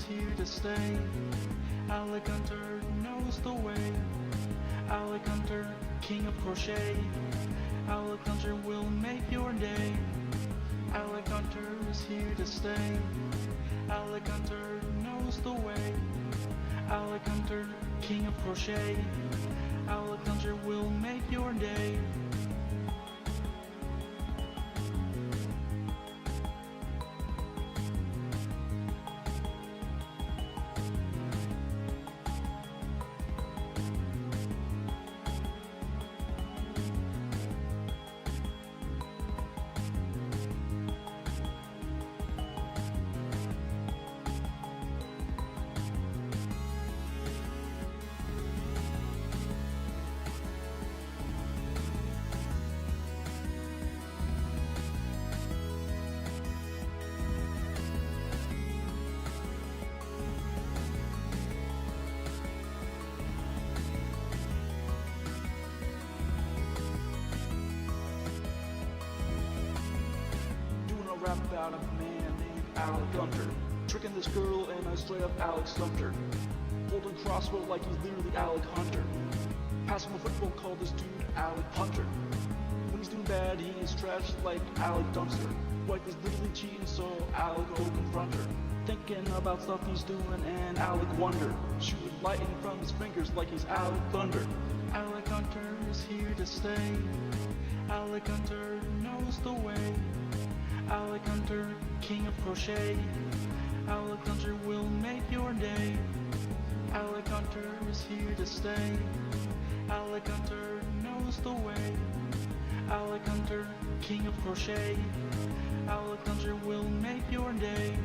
here to stay. Alec Hunter knows the way. Alec Hunter, king of crochet. Alec Hunter will make your day. Alec Hunter is here to stay. Alec Hunter knows the way. Alec Hunter, king of crochet. Alec Hunter will make your day. Rap about a man named Alec Hunter, tricking this girl and I straight up Alec stumped her. Holding crossbow like he's literally Alec Hunter. Passing a football, called this dude Alec Hunter. When he's doing bad, he is trash like Alec Dumpster. Wife is literally cheating, so Alec go confront her. Thinking about stuff he's doing and Alec wonder. Shooting lightning from his fingers like he's Alec Thunder. Alec Hunter is here to stay. Alec Hunter knows the way. Alec Hunter, king of crochet. Alec Hunter will make your day. Alec Hunter is here to stay. Alec Hunter knows the way. Alec Hunter, king of crochet. Alec Hunter will make your day.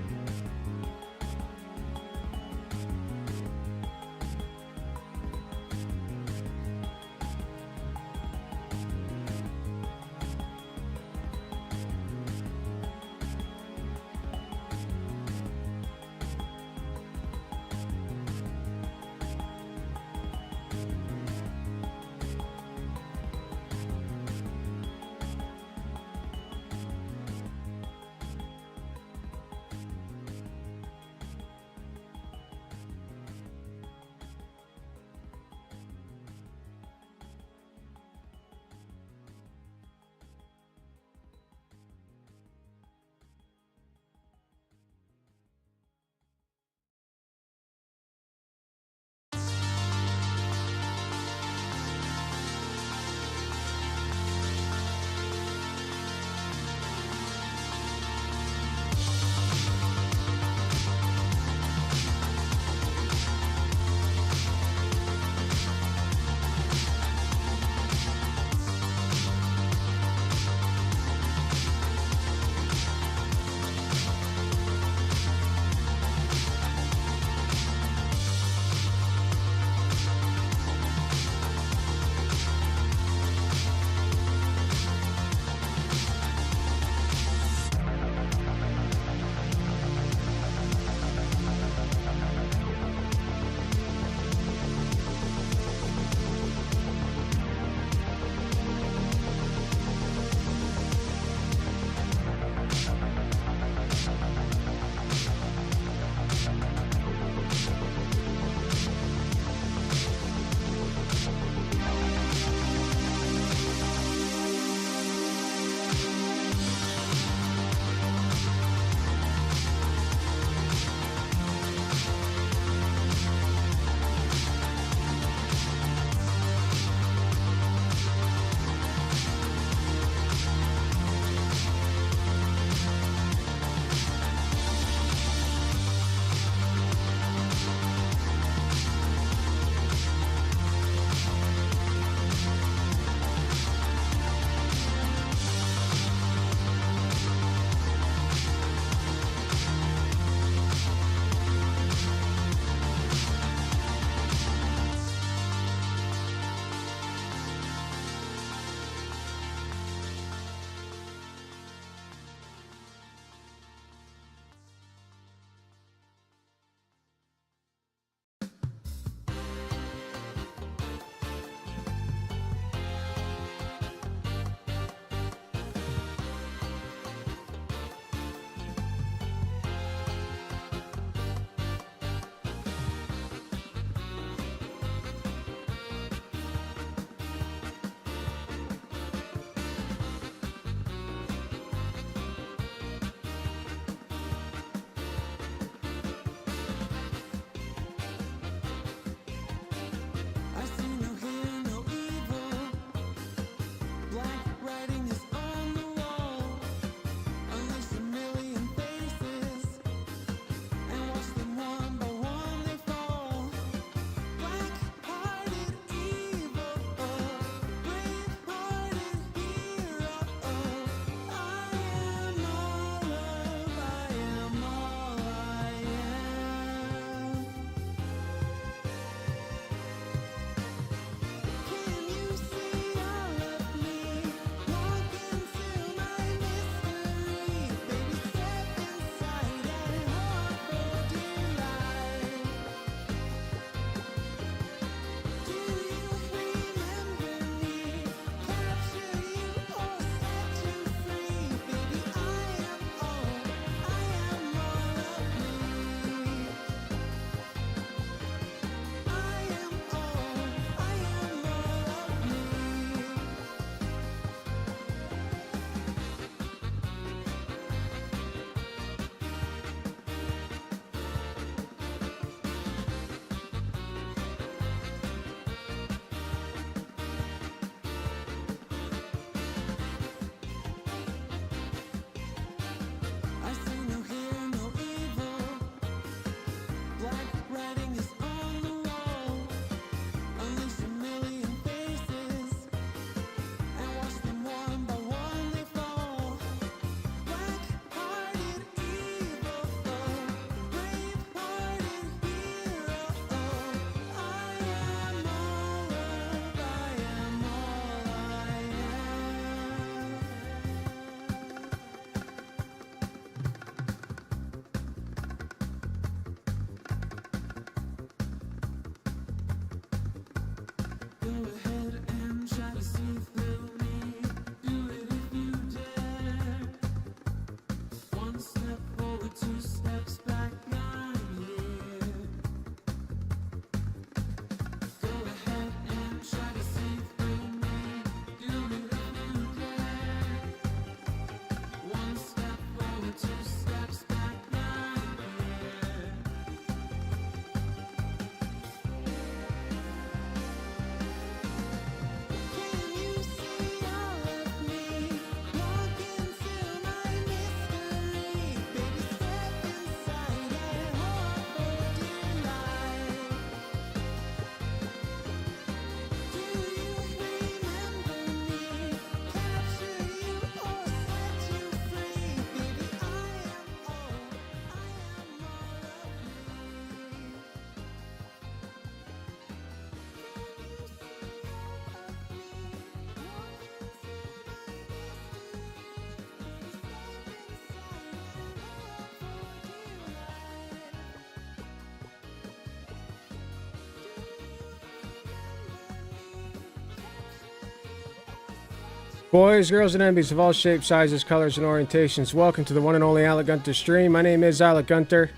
Boys, girls, and enemies of all shapes, sizes, colors, and orientations, welcome to the one and only Alec Gunter stream. My name is Alec Gunter.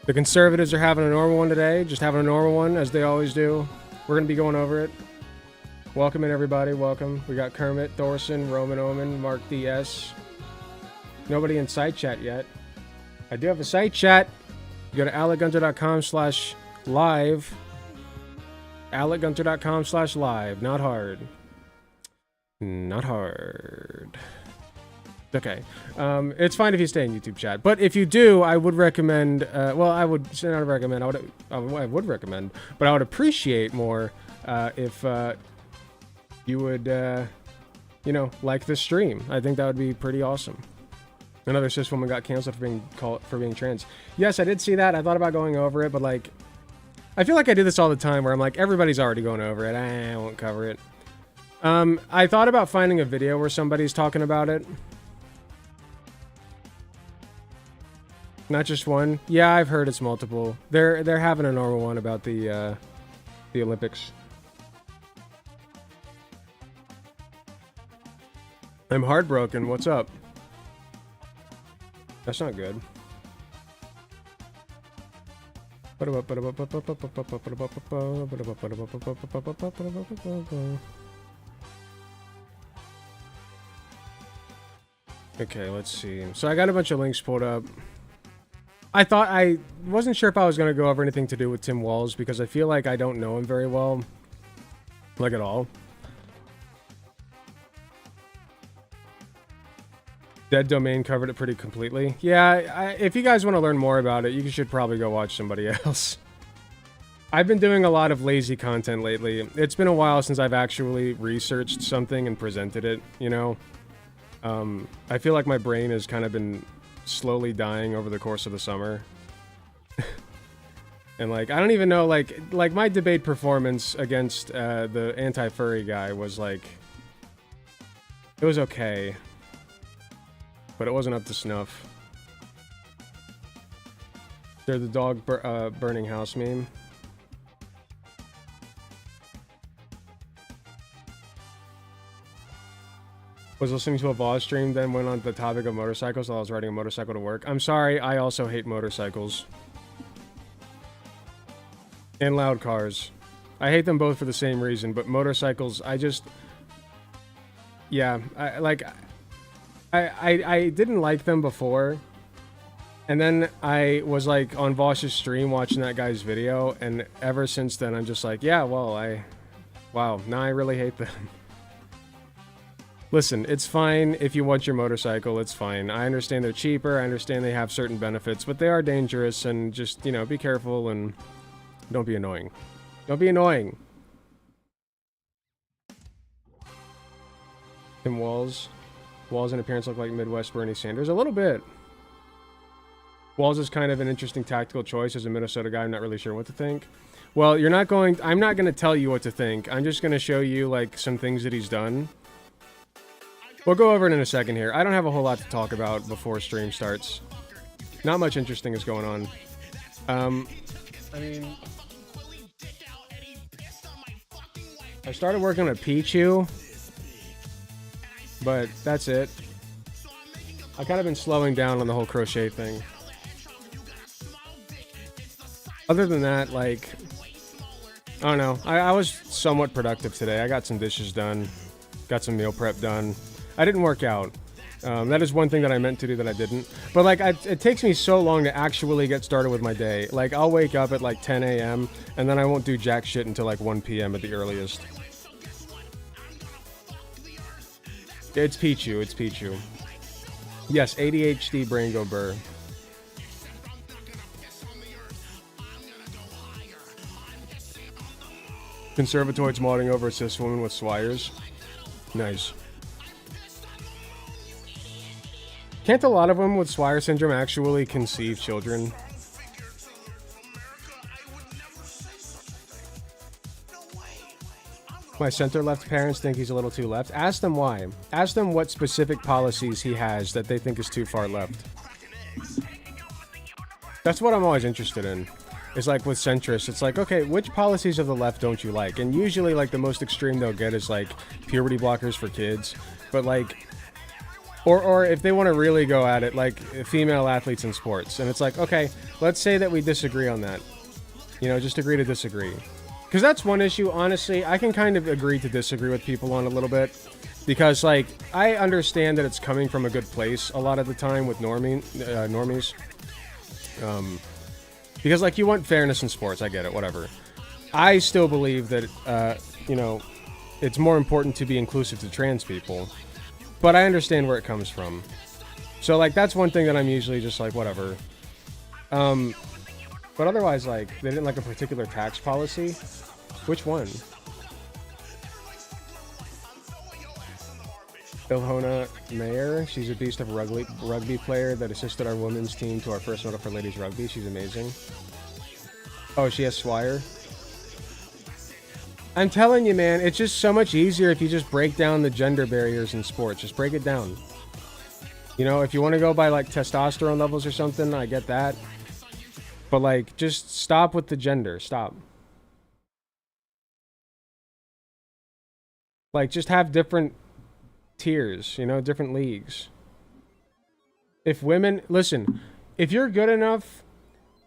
The conservatives are having a normal one today, just having a normal one, as they always do. We're going to be going over it. Welcome in, everybody. Welcome. We got Kermit, Thorson, Roman Omen, Mark DS. Nobody in site chat yet. I do have a site chat. You go to alecgunter.com/live. alecgunter.com/live. Not hard. Not hard. Okay. It's fine if you stay in YouTube chat, but if you do, I would recommend. Well, I would not recommend. I would recommend, but I would appreciate more if you would, you know, like this stream. I think that would be pretty awesome. Another cis woman got canceled for being trans. Yes, I did see that. I thought about going over it, but like, I feel like I do this all the time, where I'm like, everybody's already going over it. I won't cover it. I thought about finding a video where somebody's talking about it. Not just one. Yeah, I've heard it's multiple. They're having a normal one about the Olympics. I'm heartbroken. What's up? That's not good. Okay, let's see. So I got a bunch of links pulled up. I wasn't sure if I was going to go over anything to do with Tim Walz, because I feel like I don't know him very well. Like, at all. Dead Domain covered it pretty completely. Yeah, if you guys want to learn more about it, you should probably go watch somebody else. I've been doing a lot of lazy content lately. It's been a while since I've actually researched something and presented it, you know? I feel like my brain has kind of been slowly dying over the course of the summer. And like, I don't even know, like my debate performance against the anti-furry guy was like, it was okay, but it wasn't up to snuff. They're the dog burning house meme. Was listening to a Walz stream, then went on the topic of motorcycles while I was riding a motorcycle to work. I'm sorry, I also hate motorcycles. And loud cars. I hate them both for the same reason, but motorcycles, I just... Yeah, I didn't like them before. And then I was like on Vosh's stream watching that guy's video, and ever since then I'm just like, yeah, well, wow, now I really hate them. Listen, it's fine if you want your motorcycle, it's fine. I understand they're cheaper, I understand they have certain benefits, but they are dangerous, and just, you know, be careful and don't be annoying. Don't be annoying. Tim Walz. Walz in appearance look like Midwest Bernie Sanders. A little bit. Walz is kind of an interesting tactical choice. As a Minnesota guy, I'm not really sure what to think. Well, I'm not going to tell you what to think. I'm just going to show you, like, some things that he's done. We'll go over it in a second here. I don't have a whole lot to talk about before stream starts. Not much interesting is going on. I mean... I started working on a Pichu, but that's it. I've kind of been slowing down on the whole crochet thing. Other than that, like... I don't know. I was somewhat productive today. I got some dishes done. Got some meal prep done. I didn't work out. That is one thing that I meant to do that I didn't. But like, it takes me so long to actually get started with my day. Like, I'll wake up at like 10 a.m. and then I won't do jack shit until like 1 p.m. at the earliest. It's Pichu. It's Pichu. Yes, ADHD brain go burr. Conservatoids modding over a cis woman with swires. Nice. Can't a lot of them with Swire syndrome actually conceive children? My center-left parents think he's a little too left. Ask them why. Ask them what specific policies he has that they think is too far left. That's what I'm always interested in. is like with centrists, it's like, okay, which policies of the left don't you like? And usually like the most extreme they'll get is like puberty blockers for kids, but like, or if they want to really go at it, like female athletes in sports. And it's like, okay, let's say that we disagree on that. You know, just agree to disagree. Because that's one issue, honestly, I can kind of agree to disagree with people on a little bit. Because, like, I understand that it's coming from a good place a lot of the time with normies. Because, like, you want fairness in sports, I get it, whatever. I still believe that, you know, it's more important to be inclusive to trans people. But I understand where it comes from. So, like, that's one thing that I'm usually just like, whatever. But otherwise, like, they didn't like a particular tax policy. Which one? Ilhona Mayer. She's a beast of a rugby player that assisted our women's team to our first medal for ladies rugby. She's amazing. Oh, she has Swire. I'm telling you, man, it's just so much easier if you just break down the gender barriers in sports. Just break it down. You know, if you want to go by, like, testosterone levels or something, I get that. But, like, just stop with the gender. Stop. Like, just have different tiers, you know, different leagues. If women... Listen, if you're good enough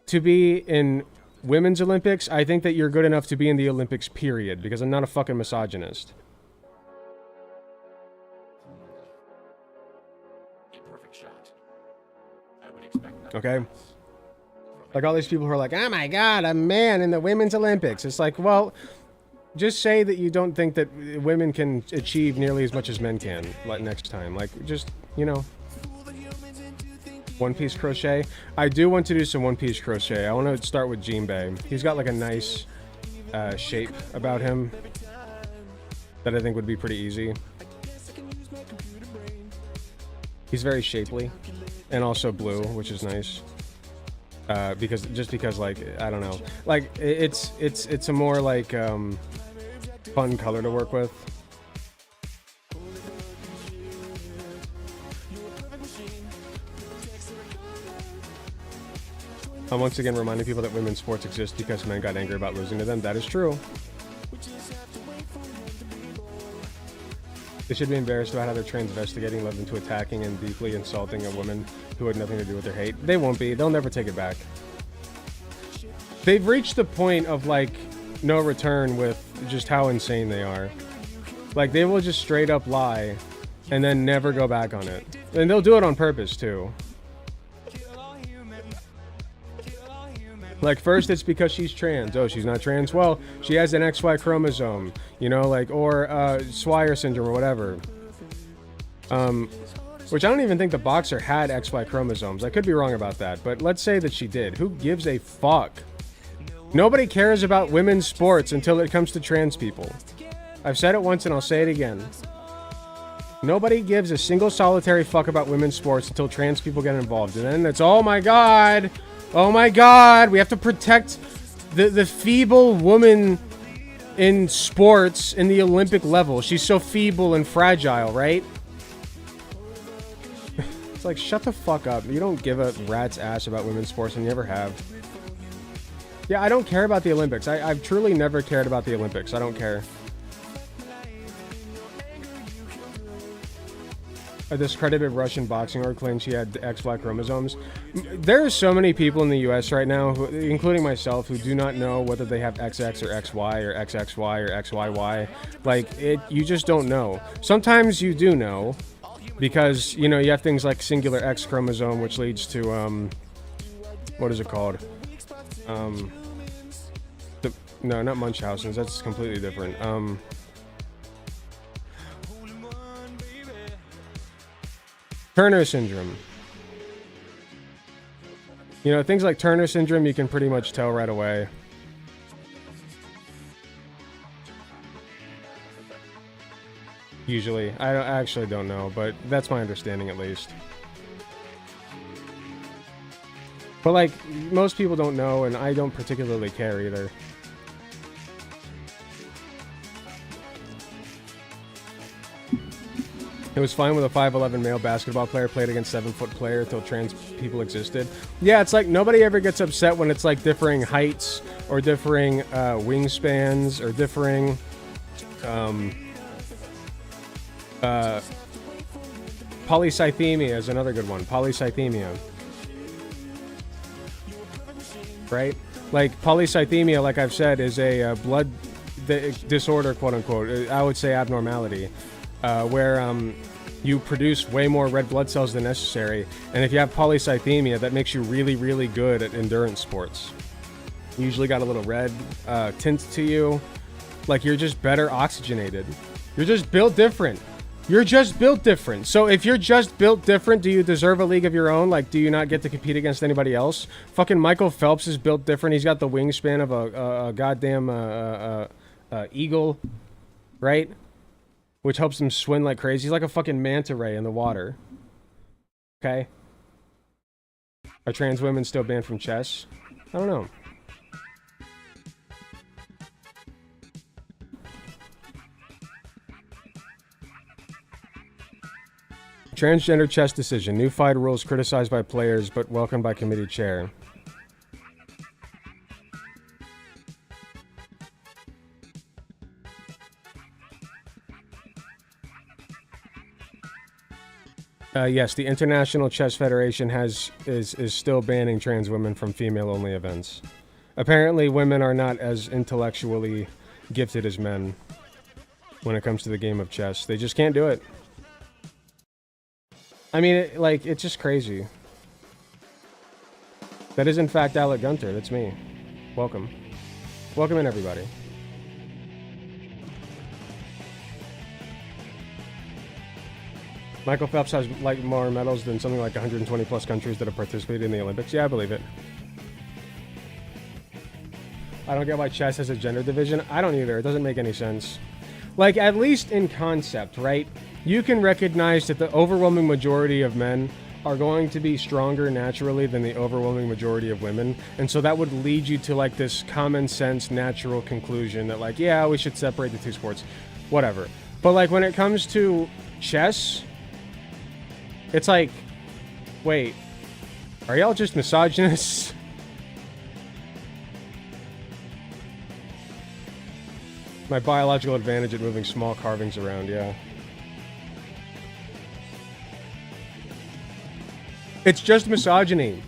to be in women's Olympics, I think that you're good enough to be in the Olympics, period. Because I'm not a fucking misogynist. Perfect shot. I would expect that. Okay? Like all these people who are like, oh my god, a man in the women's Olympics. It's like, well, just say that you don't think that women can achieve nearly as much as men can like next time. Like, just, you know. One piece crochet. I do want to do some one piece crochet. I want to start with Jinbei. He's got like a nice shape about him that I think would be pretty easy. He's very shapely and also blue, which is nice. Because like, I don't know, like it's a more like fun color to work with. I'm once again reminding people that women's sports exist because men got angry about losing to them. That is true. They should be embarrassed about how they're transvestigating led them to attacking and deeply insulting a woman who had nothing to do with their hate. They won't be. They'll never take it back. They've reached the point of, like, no return with just how insane they are. Like, they will just straight up lie and then never go back on it. And they'll do it on purpose, too. Like, first it's because she's trans. Oh, she's not trans? Well, she has an XY chromosome, you know, like, or Swire syndrome or whatever. Which I don't even think the boxer had XY chromosomes. I could be wrong about that, but let's say that she did. Who gives a fuck? Nobody cares about women's sports until it comes to trans people. I've said it once and I'll say it again. Nobody gives a single solitary fuck about women's sports until trans people get involved. And then it's, oh my god, we have to protect the feeble woman in sports in the Olympic level. She's so feeble and fragile, right? It's like, shut the fuck up. You don't give a rat's ass about women's sports and you never have. Yeah, I don't care about the Olympics. I've truly never cared about the Olympics. I don't care. A discredited Russian boxing org claimed she had XY chromosomes. There are so many people in the US right now, who, including myself, who do not know whether they have XX or XY or XXY or XYY. Like, you just don't know. Sometimes you do know, because, you know, you have things like singular X chromosome, which leads to, what is it called? No, not Munchausen's. That's completely different. Turner syndrome. You know, things like Turner syndrome, you can pretty much tell right away. Usually. I actually don't know, but that's my understanding at least. But, like, most people don't know, and I don't particularly care either. It was fine with a 5'11" male basketball player played against 7-foot player till trans people existed. Yeah, it's like nobody ever gets upset when it's like differing heights or differing wingspans or differing polycythemia is another good one. Polycythemia. Right? Like polycythemia, like I've said, is a blood disorder, quote unquote. I would say abnormality, where you produce way more red blood cells than necessary. And if you have polycythemia, that makes you really, really good at endurance sports. You usually got a little red tint to you. Like you're just better oxygenated. You're just built different. You're just built different. So if you're just built different, do you deserve a league of your own? Like, do you not get to compete against anybody else? Fucking Michael Phelps is built different. He's got the wingspan of a goddamn eagle, right? Which helps him swim like crazy. He's like a fucking manta ray in the water. Okay? Are trans women still banned from chess? I don't know. Transgender chess decision. New FIDE rules criticized by players but welcomed by committee chair. Yes, the International Chess Federation is still banning trans women from female-only events. Apparently, women are not as intellectually gifted as men when it comes to the game of chess. They just can't do it. I mean, it's just crazy. That is, in fact, Alec Gunter. That's me. Welcome. Welcome in, everybody. Michael Phelps has like more medals than something like 120 plus countries that have participated in the Olympics. Yeah, I believe it. I don't get why chess has a gender division. I don't either. It doesn't make any sense. Like, at least in concept, right? You can recognize that the overwhelming majority of men are going to be stronger naturally than the overwhelming majority of women. And so that would lead you to like this common sense, natural conclusion that like, yeah, we should separate the two sports. Whatever. But like when it comes to chess, it's like, wait, are y'all just misogynists? My biological advantage at moving small carvings around, yeah. It's just misogyny.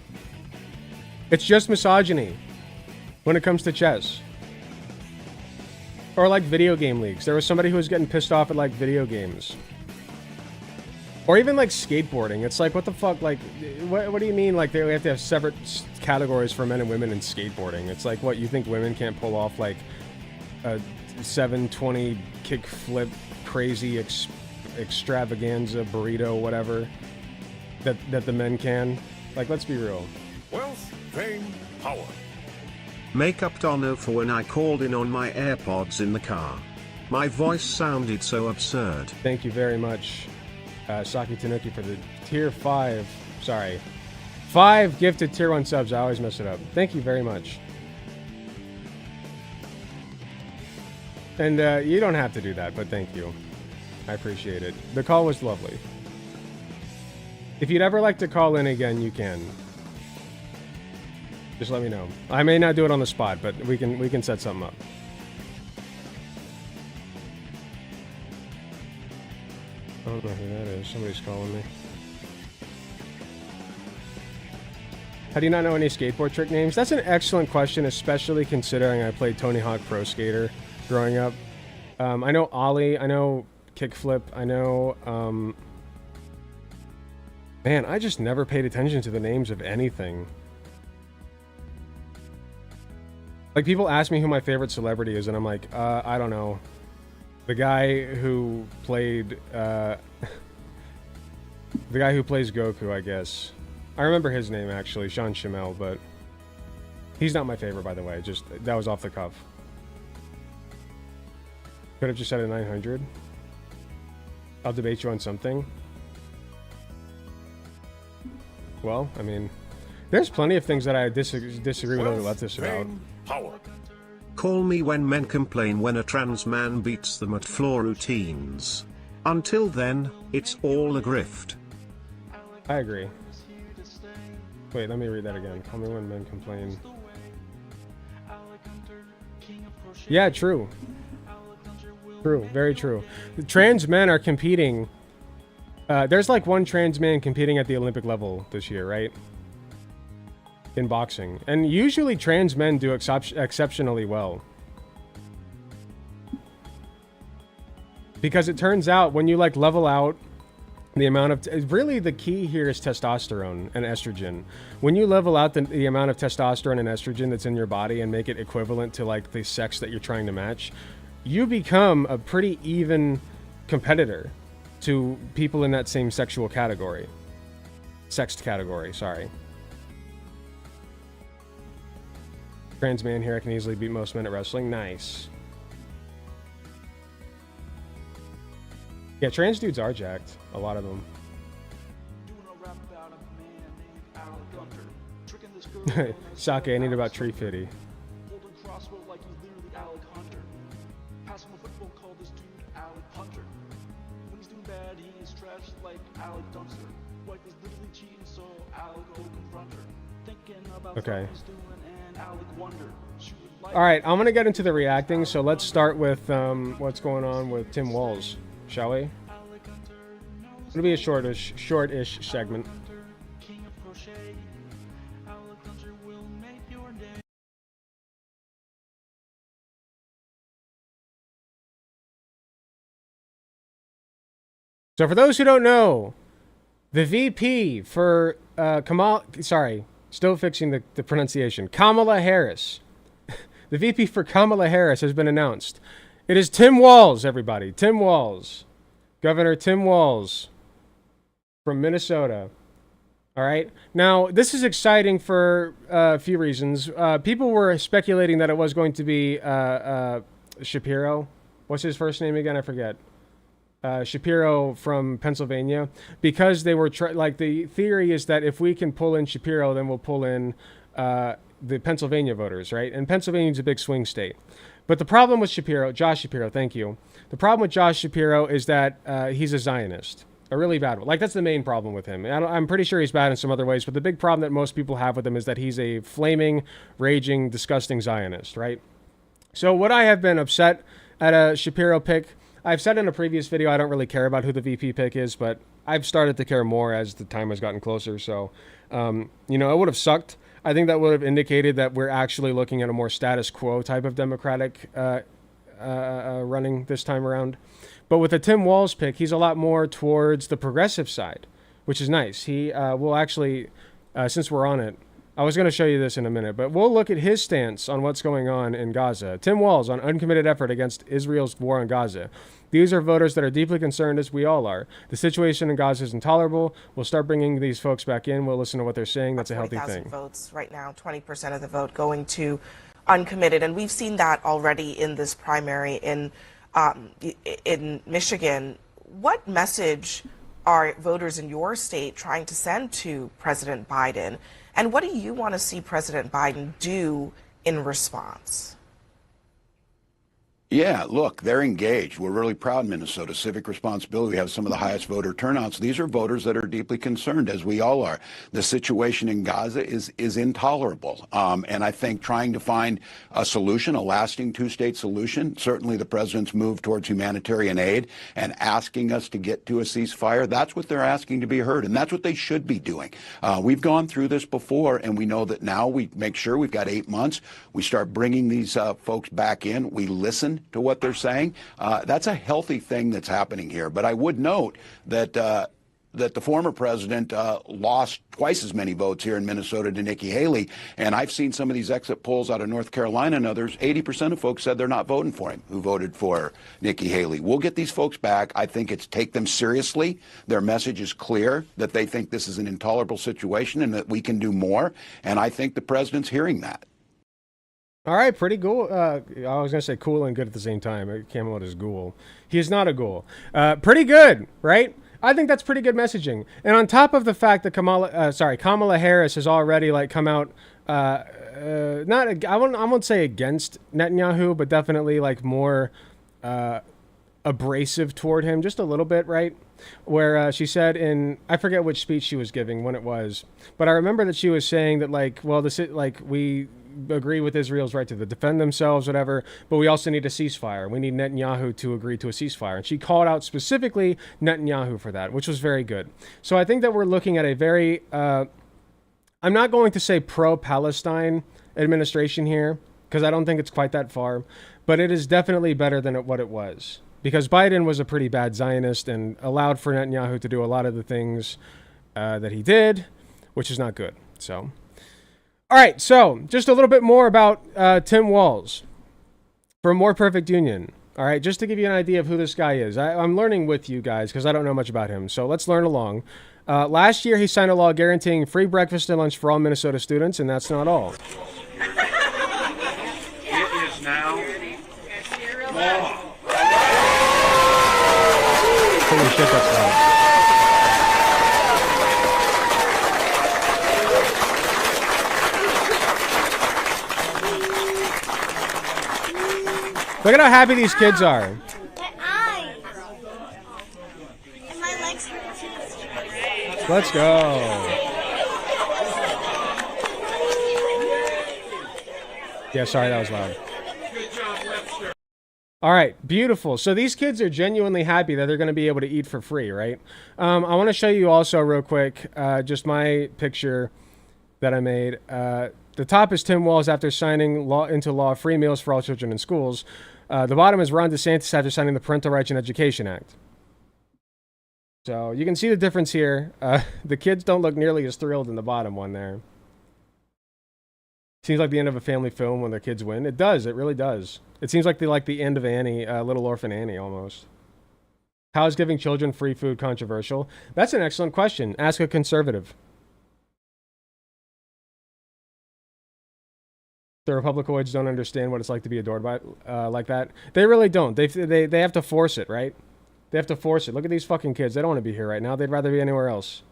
It's just misogyny when it comes to chess. Or like video game leagues. There was somebody who was getting pissed off at like video games. Or even like skateboarding. It's like, what the fuck? Like, what do you mean? Like, they have to have separate categories for men and women in skateboarding. It's like, what, you think women can't pull off like a 720 kick flip, crazy extravaganza burrito, whatever, that the men can? Like, let's be real. Wealth, fame, power. Make up Dono for when I called in on my AirPods in the car. My voice sounded so absurd. Thank you very much, Saki Tanuki, for the tier 5. Sorry. 5 gifted tier 1 subs. I always mess it up. Thank you very much. And you don't have to do that, but thank you. I appreciate it. The call was lovely. If you'd ever like to call in again, you can. Just let me know. I may not do it on the spot, but we can set something up. I don't know who that is. Somebody's calling me. How do you not know any skateboard trick names? That's an excellent question, especially considering I played Tony Hawk Pro Skater growing up. I know Ollie. I know Kickflip. I know... Man, I just never paid attention to the names of anything. Like, people ask me who my favorite celebrity is, and I'm like, I don't know. The guy who played, the guy who plays Goku, I guess. I remember his name, actually, Sean Schimmel, but he's not my favorite, by the way. Just, that was off the cuff. Could have just said a 900. I'll debate you on something. Well, I mean, there's plenty of things that I disagree with other leftists about. Power. Call me when men complain when a trans man beats them at floor routines. Until then, it's all a grift. I agree. Wait, let me read that again. Call me when men complain. Yeah, true. True, very true. Trans men are competing. There's like one trans man competing at the Olympic level this year, right? In boxing. And usually trans men do exceptionally well. Because it turns out when you like level out the amount of, really the key here is testosterone and estrogen. When you level out the amount of testosterone and estrogen that's in your body and make it equivalent to like the sex that you're trying to match, you become a pretty even competitor to people in that same sexual category. Sexed category, sorry. Trans man here, I can easily beat most men at wrestling. Nice. Yeah, trans dudes are jacked. A lot of them. Sake, I need about tree fitty. Holding crossbow like he's literally Alec Hunter. Passing a football called this dude Alec Hunter. When he's doing bad, he is trash like Alec Dunster. Wife is literally cheating, so Alec will confront her. Thinking about what he's doing and Alec wonder. All right, I'm gonna get into the reacting. So let's start with what's going on with Tim Walz, shall we? It'll be a shortish segment. So for those who don't know, the VP for still fixing the pronunciation, Kamala Harris. The VP for Kamala Harris has been announced. It is Tim Walz, everybody. Tim Walz. Governor Tim Walz from Minnesota. All right. Now, this is exciting for a few reasons. People were speculating that it was going to be Shapiro. What's his first name again? I forget. Shapiro from Pennsylvania, because they were like, the theory is that if we can pull in Shapiro, then we'll pull in the Pennsylvania voters, right? And Pennsylvania's a big swing state. But the problem with Shapiro, Josh Shapiro, thank you. The problem with Josh Shapiro is that he's a Zionist, a really bad one. Like, that's the main problem with him. I'm pretty sure he's bad in some other ways, but the big problem that most people have with him is that he's a flaming, raging, disgusting Zionist, right? So what I have been upset at a Shapiro pick, I've said in a previous video I don't really care about who the VP pick is, but I've started to care more as the time has gotten closer. So, you know, it would have sucked. I think that would have indicated that we're actually looking at a more status quo type of Democratic running this time around. But with the Tim Walz pick, he's a lot more towards the progressive side, which is nice. He will actually, since we're on it, I was going to show you this in a minute, but we'll look at his stance on what's going on in Gaza. Tim Walz on uncommitted effort against Israel's war on Gaza. These are voters that are deeply concerned, as we all are. The situation in Gaza is intolerable. We'll start bringing these folks back in. We'll listen to what they're saying. That's a healthy thing. Votes right now, 20% of the vote going to uncommitted, and we've seen that already in this primary in Michigan. What message are voters in your state trying to send to President Biden? And what do you want to see President Biden do in response? Yeah, look, they're engaged. We're really proud in Minnesota. Civic responsibility. We have some of the highest voter turnouts. These are voters that are deeply concerned, as we all are. The situation in Gaza is intolerable. And I think trying to find a solution, a lasting two-state solution, certainly the president's move towards humanitarian aid and asking us to get to a ceasefire, that's what they're asking to be heard. And that's what they should be doing. We've gone through this before, and we know that now we make sure we've got 8 months. We start bringing these folks back in. We listen to what they're saying. That's a healthy thing that's happening here. But I would note that that the former president lost twice as many votes here in Minnesota to Nikki Haley. And I've seen some of these exit polls out of North Carolina and others. 80% of folks said they're not voting for him who voted for Nikki Haley. We'll get these folks back. I think it's take them seriously. Their message is clear that they think this is an intolerable situation and that we can do more. And I think the president's hearing that. All right, pretty cool. I was going to say cool and good at the same time. Camelot is ghoul. He is not a ghoul. Pretty good, right? I think that's pretty good messaging. And on top of the fact that Kamala Harris has already like come out, I won't say against Netanyahu, but definitely like more abrasive toward him, just a little bit, right? Where she said I forget which speech she was giving, when it was, but I remember that she was saying that, like, well, we agree with Israel's right to defend themselves, whatever, but we also need a ceasefire. We need Netanyahu to agree to a ceasefire. And she called out specifically Netanyahu for that, which was very good. So I think that we're looking at a very, I'm not going to say pro-Palestine administration here, because I don't think it's quite that far, but it is definitely better than what it was. Because Biden was a pretty bad Zionist and allowed for Netanyahu to do a lot of the things that he did, which is not good. So, all right, so just a little bit more about Tim Walz for More Perfect Union. All right, just to give you an idea of who this guy is. I'm learning with you guys because I don't know much about him. So let's learn along. Last year, he signed a law guaranteeing free breakfast and lunch for all Minnesota students, and that's not all. It is now law. Holy shit, that's loud. Look at how happy these kids are. My eyes. And my legs hurt too. Let's go. Yeah, sorry, that was loud. All right, beautiful. So these kids are genuinely happy that they're going to be able to eat for free, right? I want to show you also real quick, just my picture that I made. The top is Tim Walz after signing into law free meals for all children in schools. The bottom is Ron DeSantis after signing the Parental Rights in Education Act. So you can see the difference here. The kids don't look nearly as thrilled in the bottom one there. Seems like the end of a family film when their kids win. It does. It really does. It seems like the end of Annie, Little Orphan Annie, almost. How is giving children free food controversial? That's an excellent question. Ask a conservative. The Republicoids don't understand what it's like to be adored by like that. They really don't. They have to force it, right? They have to force it. Look at these fucking kids. They don't want to be here right now. They'd rather be anywhere else.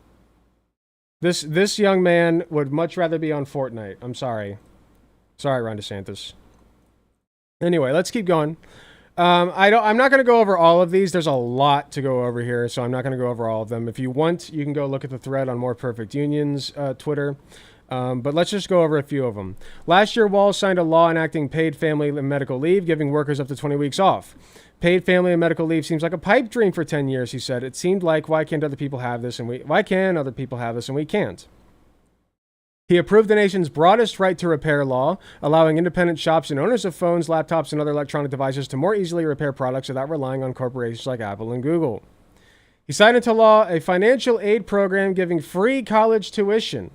This young man would much rather be on Fortnite. I'm sorry. Sorry, Ron DeSantis. Anyway, let's keep going. I'm not going to go over all of these. There's a lot to go over here, so I'm not going to go over all of them. If you want, you can go look at the thread on More Perfect Union's Twitter. But let's just go over a few of them. Last year, Walz signed a law enacting paid family and medical leave, giving workers up to 20 weeks off. Paid family and medical leave seems like a pipe dream for 10 years, he said. It seemed like, why can other people have this and we can't? He approved the nation's broadest right to repair law, allowing independent shops and owners of phones, laptops, and other electronic devices to more easily repair products without relying on corporations like Apple and Google. He signed into law a financial aid program giving free college tuition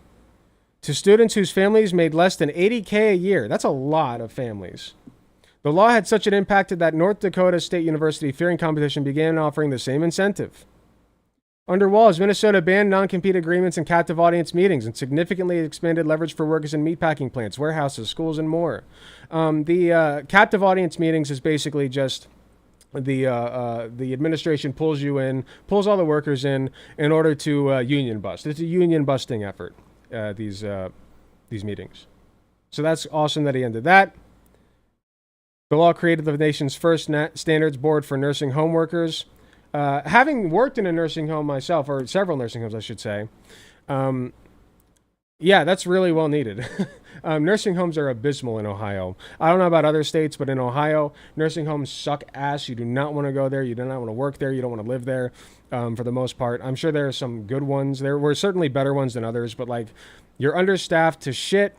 to students whose families made less than $80K a year. That's a lot of families. The law had such an impact that North Dakota State University, fearing competition, began offering the same incentive. Under Walz, Minnesota banned non-compete agreements and captive audience meetings and significantly expanded leverage for workers in meatpacking plants, warehouses, schools, and more. The captive audience meetings is basically just the administration pulls all the workers in order to union bust. It's a union busting effort, these meetings. So that's awesome that he ended that. The law created the nation's first standards board for nursing home workers. Having worked in a nursing home myself, or several nursing homes, I should say, yeah, that's really well needed. Nursing homes are abysmal in Ohio. I don't know about other states, but in Ohio, nursing homes suck ass. You do not want to go there. You do not want to work there. You don't want to live there, for the most part. I'm sure there are some good ones. There were certainly better ones than others, but like, you're understaffed to shit.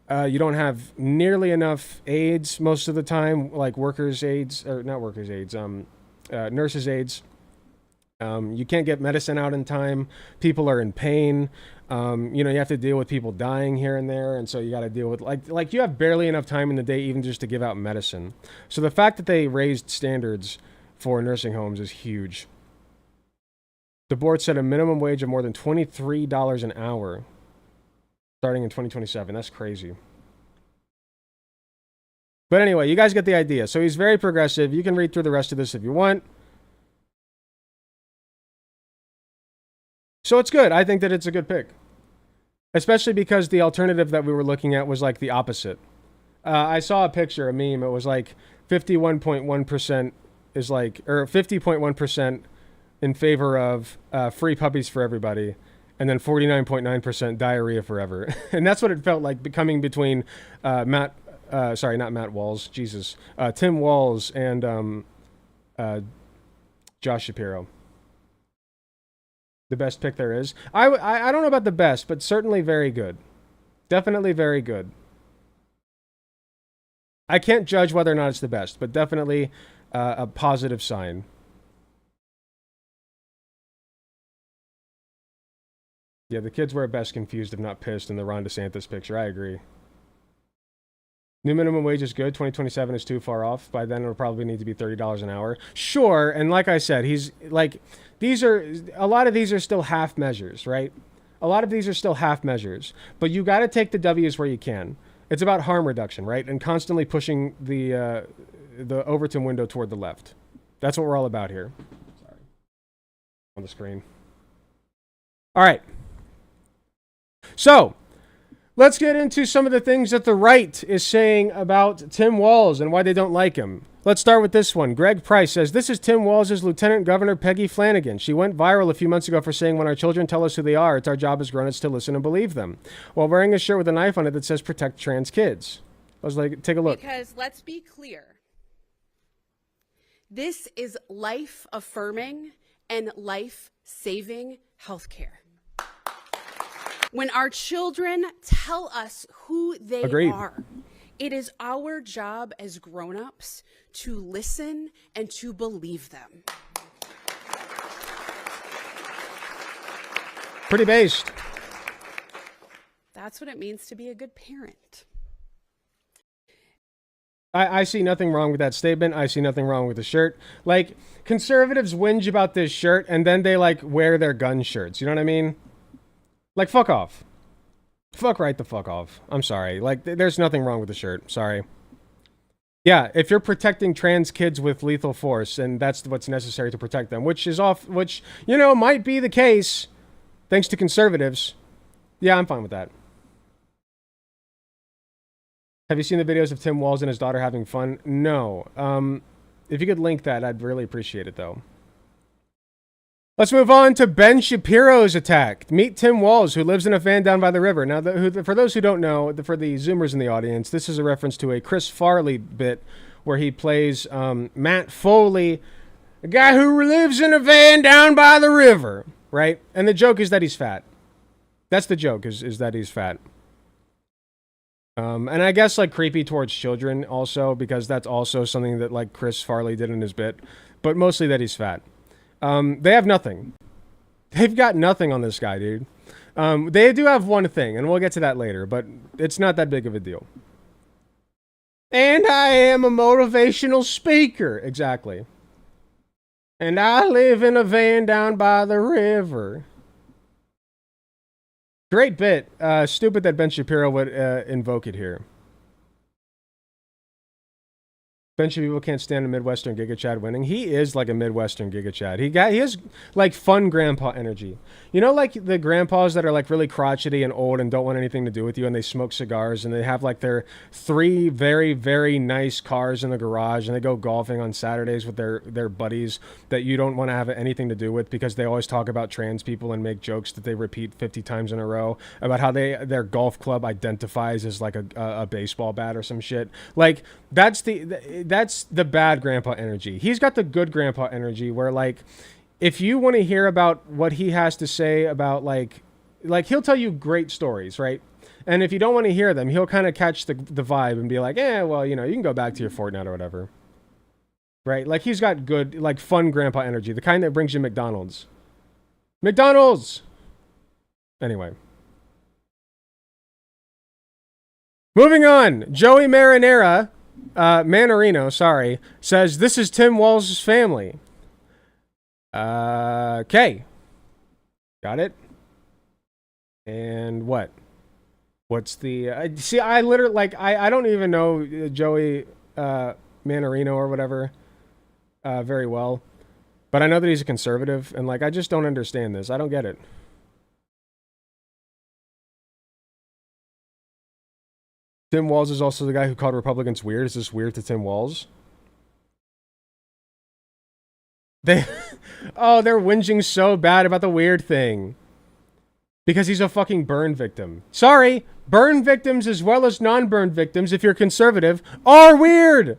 You don't have nearly enough aides most of the time, like nurses' aides. You can't get medicine out in time. People are in pain. You have to deal with people dying here and there, and so you got to deal with like you have barely enough time in the day even just to give out medicine. So the fact that they raised standards for nursing homes is huge. The board set a minimum wage of more than $23 an hour starting in 2027. That's crazy. But anyway, you guys get the idea. So he's very progressive. You can read through the rest of this if you want. So it's good. I think that it's a good pick. Especially because the alternative that we were looking at was like the opposite. I saw a picture, a meme. It was like 51.1% is like, or 50.1% in favor of free puppies for everybody, and then 49.9% diarrhea forever. And that's what it felt like becoming between not Matt Walz, Jesus, Tim Walz and Josh Shapiro. The best pick there is. I don't know about the best, but certainly very good. Definitely very good. I can't judge whether or not it's the best, but definitely a positive sign. Yeah, the kids were at best confused, if not pissed, in the Ron DeSantis picture. I agree. New minimum wage is good. 2027 is too far off. By then, it'll probably need to be $30 an hour. Sure, and like I said, he's like, a lot of these are still half measures, right? A lot of these are still half measures, but you got to take the W's where you can. It's about harm reduction, right? And constantly pushing the Overton window toward the left. That's what we're all about here. Sorry. On the screen. All right. So, let's get into some of the things that the right is saying about Tim Walz and why they don't like him. Let's start with this one. Greg Price says, this is Tim Walz's Lieutenant Governor Peggy Flanagan. She went viral a few months ago for saying, when our children tell us who they are, it's our job as grown-ups to listen and believe them, while wearing a shirt with a knife on it that says protect trans kids. I was like, take a look. Because let's be clear. This is life-affirming and life-saving healthcare. When our children tell us who they Agreed. are, it is our job as grown-ups to listen and to believe them. Pretty based. That's what it means to be a good parent. I see nothing wrong with that statement. I see nothing wrong with the shirt. Like, conservatives whinge about this shirt, and then they, like, wear their gun shirts. You know what I mean? Like, fuck off. Fuck right the fuck off. I'm sorry. Like, there's nothing wrong with the shirt. Sorry. Yeah, if you're protecting trans kids with lethal force, and that's what's necessary to protect them, which, you know, might be the case, thanks to conservatives. Yeah, I'm fine with that. Have you seen the videos of Tim Walz and his daughter having fun? No. If you could link that, I'd really appreciate it, though. Let's move on to Ben Shapiro's attack. Meet Tim Walz, who lives in a van down by the river. Now, for those who don't know, for the Zoomers in the audience, this is a reference to a Chris Farley bit where he plays Matt Foley, a guy who lives in a van down by the river, right? And the joke is that he's fat. That's the joke, is that he's fat. And I guess, like, creepy towards children also, because that's also something that, like, Chris Farley did in his bit. But mostly that he's fat. They have nothing. They've got nothing on this guy, dude. They do have one thing, and we'll get to that later, but it's not that big of a deal. And I am a motivational speaker. Exactly. And I live in a van down by the river. Great bit. Stupid that Ben Shapiro would invoke it here. Bunch of people can't stand a Midwestern Giga Chad winning. He is like a Midwestern Giga Chad. He has like fun grandpa energy. You know, like the grandpas that are like really crotchety and old and don't want anything to do with you, and they smoke cigars and they have like their 3 very, very nice cars in the garage, and they go golfing on Saturdays with their buddies that you don't want to have anything to do with because they always talk about trans people and make jokes that they repeat 50 times in a row about how their golf club identifies as like a baseball bat or some shit. Like that's the bad grandpa energy. He's got the good grandpa energy where, like, if you want to hear about what he has to say about, like he'll tell you great stories, right? And if you don't want to hear them, he'll kind of catch the vibe and be like, well, you know, you can go back to your Fortnite or whatever. Right? Like, he's got good, like, fun grandpa energy. The kind that brings you McDonald's. McDonald's! Anyway. Moving on. Joey Manarino, sorry, says, this is Tim Walz's family. Okay. Got it. And what? What's the... see, I literally, like, I don't even know Joey Manarino or whatever very well. But I know that he's a conservative, and, like, I just don't understand this. I don't get it. Tim Walz is also the guy who called Republicans weird. Is this weird to Tim Walz? They, oh, they're whinging so bad about the weird thing. Because he's a fucking burn victim. Sorry, burn victims as well as non-burn victims, if you're conservative, are weird.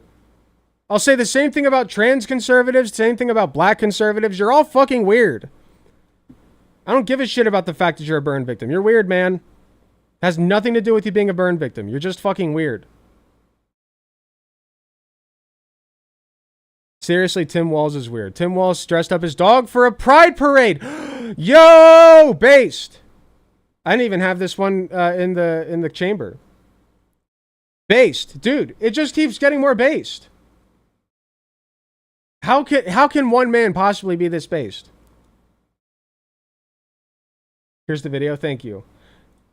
I'll say the same thing about trans conservatives, same thing about black conservatives. You're all fucking weird. I don't give a shit about the fact that you're a burn victim. You're weird, man. Has nothing to do with you being a burn victim. You're just fucking weird. Seriously, Tim Walz is weird. Tim Walz dressed up his dog for a pride parade. Yo, based. I didn't even have this one in the chamber. Based, dude. It just keeps getting more based. How can one man possibly be this based? Here's the video. Thank you.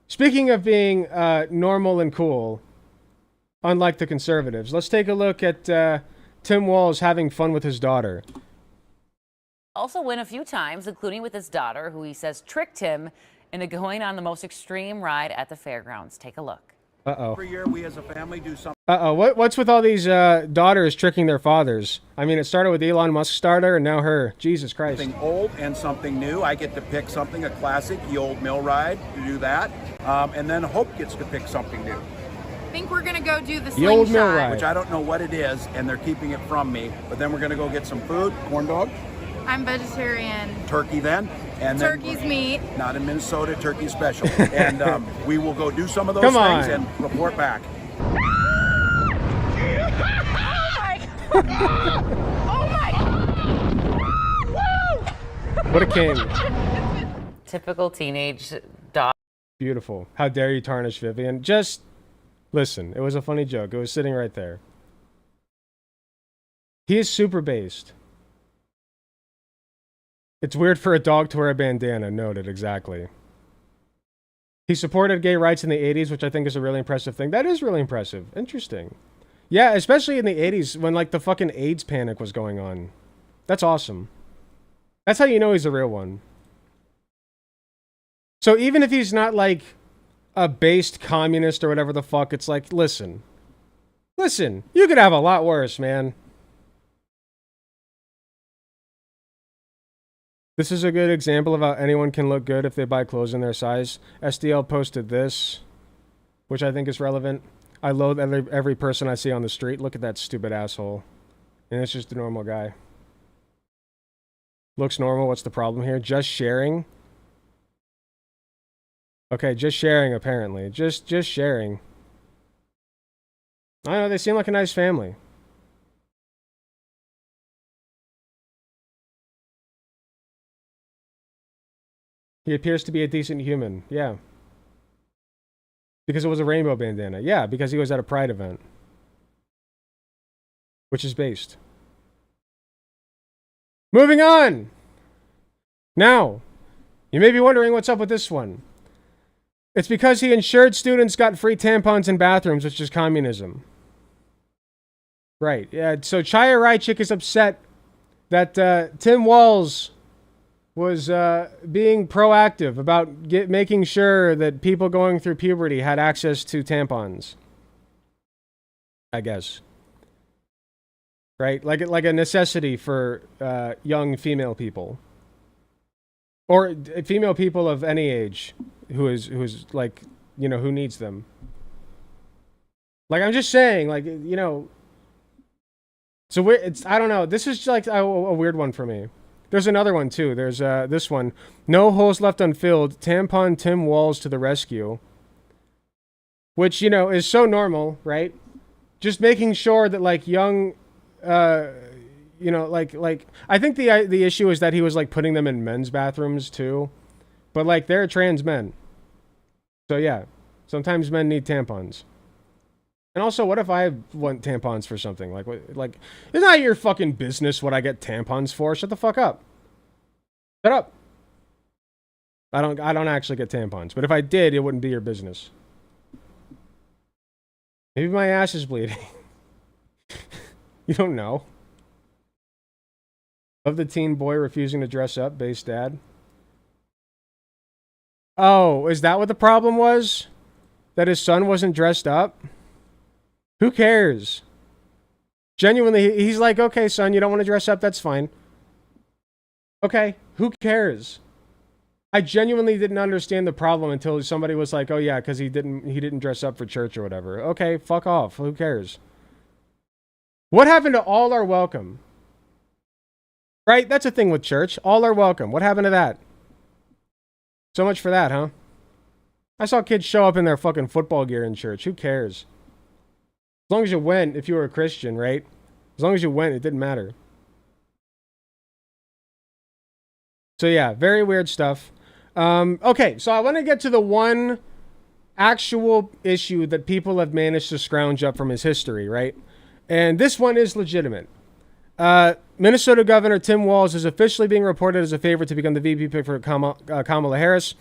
Speaking of being normal and cool, unlike the conservatives, let's take a look at Tim Walz having fun with his daughter. Also win a few times, including with his daughter, who he says tricked him into going on the most extreme ride at the fairgrounds. Take a look. Uh-oh. Every year we as a family do something. Uh-oh. What's with all these daughters tricking their fathers? I mean, it started with Elon Musk's daughter and now her. Jesus Christ. Something old and something new. I get to pick something, a classic, the old mill ride, to do that. And then Hope gets to pick something new. I think we're going to go do the old mill slingshot. ride. Which I don't know what it is, and they're keeping it from me. But then we're going to go get some food, corn dog, I'm vegetarian. turkey then. And Turkey's then, meat. Not in Minnesota, turkey special. And we will go do some of those Come things on. and report back. What a king. Typical teenage dog. Beautiful. How dare you tarnish Vivian? Just listen. It was a funny joke. It was sitting right there. He is super based. It's weird for a dog to wear a bandana. Noted, exactly. He supported gay rights in the 80s, which I think is a really impressive thing. That is really impressive. Interesting. Yeah, especially in the 80s when like the fucking AIDS panic was going on. That's awesome. That's how you know he's a real one. So even if he's not like a based communist or whatever the fuck, it's like, listen, you could have a lot worse, man. This is a good example of how anyone can look good if they buy clothes in their size. SDL posted this, which I think is relevant. I loathe every person I see on the street. Look at that stupid asshole. And it's just a normal guy. Looks normal. What's the problem here? Just sharing? Okay, just sharing apparently. Just sharing. I don't know, they seem like a nice family. He appears to be a decent human. Yeah. Because it was a rainbow bandana. Yeah, because he was at a pride event. Which is based. Moving on! Now, you may be wondering what's up with this one. It's because he ensured students got free tampons in bathrooms, which is communism. Right. Yeah, so Chaya Raichik is upset that Tim Walz was being proactive about making sure that people going through puberty had access to tampons. I guess. Right? Like a necessity for young female people. Or female people of any age who's like, you know, who needs them. Like, I'm just saying, like, you know. So it's, I don't know. This is like a weird one for me. There's another one too. There's this one. No holes left unfilled. Tampon Tim Walz to the rescue. Which, you know, is so normal, right? Just making sure that like young, you know, like I think the issue is that he was like putting them in men's bathrooms too, but like they're trans men. So yeah, sometimes men need tampons. And also, what if I want tampons for something? Like, it's not your fucking business what I get tampons for. Shut the fuck up. Shut up. I don't actually get tampons, but if I did, it wouldn't be your business. Maybe my ass is bleeding. You don't know. Love the teen boy refusing to dress up, base dad. Oh, is that what the problem was? That his son wasn't dressed up? Who cares? Genuinely, he's like, okay, son, you don't want to dress up, that's fine. Okay, who cares? I genuinely didn't understand the problem until somebody was like, "Oh yeah, because he didn't dress up for church or whatever." Okay, fuck off. Who cares? What happened to all are welcome? Right? That's a thing with church. All are welcome. What happened to that? So much for that, huh? I saw kids show up in their fucking football gear in church. Who cares? As long as you went, if you were a Christian, right? As long as you went, it didn't matter. So yeah, very weird stuff. Okay, so I want to get to the one actual issue that people have managed to scrounge up from his history, right? And this one is legitimate. Minnesota Governor Tim Walz is officially being reported as a favorite to become the VP pick for Kamala Harris.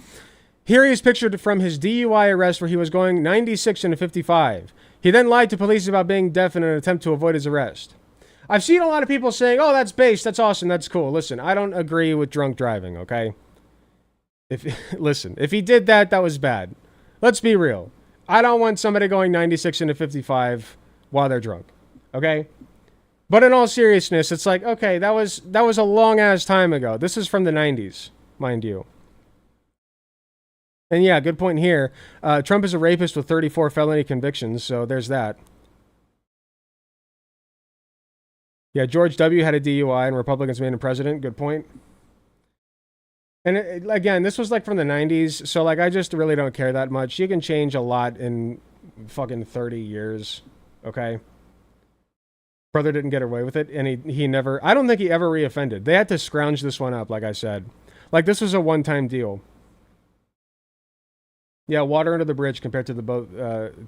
Here he is pictured from his DUI arrest where he was going 96 into 55. He then lied to police about being deaf in an attempt to avoid his arrest. I've seen a lot of people saying, "Oh, that's based, that's awesome, that's cool." Listen, I don't agree with drunk driving, okay? Listen, if he did that, that was bad. Let's be real. I don't want somebody going 96 into 55 while they're drunk, okay? But in all seriousness, it's like, okay, that was a long-ass time ago. This is from the 90s, mind you. And yeah, good point here. Trump is a rapist with 34 felony convictions, so there's that. Yeah, George W. had a DUI and Republicans made him president. Good point. And again, this was like from the 90s, so like I just really don't care that much. You can change a lot in fucking 30 years, okay? Brother didn't get away with it, and he never... I don't think he ever reoffended. They had to scrounge this one up, like I said. Like, this was a one-time deal. Yeah, water under the bridge compared to the boat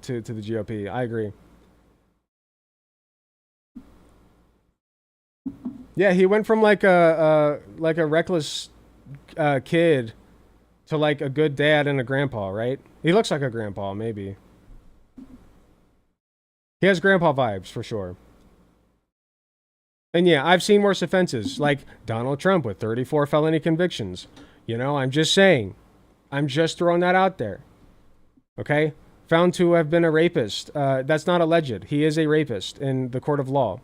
to the GOP. I agree. Yeah, he went from like a reckless kid to like a good dad and a grandpa, right? He looks like a grandpa, maybe. He has grandpa vibes for sure. And yeah, I've seen worse offenses, like Donald Trump with 34 felony convictions. You know, I'm just saying. I'm just throwing that out there. Okay? Found to have been a rapist. That's not alleged. He is a rapist in the court of law.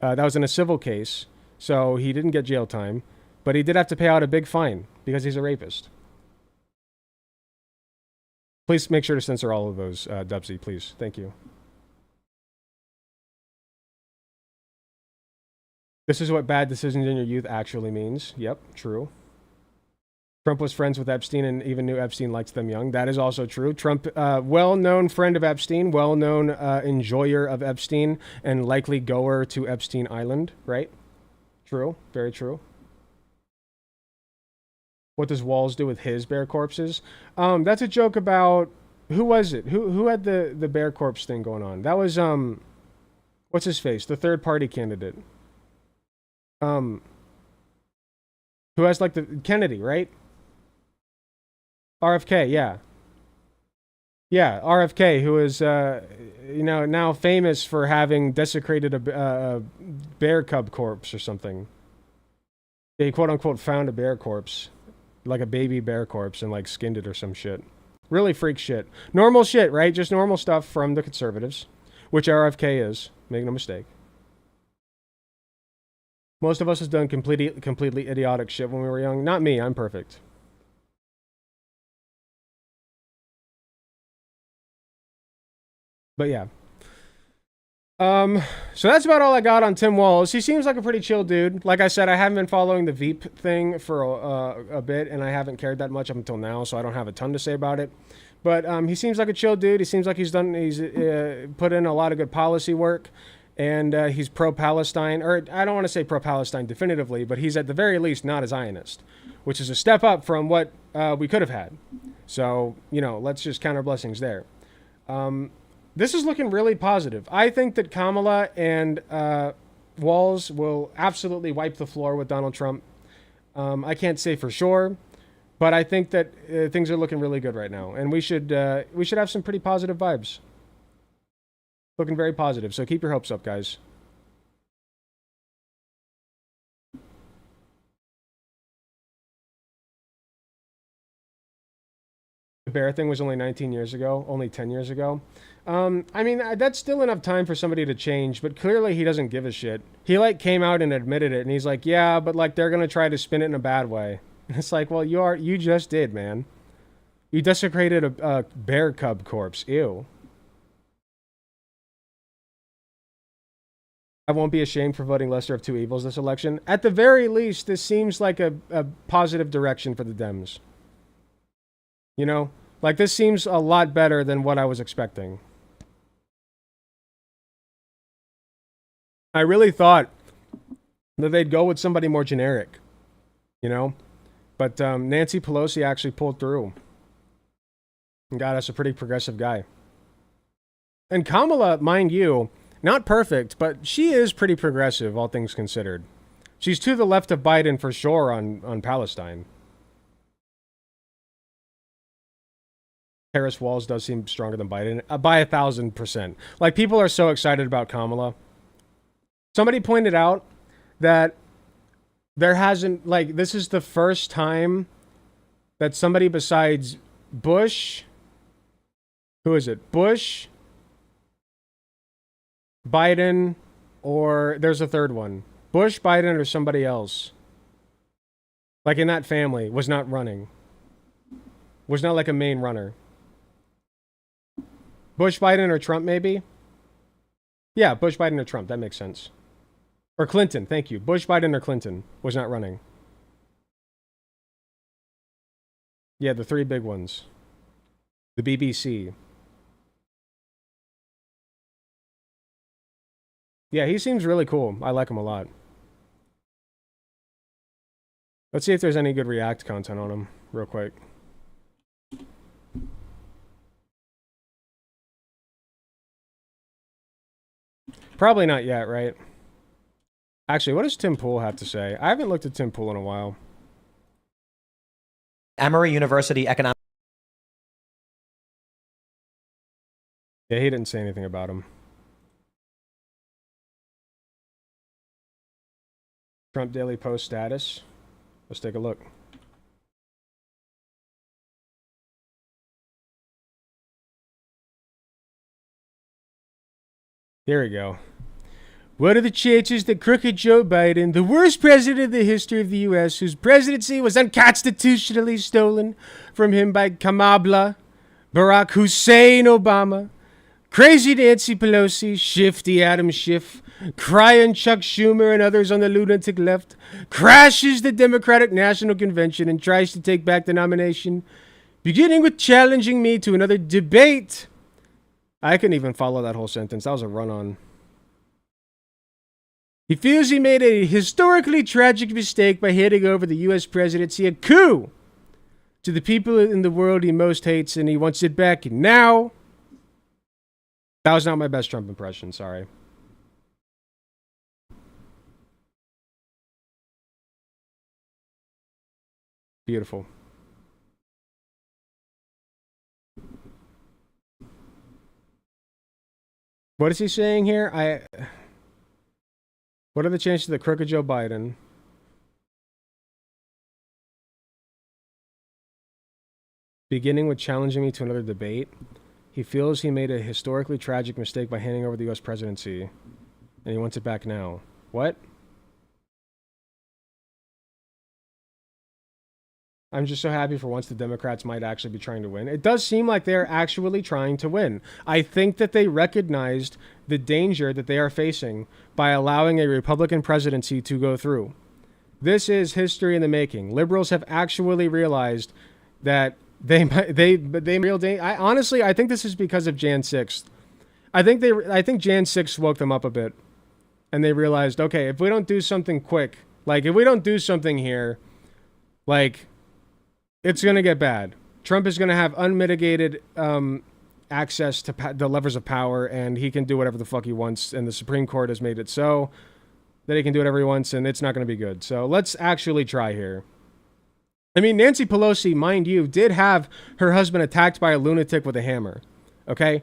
That was in a civil case, so he didn't get jail time, but he did have to pay out a big fine because he's a rapist. Please make sure to censor all of those, Dubsy, please. Thank you. This is what bad decisions in your youth actually means. Yep, true. Trump was friends with Epstein and even knew Epstein liked them young. That is also true. Trump, well-known friend of Epstein, well-known enjoyer of Epstein, and likely goer to Epstein Island, right? True, very true. What does Walz do with his bear corpses? That's a joke about... Who was it? Who had the bear corpse thing going on? That was, what's his face? The third-party candidate. Who has, like, the... Kennedy, right? RFK, yeah. Yeah, RFK, who is, you know, now famous for having desecrated a bear cub corpse or something. They quote-unquote found a bear corpse. Like a baby bear corpse and, like, skinned it or some shit. Really freak shit. Normal shit, right? Just normal stuff from the conservatives. Which RFK is. Make no mistake. Most of us has done completely idiotic shit when we were young. Not me, I'm perfect. But yeah. So that's about all I got on Tim Walz. He seems like a pretty chill dude. Like I said, I haven't been following the Veep thing for a bit, and I haven't cared that much up until now, so I don't have a ton to say about it. But he seems like a chill dude. He seems like he's put in a lot of good policy work, and he's pro-Palestine, or I don't want to say pro-Palestine definitively, but he's at the very least not a Zionist, which is a step up from what we could have had. So, you know, let's just count our blessings there. This is looking really positive. I think that Kamala and Walz will absolutely wipe the floor with Donald Trump. I can't say for sure, but I think that things are looking really good right now, and we should have some pretty positive vibes. Looking very positive, so keep your hopes up, guys. The bear thing was only 19 years ago, only 10 years ago. I mean, that's still enough time for somebody to change, but clearly he doesn't give a shit. He, like, came out and admitted it, and he's like, yeah, but, like, they're gonna try to spin it in a bad way. It's like, well, you just did, man. You desecrated a bear cub corpse. Ew. I won't be ashamed for voting lesser of two evils this election. At the very least, this seems like a positive direction for the Dems. You know? Like, this seems a lot better than what I was expecting. I really thought that they'd go with somebody more generic. You know? But Nancy Pelosi actually pulled through. And got us a pretty progressive guy. And Kamala, mind you, not perfect, but she is pretty progressive, all things considered. She's to the left of Biden for sure on Palestine. Harris Walz does seem stronger than Biden by 1,000%. Like, people are so excited about Kamala. Somebody pointed out that there hasn't, like, this is the first time that somebody besides Bush, who is it? Bush, Biden, or there's a third one. Bush, Biden, or somebody else. Like, in that family, was not running. Was not like a main runner. Bush, Biden, or Trump, maybe? Yeah, Bush, Biden, or Trump. That makes sense. Or Clinton, thank you. Bush, Biden, or Clinton was not running. Yeah, the three big ones. The BBC. Yeah, he seems really cool. I like him a lot. Let's see if there's any good React content on him, real quick. Probably not yet, right? Actually, what does Tim Pool have to say? I haven't looked at Tim Pool in a while. Emory University Economic. Yeah, he didn't say anything about him. Trump Daily Post status. Let's take a look. Here we go. What are the chances that crooked Joe Biden, the worst president in the history of the U.S., whose presidency was unconstitutionally stolen from him by Kamala, Barack Hussein Obama, crazy Nancy Pelosi, shifty Adam Schiff, crying Chuck Schumer and others on the lunatic left, crashes the Democratic National Convention and tries to take back the nomination, beginning with challenging me to another debate? I couldn't even follow that whole sentence. That was a run-on. He feels he made a historically tragic mistake by handing over the U.S. presidency, a coup, to the people in the world he most hates, and he wants it back now. That was not my best Trump impression, sorry. Beautiful. What is he saying here? What are the chances that crooked Joe Biden beginning with challenging me to another debate? He feels he made a historically tragic mistake by handing over the U.S. presidency, and he wants it back now. What? I'm just so happy for once the Democrats might actually be trying to win. It does seem like they're actually trying to win. I think that they recognized the danger that they are facing by allowing a Republican presidency to go through. This is history in the making. Liberals have actually realized that they real danger. Honestly, I think this is because of Jan 6th. I think Jan 6th woke them up a bit, and they realized, okay, if we don't do something quick, like if we don't do something here, like, it's going to get bad. Trump is going to have unmitigated access to the levers of power, and he can do whatever the fuck he wants, and the Supreme Court has made it so that he can do whatever he wants, and it's not going to be good. So let's actually try here. I mean, Nancy Pelosi, mind you, did have her husband attacked by a lunatic with a hammer. Okay?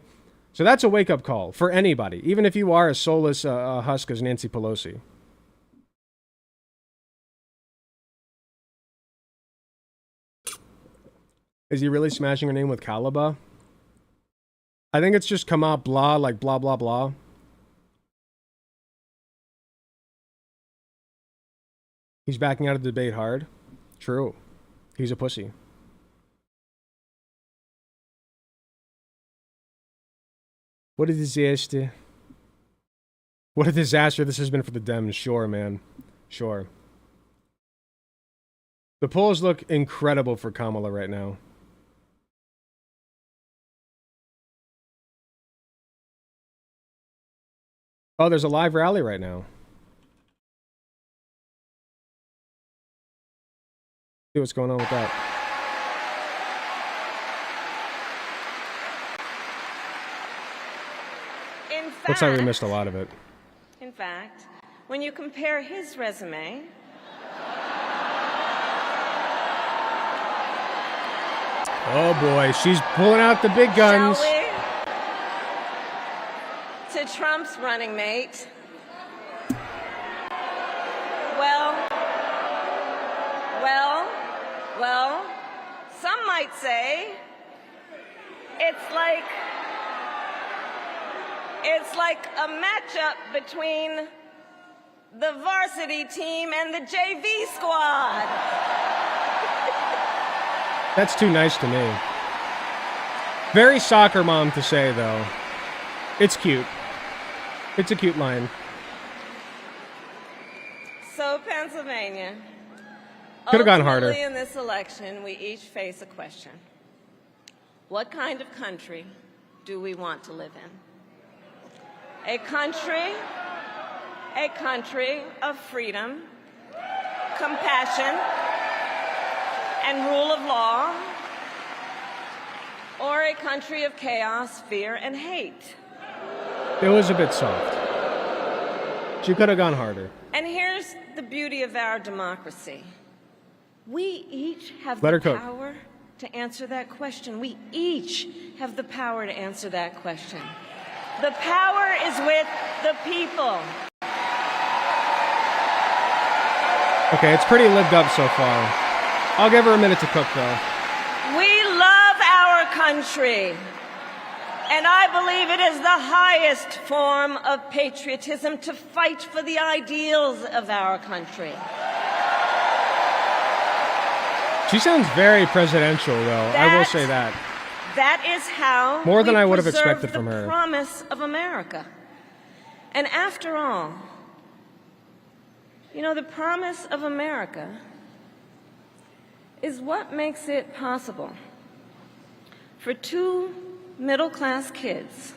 So that's a wake-up call for anybody, even if you are as soulless husk as Nancy Pelosi. Is he really smashing her name with Calaba? I think it's just come out blah, like blah, blah, blah. He's backing out of the debate hard. True. He's a pussy. What a disaster. What a disaster this has been for the Dems. Sure, man. Sure. The polls look incredible for Kamala right now. Oh, there's a live rally right now. See what's going on with that. In fact, Looks like we missed a lot of it. In fact, when you compare his resume Oh boy, she's pulling out the big guns. shall we, to Trump's running mate, well, some might say it's like a matchup between the varsity team and the JV squad. That's too nice to me. Very soccer mom to say, though. It's cute. It's a cute line. So, Pennsylvania. Could have gone harder. Ultimately, in this election, we each face a question. What kind of country do we want to live in? A country of freedom, compassion, and rule of law, or a country of chaos, fear, and hate? It was a bit soft. She could have gone harder. And here's the beauty of our democracy. We each have Let the her cook. power to answer that question. We each have the power to answer that question. The power is with the people. Okay, it's pretty lived up so far. I'll give her a minute to cook, though. We love our country. And I believe it is the highest form of patriotism to fight for the ideals of our country. She sounds very presidential, though. I will say that. That is how More than we I would have preserve expected from her. the promise of America. And after all, you know, the promise of America is what makes it possible for two middle-class kids,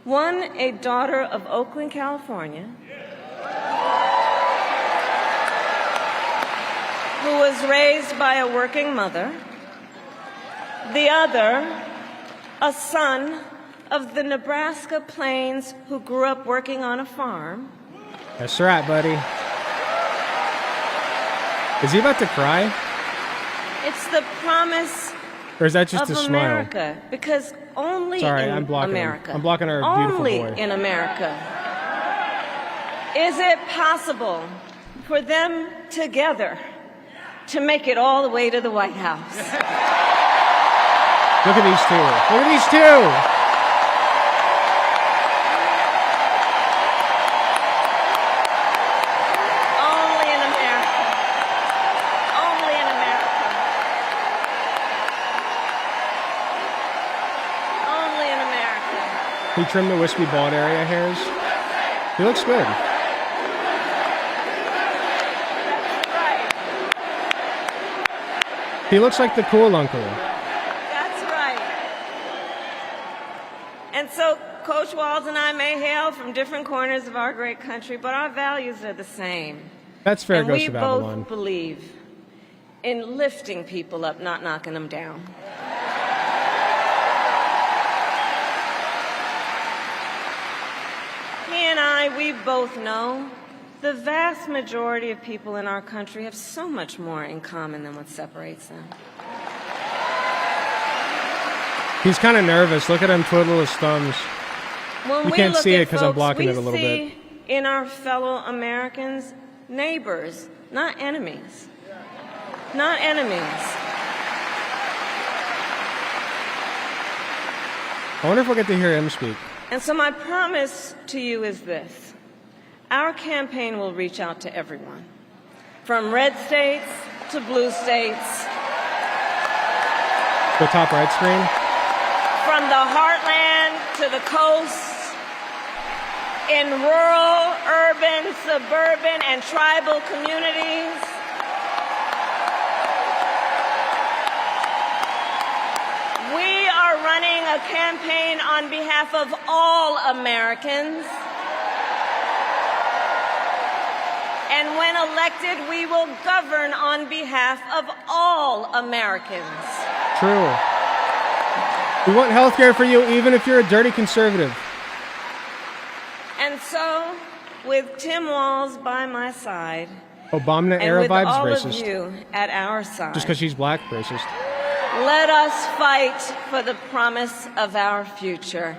one a daughter of Oakland, California, who was raised by a working mother, the other a son of the Nebraska plains who grew up working on a farm. That's right, buddy. Is he about to cry? It's the promise Or is that just of a smile? America, because only Sorry, in I'm blocking him. America, I'm blocking our beautiful only boy. in America is it possible for them together to make it all the way to the White House. Look at these two. Look at these two. Only in America. Only in America. Only in America. He trimmed the wispy bald area hairs. He looks good. He looks like the cool uncle. That's right. And so Coach Walz and I may hail from different corners of our great country, but our values are the same. That's fair, And Ghost we of both Babylon. believe in lifting people up, not knocking them down. He and I, we both know the vast majority of people in our country have so much more in common than what separates them. He's kind of nervous. Look at him twiddle his thumbs. When You we can't look see at it because I'm folks, blocking we it a little bit. see in our fellow Americans neighbors, not enemies. Not enemies. I wonder if we'll get to hear him speak. And so my promise to you is this. Our campaign will reach out to everyone, from red states to blue states. The top right screen. From the heartland to the coast, in rural, urban, suburban, and tribal communities. We are running a campaign on behalf of all Americans. And when elected, we will govern on behalf of all Americans. True. We want health care for you even if you're a dirty conservative. And so, with Tim Walz by my side, Obama-era and with vibes, all racist. of you at our side, Just because she's black, racist. let us fight for the promise of our future.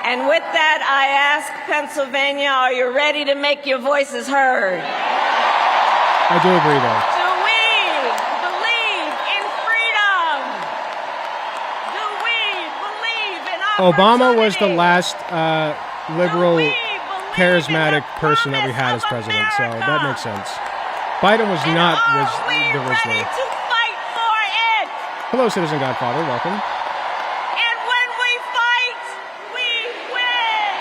And with that, I ask Pennsylvania, are you ready to make your voices heard? I do agree, though. Do we believe in freedom? Do we believe in Obama was the last liberal, charismatic person that we had as president, so that makes sense. Biden was not the original. Hello, Citizen Godfather. Welcome. And when we fight, we win.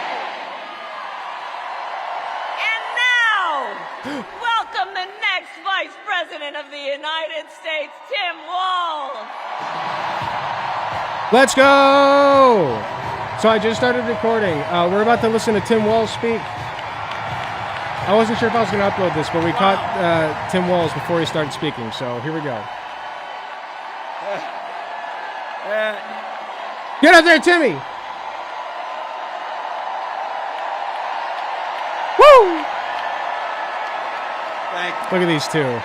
And now, welcome the next Vice President of the United States, Tim Walz. Let's go! So I just started recording. We're about to listen to Tim Walz speak. I wasn't sure if I was going to upload this, but we caught Tim Walz before he started speaking, so here we go. Get up there, Timmy! Woo! Look at these two.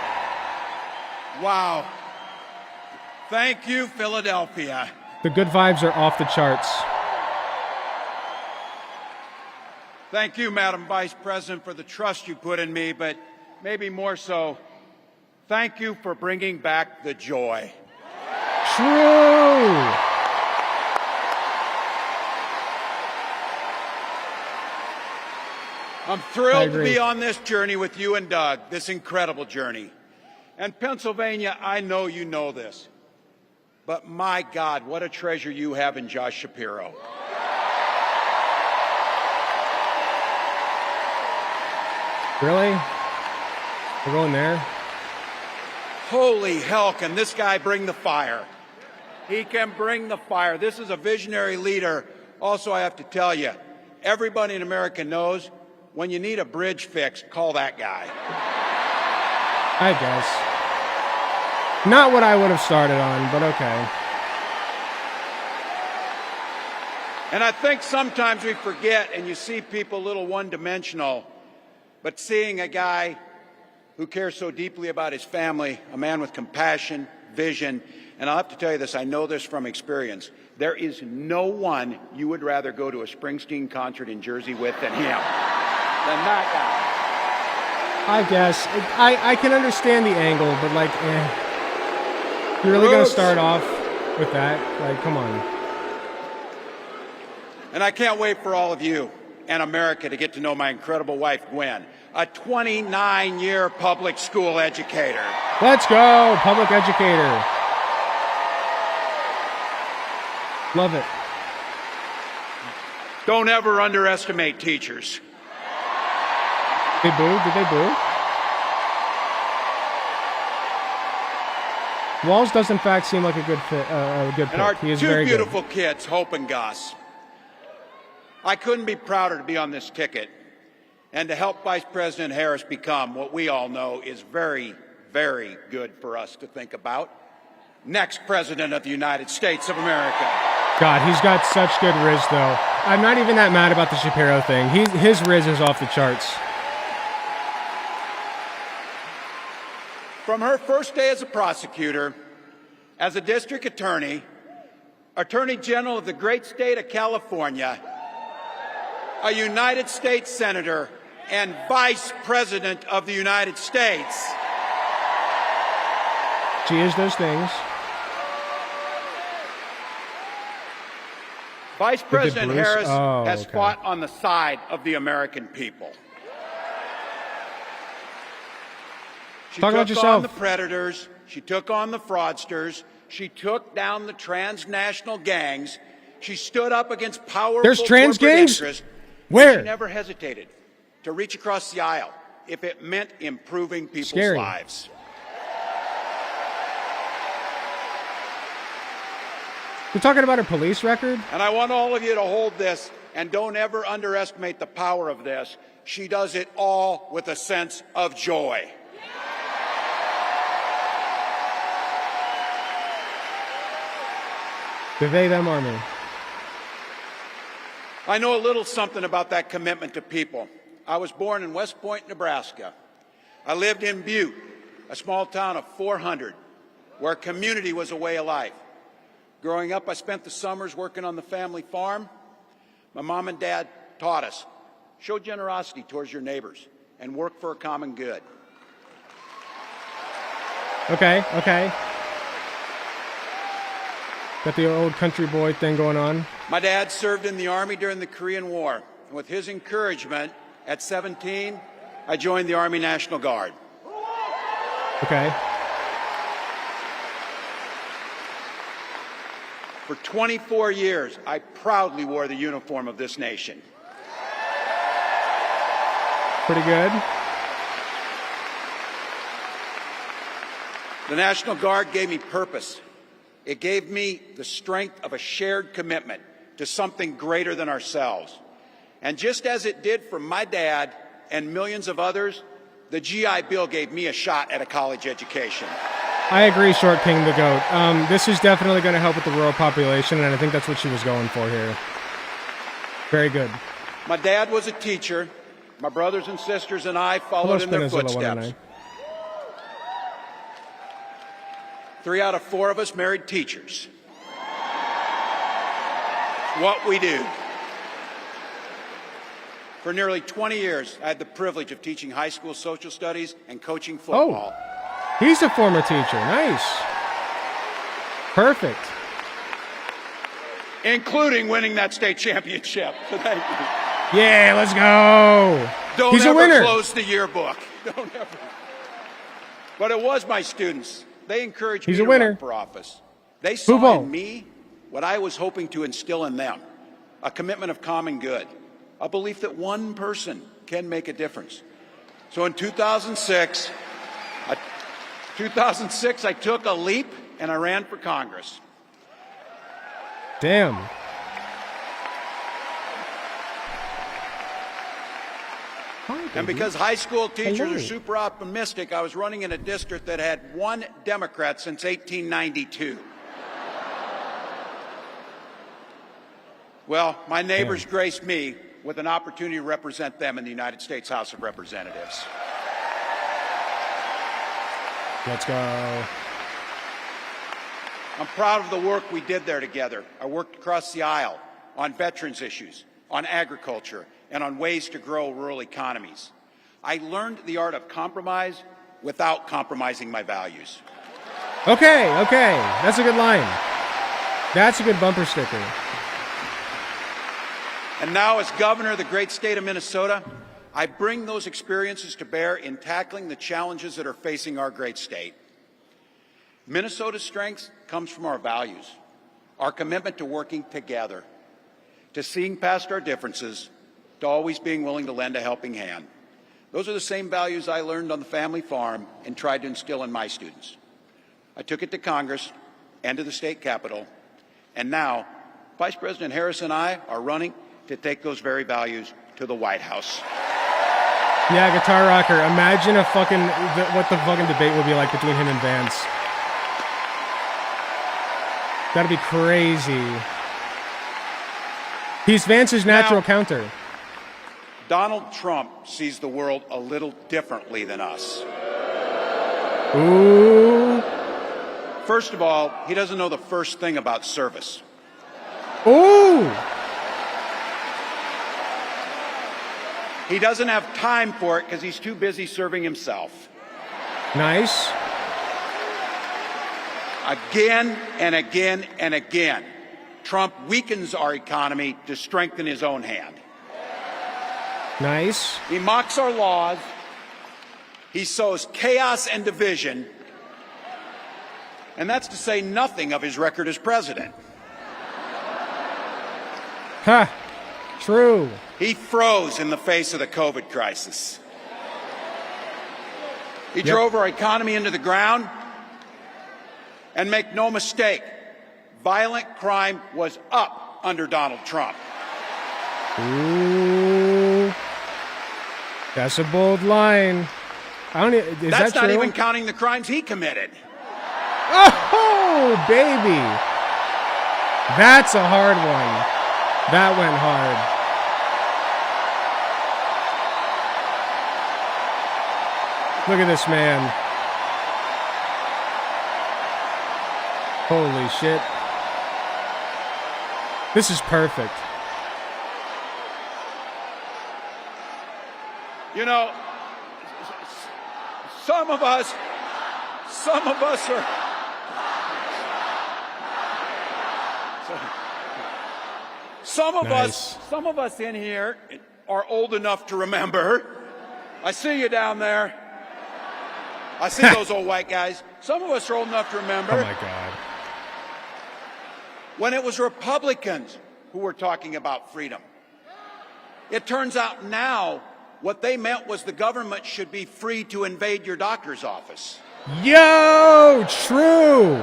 Wow. Thank you, Philadelphia. The good vibes are off the charts. Thank you, Madam Vice President, for the trust you put in me, but maybe more so, thank you for bringing back the joy. True! I'm thrilled to be on this journey with you and Doug, this incredible journey. And Pennsylvania, I know you know this, but my God, what a treasure you have in Josh Shapiro. Really? We're going there? Holy hell, can this guy bring the fire? He can bring the fire. This is a visionary leader. Also, I have to tell you, everybody in America knows when you need a bridge fixed, call that guy. I guess. Not what I would have started on, but okay. And I think sometimes we forget, and you see people a little one-dimensional, but seeing a guy who cares so deeply about his family, a man with compassion, vision, and I'll have to tell you this, I know this from experience, there is no one you would rather go to a Springsteen concert in Jersey with than him. Than that guy. I guess. I can understand the angle, but like, You're really going to start off with that? Like, come on. And I can't wait for all of you and America to get to know my incredible wife, Gwen, a 29-year public school educator. Let's go, public educator. Love it. Don't ever underestimate teachers. They boo? Did they boo? Walz does, in fact, seem like a good fit, a good pick. And our He is two very beautiful good. kids, Hope and Gus. I couldn't be prouder to be on this ticket and to help Vice President Harris become what we all know is very, very good for us to think about. Next President of the United States of America. God, he's got such good riz, though. I'm not even that mad about the Shapiro thing. His riz is off the charts. From her first day as a prosecutor, as a district attorney, Attorney General of the great state of California, a United States Senator, and Vice President of the United States. She is those things. Vice President Bruce? Harris Oh, has okay. fought on the side of the American people. She Talk took about yourself. on the predators. She took on the fraudsters. She took down the transnational gangs. She stood up against powerful There's trans corporate gangs? interests. Where? She never hesitated to reach across the aisle if it meant improving people's Scary. lives. We're talking about her police record? And I want all of you to hold this, and don't ever underestimate the power of this. She does it all with a sense of joy. The they, them army. I know a little something about that commitment to people. I was born in West Point, Nebraska. I lived in Butte, a small town of 400, where community was a way of life. Growing up, I spent the summers working on the family farm. My mom and dad taught us, show generosity towards your neighbors and work for a common good. Okay, okay. Got the old country boy thing going on. My dad served in the Army during the Korean War. And with his encouragement, at 17, I joined the Army National Guard. Okay. For 24 years, I proudly wore the uniform of this nation. Pretty good. The National Guard gave me purpose. It gave me the strength of a shared commitment to something greater than ourselves. And just as it did for my dad and millions of others, the GI Bill gave me a shot at a college education. I agree, Short King the Goat. This is definitely going to help with the rural population, and I think that's what she was going for here. Very good. My dad was a teacher. My brothers and sisters and I followed in their Peninsula footsteps. 109. 3 out of 4 of us married teachers. It's what we do. For nearly 20 years, I had the privilege of teaching high school social studies and coaching football. Oh, he's a former teacher. Nice. Perfect. Including winning that state championship. So thank you. Yeah, let's go. Don't He's a ever winner. close the yearbook. Don't ever. But it was my students. They encouraged He's me a to winner. run for office. They saw Football. in me what I was hoping to instill in them, a commitment of common good, a belief that one person can make a difference. So in 2006, I took a leap and I ran for Congress. Damn. And because high school teachers Hello. are super optimistic, I was running in a district that had 1 Democrat since 1892. Well, my neighbors graced me with an opportunity to represent them in the United States House of Representatives. Let's go. I'm proud of the work we did there together. I worked across the aisle on veterans issues, on agriculture, and on ways to grow rural economies. I learned the art of compromise without compromising my values. Okay, okay. That's a good line. That's a good bumper sticker. And now, as governor of the great state of Minnesota, I bring those experiences to bear in tackling the challenges that are facing our great state. Minnesota's strength comes from our values, our commitment to working together, to seeing past our differences, to always being willing to lend a helping hand. Those are the same values I learned on the family farm and tried to instill in my students. I took it to Congress and to the state capitol, and now Vice President Harris and I are running to take those very values to the White House. Yeah, Guitar Rocker. Imagine what the fucking debate would be like between him and Vance. That'd be crazy. He's Vance's natural counter. Donald Trump sees the world a little differently than us. Ooh. First of all, he doesn't know the first thing about service. Ooh. He doesn't have time for it because he's too busy serving himself. Nice. Again and again and again, Trump weakens our economy to strengthen his own hand. Nice. He mocks our laws. He sows chaos and division. And that's to say nothing of his record as president. Ha! True. He froze in the face of the COVID crisis. He drove our economy into the ground. And make no mistake, violent crime was up under Donald Trump. Ooh. That's a bold line. I don't. Is That's that not true? even counting the crimes he committed. Oh, baby. That's a hard one. That went hard. Look at this man. Holy shit. This is perfect. You know, some of us are. Some of us in here are old enough to remember. I see you down there. I see those old white guys. Some of us are old enough to remember. Oh my God. When it was Republicans who were talking about freedom. It turns out now what they meant was the government should be free to invade your doctor's office. Yo, true.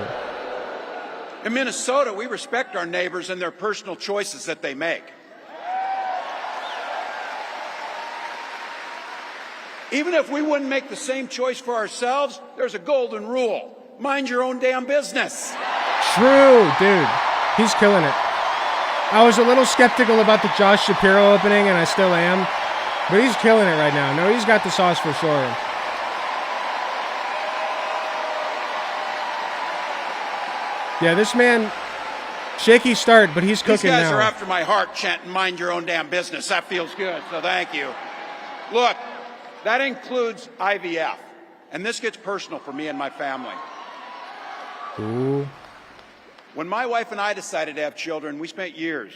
In Minnesota, we respect our neighbors and their personal choices that they make. Even if we wouldn't make the same choice for ourselves, there's a golden rule. Mind your own damn business. True, dude. He's killing it. I was a little skeptical about the Josh Shapiro opening, and I still am. But he's killing it right now. No, he's got the sauce for sure. Yeah, this man, shaky start, but he's cooking now. These guys are after my heart chanting, mind your own damn business. That feels good, so thank you. Look, that includes IVF. And this gets personal for me and my family. Ooh. When my wife and I decided to have children, we spent years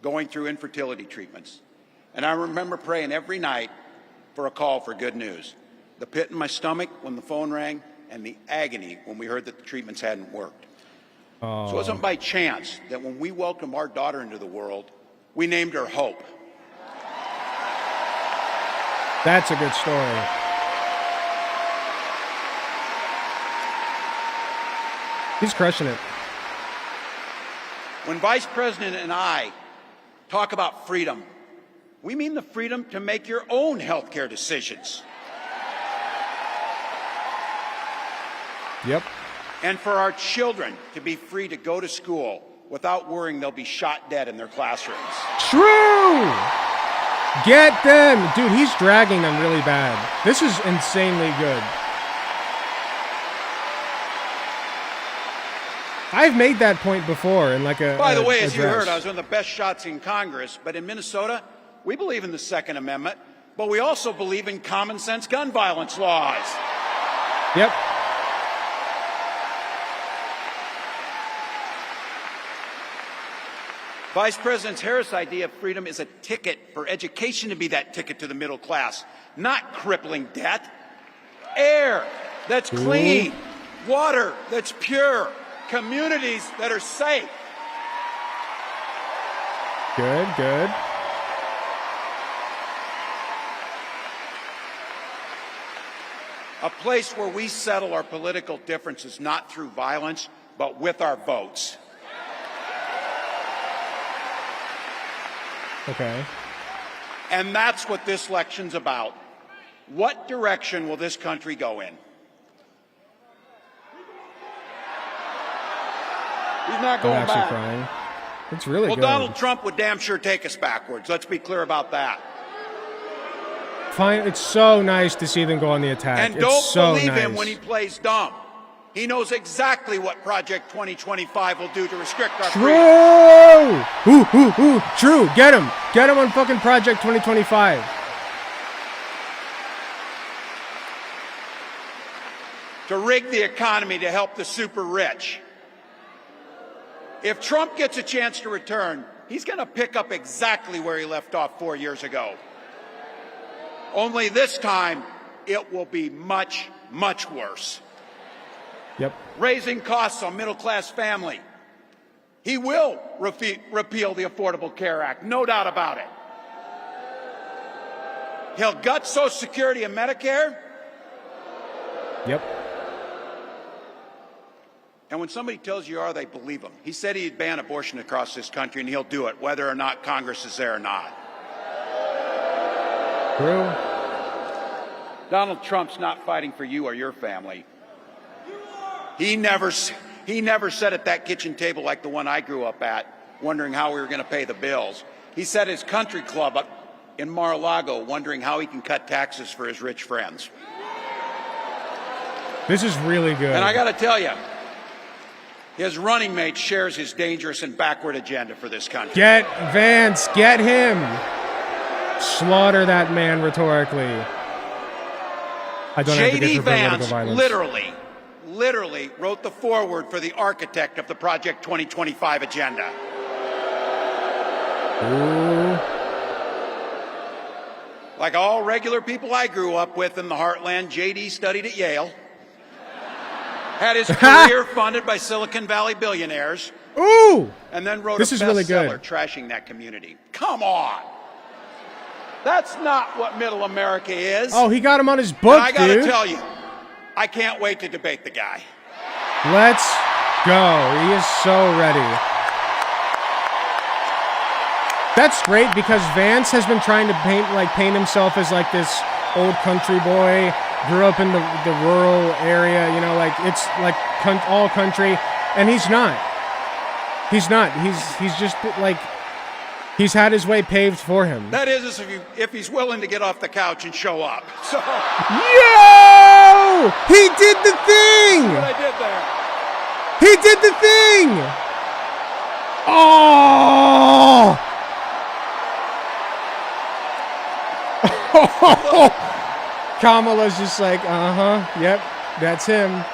going through infertility treatments. And I remember praying every night for a call for good news. The pit in my stomach when the phone rang, and the agony when we heard that the treatments hadn't worked. Oh. So it wasn't by chance that when we welcomed our daughter into the world, we named her Hope. That's a good story. He's crushing it. When Vice President and I talk about freedom, we mean the freedom to make your own health care decisions. Yep. And for our children to be free to go to school without worrying they'll be shot dead in their classrooms. True! Get them! Dude, he's dragging them really bad. This is insanely good. I've made that point before in like a By the way, a as you address. heard, I was one of the best shots in Congress, but in Minnesota, we believe in the Second Amendment, but we also believe in common sense gun violence laws. Yep. Vice President Harris' idea of freedom is a ticket for education to be that ticket to the middle class, not crippling debt. Air that's clean, water that's pure, communities that are safe. Good, good. A place where we settle our political differences not through violence, but with our votes. Okay. And that's what this election's about. What direction will this country go in? He's not I'm going actually back. crying. It's really Well, good. Donald Trump would damn sure take us backwards. Let's be clear about that. Fine. It's so nice to see them go on the attack. And it's don't so believe nice. him when he plays dumb. He knows exactly what Project 2025 will do to restrict our freedom. True! Ooh. True. Get him. Get him on fucking Project 2025. To rig the economy to help the super rich. If Trump gets a chance to return, he's going to pick up exactly where he left off 4 years ago. Only this time, it will be much, much worse. Yep. Raising costs on middle-class family. He will repeal the Affordable Care Act, no doubt about it. He'll gut Social Security and Medicare. Yep. And when somebody tells you they believe him. He said he'd ban abortion across this country, and he'll do it, whether or not Congress is there or not. True. Donald Trump's not fighting for you or your family. He never sat at that kitchen table like the one I grew up at, wondering how we were going to pay the bills. He sat at his country club up in Mar-a-Lago, wondering how he can cut taxes for his rich friends. This is really good. And I got to tell you, his running mate shares his dangerous and backward agenda for this country. Get Vance, get him. Slaughter that man rhetorically. I don't advocate J.D. for political Vance violence. literally wrote the foreword for the architect of the Project 2025 agenda. Ooh. Like all regular people I grew up with in the heartland, J.D. studied at Yale, had his career funded by Silicon Valley billionaires, Ooh! and then wrote This a is really bestseller good. trashing that community. Come on! That's not what middle America is. Oh, he got him on his book, And I got to dude. tell you, I can't wait to debate the guy. Let's go. He is so ready. That's great because Vance has been trying to paint himself as like this old country boy, grew up in the rural area, you know, like it's like all country, and he's not. He's not. He's just like he's had his way paved for him. That is if he's willing to get off the couch and show up. So Yo! He did the thing! what I did there. He did the thing! Oh! Kamala's just like, yep, that's him.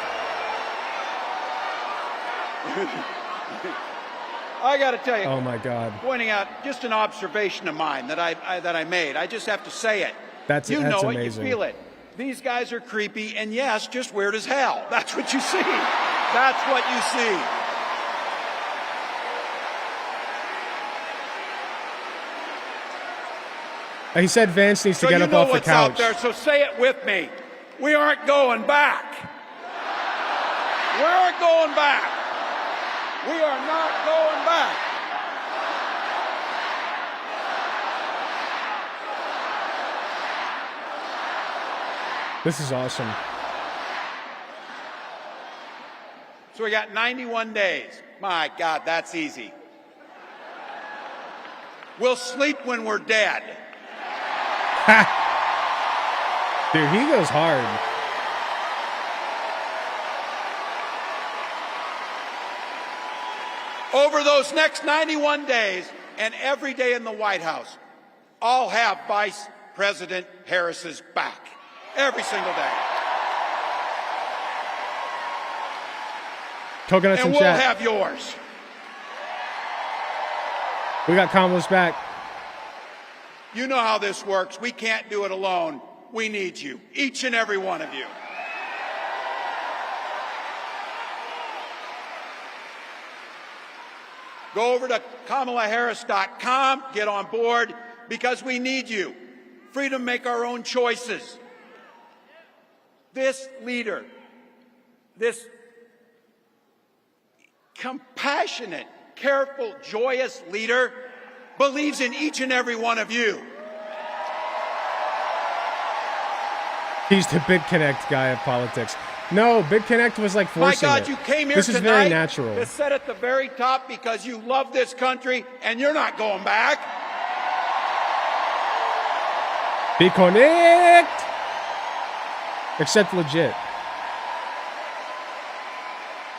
I got to tell you. Oh my God. Pointing out just an observation of mine that I made. I just have to say it. That's you know it, amazing. you feel it. These guys are creepy and yes, just weird as hell. That's what you see. That's what you see. He said Vance needs to So get you up know off the what's couch. out there, so say it with me. We aren't going back. We aren't going back. We are not going back. This is awesome. So we got 91 days. My God, that's easy. We'll sleep when we're dead. Dude, he goes hard. Over those next 91 days and every day in the White House, I'll have Vice President Harris's back. Every single day. Coconuts And in we'll chat. have yours. We got Kamala's back. You know how this works. We can't do it alone. We need you, each and every one of you. Go over to KamalaHarris.com, get on board, because we need you. Freedom to make our own choices. This leader, this compassionate, careful, joyous leader believes in each and every one of you. He's the BitConnect guy of politics. No, BitConnect was like forcing My God, it. you came here This is tonight very natural. to sit at the very top because you love this country and you're not going back. BitConnect! Except legit.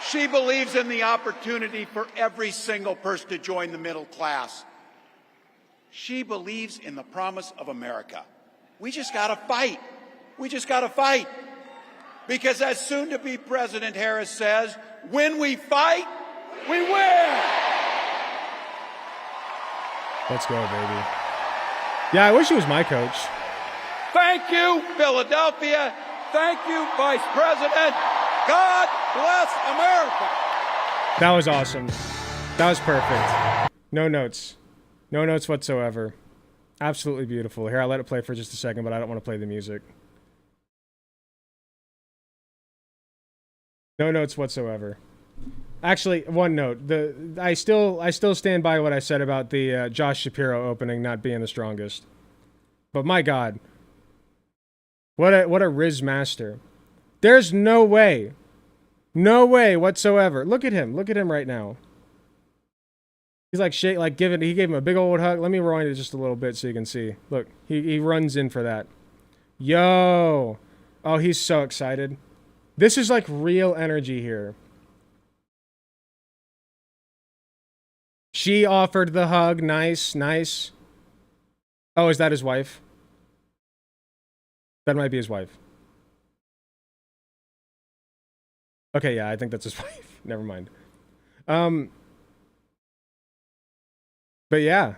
She believes in the opportunity for every single person to join the middle class. She believes in the promise of America. We just got to fight. We just got to fight. Because as soon-to-be President Harris says, when we fight, We win! Let's go, baby. Yeah, I wish he was my coach. Thank you, Philadelphia. Thank you, Vice President. God bless America. That was awesome. That was perfect. No notes. No notes whatsoever. Absolutely beautiful. Here, I'll let it play for just a second, but I don't want to play the music. No notes whatsoever. Actually, one note. I still stand by what I said about the Josh Shapiro opening not being the strongest. But my God. What a Riz master. There's no way. No way whatsoever. Look at him. Look at him right now. He's like he gave him a big old hug. Let me rewind it just a little bit so you can see. Look, he runs in for that. Yo. Oh, he's so excited. This is like real energy here. She offered the hug. Nice, nice. Oh, is that his wife? That might be his wife. Okay, yeah, I think that's his wife. Never mind. But yeah.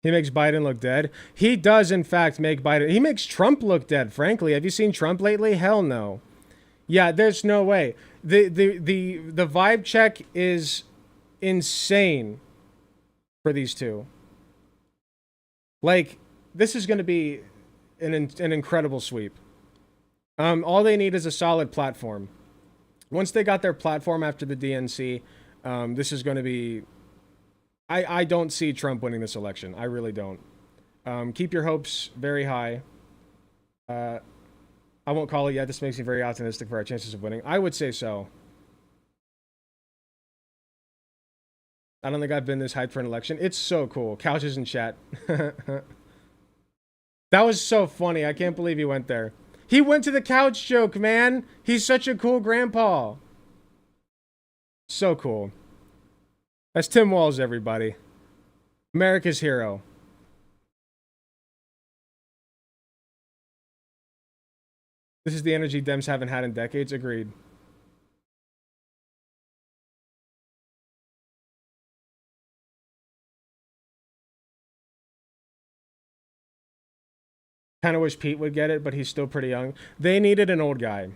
He makes Biden look dead. He does, in fact, make Biden... He makes Trump look dead, frankly. Have you seen Trump lately? Hell no. Yeah, there's no way. The vibe check is insane for these two. Like, this is going to be an incredible sweep. All they need is a solid platform. Once they got their platform after the DNC, this is going to be... I don't see Trump winning this election. I really don't. Keep your hopes very high. I won't call it yet. This makes me very optimistic for our chances of winning. I would say so. I don't think I've been this hyped for an election. It's so cool. Couches in chat. That was so funny. I can't believe he went there. He went to the couch joke, man. He's such a cool grandpa. So cool. That's Tim Walz, everybody. America's hero. This is the energy Dems haven't had in decades. Agreed. Kind of wish Pete would get it, but he's still pretty young. They needed an old guy.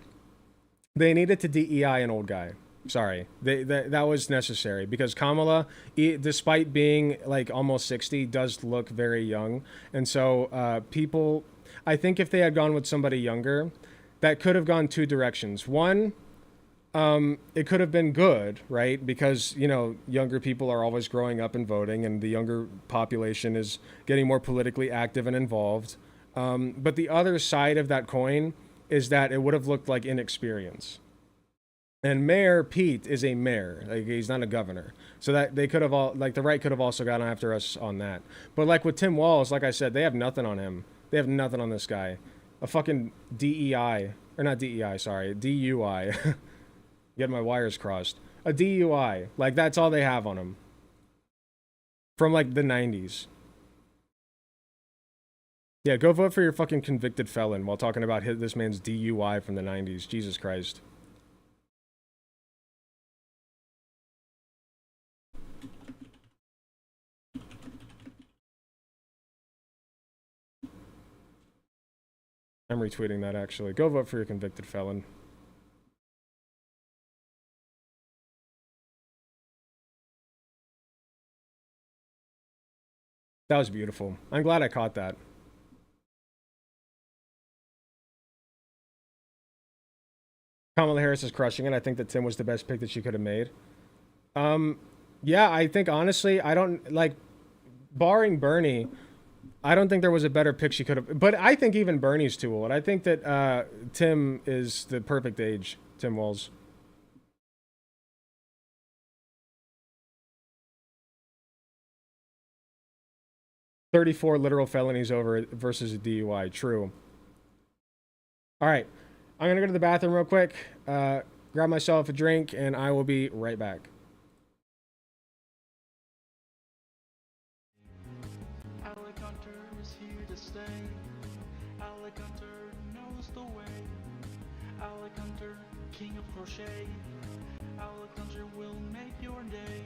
They needed to DEI an old guy. Sorry. That was necessary because Kamala, despite being like almost 60, does look very young. And so people, I think if they had gone with somebody younger, that could have gone two directions. One, it could have been good, right? Because, you know, younger people are always growing up and voting, and the younger population is getting more politically active and involved. But the other side of that coin is that it would have looked like inexperience. And Mayor Pete is a mayor. Like, he's not a governor. So that they could have all, like, the right could have also gone after us on that. But like with Tim Walz, like I said, they have nothing on him. They have nothing on this guy. A fucking DEI, or not DEI, sorry, DUI. Getting my wires crossed. A DUI. Like, that's all they have on him. From like the 90s. Yeah, go vote for your fucking convicted felon while talking about this man's DUI from the 90s. Jesus Christ. I'm retweeting that, actually. Go vote for your convicted felon. That was beautiful. I'm glad I caught that. Kamala Harris is crushing it. I think that Tim was the best pick that she could have made. Yeah, I think, honestly, I don't, like, barring Bernie, I don't think there was a better pick she could have. But I think even Bernie's too old. I think that Tim is the perfect age. Tim Walz. "34 literal felonies over versus a DUI." True. All right. I'm going to go to the bathroom real quick, grab myself a drink, and I will be right back. Alec Hunter is here to stay. Alec Hunter knows the way. Alec Hunter, king of crochet. Alec Hunter will make your day.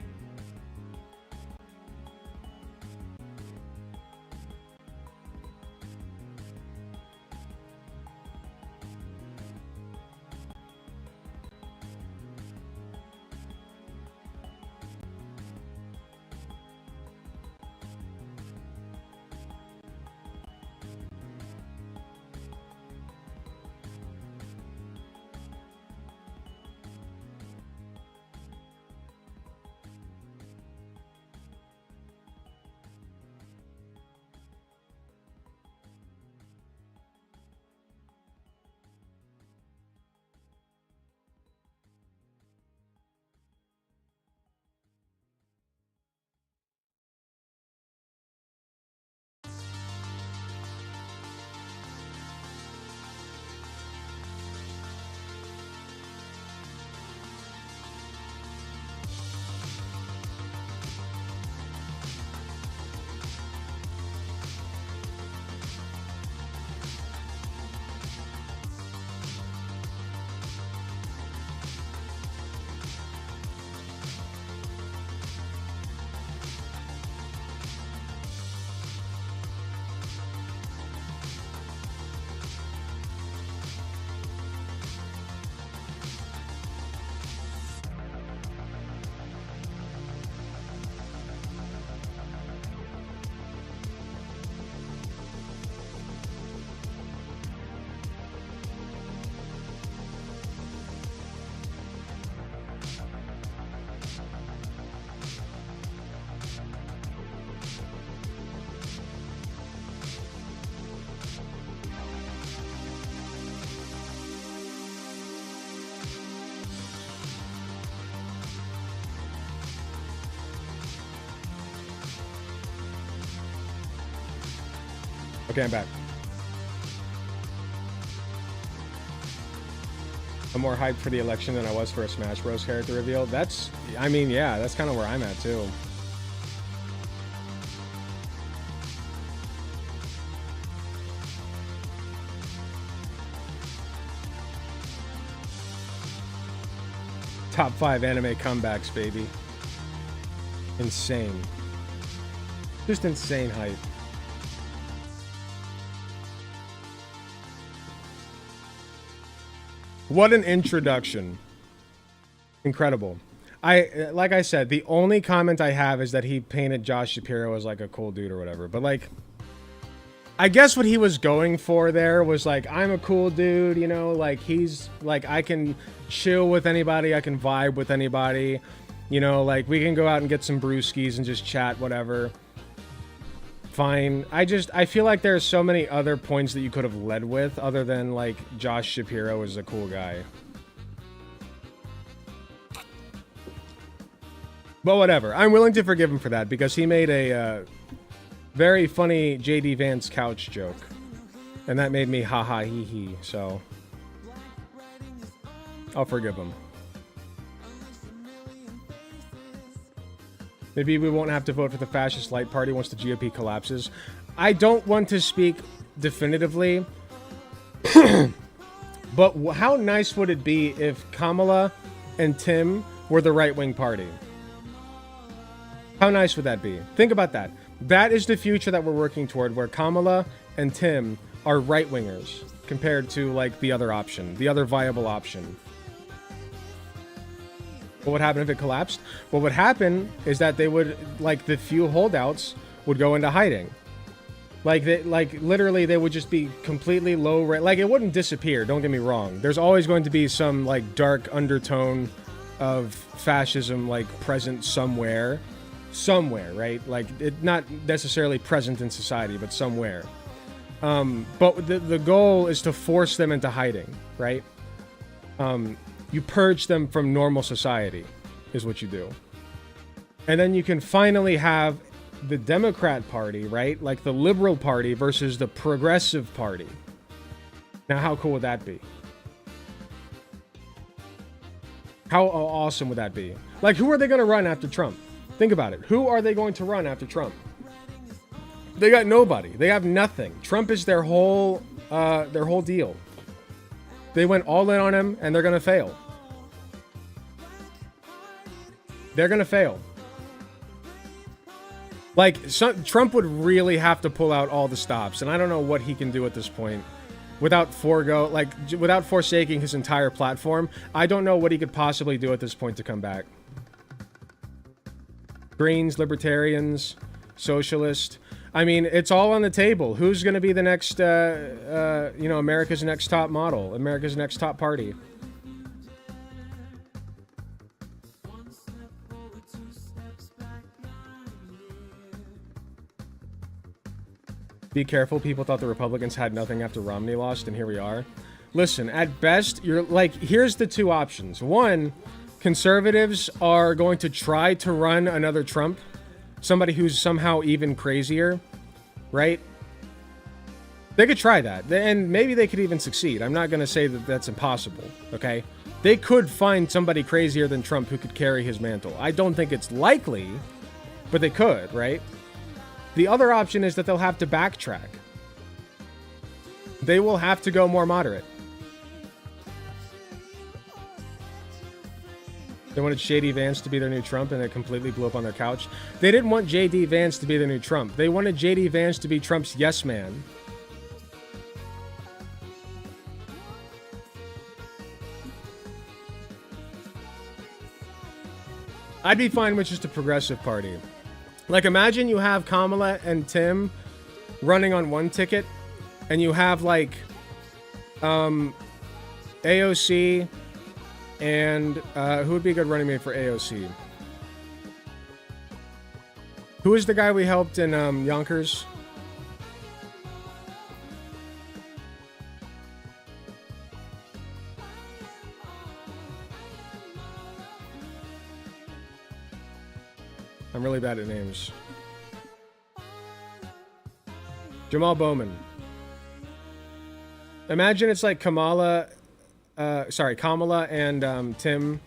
Okay, I'm back. I'm more hyped for the election than I was for a Smash Bros. Character reveal. That's, I mean, yeah, that's kind of where I'm at, too. Top 5 anime comebacks, baby. Insane. Just insane hype. What an introduction. Incredible. Like I said, the only comment I have is that he painted Josh Shapiro as like a cool dude or whatever. But like, I guess what he was going for there was like, I'm a cool dude, you know, like he's like, I can chill with anybody, I can vibe with anybody, you know, like we can go out and get some brewskis and just chat, whatever. Fine. I feel like there's so many other points that you could have led with other than like Josh Shapiro is a cool guy. But whatever. I'm willing to forgive him for that because he made a very funny JD Vance couch joke. And that made me haha hee hee. So I'll forgive him. Maybe we won't have to vote for the fascist light party once the GOP collapses. I don't want to speak definitively, but how nice would it be if Kamala and Tim were the right-wing party? How nice would that be? Think about that. That is the future that we're working toward, where Kamala and Tim are right-wingers compared to, like, the other option, the other viable option. What would happen if it collapsed? What would happen is that they would, like, the few holdouts would go into hiding. Like, literally, they would just be completely low rate. Like, it wouldn't disappear, don't get me wrong. There's always going to be some, like, dark undertone of fascism, like, present somewhere. Somewhere, right? Like, it not necessarily present in society, but somewhere. But the goal is to force them into hiding, right? You purge them from normal society, is what you do. And then you can finally have the Democrat Party, right? Like the Liberal Party versus the Progressive Party. Now, how cool would that be? How awesome would that be? Like, who are they going to run after Trump? Think about it. Who are they going to run after Trump? They got nobody. They have nothing. Trump is their whole deal. They went all in on him, and they're going to fail. They're going to fail. Like, Trump would really have to pull out all the stops, and I don't know what he can do at this point without without forsaking his entire platform. I don't know what he could possibly do at this point to come back. Greens, libertarians, socialist. I mean, it's all on the table. Who's going to be the next, you know, America's next top model, America's next top party? Be careful, people thought the Republicans had nothing after Romney lost, and here we are. Listen, at best, you're like, here's the two options. One, conservatives are going to try to run another Trump, somebody who's somehow even crazier, right? They could try that, and maybe they could even succeed. I'm not going to say that that's impossible, okay? They could find somebody crazier than Trump who could carry his mantle. I don't think it's likely, but they could, right? The other option is that they'll have to backtrack. They will have to go more moderate. They wanted Shady Vance to be their new Trump, and it completely blew up on their couch. They didn't want J.D. Vance to be their new Trump. They wanted J.D. Vance to be Trump's yes man. I'd be fine with just a progressive party. Like, imagine you have Kamala and Tim running on one ticket, and you have, like, AOC and, who would be a good running mate for AOC? Who is the guy we helped in, Yonkers? I'm really bad at names. Jamal Bowman. Imagine it's like Kamala and Tim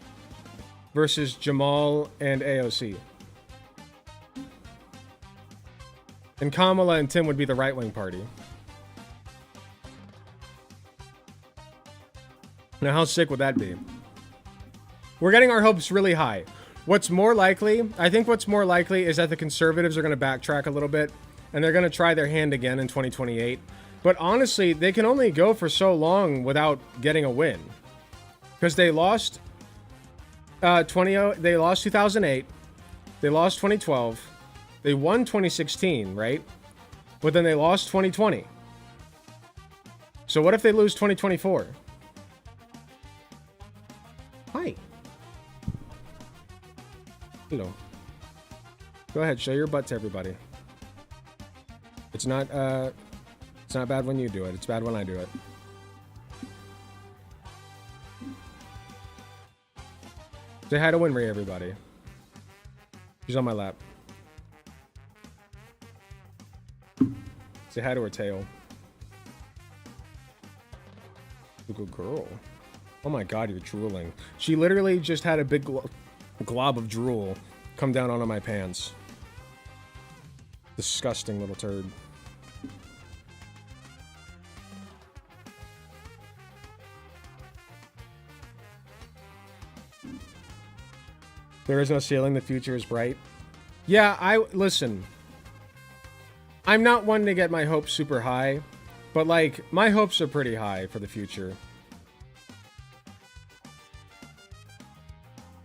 versus Jamal and AOC. And Kamala and Tim would be the right-wing party. Now, how sick would that be? We're getting our hopes really high. What's more likely, I think what's more likely is that the conservatives are going to backtrack a little bit, and they're going to try their hand again in 2028. But honestly, they can only go for so long without getting a win. Because they lost they lost 2008, they lost 2012, they won 2016, right? But then they lost 2020. So what if they lose 2024? Hi. Hello. Go ahead, show your butt to everybody. It's not bad when you do it. It's bad when I do it. Say hi to Winry, everybody. She's on my lap. Say hi to her tail. Good girl. Oh my god, you're drooling. She literally just had a big glob of drool come down onto my pants. Disgusting little turd. There is no ceiling, the future is bright. Yeah, listen. I'm not one to get my hopes super high, but like, my hopes are pretty high for the future.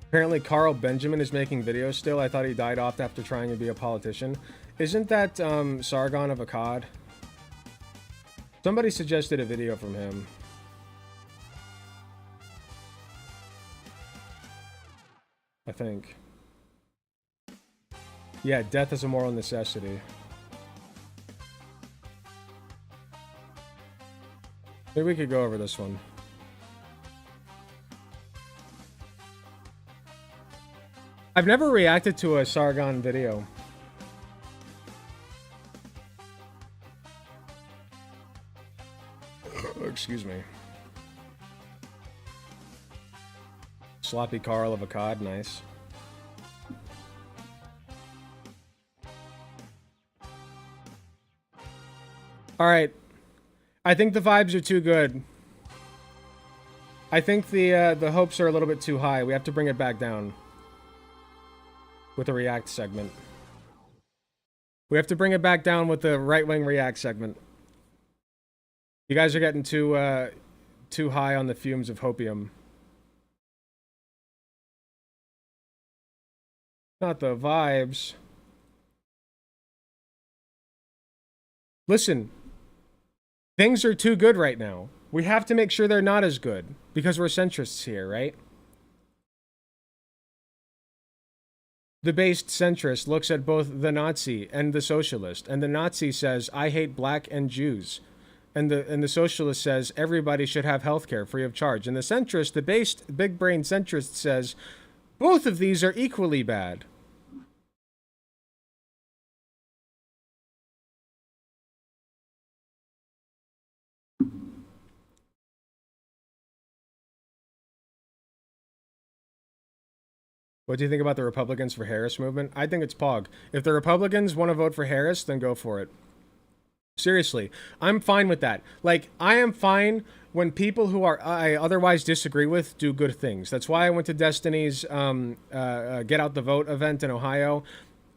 Apparently Carl Benjamin is making videos still. I thought he died off after trying to be a politician. Isn't that Sargon of Akkad? Somebody suggested a video from him. I think. Yeah, death is a moral necessity. Maybe we could go over this one. I've never reacted to a Sargon video. Excuse me. Sloppy Carl of Akkad, nice. Alright. I think the vibes are too good. I think the hopes are a little bit too high. We have to bring it back down with the React segment. We have to bring it back down with the right-wing React segment. You guys are getting too high on the fumes of hopium. Not the vibes. Listen, things are too good right now. We have to make sure they're not as good because we're centrists here, right? The based centrist looks at both the Nazi and the socialist, and the Nazi says, I hate black and Jews. And the socialist says, everybody should have healthcare free of charge. And the centrist, the based big brain centrist says, both of these are equally bad. What do you think about the Republicans for Harris movement? I think it's POG. If the Republicans want to vote for Harris, then go for it. Seriously, I'm fine with that. Like, I am fine when people who I otherwise disagree with do good things. That's why I went to Destiny's Get Out the Vote event in Ohio.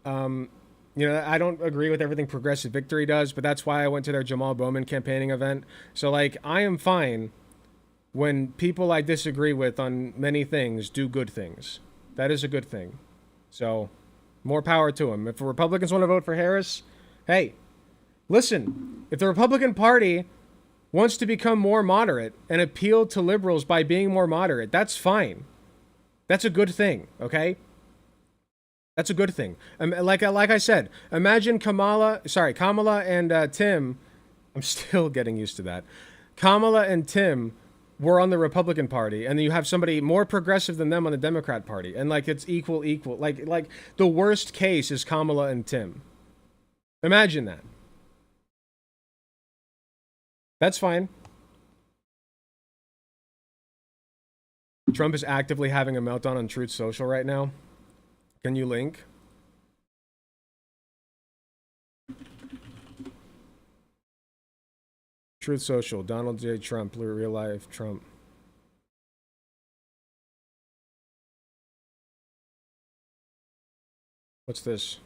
You know, I don't agree with everything Progressive Victory does, but that's why I went to their Jamal Bowman campaigning event. So, like, I am fine when people I disagree with on many things do good things. That is a good thing. So, more power to them. If the Republicans want to vote for Harris, hey, listen, if the Republican Party wants to become more moderate and appeal to liberals by being more moderate, that's fine. That's a good thing, okay? That's a good thing. Like I said, imagine Kamala and Tim, I'm still getting used to that. Kamala and Tim were on the Republican Party, and then you have somebody more progressive than them on the Democrat Party, and like it's equal. Like the worst case is Kamala and Tim. Imagine that. That's fine. Trump is actively having a meltdown on Truth Social right now. Can you link? Truth Social, Donald J. Trump, real life Trump. What's this?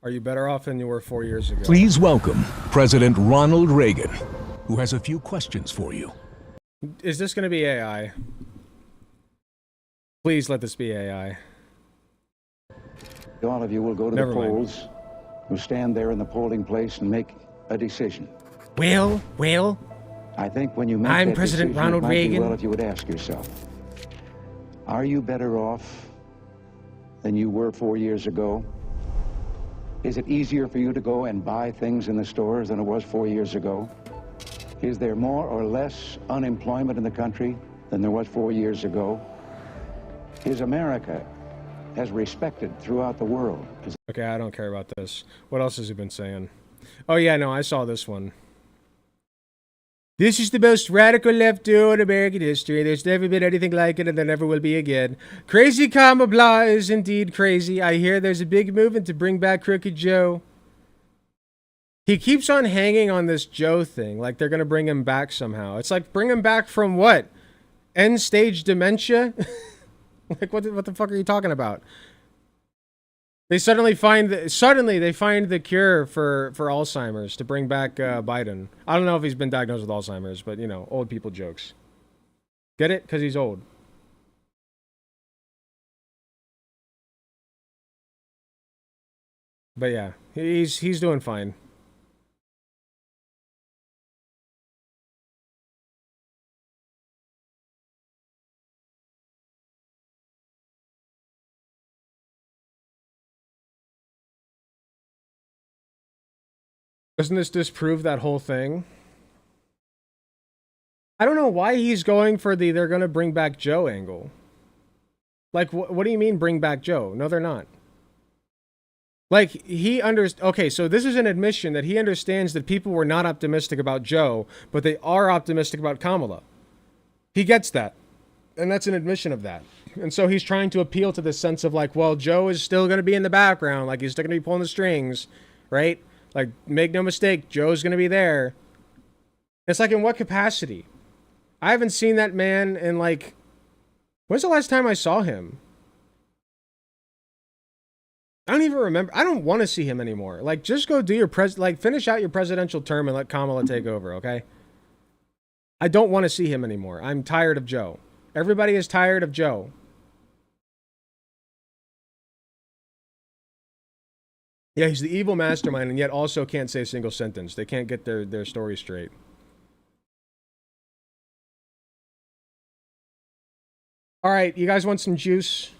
Are you better off than you were 4 years ago? Please welcome President Ronald Reagan, who has a few questions for you. Is this going to be AI? Please let this be AI. All of you will go to the polls, who stand there in the polling place and make a decision. Well, I think when you make I'm that President decision, Ronald it might be Reagan. well if you would ask yourself, are you better off than you were 4 years ago? Is it easier for you to go and buy things in the stores than it was 4 years ago? Is there more or less unemployment in the country than there was 4 years ago? Is America as respected throughout the world? Okay, I don't care about this. What else has he been saying? Oh yeah, no, I saw this one. This is the most radical left duo in American history. There's never been anything like it, and there never will be again. Crazy comma blah is indeed crazy. I hear there's a big movement to bring back Crooked Joe. He keeps on hanging on this Joe thing, like they're gonna bring him back somehow. It's like, bring him back from what? End stage dementia? Like, what the fuck are you talking about? They suddenly find the cure for Alzheimer's to bring back Biden. I don't know if he's been diagnosed with Alzheimer's, but you know, old people jokes. Get it? Because he's old. But yeah, he's doing fine. Doesn't this disprove that whole thing? I don't know why he's going for the they're gonna bring back Joe angle. Like, what do you mean bring back Joe? No, they're not. Like, okay, so this is an admission that he understands that people were not optimistic about Joe, but they are optimistic about Kamala. He gets that. And that's an admission of that. And so he's trying to appeal to this sense of like, well, Joe is still gonna be in the background, like he's still gonna be pulling the strings, right? Like, make no mistake, Joe's going to be there. It's like, in what capacity? I haven't seen that man in like, when's the last time I saw him? I don't even remember. I don't want to see him anymore. Like, just go do your finish out your presidential term and let Kamala take over, okay? I don't want to see him anymore. I'm tired of Joe. Everybody is tired of Joe. Yeah, he's the evil mastermind and yet also can't say a single sentence. They can't get their story straight. All right, you guys want some juice?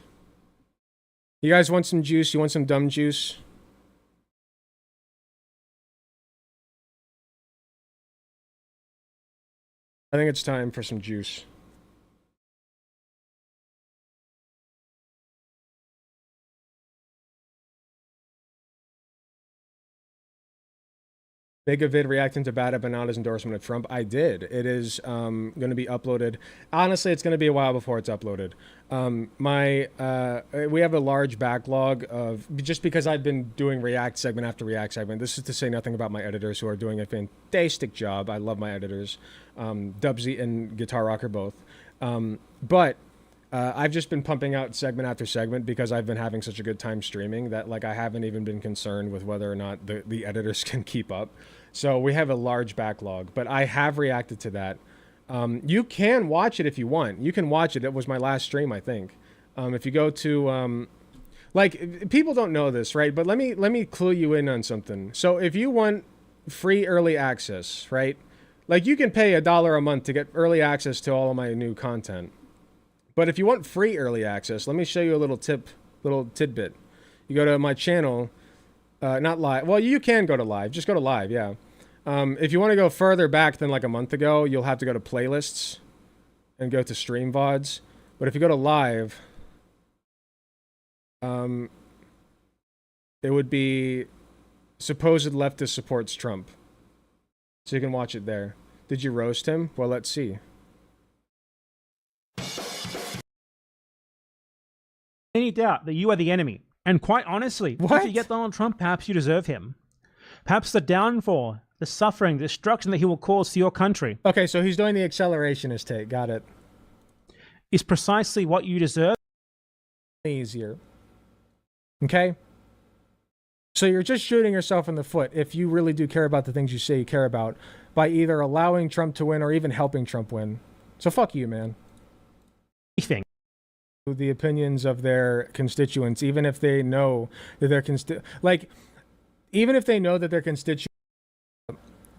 You guys want some juice? You want some dumb juice? I think it's time for some juice. Make a vid reacting to bad Abinada's endorsement of Trump. I did. It is going to be uploaded. Honestly, it's going to be a while before it's uploaded. We have a large backlog of, just because I've been doing react segment after react segment. This is to say nothing about my editors who are doing a fantastic job. I love my editors, Dubsy and Guitar Rocker both. But I've just been pumping out segment after segment because I've been having such a good time streaming that like I haven't even been concerned with whether or not the editors can keep up. So we have a large backlog, but I have reacted to that. You can watch it if you want. You can watch it. It was my last stream, I think. If you go to like, people don't know this, right? But let me clue you in on something. So if you want free early access, right? Like you can pay $1 a month to get early access to all of my new content. But if you want free early access, let me show you a little tidbit. You go to my channel, not live. Well, you can go to live. Just go to live, yeah. If you want to go further back than like a month ago, you'll have to go to playlists and go to stream VODs. But if you go to live, it would be supposed leftist supports Trump. So you can watch it there. Did you roast him? Well, let's see. Any doubt that you are the enemy. And quite honestly, if you get Donald Trump, perhaps you deserve him. Perhaps the downfall, the suffering, the destruction that he will cause to your country. Okay, so he's doing the accelerationist take. Got it. Is precisely what you deserve. Easier. Okay? So you're just shooting yourself in the foot if you really do care about the things you say you care about by either allowing Trump to win or even helping Trump win. So fuck you, man. Anything. The opinions of their constituents, even if they know that their even if they know that their constituent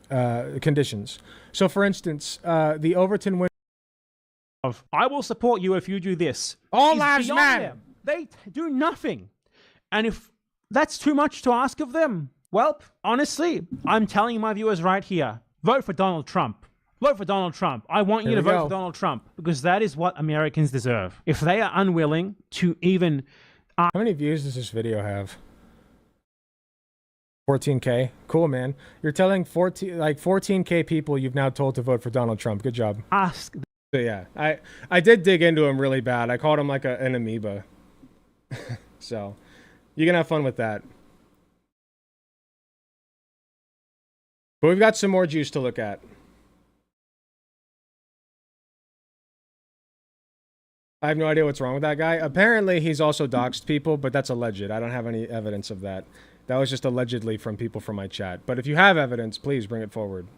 conditions. So, for instance, the Overton win of I will support you if you do this. All lives matter. They do nothing, and if that's too much to ask of them, well, honestly, I'm telling my viewers right here: vote for Donald Trump. Vote for Donald Trump. I want you to vote for Donald Trump because that is what Americans deserve. If they are unwilling to even... How many views does this video have? 14K. Cool, man. You're telling 14K people you've now told to vote for Donald Trump. Good job. Ask. So yeah, I did dig into him really bad. I called him like an amoeba. So you can have fun with that. But we've got some more juice to look at. I have no idea what's wrong with that guy. Apparently, he's also doxed people, but that's alleged. I don't have any evidence of that. That was just allegedly from people from my chat. But if you have evidence, please bring it forward.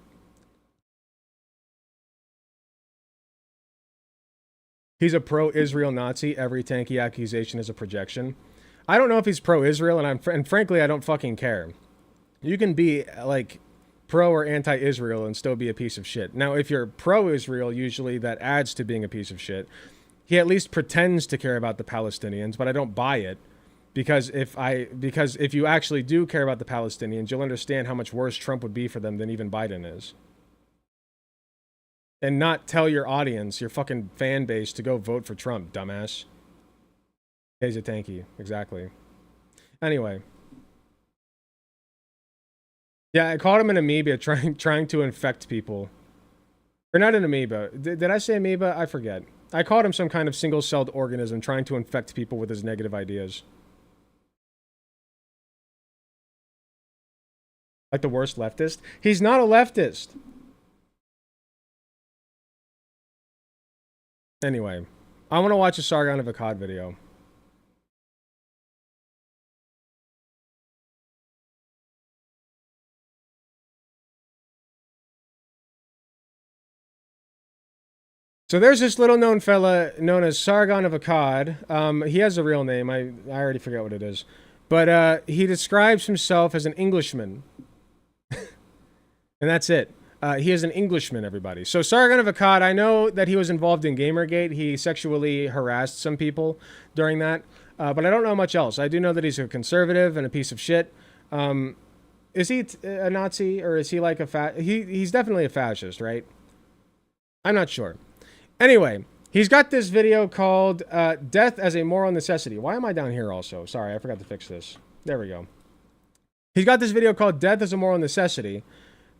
He's a pro-Israel Nazi. Every tanky accusation is a projection. I don't know if he's pro-Israel, and frankly, I don't fucking care. You can be, like, pro or anti-Israel and still be a piece of shit. Now, if you're pro-Israel, usually that adds to being a piece of shit. He at least pretends to care about the Palestinians, but I don't buy it. Because if you actually do care about the Palestinians, you'll understand how much worse Trump would be for them than even Biden is. And not tell your audience, your fucking fan base, to go vote for Trump, dumbass. He's a tanky, exactly. Anyway. Yeah, I called him an amoeba trying to infect people. Or not an amoeba. Did I say amoeba? I forget. I called him some kind of single-celled organism trying to infect people with his negative ideas. Like the worst leftist? He's not a leftist. Anyway, I want to watch a Sargon of Akkad video. So there's this little known fella known as Sargon of Akkad. He has a real name. I already forget what it is. But he describes himself as an Englishman. And that's it. He is an Englishman, everybody. So Sargon of Akkad, I know that he was involved in Gamergate. He sexually harassed some people during that. But I don't know much else. I do know that he's a conservative and a piece of shit. Is he a Nazi, or is he like a he's definitely a fascist, right? I'm not sure. Anyway, he's got this video called Death as a Moral Necessity. Why am I down here also? Sorry, I forgot to fix this. There we go. He's got this video called Death as a Moral Necessity.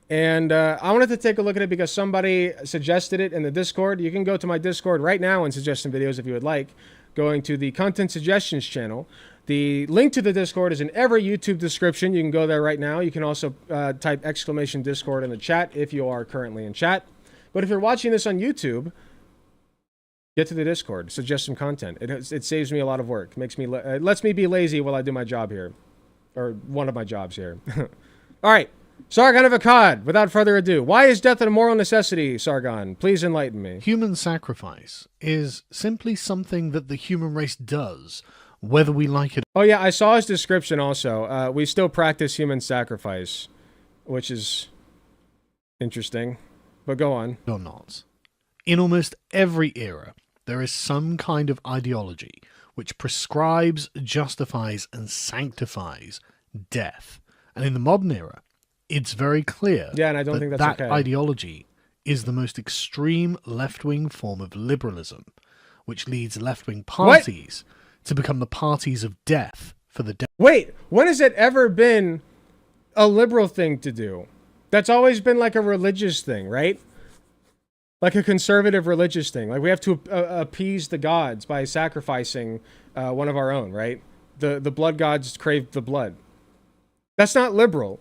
And I wanted to take a look at it because somebody suggested it in the Discord. You can go to my Discord right now and suggest some videos if you would like, going to the Content Suggestions channel. The link to the Discord is in every YouTube description. You can go there right now. You can also type !Discord in the chat if you are currently in chat. But if you're watching this on YouTube, get to the Discord, suggest some content. It saves me a lot of work. It lets me be lazy while I do my job here. Or one of my jobs here. Alright, Sargon of Akkad, without further ado. Why is death a moral necessity, Sargon? Please enlighten me. Human sacrifice is simply something that the human race does, whether we like it. Oh yeah, I saw his description also. We still practice human sacrifice, which is interesting. But go on. Or not. In almost every era, there is some kind of ideology which prescribes, justifies, and sanctifies death. And in the modern era, it's very clear and I don't think that's that ideology is the most extreme left-wing form of liberalism, which leads left-wing parties to become the parties of death for the dead. Wait, when has it ever been a liberal thing to do? That's always been like a religious thing, right? Like a conservative religious thing. Like we have to appease the gods by sacrificing one of our own, right? The blood gods crave the blood. That's not liberal.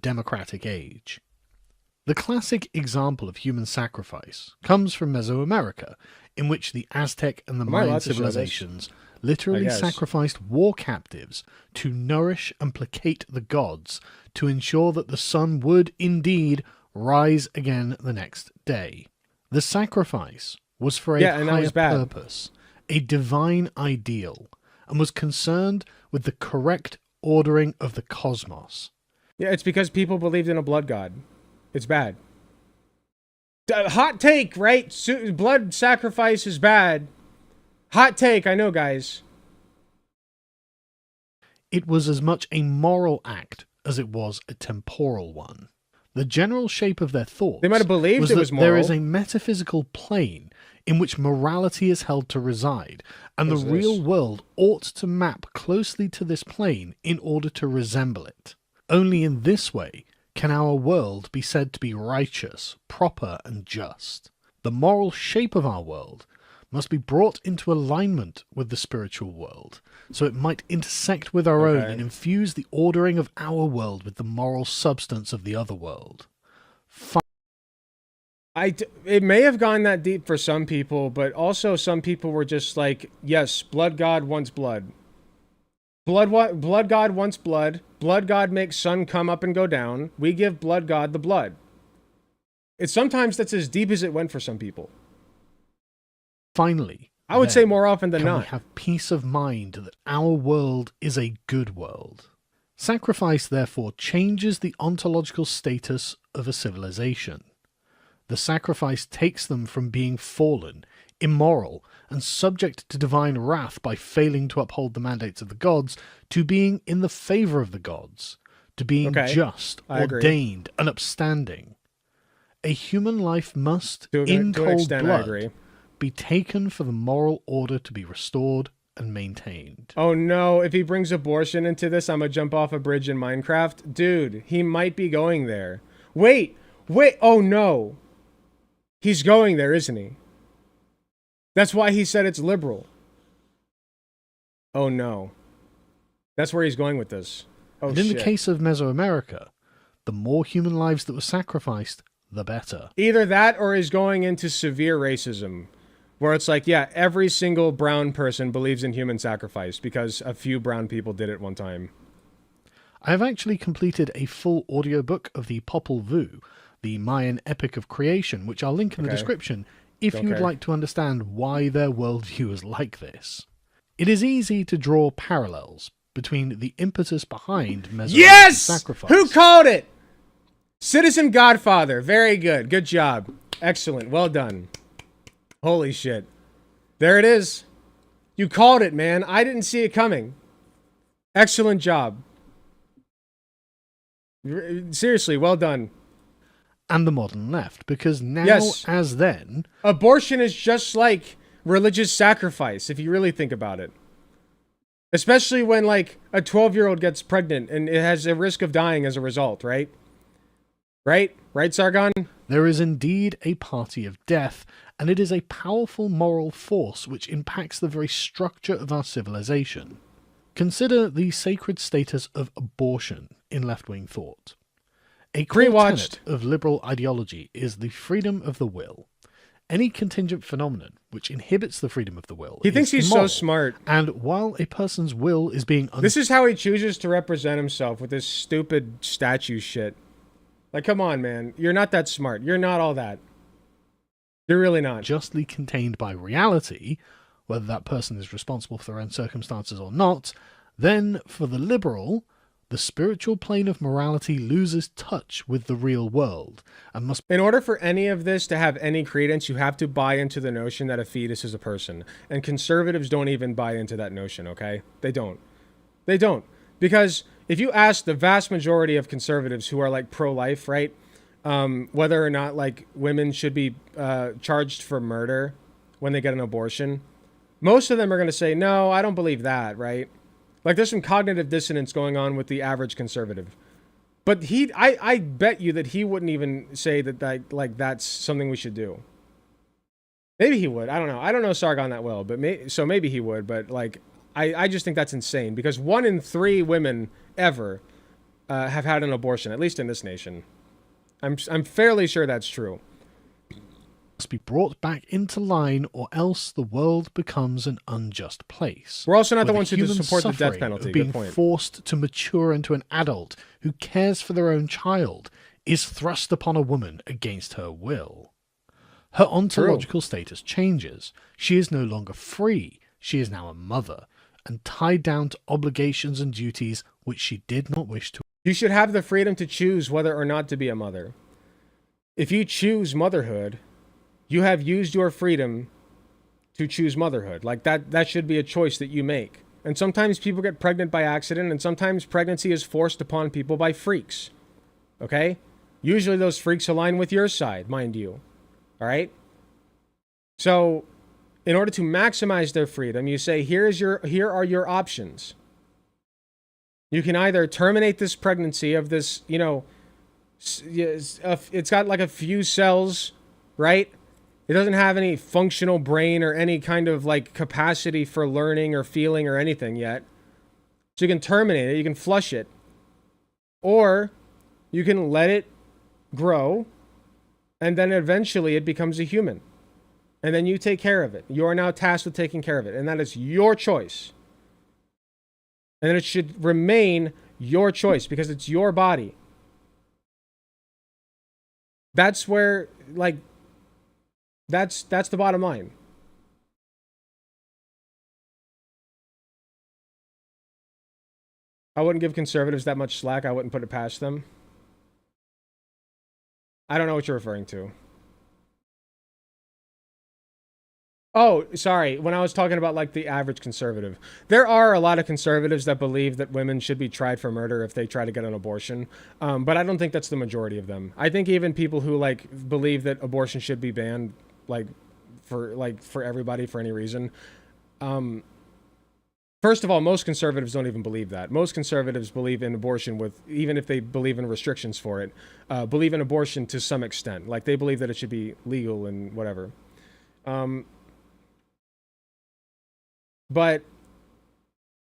Democratic age. The classic example of human sacrifice comes from Mesoamerica, in which the Aztec and the Mayan civilizations literally sacrificed war captives to nourish and placate the gods to ensure that the sun would indeed rise again the next day. The sacrifice was for a higher purpose, a divine ideal, and was concerned with the correct ordering of the cosmos. Yeah, it's because people believed in a blood god. It's bad. Hot take, right? Blood sacrifice is bad. Hot take, I know, guys. It was as much a moral act as it was a temporal one. The general shape of their thoughts they might have believed it was moral. There is a metaphysical plane in which morality is held to reside, and the real world ought to map closely to this plane in order to resemble it. Only in this way can our world be said to be righteous, proper, and just. The moral shape of our world must be brought into alignment with the spiritual world, so it might intersect with our own and infuse the ordering of our world with the moral substance of the other world. It may have gone that deep for some people, but also some people were just like, yes, blood god wants blood. Blood god wants blood. Blood god makes sun come up and go down. We give blood god the blood. Sometimes that's as deep as it went for some people. Finally, I would say more often than not, we have peace of mind that our world is a good world. Sacrifice, therefore, changes the ontological status of a civilization. The sacrifice takes them from being fallen, immoral, and subject to divine wrath by failing to uphold the mandates of the gods, to being in the favor of the gods, to being just, ordained, and upstanding. A human life must, in cold blood, be taken for the moral order to be restored and maintained. Oh no, if he brings abortion into this, I'm gonna jump off a bridge in Minecraft. Dude, he might be going there. Wait, oh no. He's going there, isn't he? That's why he said it's liberal. Oh no. That's where he's going with this. Oh, and in the case of Mesoamerica, the more human lives that were sacrificed, the better. Either that or he's going into severe racism, where it's like, yeah, every single brown person believes in human sacrifice because a few brown people did it one time. I have actually completed a full audiobook of the Popol Vuh, the Mayan epic of creation, which I'll link in the description if you would like to understand why their worldview is like this. It is easy to draw parallels between the impetus behind Mesoamerican sacrifice. Who called it? Citizen Godfather. Very good. Good job. Excellent. Well done. Holy shit. There it is. You called it, man. I didn't see it coming. Excellent job. Seriously, well done. And the modern left, because now, as then... Abortion is just like religious sacrifice, if you really think about it. Especially when, like, a 12-year-old gets pregnant and it has a risk of dying as a result, right? Right? Right, Sargon? There is indeed a party of death, and it is a powerful moral force which impacts the very structure of our civilization. Consider the sacred status of abortion in left-wing thought. A core tenet of liberal ideology is the freedom of the will. Any contingent phenomenon which inhibits the freedom of the will He thinks he's immoral, so smart. And while a person's will is being... This is how he chooses to represent himself with this stupid statue shit. Like, come on, man. You're not that smart. You're not all that. You're really not. Justly contained by reality, whether that person is responsible for their own circumstances or not, then for the liberal, the spiritual plane of morality loses touch with the real world and must... In order for any of this to have any credence, you have to buy into the notion that a fetus is a person. And conservatives don't even buy into that notion, okay? They don't. They don't. Because if you ask the vast majority of conservatives who are like pro-life, right? Whether or not like women should be charged for murder when they get an abortion, most of them are going to say, no, I don't believe that, right? Like there's some cognitive dissonance going on with the average conservative. But I bet you that he wouldn't even say that like that's something we should do. Maybe he would. I don't know. I don't know Sargon that well, but so maybe he would. But like, I just think that's insane because 1 in 3 women ever have had an abortion, at least in this nation. I'm fairly sure that's true. Must be brought back into line, or else the world becomes an unjust place. We're also not the ones who support the death penalty. Of being forced to mature into an adult who cares for their own child is thrust upon a woman against her will. Her ontological status changes. She is no longer free. She is now a mother, and tied down to obligations and duties which she did not wish to. You should have the freedom to choose whether or not to be a mother. If you choose motherhood, you have used your freedom to choose motherhood. Like that should be a choice that you make. And sometimes people get pregnant by accident, and sometimes pregnancy is forced upon people by freaks. Okay? Usually those freaks align with your side, mind you. All right? So, in order to maximize their freedom, you say, here are your options. You can either terminate this pregnancy of this, you know, it's got like a few cells, right? It doesn't have any functional brain or any kind of like capacity for learning or feeling or anything yet. So you can terminate it, you can flush it. Or you can let it grow and then eventually it becomes a human. And then you take care of it. You are now tasked with taking care of it. And that is your choice. And it should remain your choice because it's your body. That's where, like, that's the bottom line. I wouldn't give conservatives that much slack. I wouldn't put it past them. I don't know what you're referring to. Oh, sorry. When I was talking about like the average conservative, there are a lot of conservatives that believe that women should be tried for murder if they try to get an abortion. But I don't think that's the majority of them. I think even people who like believe that abortion should be banned, like for everybody for any reason. First of all, most conservatives don't even believe that. Most conservatives believe in abortion with, even if they believe in restrictions for it, believe in abortion to some extent. Like they believe that it should be legal and whatever. But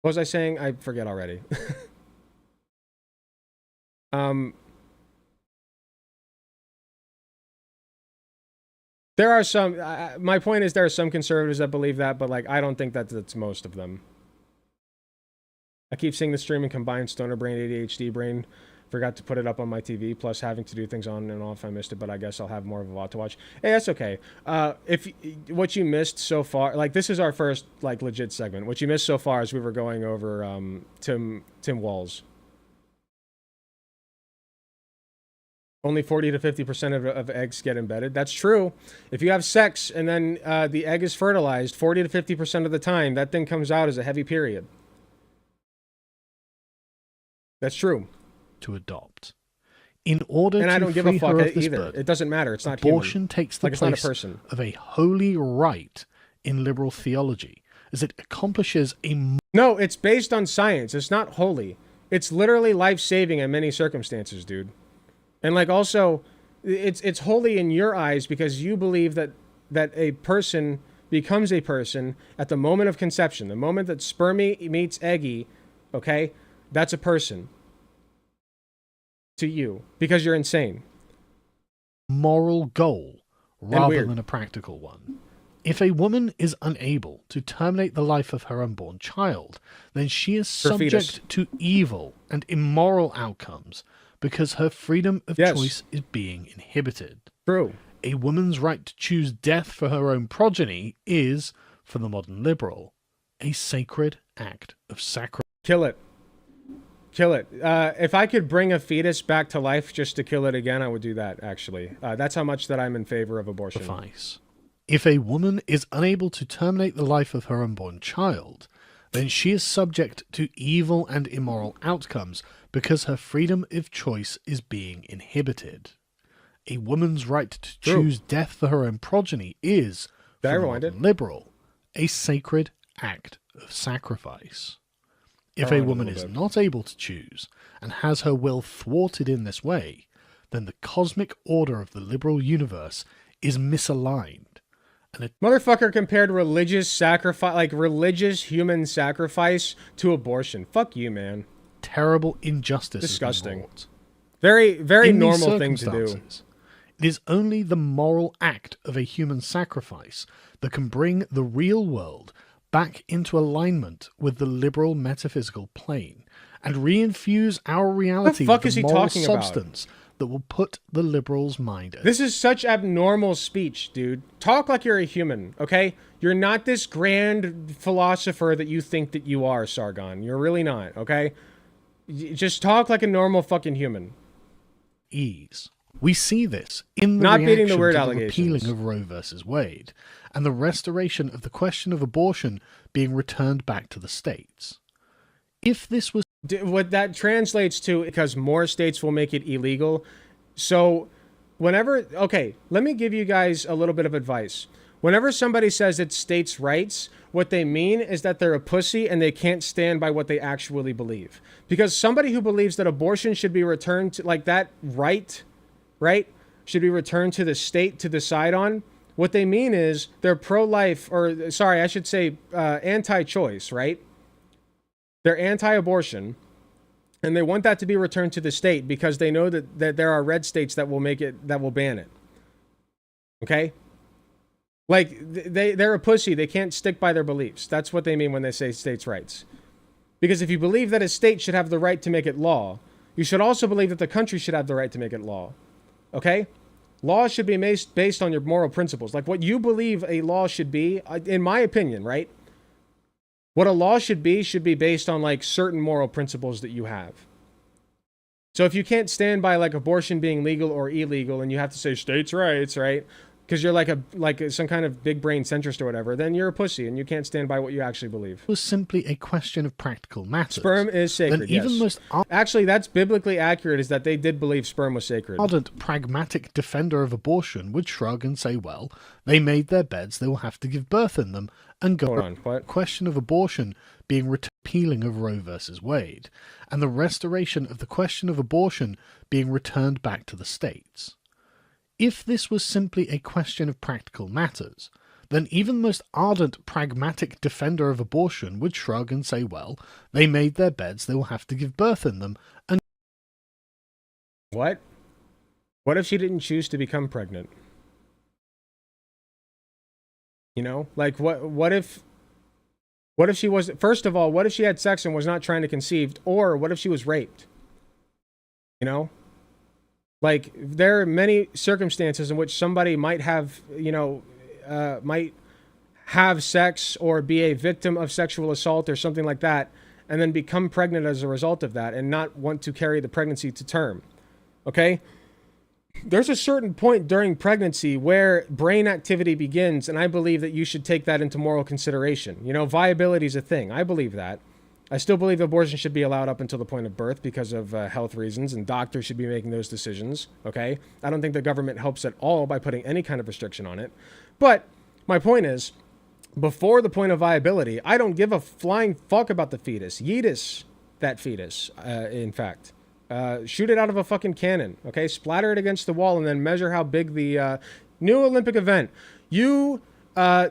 what was I saying? I forget already. There are some, my point is there are some conservatives that believe that, but like, I don't think that that's most of them. I keep seeing the stream and combined stoner brain, ADHD brain. Forgot to put it up on my TV, plus having to do things on and off. I missed it, but I guess I'll have more of a lot to watch. Hey, that's okay. If what you missed so far, like this is our first like legit segment. What you missed so far is we were going over Tim Walz. Only 40 to 50% of eggs get embedded. That's true. If you have sex and then the egg is fertilized, 40 to 50% of the time, that thing comes out as a heavy period. That's true. To adopt. In order and to I don't give free a fuck her of this either. burden, It doesn't matter. It's not abortion human. takes the like, it's not a place person. of a holy right in liberal theology, as it accomplishes a... No, it's based on science. It's not holy. It's literally life-saving in many circumstances, dude. And like also, it's holy in your eyes because you believe that a person becomes a person at the moment of conception. The moment that spermy meets eggy, okay, that's a person to you because you're insane. Moral goal rather than a practical one. If a woman is unable to terminate the life of her unborn child, then she is subject to evil and immoral outcomes because her freedom of choice is being inhibited. True. A woman's right to choose death for her own progeny is, for the modern liberal, a sacred act of sacrifice. Kill it. Kill it. If I could bring a fetus back to life just to kill it again, I would do that, actually. That's how much that I'm in favor of abortion. If a woman is unable to terminate the life of her unborn child, then she is subject to evil and immoral outcomes because her freedom of choice is being inhibited. A woman's right to choose death for her own progeny is, for the modern liberal, a sacred act of sacrifice. If a woman is not able to choose and has her will thwarted in this way, then the cosmic order of the liberal universe is misaligned. And motherfucker compared religious sacrifice, like religious human sacrifice, to abortion. Fuck you, man. Terrible injustice. Disgusting. Very, very normal thing to do. It is only the moral act of a human sacrifice that can bring the real world back into alignment with the liberal metaphysical plane and reinfuse our reality with the moral substance that will put the liberals' mind at. This is such abnormal speech, dude. Talk like you're a human, okay? You're not this grand philosopher that you think that you are, Sargon. You're really not, okay? Just talk like a normal fucking human. Ease. We see this in the not reaction beating the word to the allegations. repealing of Roe versus Wade and the restoration of the question of abortion being returned back to the states. If this was what that translates to, because more states will make it illegal. So whenever, okay, let me give you guys a little bit of advice. Whenever somebody says it's states' rights, what they mean is that they're a pussy and they can't stand by what they actually believe. Because somebody who believes that abortion should be returned to, like that right, should be returned to the state to decide on, what they mean is they're pro-life, or sorry, I should say anti-choice, right? They're anti-abortion, and they want that to be returned to the state because they know that there are red states that will make it, that will ban it. Okay? Like, they're a pussy. They can't stick by their beliefs. That's what they mean when they say states' rights. Because if you believe that a state should have the right to make it law, you should also believe that the country should have the right to make it law. Okay? Laws should be based on your moral principles. Like, what you believe a law should be, in my opinion, right? What a law should be based on like certain moral principles that you have. So if you can't stand by like abortion being legal or illegal and you have to say states' rights, right? Because you're like some kind of big brain centrist or whatever, then you're a pussy and you can't stand by what you actually believe. It was simply a question of practical matters. Sperm is sacred, yes. Actually, that's biblically accurate, is that they did believe sperm was sacred. Ardent, pragmatic defender of abortion would shrug and say, well, they made their beds, they will have to give birth in them, and go on. What? Question of abortion being repealing of Roe versus Wade, and the restoration of the question of abortion being returned back to the states. If this was simply a question of practical matters, then even the most ardent, pragmatic defender of abortion would shrug and say, well, they made their beds, they will have to give birth in them, and... What? What if she didn't choose to become pregnant? You know, like what if she was, first of all, what if she had sex and was not trying to conceive, or what if she was raped? You know, like there are many circumstances in which somebody might have, you know, might have sex or be a victim of sexual assault or something like that, and then become pregnant as a result of that and not want to carry the pregnancy to term. Okay? There's a certain point during pregnancy where brain activity begins, and I believe that you should take that into moral consideration. You know, viability is a thing. I believe that. I still believe abortion should be allowed up until the point of birth because of health reasons, and doctors should be making those decisions, okay? I don't think the government helps at all by putting any kind of restriction on it. But my point is, before the point of viability, I don't give a flying fuck about the fetus. Yeetus that fetus, in fact. Shoot it out of a fucking cannon, okay? Splatter it against the wall and then measure how big the new Olympic event. You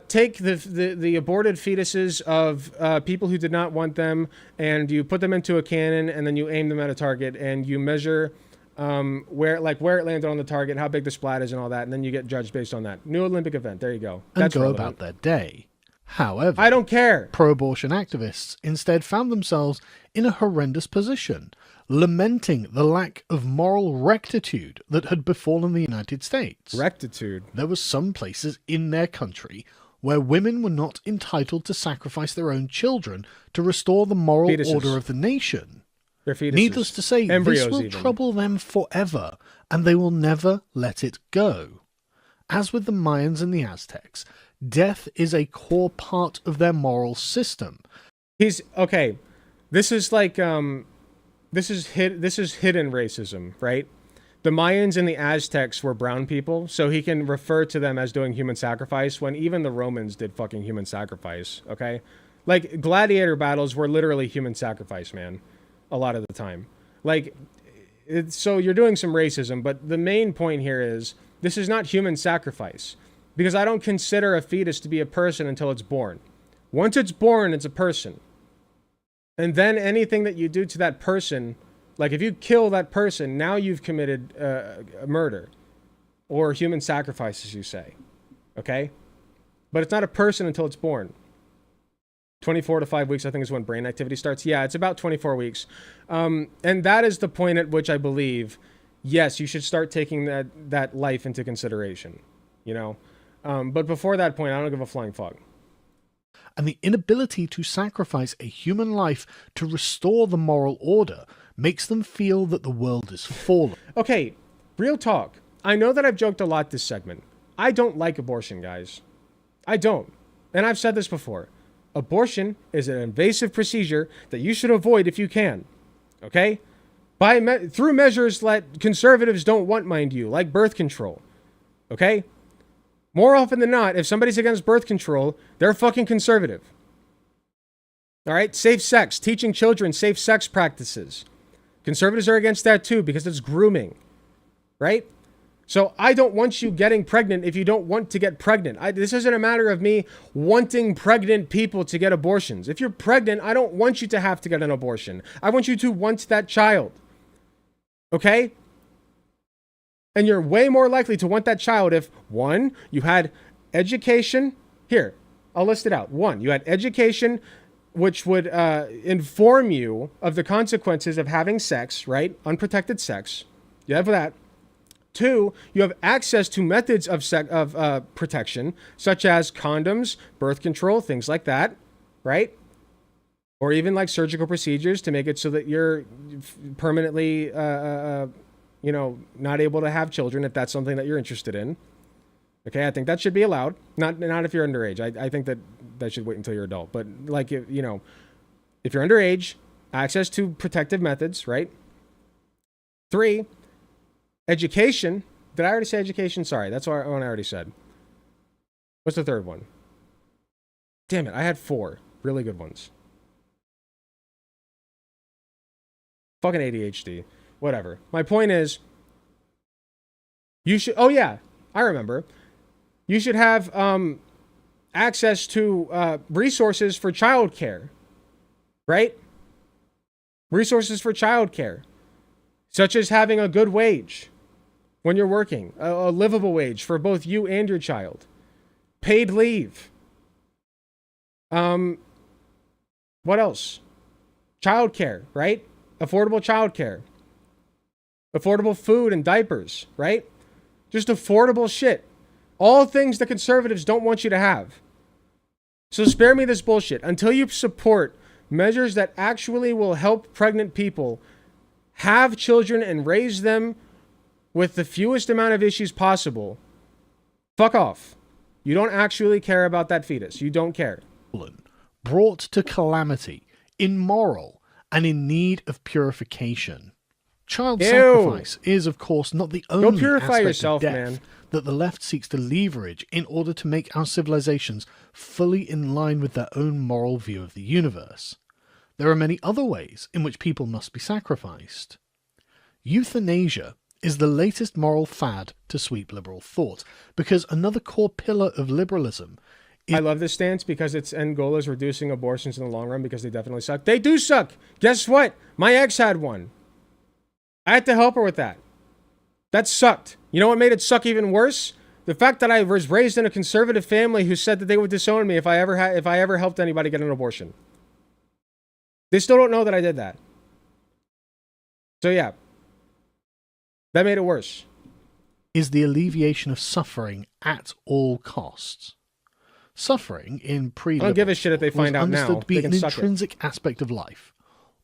take the aborted fetuses of people who did not want them, and you put them into a cannon, and then you aim them at a target, and you measure where it landed on the target, how big the splat is, and all that, and then you get judged based on that. New Olympic event. There you go. That's and go relevant. About their day. However, I don't care. Pro-abortion activists instead found themselves in a horrendous position, lamenting the lack of moral rectitude that had befallen the United States. Rectitude. There were some places in their country where women were not entitled to sacrifice their own children to restore the moral order of the nation. Their fetuses. Needless to say, embryos this will even. trouble them forever, and they will never let it go. As with the Mayans and the Aztecs, death is a core part of their moral system. Okay. This is like this is hidden racism, right? The Mayans and the Aztecs were brown people, so he can refer to them as doing human sacrifice when even the Romans did fucking human sacrifice, okay? Like gladiator battles were literally human sacrifice, man, a lot of the time. Like so you're doing some racism, but the main point here is this is not human sacrifice. Because I don't consider a fetus to be a person until it's born. Once it's born, it's a person. And then anything that you do to that person, like if you kill that person, now you've committed a murder. Or human sacrifice, as you say. Okay? But it's not a person until it's born. 24 to 5 weeks, I think, is when brain activity starts. Yeah, it's about 24 weeks. And that is the point at which I believe, yes, you should start taking that life into consideration. You know? But before that point, I don't give a flying fuck. And the inability to sacrifice a human life to restore the moral order makes them feel that the world is fallen. Okay, real talk. I know that I've joked a lot this segment. I don't like abortion, guys. I don't. And I've said this before. Abortion is an invasive procedure that you should avoid if you can. Okay? Through measures that conservatives don't want, mind you, like birth control. Okay? More often than not, if somebody's against birth control, they're fucking conservative. All right? Safe sex. Teaching children safe sex practices. Conservatives are against that too because it's grooming. Right? So I don't want you getting pregnant if you don't want to get pregnant. This isn't a matter of me wanting pregnant people to get abortions. If you're pregnant, I don't want you to have to get an abortion. I want you to want that child. Okay? And you're way more likely to want that child if, one, you had education. Here, I'll list it out. One, you had education, which would inform you of the consequences of having sex, right? Unprotected sex. You have that. Two, you have access to methods of protection, such as condoms, birth control, things like that, right? Or even like surgical procedures to make it so that you're permanently not able to have children if that's something that you're interested in. Okay, I think that should be allowed. Not if you're underage. I think that should wait until you're adult. But like, if you're underage, access to protective methods, right? 3, education. Did I already say education? Sorry, that's one I already said. What's the third one? Damn it, I had 4 really good ones. Fucking ADHD. Whatever. My point is, you should... Oh, yeah. I remember. You should have access to resources for childcare. Right? Resources for childcare. Such as having a good wage when you're working. A livable wage for both you and your child. Paid leave. What else? Childcare, right? Affordable childcare. Affordable food and diapers, right? Just affordable shit. All things that conservatives don't want you to have. So spare me this bullshit. Until you support measures that actually will help pregnant people have children and raise them with the fewest amount of issues possible, fuck off. You don't actually care about that fetus. You don't care. Brought to calamity, immoral, and in need of purification. Child sacrifice is, of course, not the only purify aspect yourself, of death man. that the left seeks to leverage in order to make our civilizations fully in line with their own moral view of the universe. There are many other ways in which people must be sacrificed. Euthanasia is the latest moral fad to sweep liberal thought, because another core pillar of liberalism I love this stance because its end goal is reducing abortions in the long run because they definitely suck. They do suck. Guess what? My ex had one. I had to help her with that. That sucked. You know what made it suck even worse? The fact that I was raised in a conservative family who said that they would disown me if I ever helped anybody get an abortion. They still don't know that I did that. So yeah. That made it worse. Is the alleviation of suffering at all costs. Suffering in I don't give a shit if they find out now. understood to be They can an suck it. intrinsic aspect of life.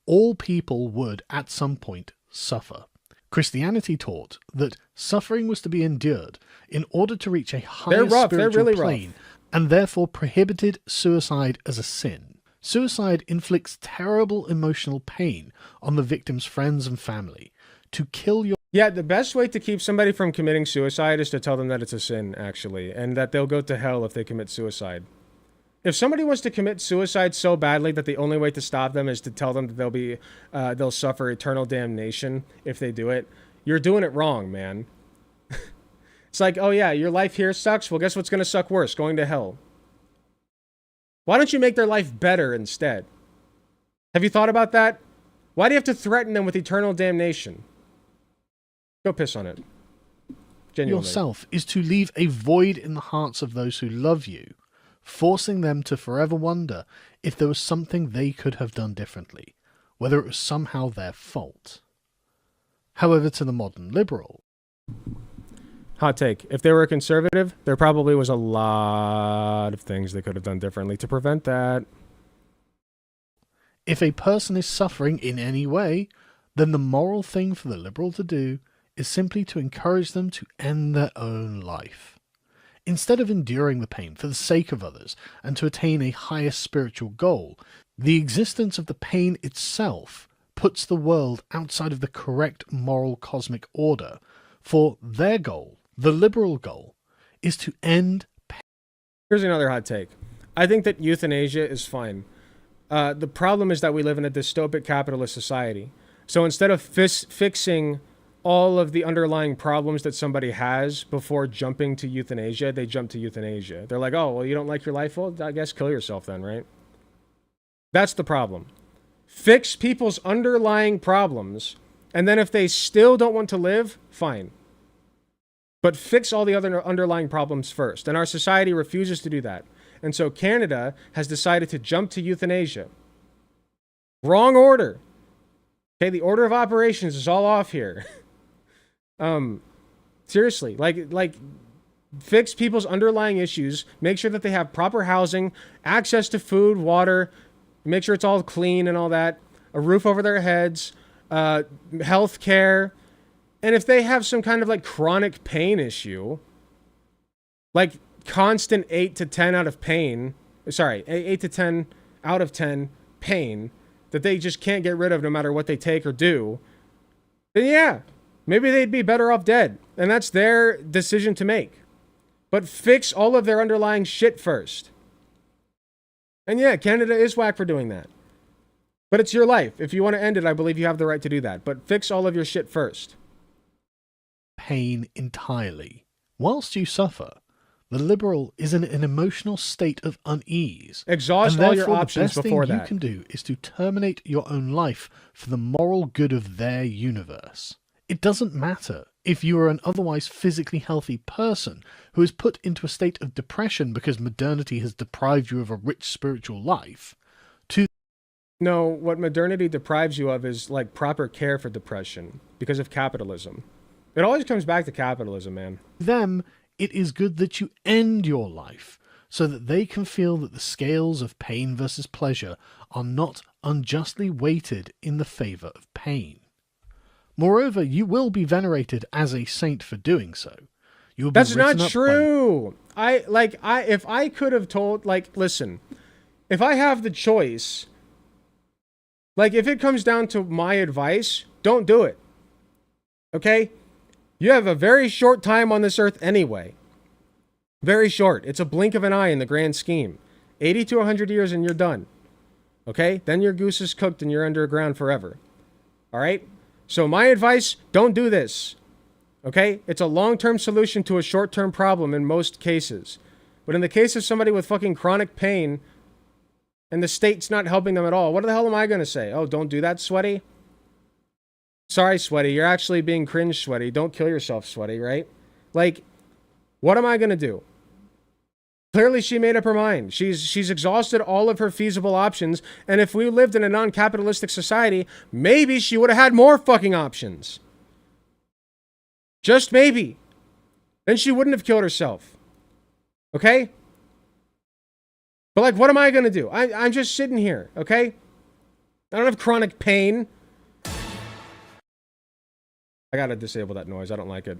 All people would, at some point, suffer. Christianity taught that suffering was to be endured in order to reach a higher spiritual really plane, and therefore prohibited suicide as a sin. Suicide inflicts terrible emotional pain on the victim's friends and family. To kill your Yeah, the best way to keep somebody from committing suicide is to tell them that it's a sin, actually, and that they'll go to hell if they commit suicide. If somebody wants to commit suicide so badly that the only way to stop them is to tell them that they'll suffer eternal damnation if they do it, you're doing it wrong, man. It's like, oh yeah, your life here sucks. Well, guess what's going to suck worse? Going to hell. Why don't you make their life better instead? Have you thought about that? Why do you have to threaten them with eternal damnation? Go piss on it. Genuinely. yourself is to leave a void in the hearts of those who love you, forcing them to forever wonder if there was something they could have done differently, whether it was somehow their fault. However, to the modern liberal, hot take. If they were a conservative, there probably was a lot of things they could have done differently to prevent that. if a person is suffering in any way, then the moral thing for the liberal to do is simply to encourage them to end their own life. Instead of enduring the pain for the sake of others and to attain a higher spiritual goal, the existence of the pain itself puts the world outside of the correct moral cosmic order, for their goal, the liberal goal, is to end pain. Here's another hot take. I think that euthanasia is fine. The problem is that we live in a dystopic capitalist society. So instead of fixing all of the underlying problems that somebody has before jumping to euthanasia, they jump to euthanasia. They're like, oh, well, you don't like your life? Well, I guess kill yourself then, right? That's the problem. Fix people's underlying problems, and then if they still don't want to live, fine. But fix all the other underlying problems first. And our society refuses to do that. And so Canada has decided to jump to euthanasia. Wrong order. Okay, the order of operations is all off here. Seriously, like fix people's underlying issues, make sure that they have proper housing, access to food, water, make sure it's all clean and all that, a roof over their heads, health care. And if they have some kind of like chronic pain issue, like constant 8 to 10 out of 10 pain that they just can't get rid of no matter what they take or do, then yeah, maybe they'd be better off dead. And that's their decision to make. But fix all of their underlying shit first. And yeah, Canada is whack for doing that. But it's your life. If you want to end it, I believe you have the right to do that. But fix all of your shit first. Pain entirely. Whilst you suffer, the liberal is in an emotional state of unease. Exhaust all your options before the that. best thing you can do is to terminate your own life for the moral good of their universe. It doesn't matter if you are an otherwise physically healthy person who is put into a state of depression because modernity has deprived you of a rich spiritual life. No, what modernity deprives you of is like proper care for depression because of capitalism. It always comes back to capitalism, man. Them, it is good that you end your life so that they can feel that the scales of pain versus pleasure are not unjustly weighted in the favor of pain. Moreover, you will be venerated as a saint for doing so. You will be That's not written up true. If I could have told, like, listen, if I have the choice, like, if it comes down to my advice, don't do it. Okay? You have a very short time on this earth anyway. Very short. It's a blink of an eye in the grand scheme. 80 to 100 years and you're done. Okay? Then your goose is cooked and you're underground forever. All right? So my advice, don't do this. Okay? It's a long-term solution to a short-term problem in most cases. But in the case of somebody with fucking chronic pain and the state's not helping them at all, what the hell am I going to say? Oh, don't do that, Sweaty? Sorry, Sweaty. You're actually being cringe, Sweaty. Don't kill yourself, Sweaty, right? Like, what am I going to do? Clearly, she made up her mind. She's exhausted all of her feasible options, and if we lived in a non-capitalistic society, maybe she would have had more fucking options. Just maybe. Then she wouldn't have killed herself. Okay? But, like, what am I going to do? I'm just sitting here, okay? I don't have chronic pain. I gotta disable that noise. I don't like it.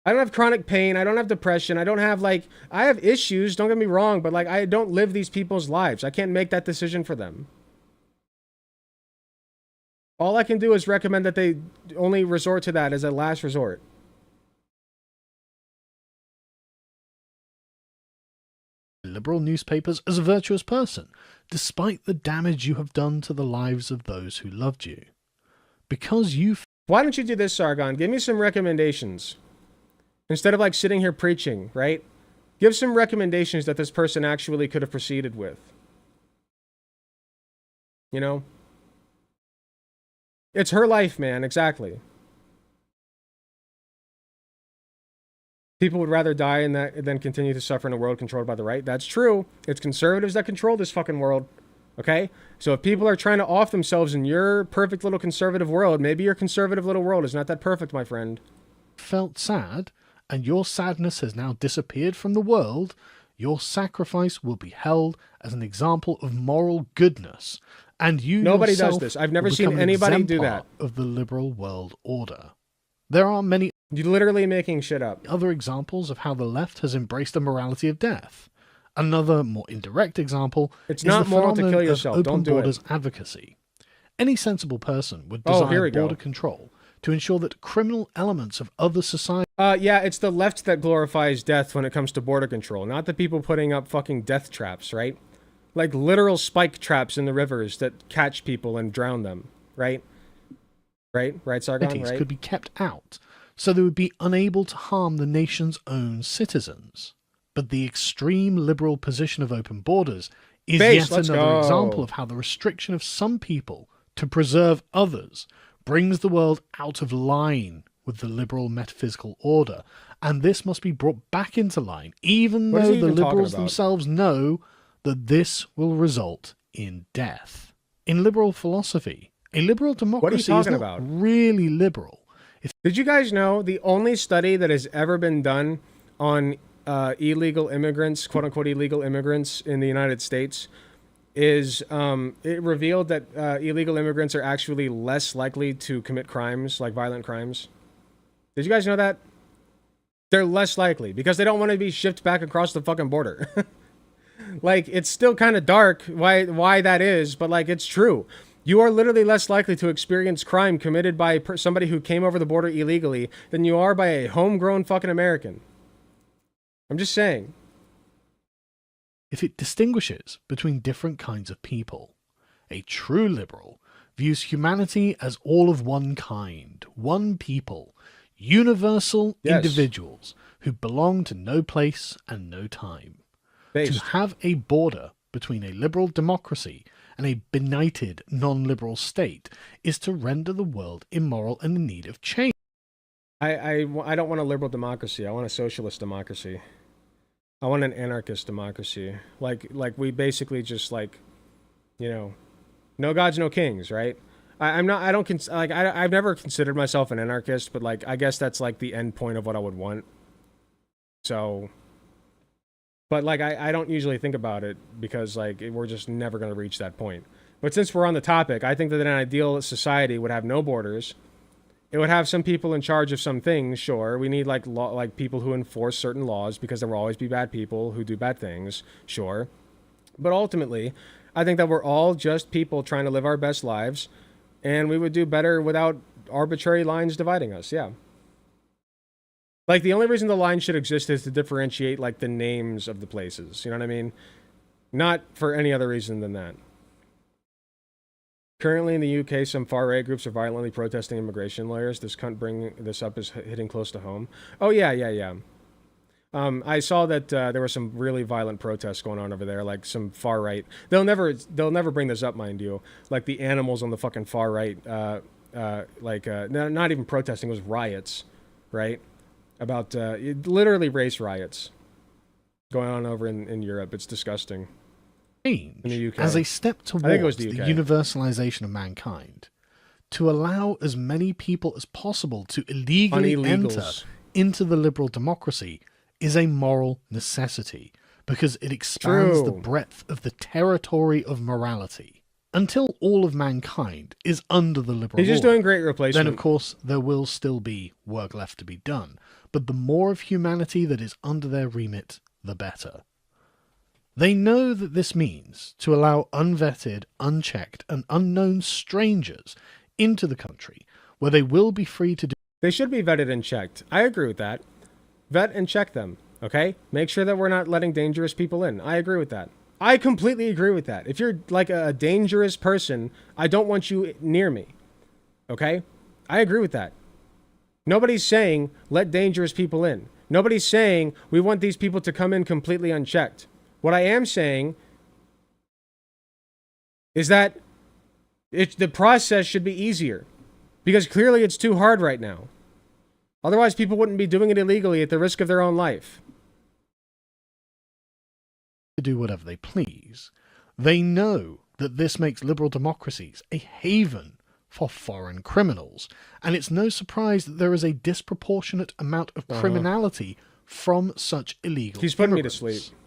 I don't have chronic pain. I don't have depression. I don't have, like, I have issues, don't get me wrong, but, like, I don't live these people's lives. I can't make that decision for them. All I can do is recommend that they only resort to that as a last resort. Liberal newspapers as a virtuous person, despite the damage you have done to the lives of those who loved you. Because you... Why don't you do this, Sargon? Give me some recommendations. Instead of, like, sitting here preaching, right? Give some recommendations that this person actually could have proceeded with. You know? It's her life, man. Exactly. People would rather die than continue to suffer in a world controlled by the right. That's true. It's conservatives that control this fucking world. Okay? So if people are trying to off themselves in your perfect little conservative world, maybe your conservative little world is not that perfect, my friend. Felt sad, and your sadness has now disappeared from the world, your sacrifice will be held as an example of moral goodness, and you Nobody yourself does this. I've never will seen become an anybody do exemplar that. of the liberal world order. There are many... You're literally making shit up. Other examples of how the left has embraced the morality of death. Another, more indirect example it's is not the moral to phenomenon kill yourself. of open Don't do borders it. advocacy. Any sensible person would Oh, desire here we border go. control to ensure that criminal elements of other societies... Yeah, it's the left that glorifies death when it comes to border control, not the people putting up fucking death traps, right? Like literal spike traps in the rivers that catch people and drown them, right? Right, Sargon, right? could be kept out, so they would be unable to harm the nation's own citizens. But the extreme liberal position of open borders is Base, yet let's another go. example of how the restriction of some people to preserve others brings the world out of line with the liberal metaphysical order, and this must be brought back into line, even What is though he the even talking liberals about? themselves know that this will result in death. In liberal philosophy, a liberal democracy is talking not about? really liberal. Did you guys know the only study that has ever been done on illegal immigrants, quote unquote illegal immigrants in the United States, is it revealed that illegal immigrants are actually less likely to commit crimes, like violent crimes? Did you guys know that? They're less likely because they don't want to be shipped back across the fucking border. Like, it's still kind of dark why that is, but, like, it's true. You are literally less likely to experience crime committed by somebody who came over the border illegally than you are by a homegrown fucking American. I'm just saying. If it distinguishes between different kinds of people. A true liberal views humanity as all of one kind, one people, universal individuals who belong to no place and no time. To have a border between a liberal democracy and a benighted non-liberal state is to render the world immoral and in need of change. I don't want a liberal democracy. I want a socialist democracy. I want an anarchist democracy. Like we basically just like, you know, no gods, no kings, right? I've never considered myself an anarchist, but like, I guess that's like the end point of what I would want. So, but like, I don't usually think about it because like, we're just never going to reach that point. But since we're on the topic, I think that an ideal society would have no borders. It would have some people in charge of some things, sure. We need like people who enforce certain laws because there will always be bad people who do bad things, sure. But ultimately, I think that we're all just people trying to live our best lives, and we would do better without arbitrary lines dividing us, yeah. Like, the only reason the line should exist is to differentiate, like, the names of the places, you know what I mean? Not for any other reason than that. Currently in the UK, some far-right groups are violently protesting immigration lawyers. This cunt bringing this up is hitting close to home. Oh, yeah. I saw that there were some really violent protests going on over there, like some far-right. They'll never bring this up, mind you. Like the animals on the fucking far-right, not even protesting, it was riots, right? About literally race riots going on over in Europe. It's disgusting. In the UK. As a step towards the universalization of mankind, to allow as many people as possible to illegally enter into the liberal democracy is a moral necessity, because it expands the breadth of the territory of morality. Until all of mankind is under the liberal He's just order, doing great replacement. then of course there will still be work left to be done, but the more of humanity that is under their remit, the better. They know that this means to allow unvetted, unchecked, and unknown strangers into the country, where they will be free to do... They should be vetted and checked. I agree with that. Vet and check them, okay? Make sure that we're not letting dangerous people in. I agree with that. I completely agree with that. If you're like a dangerous person, I don't want you near me, okay? I agree with that. Nobody's saying let dangerous people in. Nobody's saying we want these people to come in completely unchecked. What I am saying is that the process should be easier, because clearly it's too hard right now. Otherwise, people wouldn't be doing it illegally at the risk of their own life. To do whatever they please. They know that this makes liberal democracies a haven for foreign criminals, and it's no surprise that there is a disproportionate amount of criminality from such illegal He's putting immigrants. me to sleep.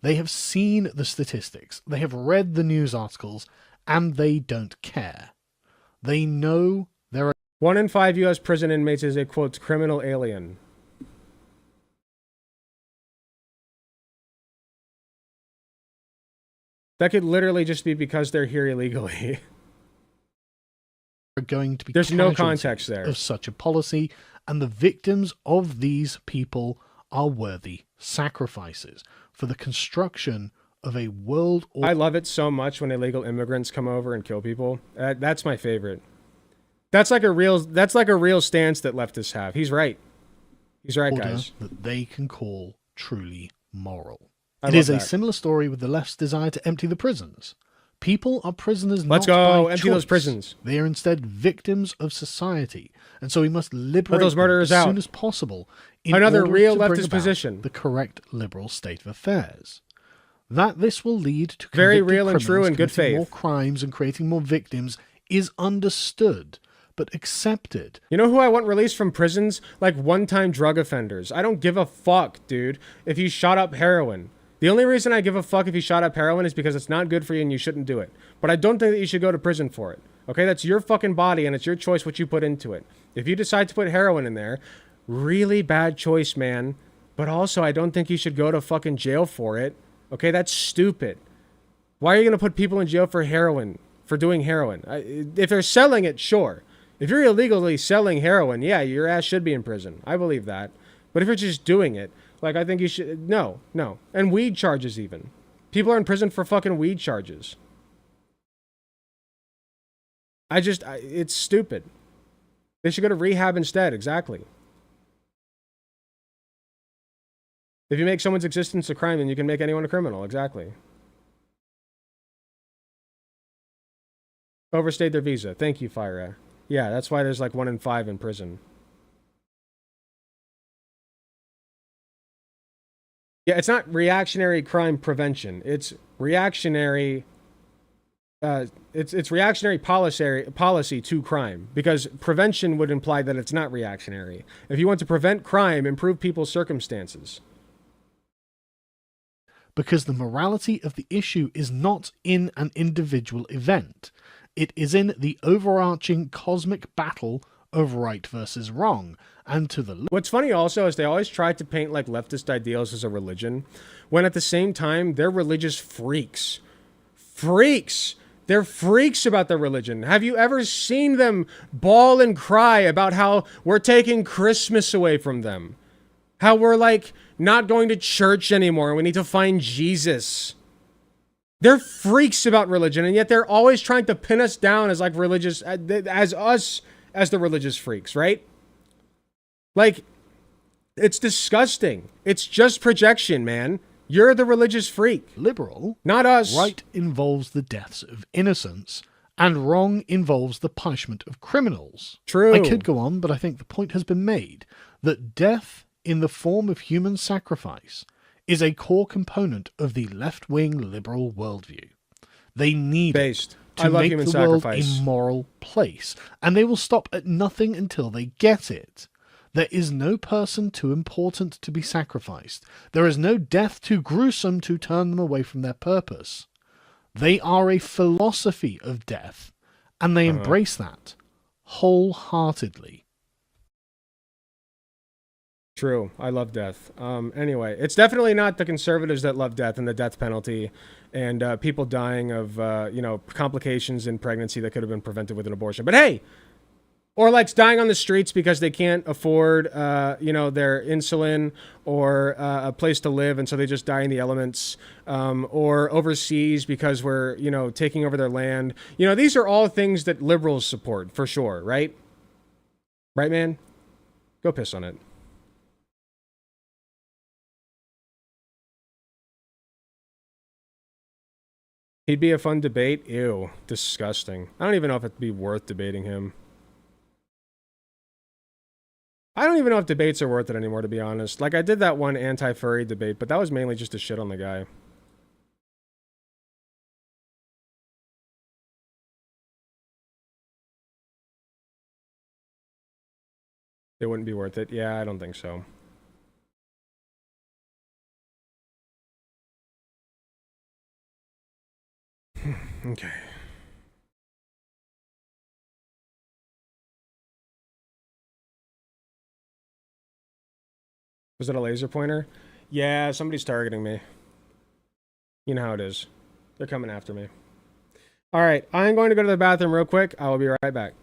They have seen the statistics, they have read the news articles, and they don't care. They know there are 1 in 5 U.S. prison inmates is a, quote, criminal alien. That could literally just be because they're here illegally. are going to be There's no casualties context there. of such a policy, and the victims of these people are worthy sacrifices for the construction of a world order. I love it so much when illegal immigrants come over and kill people. That's my favorite. That's like a real stance that leftists have. He's right. He's right, guys. That they can call truly moral. I It love is a that. similar story with the left's desire to empty the prisons. People are prisoners Let's not go, by empty those choice. prisons. They are instead victims of society, and so we must liberate those murderers them as out. soon as possible. In Another order real to bring leftist about position. the correct liberal state of affairs. That this will lead to Very convicted real and true criminals and good committing faith. more crimes and creating more victims is understood, but accepted. You know who I want released from prisons? Like one-time drug offenders. I don't give a fuck, dude, if you shot up heroin. The only reason I give a fuck if you shot up heroin is because it's not good for you and you shouldn't do it. But I don't think that you should go to prison for it. Okay, that's your fucking body and it's your choice what you put into it. If you decide to put heroin in there, really bad choice, man. But also, I don't think you should go to fucking jail for it. Okay, that's stupid. Why are you going to put people in jail for heroin, for doing heroin? If they're selling it, sure. If you're illegally selling heroin, yeah, your ass should be in prison. I believe that. But if you're just doing it, like, I think you should... No. And weed charges, even. People are in prison for fucking weed charges. It's stupid. They should go to rehab instead, exactly. If you make someone's existence a crime, then you can make anyone a criminal, exactly. Overstayed their visa. Thank you, Fyra. Yeah, that's why there's like 1 in 5 in prison. Yeah, it's not reactionary crime prevention. It's reactionary. It's reactionary policy to crime, because prevention would imply that it's not reactionary. If you want to prevent crime, improve people's circumstances. Because the morality of the issue is not in an individual event. It is in the overarching cosmic battle of right versus wrong. And to the... What's funny also is they always try to paint like leftist ideals as a religion, when at the same time they're religious freaks. Freaks! They're freaks about their religion. Have you ever seen them bawl and cry about how we're taking Christmas away from them? How we're like not going to church anymore. We need to find Jesus. They're freaks about religion, and yet they're always trying to pin us down as like religious, as us, as the religious freaks, right? Like, it's disgusting. It's just projection, man. You're the religious freak. Liberal, not us. Right involves the deaths of innocents, and wrong involves the punishment of criminals. True. I could go on, but I think the point has been made that death in the form of human sacrifice is a core component of the left-wing liberal worldview. They need it to make the world a moral place, and they will stop at nothing until they get it. There is no person too important to be sacrificed. There is no death too gruesome to turn them away from their purpose. They are a philosophy of death, and they embrace that wholeheartedly. True. I love death. Anyway, it's definitely not the conservatives that love death and the death penalty and people dying of, complications in pregnancy that could have been prevented with an abortion. But hey, or like dying on the streets because they can't afford, their insulin or a place to live, and so they just die in the elements, or overseas because we're, taking over their land. These are all things that liberals support, for sure, right? Right, man? Go piss on it. He'd be a fun debate? Ew. Disgusting. I don't even know if it'd be worth debating him. I don't even know if debates are worth it anymore, to be honest. Like, I did that one anti-furry debate, but that was mainly just to shit on the guy. It wouldn't be worth it. Yeah, I don't think so. Okay. Was it a laser pointer? Yeah, somebody's targeting me. You know how it is. They're coming after me. All right, I'm going to go to the bathroom real quick. I will be right back.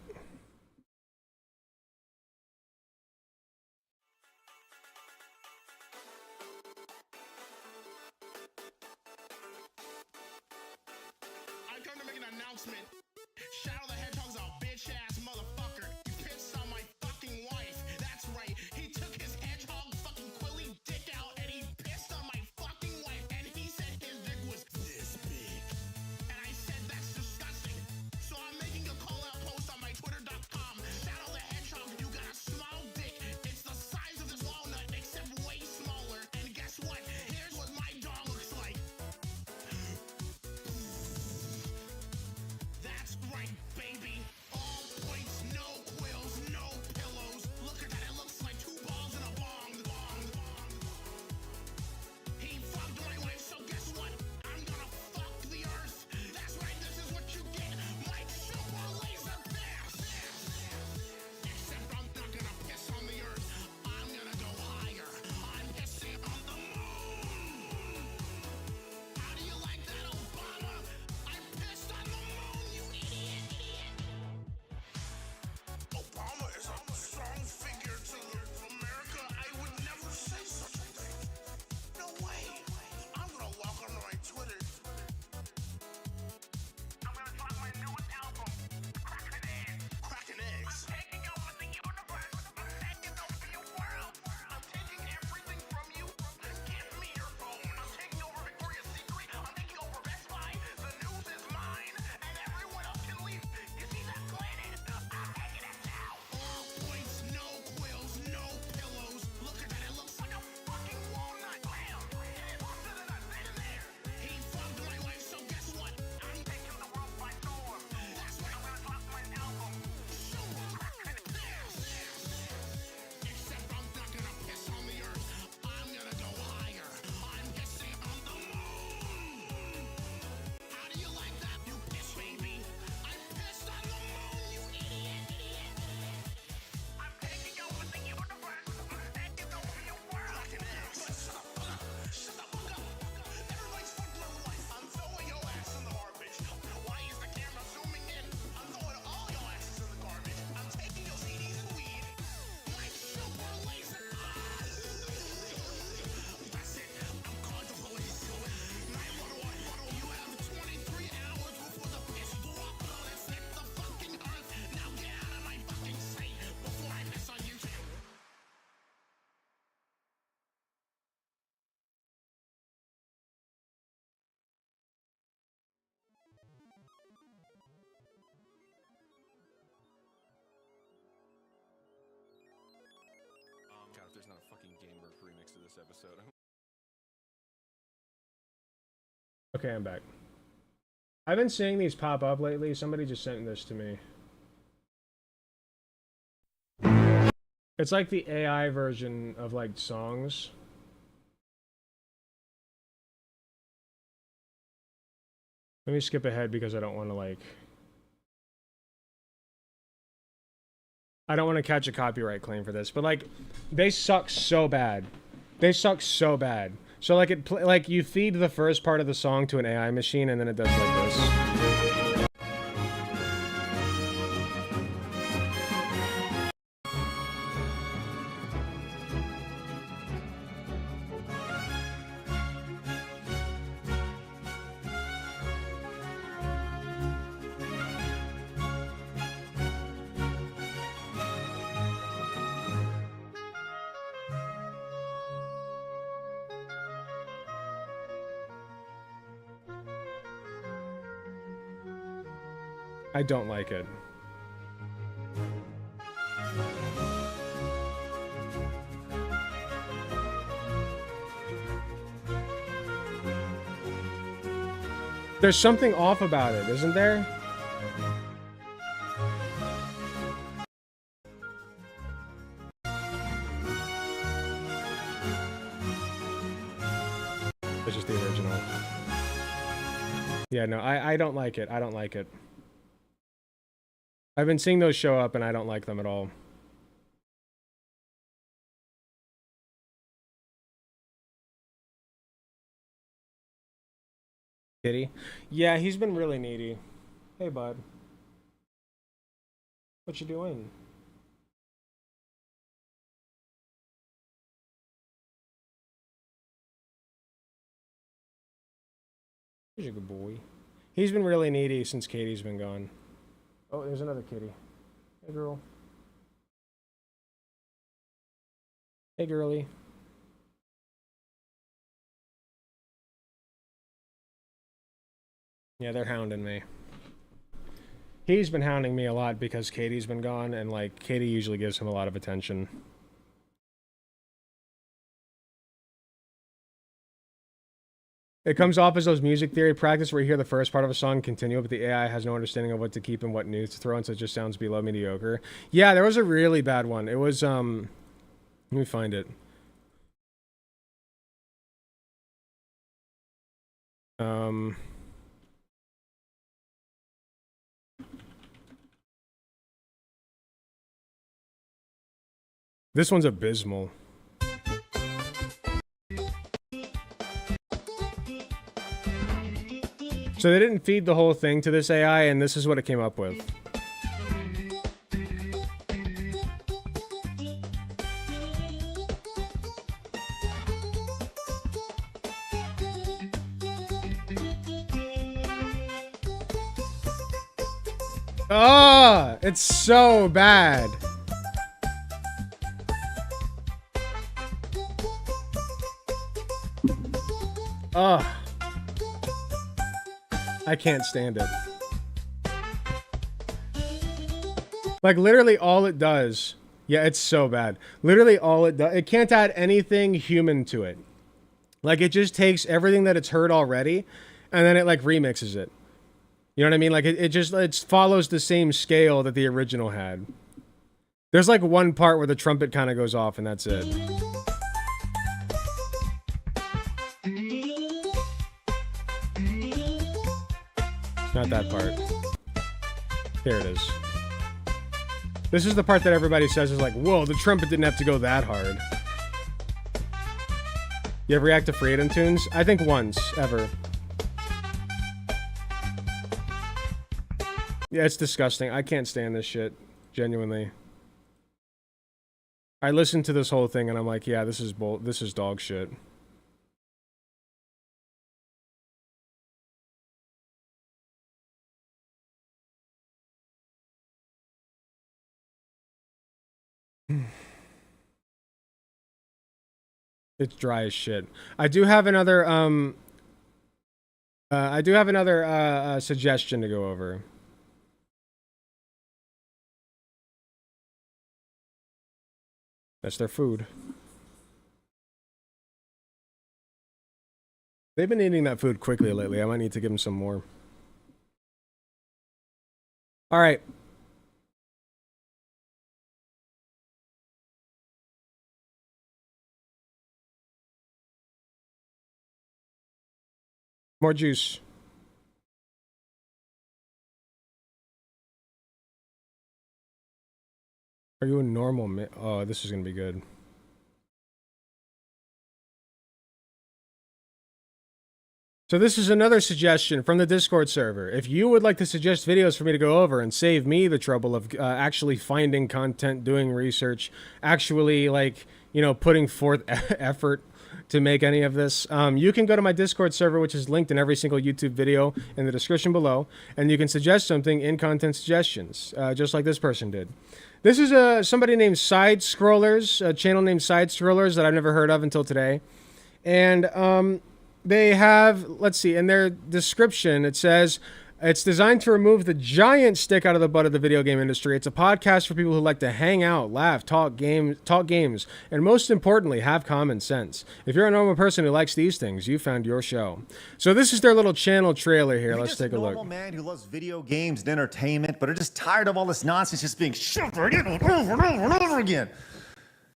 mechanics of this episode. Okay, I'm back. I've been seeing these pop up lately. Somebody just sent this to me. It's like the AI version of like songs. Let me skip ahead because I don't want to like... I don't want to catch a copyright claim for this, but like, they suck so bad. They suck so bad. So like like you feed the first part of the song to an AI machine and then it does like this. I don't like it. There's something off about it, isn't there? It's just the original. Yeah, no, I don't like it. I don't like it. I've been seeing those show up and I don't like them at all. Kitty? Yeah, he's been really needy. Hey, bud. What you doing? He's a good boy. He's been really needy since Katie's been gone. Oh, there's another kitty. Hey, girl. Hey, girly. Yeah, they're hounding me. He's been hounding me a lot because Katie's been gone, and, like, Katie usually gives him a lot of attention. It comes off as those music theory practice where you hear the first part of a song continue, but the AI has no understanding of what to keep and what new to throw in, so it just sounds below mediocre. Yeah, there was a really bad one. It was, let me find it. This one's abysmal. So they didn't feed the whole thing to this AI, and this is what it came up with. Oh, it's so bad. Ugh. I can't stand it. Like, literally all it does... Yeah, it's so bad. Literally all it does... It can't add anything human to it. Like, it just takes everything that it's heard already, and then it, like, remixes it. You know what I mean? Like, it follows the same scale that the original had. There's, like, one part where the trumpet kind of goes off, and that's it. Not that part. There it is. This is the part that everybody says is like, whoa, the trumpet didn't have to go that hard. You ever react to Freedom tunes? I think once, ever. Yeah, it's disgusting. I can't stand this shit. Genuinely. I listened to this whole thing and I'm like, yeah, this is dog shit. It's dry as shit. I do have another suggestion to go over. That's their food. They've been eating that food quickly lately. I might need to give them some more. All right. More juice. Are you a normal man? Oh, this is going to be good. So this is another suggestion from the Discord server. If you would like to suggest videos for me to go over and save me the trouble of actually finding content, doing research, actually, like, you know, putting forth effort to make any of this, you can go to my Discord server, which is linked in every single YouTube video in the description below, and you can suggest something in content suggestions, just like this person did. This is somebody named Side Scrollers, a channel named Side Scrollers that I've never heard of until today. And they have, let's see, in their description, it says, it's designed to remove the giant stick out of the butt of the video game industry. It's a podcast for people who like to hang out, laugh, talk games, and most importantly, have common sense. If you're a normal person who likes these things, you found your show. So this is their little channel trailer here. Let's take a look. Normal man who loves video games and entertainment, but are just tired of all this nonsense just being shoved right in over and over and over again.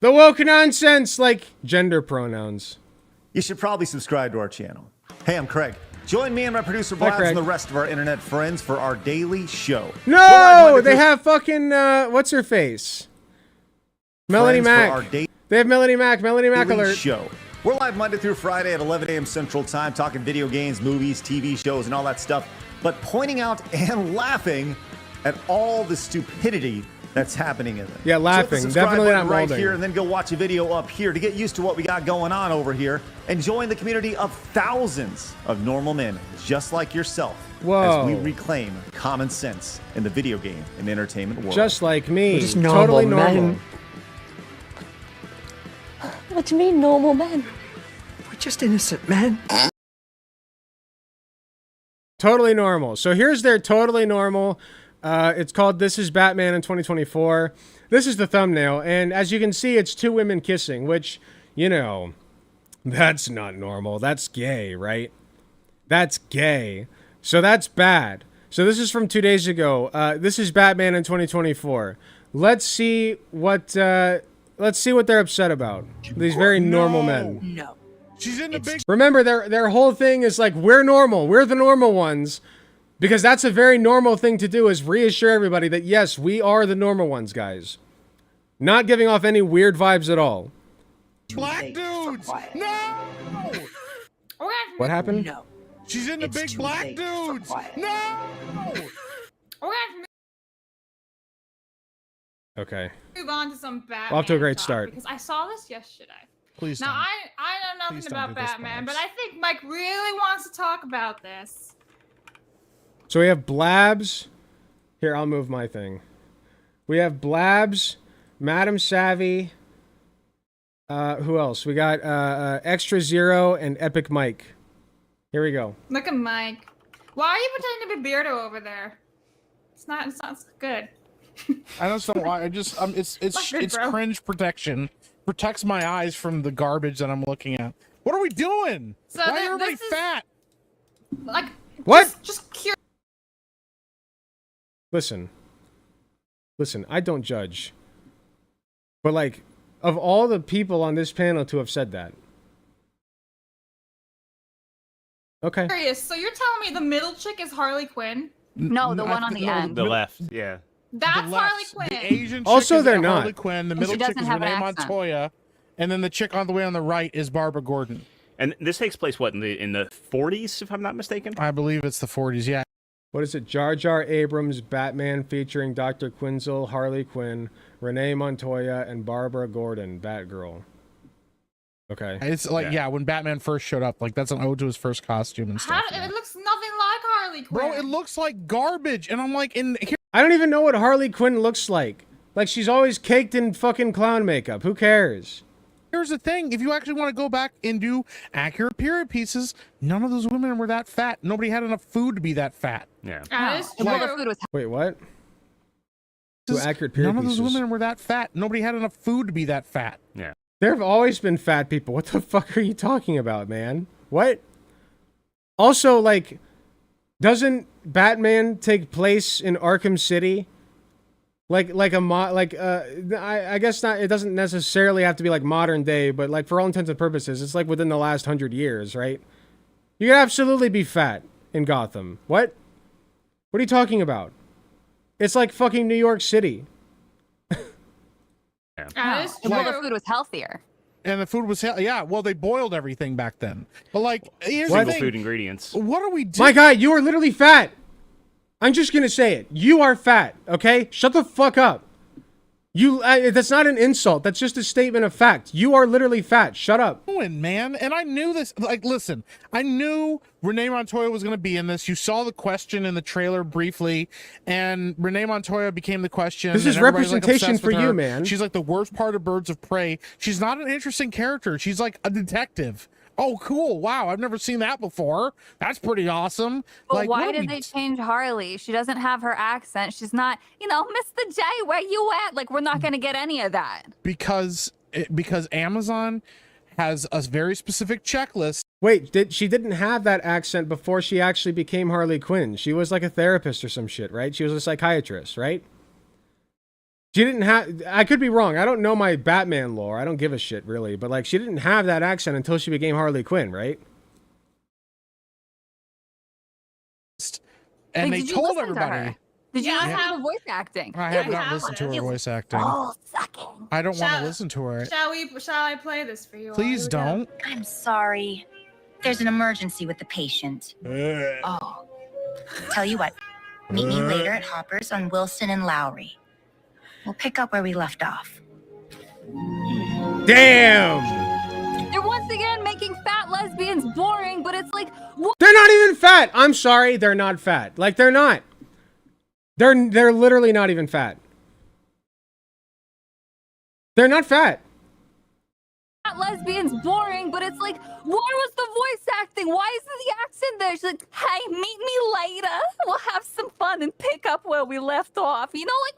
The woke nonsense, like gender pronouns. You should probably subscribe to our channel. Hey, I'm Craig. Join me and my producer Walz and the rest of our internet friends for our daily show. No, they have fucking what's her face? Melanie Mac. They have Melanie Mac. Melanie Mac alert. Show. We're live Monday through Friday at 11 a.m. Central Time, talking video games, movies, TV shows, and all that stuff, but pointing out and laughing at all the stupidity that's happening in them. Yeah, laughing. So Definitely not right molding. here, and then go watch a video up here to get used to what we got going on over here, and join the community of thousands of normal men just like yourself. Whoa. As we reclaim common sense in the video game and entertainment world. Just like me. We're just Totally normal normal. men. What do you mean, normal men? We're just innocent men. Totally normal. So here's their totally normal. It's called This is Batman in 2024. This is the thumbnail, and as you can see, it's two women kissing, which, you know, that's not normal. That's gay, right? That's gay. So that's bad. So this is from 2 days ago. This is Batman in 2024. Let's see what they're upset about. These very normal men. No. She's in the big. Remember, their whole thing is like, we're normal. We're the normal ones. Because that's a very normal thing to do, is reassure everybody that, yes, we are the normal ones, guys. Not giving off any weird vibes at all. Black dudes! No! What happened? No. She's in the big black dudes! No! Okay. Move on to some Batman. Off to a great talk, start. Because I saw this yesterday. Please now, don't. I know Please nothing don't about do this, Batman, Babs. but I think Mike really wants to talk about this. So we have Blabs. Here, I'll move my thing. We have Blabs, Madam Savvy. Who else? We got Extra Zero and Epic Mike. Here we go. Look at Mike. Why are you pretending to be Beardo over there? It's not good. I don't know why. It's bro. cringe protection. Protects my eyes from the garbage that I'm looking at. What are we doing? So Why then are everybody this is- fat? Like, What? Just curious. Listen, I don't judge. But, like, of all the people on this panel to have said that. Okay. So you're telling me the middle chick is Harley Quinn? No, the one on the end. The left, yeah. That's The left. Harley Quinn. The Asian chick Also, is they're Harley not. Quinn. The And middle she chick doesn't is have an Renee accent. Montoya, and then the chick on the way on the right is Barbara Gordon. And this takes place, what, in the 40s, if I'm not mistaken? I believe it's the 40s. Yeah. What is it? Jar Jar Abrams, Batman featuring Dr. Quinzel, Harley Quinn, Renee Montoya, and Barbara Gordon, Batgirl. Okay. It's like, yeah, when Batman first showed up, like that's an ode to his first costume and stuff. It looks nothing like Harley Quinn. Bro, it looks like garbage, and I'm like, here. I don't even know what Harley Quinn looks like. Like, she's always caked in fucking clown makeup. Who cares? Here's the thing: if you actually want to go back and do accurate period pieces, none of those women were that fat. Nobody had enough food to be that fat. Yeah. That is Well, the true. food was Wait, what? To accurate period None of those pieces. women were that fat. Nobody had enough food to be that fat. Yeah. There have always been fat people. What the fuck are you talking about, man? What? Also, like, doesn't Batman take place in Arkham City? I guess not. It doesn't necessarily have to be like modern day, but like for all intents and purposes, it's like within the last 100 years, right? You could absolutely be fat in Gotham. What? What are you talking about? It's like fucking New York City. That is Well, true. the food was healthier. And the food was, yeah, well, they boiled everything back then. But, like, here's the Single thing. food ingredients. What are we doing? My guy, you are literally fat. I'm just gonna say it. You are fat, okay? Shut the fuck up. That's not an insult. That's just a statement of fact. You are literally fat. Shut up. Man, and I knew this. Like, listen, I knew Renee Montoya was going to be in this. You saw the question in the trailer briefly, and Renee Montoya became the question. This is and everybody's, like, representation obsessed for with you, her. man. She's like the worst part of Birds of Prey. She's not an interesting character. She's like a detective. Oh, cool. Wow, I've never seen that before. That's pretty awesome. But Like, why what are did we they change Harley? She doesn't have her accent. She's not, Mr. J, where you at? Like, we're not going to get any of that. because Amazon has a very specific checklist. Wait, she didn't have that accent before she actually became Harley Quinn. She was like a therapist or some shit, right? She was a psychiatrist, right? She didn't have... I could be wrong. I don't know my Batman lore. I don't give a shit, really. But, like, she didn't have that accent until she became Harley Quinn, right? And Like, they did you told listen to everybody. her? Did you Yeah. listen to the voice acting? I have not listened to her voice acting. Sucking. I don't want to listen to her. Shall I play this for you? Please don't. I'm sorry. There's an emergency with the patient. Oh. Tell you what, meet me later at Hopper's on Wilson and Lowry. We'll pick up where we left off. Damn! They're once again making fat lesbians boring, but it's like... They're not even fat! I'm sorry, they're not fat. Like, they're not. They're literally not even fat. They're not fat. Fat lesbians boring, but it's like, where was the voice acting? Why isn't the accent there? She's like, hey, meet me later. We'll have some fun and pick up where we left off. Like, why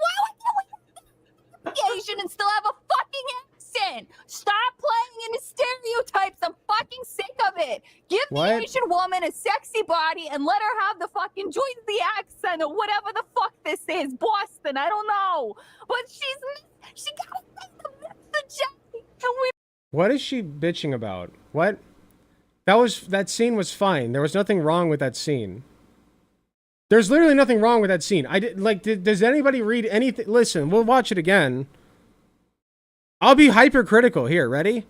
would you Asian and still have a fucking accent? Stop playing into stereotypes. I'm fucking sick of it. Give the Asian woman a sexy body and let her have the fucking join the accent or whatever the fuck this is. Boston, I don't know. But she got the J. And we What is she bitching about? What? That scene was fine. There was nothing wrong with that scene. There's literally nothing wrong with that scene. Does anybody read anything? Listen, we'll watch it again. I'll be hypercritical here. Ready?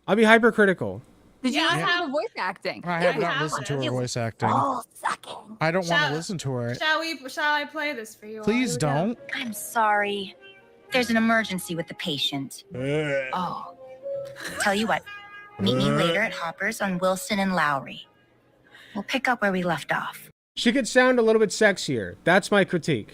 I'll be hypercritical. Did you listen to the voice acting? I have not listened to her voice acting. Sucking. I don't want to listen to her. Shall I play this for you? Please don't. I'm sorry. There's an emergency with the patient. Oh. Tell you what, meet me later at Hopper's on Wilson and Lowry. We'll pick up where we left off. She could sound a little bit sexier. That's my critique.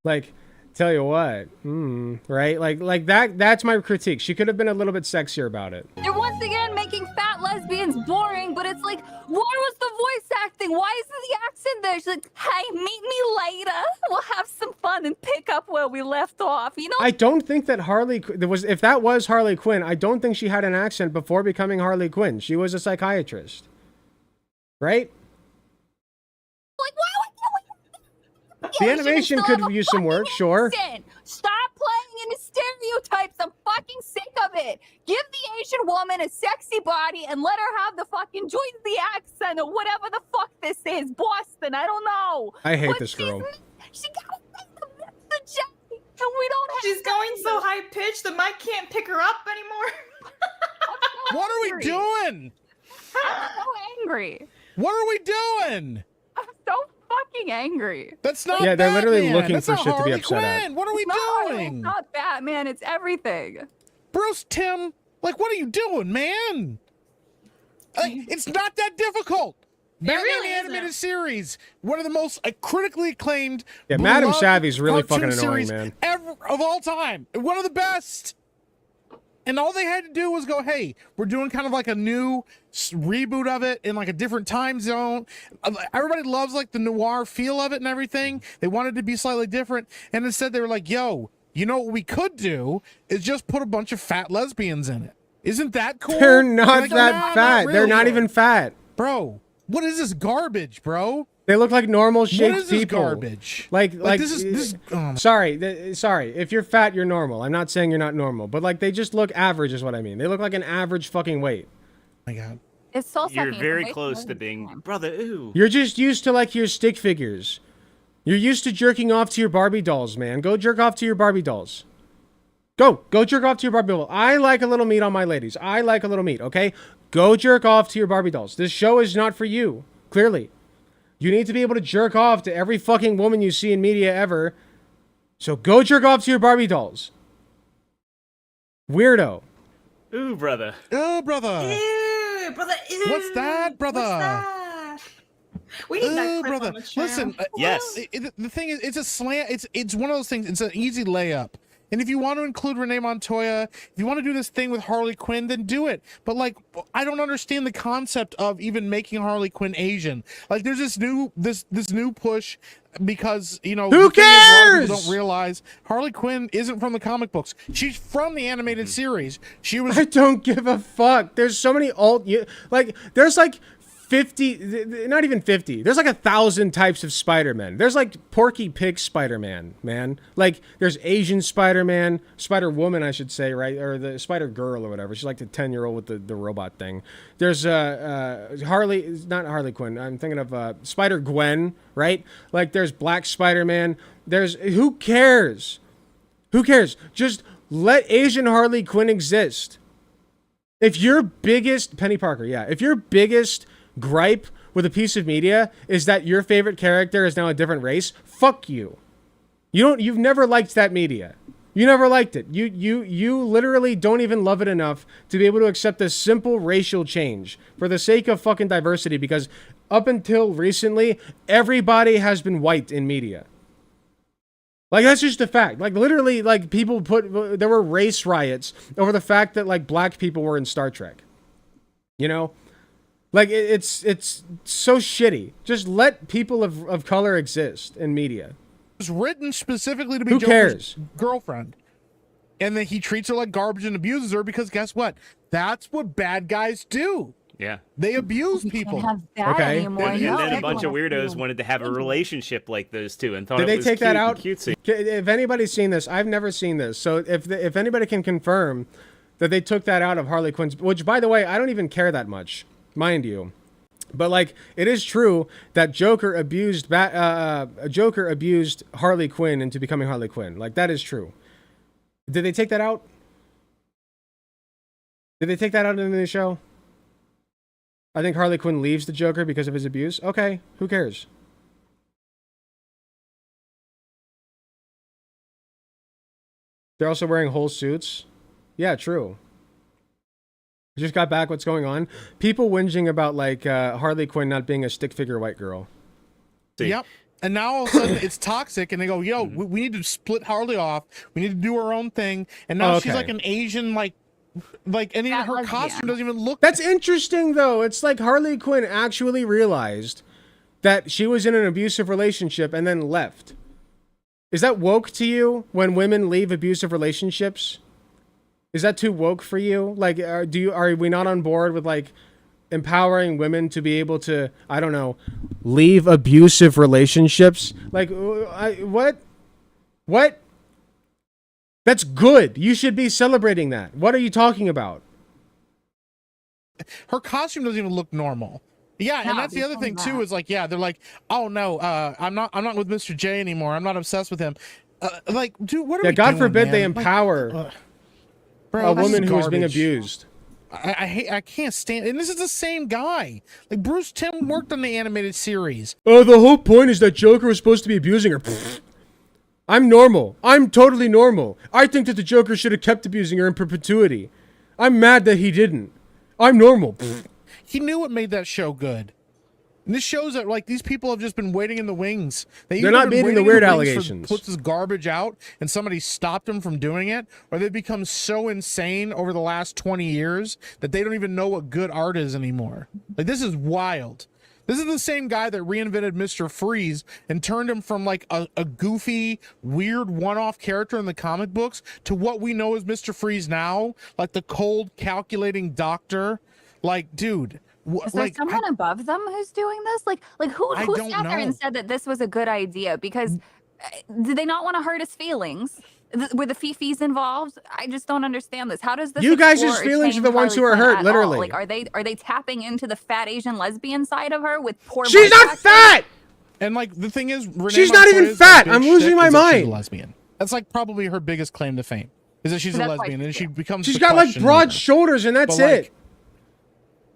Like, tell you what, right? Like that's my critique. She could have been a little bit sexier about it. They're once again making fat lesbians boring, but it's like, where was the voice acting? Why isn't the accent there? She's like, hey, meet me later. We'll have some fun and pick up where we left off. I don't think that if that was Harley Quinn, I don't think she had an accent before becoming Harley Quinn. She was a psychiatrist. Right? Like, why would The animation could use some work, sure. Stop playing into stereotypes. I'm fucking sick of it. Give the Asian woman a sexy body and let her have the fucking join the accent or whatever the fuck this is. Boston, I don't know. I hate this girl. She got the J, and we don't have. She's going so high pitched the mic can't pick her up anymore. What are we doing? I'm so angry. What are we doing? I'm so fucking angry. That's not Yeah, they're literally Batman. looking That's for not shit to be Harley upset at. Quinn. What are we doing? It's not Batman, it's everything. Bruce Timm, like, what are you doing, man? It's not that difficult. Batman really the Animated Series, one of the most critically acclaimed. Yeah, Madam beloved Savvy's really cartoon fucking annoying, series man. Ever of all time, one of the best. And all they had to do was go, hey, we're doing kind of like a new reboot of it in like a different time zone. Everybody loves like the noir feel of it and everything. They wanted to be slightly different. And instead they were like, yo, you know what we could do is just put a bunch of fat lesbians in it. Isn't that cool? They're not Like, that nah, fat. not They're really. not even fat. Bro, what is this garbage, bro? They look like normal shaped What is this people. garbage? Like this is sorry. If you're fat, you're normal. I'm not saying you're not normal, but like they just look average, is what I mean. They look like an average fucking weight. Oh my God. It's so You're very close to being brother. Ooh. You're just used to like your stick figures. You're used to jerking off to your Barbie dolls, man. Go jerk off to your Barbie dolls. Go jerk off to your Barbie doll. I like a little meat on my ladies. I like a little meat, okay? Go jerk off to your Barbie dolls. This show is not for you, clearly. You need to be able to jerk off to every fucking woman you see in media ever. So go jerk off to your Barbie dolls. Weirdo. Ooh, brother. Oh, brother. Ew, brother. Ew. What's that, brother? What's that? We need that clip brother. on the channel. Listen, Yes. the thing is, it's a slant. It's one of those things. It's an easy layup. And if you want to include Renee Montoya, if you want to do this thing with Harley Quinn, then do it. But like, I don't understand the concept of even making Harley Quinn Asian. Like, there's this new push because who cares? A lot of people don't realize Harley Quinn isn't from the comic books. She's from the animated series. She was. I don't give a fuck. There's so many there's like 50, not even 50. There's like 1,000 types of Spider-Man. There's like Porky Pig Spider-Man, man. Like there's Asian Spider-Man, Spider-Woman, I should say, right? Or the Spider-Girl or whatever. She's like the 10-year-old with the robot thing. There's not Harley Quinn. I'm thinking of Spider-Gwen, right? Like there's Black Spider-Man. Who cares? Who cares? Just let Asian Harley Quinn exist. If your biggest Penny Parker, if your biggest gripe with a piece of media is that your favorite character is now a different race, fuck you. You've never liked that media. You never liked it. You literally don't even love it enough to be able to accept a simple racial change for the sake of fucking diversity, because up until recently, everybody has been white in media. Like, that's just a fact. Like, literally, like, there were race riots over the fact that, like, black people were in Star Trek. You know? Like, it's so shitty. Just let people of color exist in media. It was written specifically to be Who Joker's cares? girlfriend. And then he treats her like garbage and abuses her because guess what? That's what bad guys do. Yeah. They abuse people. Can't have that anymore. And No, then a bunch of everyone- weirdos wanted to have a relationship like those two and thought Did it they was take that cute out? and cutesy. If anybody's seen this, I've never seen this. So if anybody can confirm that they took that out of Harley Quinn's, which, by the way, I don't even care that much, mind you. But like, it is true that Joker abused Harley Quinn into becoming Harley Quinn. Like, that is true. Did they take that out? Did they take that out in the show? I think Harley Quinn leaves the Joker because of his abuse. Okay, who cares? They're also wearing whole suits. Yeah, true. I just got back. What's going on? People whinging about like Harley Quinn not being a stick figure white girl. Yep. And now all of a sudden it's toxic, and they go, "Yo, we need to split Harley off. We need to do our own thing." And now she's like an Asian, and even her costume doesn't even look. That's interesting, though. It's like Harley Quinn actually realized that she was in an abusive relationship and then left. Is that woke to you when women leave abusive relationships? Is that too woke for you? Like, are we not on board with like empowering women to be able to, I don't know, leave abusive relationships? Like, what? That's good. You should be celebrating that. What are you talking about? Her costume doesn't even look normal. Yeah, and that's the other thing too. Is like, yeah, they're like, "Oh no, I'm not with Mr. J anymore. I'm not obsessed with him." Like, dude, what are we God doing, forbid man? they empower Bro, a woman this is who is being garbage. abused. I can't stand, and this is the same guy. Like, Bruce Timm worked on the animated series. Oh, the whole point is that Joker was supposed to be abusing her. I'm normal. I'm totally normal. I think that the Joker should have kept abusing her in perpetuity. I'm mad that he didn't. I'm normal. He knew what made that show good. And this shows that, like, these people have just been waiting in the wings. They're not meeting the weird allegations. Puts this garbage out, and somebody stopped them from doing it, or they've become so insane over the last 20 years that they don't even know what good art is anymore. Like, this is wild. This is the same guy that reinvented Mr. Freeze and turned him from like a goofy, weird one-off character in the comic books to what we know as Mr. Freeze now, like the cold, calculating doctor. Like, dude. Is there someone above them who's doing this? Like who sat there and said that this was a good idea? Because did they not want to hurt his feelings? Were the fifis involved? I just don't understand this. How does this? You guys' feelings are the ones who are hurt, literally. Like, are they tapping into the fat Asian lesbian side of her with poor? She's not fat. And like the thing is, Renee she's not even Montoya's fat. big I'm losing shtick my is that mind. She's a lesbian. That's like probably her biggest claim to fame is that she's a lesbian, and she becomes. She's the got like question broad here. shoulders, and that's But, like, it.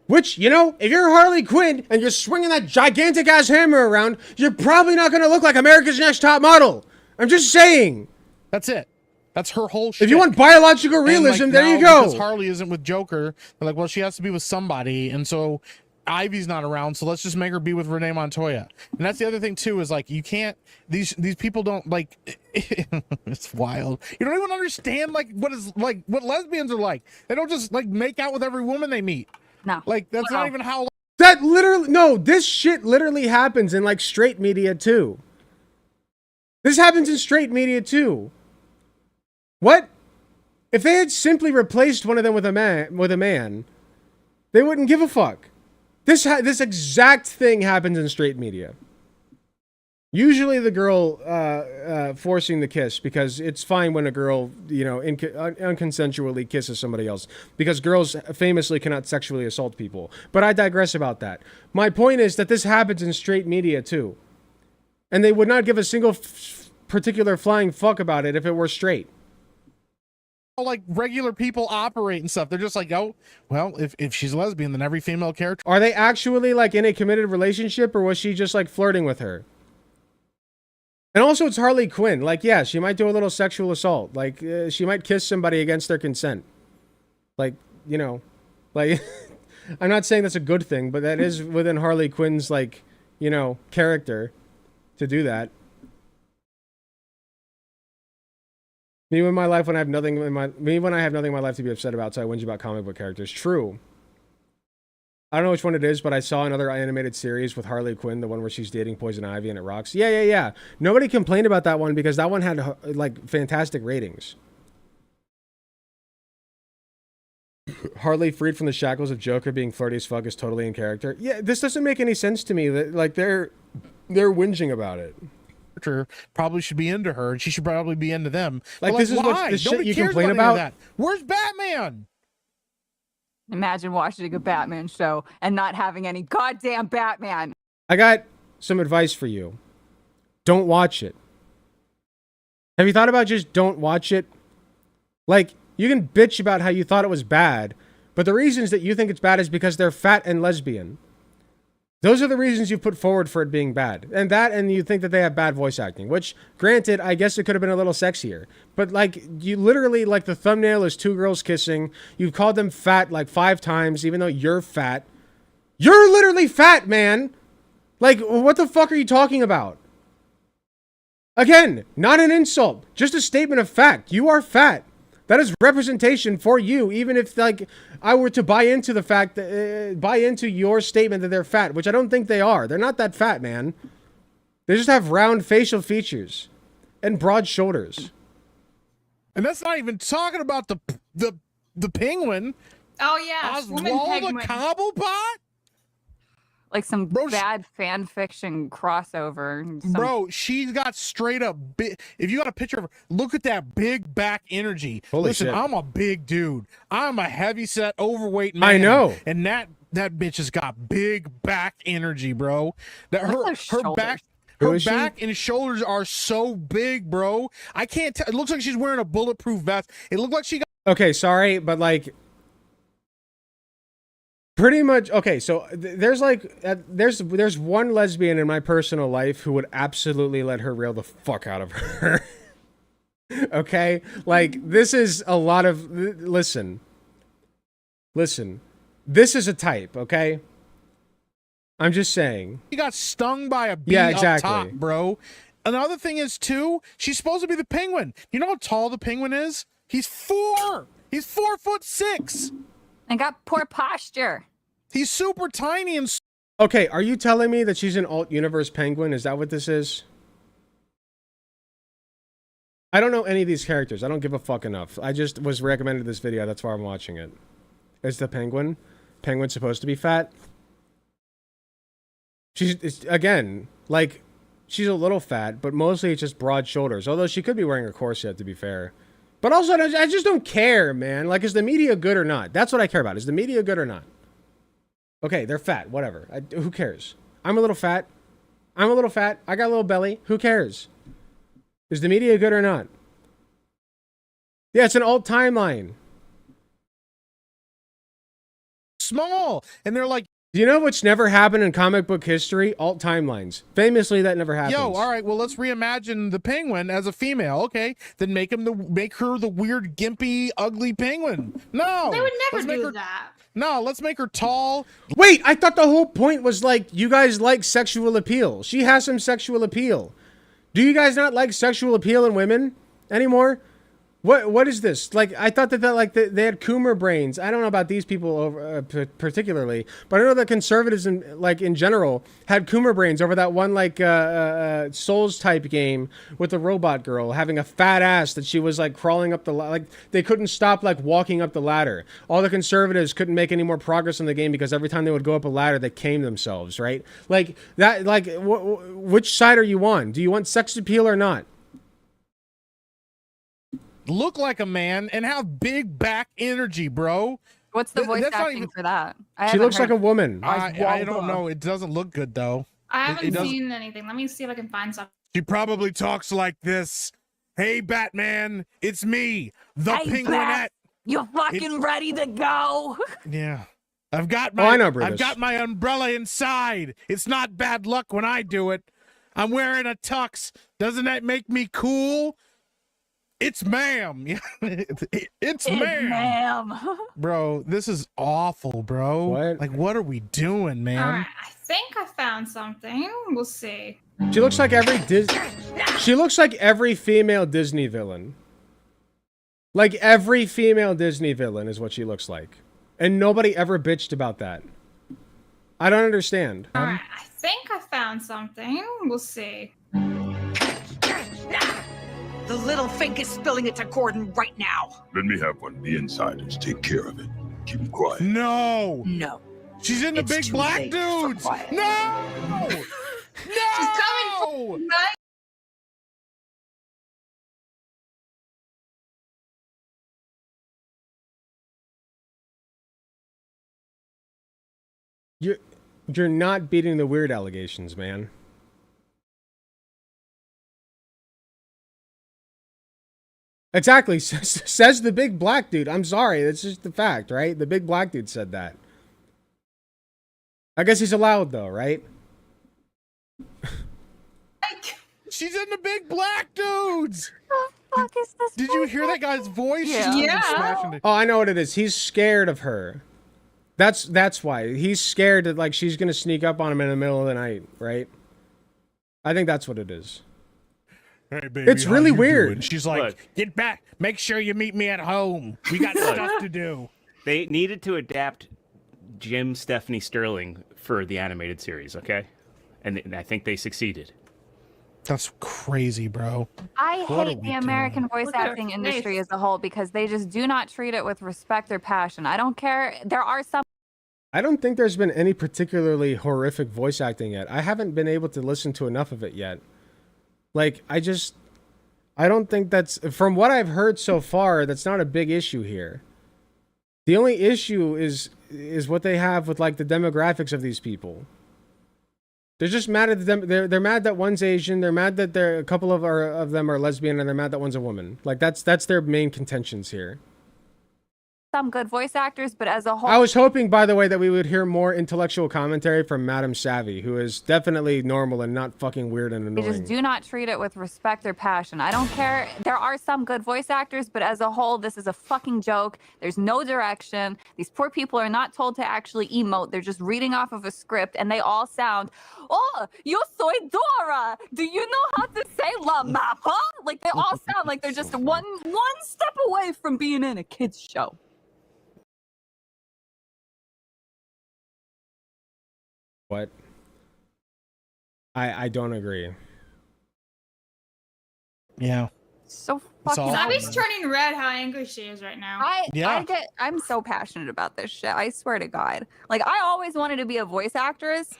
Which, you know, if you're Harley Quinn and you're swinging that gigantic ass hammer around, you're probably not going to look like America's Next Top Model. I'm just saying. That's it. That's her whole shit. If you want biological realism, And, like, there you now, go. Because Harley isn't with Joker, they're like, well, she has to be with somebody, and so Ivy's not around, so let's just make her be with Renee Montoya. And that's the other thing too, is like you can't. These people don't like. It's wild. You don't even understand like what lesbians are like. They don't just like make out with every woman they meet. No, like that's not even how. That literally, no, this shit literally happens in like straight media too. This happens in straight media too. What? If they had simply replaced one of them with a man, they wouldn't give a fuck. This exact thing happens in straight media. Usually the girl forcing the kiss, because it's fine when a girl, you know, unconsensually kisses somebody else, because girls famously cannot sexually assault people. But I digress about that. My point is that this happens in straight media too. And they would not give a single particular flying fuck about it if it were straight. Like regular people operate and stuff. They're just like, oh, well, if she's a lesbian, then every female character. Are they actually like in a committed relationship, or was she just like flirting with her? And also, it's Harley Quinn. Like, yeah, she might do a little sexual assault. Like, she might kiss somebody against their consent. Like, you know, like, I'm not saying that's a good thing, but that is within Harley Quinn's, like, you know, character to do that. Me when I have nothing in my life to be upset about, so I whinge about comic book characters. True. I don't know which one it is, but I saw another animated series with Harley Quinn, the one where she's dating Poison Ivy and it rocks. Yeah. Nobody complained about that one because that one had like fantastic ratings. Harley freed from the shackles of Joker being flirty as fuck is totally in character. Yeah, this doesn't make any sense to me. That like they're whinging about it. Probably should be into her, and she should probably be into them. Like, this is what the shit you complain about. That. Where's Batman? Imagine watching a Batman show and not having any goddamn Batman. I got some advice for you. Don't watch it. Have you thought about just don't watch it? Like, you can bitch about how you thought it was bad, but the reasons that you think it's bad is because they're fat and lesbian. Those are the reasons you put forward for it being bad. And you think that they have bad voice acting, which, granted, I guess it could have been a little sexier. But, like, you literally, like, the thumbnail is two girls kissing. You've called them fat, like, 5 times, even though you're fat. You're literally fat, man! Like, what the fuck are you talking about? Again, not an insult. Just a statement of fact. You are fat. That is representation for you, even if, like, I were to buy into the fact that, buy into your statement that they're fat, which I don't think they are. They're not that fat, man. They just have round facial features and broad shoulders. And that's not even talking about the penguin. Oh yeah, Oswald the Cobblepot? Like some bad fan fiction crossover. Bro, she's got straight up if you got a picture of her, look at that big back energy. Holy Listen, shit. I'm a big dude. I'm a heavy set, overweight man. I know. And that bitch has got big back energy, bro. That her back. Her back and shoulders are so big, bro. I can't tell. It looks like she's wearing a bulletproof vest. It looked like she got. Okay, sorry, but like, pretty much. Okay, so there's like, there's one lesbian in my personal life who would absolutely let her rail the fuck out of her. Okay, like this is a lot of. Listen. This is a type, okay? I'm just saying. He got stung by a bee up top, bro. Another thing is, too, she's supposed to be the penguin. You know how tall the penguin is? He's 4. He's 4'6". And got poor posture. He's super tiny and Okay, are you telling me that she's an alt-universe penguin? Is that what this is? I don't know any of these characters. I don't give a fuck enough. I just was recommended this video. That's why I'm watching it. Is the penguin? Penguin supposed to be fat? She's, again, like, she's a little fat, but mostly it's just broad shoulders. Although she could be wearing a corset, to be fair. But also, I just don't care, man. Like, is the media good or not? That's what I care about. Is the media good or not? Okay, they're fat. Whatever. Who cares? I'm a little fat. I'm a little fat. I got a little belly. Who cares? Is the media good or not? Yeah, it's an alt timeline. Small. And they're like, you know what's never happened in comic book history? Alt timelines. Famously, that never happens. yo, all right, well, let's reimagine the penguin as a female. Okay, then make her the weird, gimpy, ugly penguin. No, They would never let's make do her, that. No, let's make her tall. Wait, I thought the whole point was like, you guys like sexual appeal. She has some sexual appeal. Do you guys not like sexual appeal in women anymore? What is this? Like, I thought that like they had Coomer brains. I don't know about these people over, particularly, but I know that conservatives in general had Coomer brains over that one like Souls type game with the robot girl having a fat ass that she was like crawling up the like they couldn't stop like walking up the ladder. All the conservatives couldn't make any more progress in the game because every time they would go up a ladder they came themselves, right? Like that. Like which side are you on? Do you want sex appeal or not? Look like a man and have big back energy, bro. What's the voice acting for that? She looks like a woman. I don't know. It doesn't look good though. I haven't seen anything. Let me see if I can find something. She probably talks like this. Hey, Batman, it's me, the Hey, Penguinette. Bat, you fucking ready to go? Yeah. I've got my I've got my umbrella inside. It's not bad luck when I do it. I'm wearing a tux. Doesn't that make me cool? It's ma'am. It's ma'am. Bro, this is awful, bro. What? Like, what are we doing, man? All right, I think I found something. We'll see. She looks like every She looks like every female Disney villain. Like every female Disney villain is what she looks like. And nobody ever bitched about that. I don't understand. All right, I think I found something. We'll see. The little fink is spilling it to Gordon right now. Let me have one of the insiders take care of it. Keep it quiet. No. No. She's in the It's big too black late for dudes. quiet. No. No. She's coming for me. You're not beating the weird allegations, man. Exactly, says the big black dude. I'm sorry, that's just the fact, right? The big black dude said that. I guess he's allowed though, right? She's in the big black dudes. The fuck is this? Did you hear that guy's voice? Yeah. She's just smashing it. Oh, I know what it is. He's scared of her. That's why. He's scared that like she's gonna sneak up on him in the middle of the night, right? I think that's what it is. Hey, baby, It's how really you weird. doing? She's like, Look. get back. Make sure you meet me at home. We got stuff to do. They needed to adapt Jim Stephanie Sterling for the animated series, okay? And I think they succeeded. That's crazy, bro. I What are hate we the American voice Look at her acting face. industry as a whole because they just do not treat it with respect or passion. I don't care. There are some. I don't think there's been any particularly horrific voice acting yet. I haven't been able to listen to enough of it yet. Like, I don't think that's, from what I've heard so far, that's not a big issue here. The only issue is what they have with like the demographics of these people. They're just mad at them. They're mad that one's Asian. They're mad that a couple of them are lesbian, and they're mad that one's a woman. Like that's their main contentions here. Some good voice actors, but as a whole, I was hoping, by the way, that we would hear more intellectual commentary from Madam Savvy, who is definitely normal and not fucking weird and they annoying. just do not treat it with respect or passion. I don't care. There are some good voice actors, but as a whole, this is a fucking joke. There's no direction. These poor people are not told to actually emote. They're just reading off of a script, and they all sound, "Oh, yo soy Dora. Do you know how to say la mapa?" Like they all sound like they're just one step away from being in a kids show. What? I don't agree. Yeah. So fucking. Abby's turning red. How angry she is right now. I'm so passionate about this shit. I swear to God. Like, I always wanted to be a voice actress.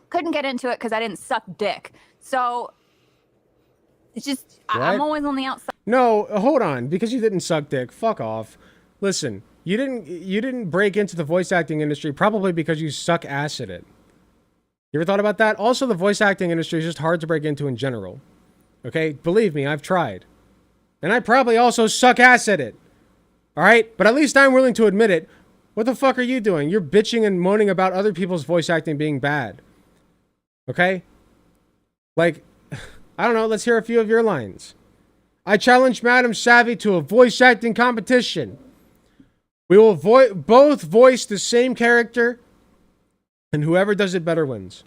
Couldn't get into it because I didn't suck dick. So it's just I'm always on the outside. No, hold on. Because you didn't suck dick, fuck off. Listen, you didn't break into the voice acting industry probably because you suck ass at it. You ever thought about that? Also, the voice acting industry is just hard to break into in general. Okay? Believe me, I've tried. And I probably also suck ass at it. Alright? But at least I'm willing to admit it. What the fuck are you doing? You're bitching and moaning about other people's voice acting being bad. Okay? Like, I don't know, let's hear a few of your lines. I challenge Madam Savvy to a voice acting competition. We will both voice the same character, and whoever does it better wins.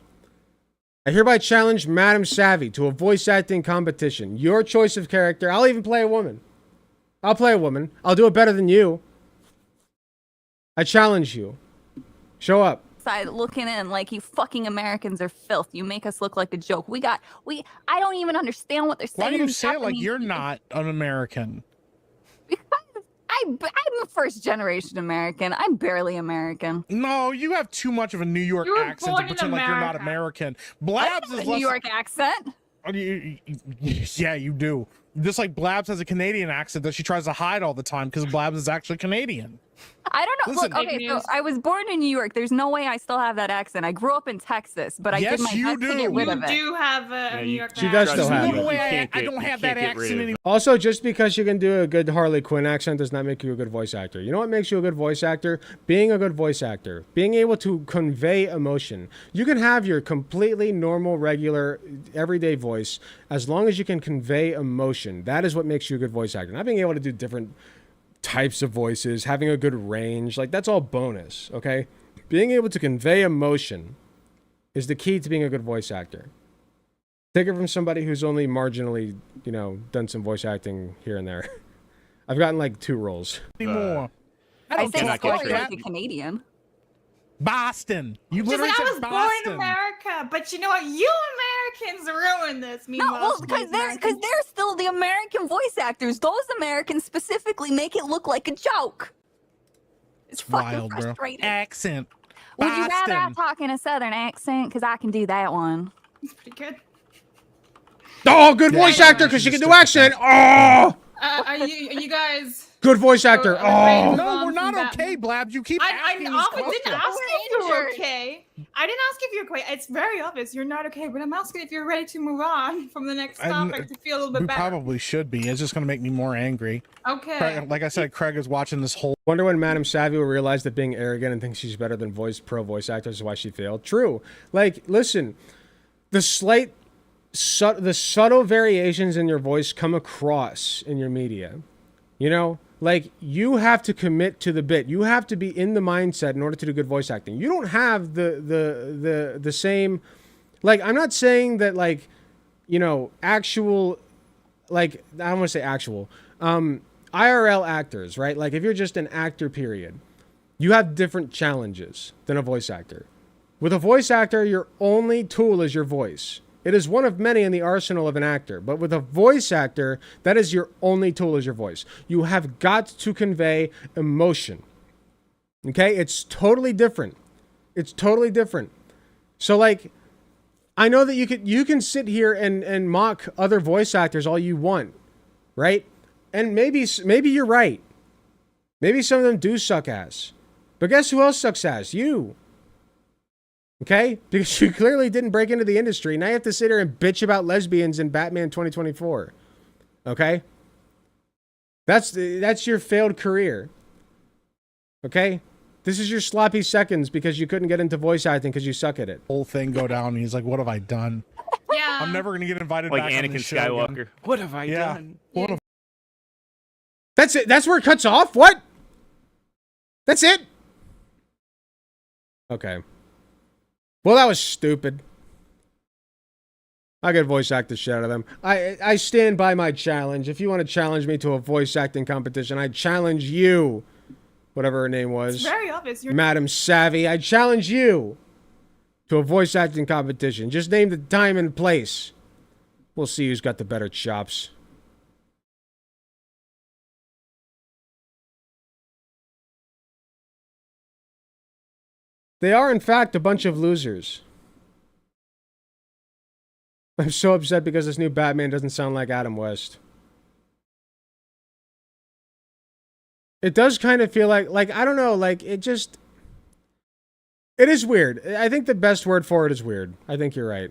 I hereby challenge Madam Savvy to a voice acting competition. Your choice of character. I'll even play a woman. I'll play a woman. I'll do it better than you. I challenge you. Show up. Side looking in like you fucking Americans are filth. You make us look like a joke. I don't even understand what they're saying. Why do you say it like you're not an American? I'm a first generation American. I'm barely American. No, you have too much of a New York accent to pretend like you're not American. Blabs is a New York accent. Yeah, you do. Just like Blabs has a Canadian accent that she tries to hide all the time because Blabs is actually Canadian. I don't know. Listen, Look, okay, so I was born in New York. There's no way I still have that accent. I grew up in Texas, but I did my best to get rid of it. You do have a New York accent. She does still have No it. way I don't have that accent anymore. Also, just because you can do a good Harley Quinn accent does not make you a good voice actor. You know what makes you a good voice actor? Being a good voice actor. Being able to convey emotion. You can have your completely normal, regular, everyday voice as long as you can convey emotion. That is what makes you a good voice actor. Not being able to do different types of voices, having a good range, like that's all bonus, okay? Being able to convey emotion is the key to being a good voice actor. Take it from somebody who's only marginally, you know, done some voice acting here and there. I've gotten like 2 roles. Anymore. I say talk story like like that. a Canadian. Boston. You Just literally like I said was born Boston. in America, but you know what? You Americans ruined this. No, Meanwhile, well, because they're still the American voice actors. Those Americans specifically make it look like a joke. It's fucking Wild, bro. frustrating. Accent. Would you rather I Boston. talk in a southern accent? Because I can do that one. It's pretty good. Oh, good voice actor because she can do accent. Oh, Are you guys? good voice actor. Oh, No, we're not okay, Blabs. You keep I asking these didn't questions. ask if you were okay. I didn't ask if you're okay. It's very obvious you're not okay, but I'm asking if you're ready to move on from the next topic to feel a little bit We better. probably should be. It's just going to make me more angry. Okay. Like I said, Craig is watching this whole... Wonder when Madam Savvy will realize that being arrogant and thinks she's better than pro voice actors is why she failed. True. Like, listen, the subtle variations in your voice come across in your media. You know? Like, you have to commit to the bit. You have to be in the mindset in order to do good voice acting. You don't have the same... Like, I'm not saying that, like, you know, actual... Like, I don't want to say actual. IRL actors, right? Like, if you're just an actor, period, you have different challenges than a voice actor. With a voice actor, your only tool is your voice. It is one of many in the arsenal of an actor. But with a voice actor, that is your only tool is your voice. You have got to convey emotion. Okay? It's totally different. It's totally different. So, like, I know that you can sit here and mock other voice actors all you want, right? And maybe you're right. Maybe some of them do suck ass. But guess who else sucks ass? You. Okay? Because you clearly didn't break into the industry. Now you have to sit here and bitch about lesbians in Batman 2024. Okay? That's your failed career. Okay? This is your sloppy seconds because you couldn't get into voice acting because you suck at it. Whole thing go down and he's like, what have I done? Yeah. I'm never going to get invited Like back on Anakin this show Skywalker. again. What have I Yeah. done? What have... That's it. That's where it cuts off? What? That's it? Okay. Well, that was stupid. I could voice act the shit out of them. I stand by my challenge. If you want to challenge me to a voice acting competition, I challenge you. Whatever her name was. It's very obvious. You're Madam Savvy, I challenge you to a voice acting competition. Just name the time and place. We'll see who's got the better chops. They are, in fact, a bunch of losers. I'm so upset because this new Batman doesn't sound like Adam West. It does kind of feel like, I don't know, like, it just... It is weird. I think the best word for it is weird. I think you're right.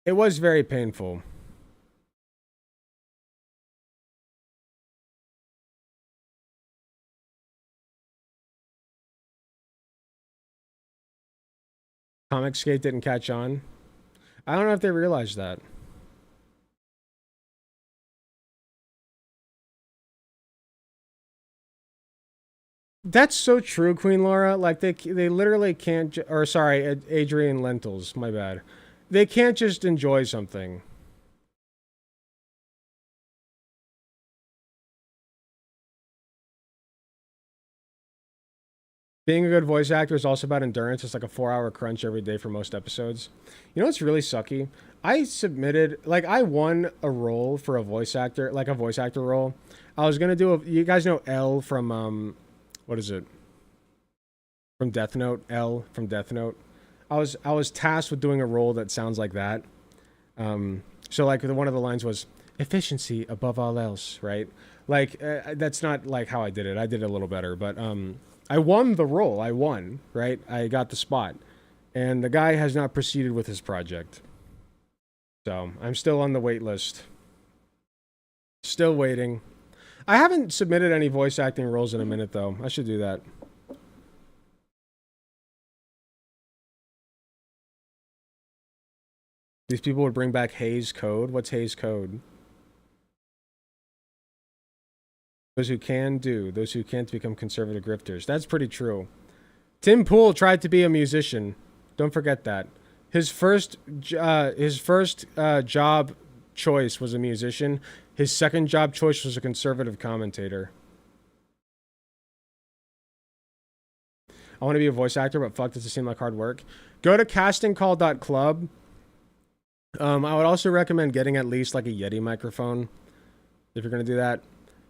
It was very painful. Comicsgate didn't catch on. I don't know if they realized that. That's so true, Queen Laura. Like, they literally can't... Or, sorry, Adrian Lentils. My bad. They can't just enjoy something. Being a good voice actor is also about endurance. It's like a 4-hour crunch every day for most episodes. You know what's really sucky? I submitted... Like, I won a role for a voice actor. Like, a voice actor role. I was gonna do a... You guys know Elle from, what is it? From Death Note. Elle from Death Note. I was tasked with doing a role that sounds like that. So like one of the lines was efficiency above all else, right? Like that's not like how I did it. I did it a little better, but I won the role. I won, right? I got the spot, and the guy has not proceeded with his project. So I'm still on the wait list. Still waiting. I haven't submitted any voice acting roles in a minute though. I should do that. These people would bring back Hays Code. What's Hays Code? Those who can do. Those who can't become conservative grifters. That's pretty true. Tim Pool tried to be a musician. Don't forget that. His first job choice was a musician. His second job choice was a conservative commentator. I want to be a voice actor, but fuck, does it seem like hard work? Go to castingcall.club. I would also recommend getting at least like a Yeti microphone if you're going to do that.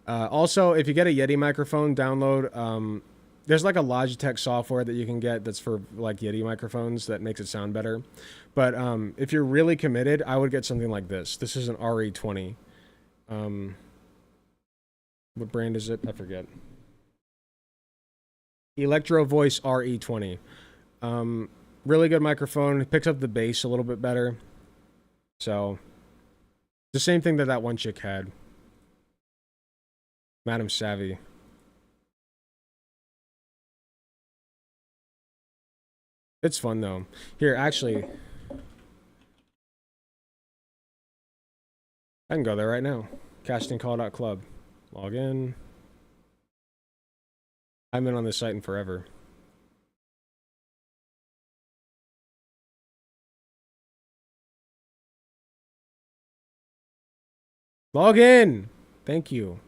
Also, if you get a Yeti microphone, download, there's like a Logitech software that you can get that's for like Yeti microphones that makes it sound better. But if you're really committed, I would get something like this. This is an RE20. What brand is it? I forget. Electro Voice RE20. Really good microphone. It picks up the bass a little bit better. So, the same thing that one chick had. Madam Savvy. It's fun, though. Here, actually... I can go there right now. Castingcall.club. Log in. I haven't been on this site in forever. Log in! Thank you.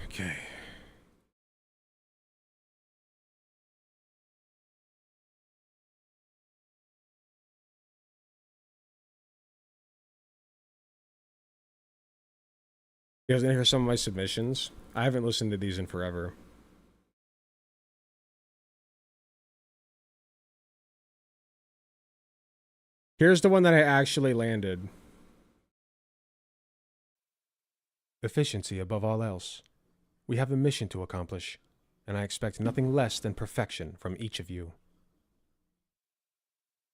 Okay. You guys want to hear some of my submissions? I haven't listened to these in forever. Here's the one that I actually landed. Efficiency above all else. We have a mission to accomplish, and I expect nothing less than perfection from each of you.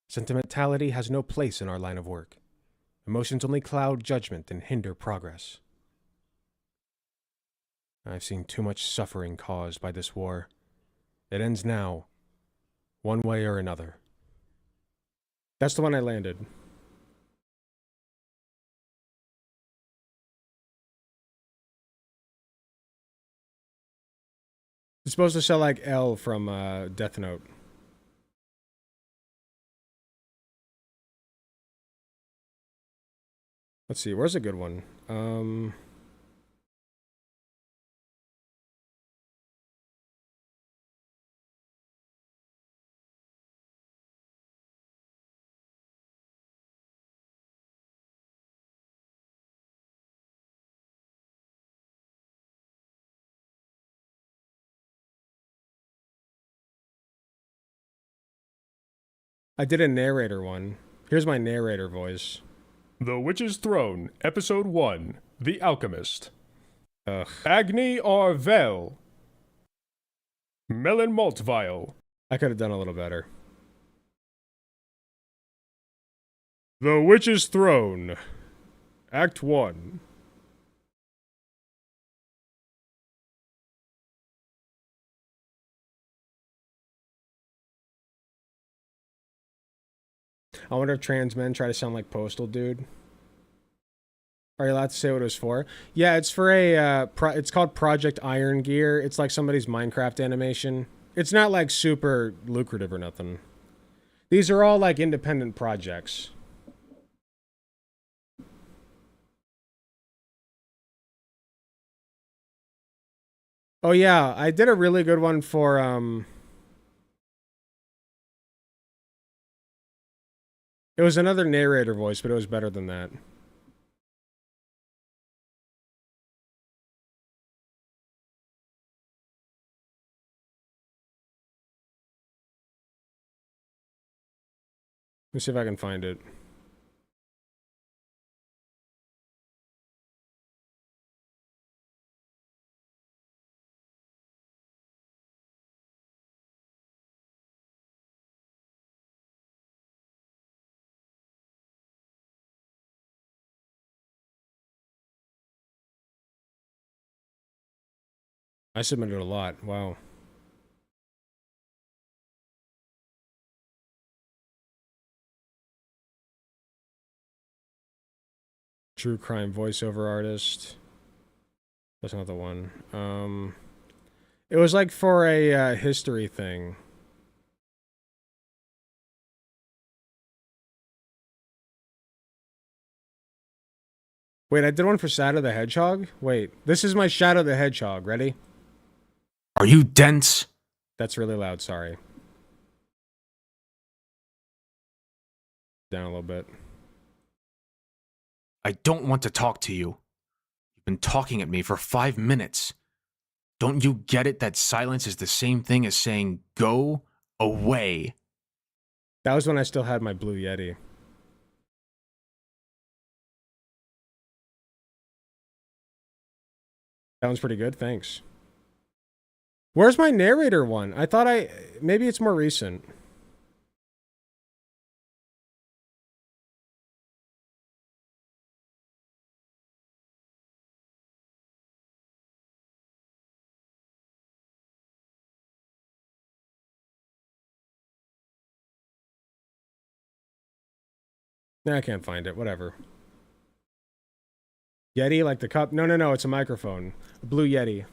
Sentimentality has no place in our line of work. Emotions only cloud judgment and hinder progress. I've seen too much suffering caused by this war. It ends now, one way or another. That's the one I landed. It's supposed to sound like L from Death Note. Let's see, where's a good one? I did a narrator one. Here's my narrator voice. The Witch's Throne, Episode 1, The Alchemist. Agni or Vel? Melon Malt Vial. I could have done a little better. The Witch's Throne, Act 1. I wonder if trans men try to sound like Postal Dude. Are you allowed to say what it was for? Yeah, it's for a, it's called Project Iron Gear. It's like somebody's Minecraft animation. It's not like super lucrative or nothing. These are all like independent projects. Oh yeah, I did a really good one for, it was another narrator voice, but it was better than that. Let me see if I can find it. I submitted a lot. Wow. True crime voiceover artist. That's not the one. It was like for a history thing. Wait, I did one for Shadow the Hedgehog? Wait, this is my Shadow the Hedgehog. Ready? Are you dense? That's really loud, sorry. Down a little bit. I don't want to talk to you. You've been talking at me for 5 minutes. Don't you get it that silence is the same thing as saying go away? That was when I still had my Blue Yeti. That one's pretty good, thanks. Where's my narrator one? I thought maybe it's more recent. Nah, I can't find it, whatever. Yeti, like the cup? No, it's a microphone. A Blue Yeti.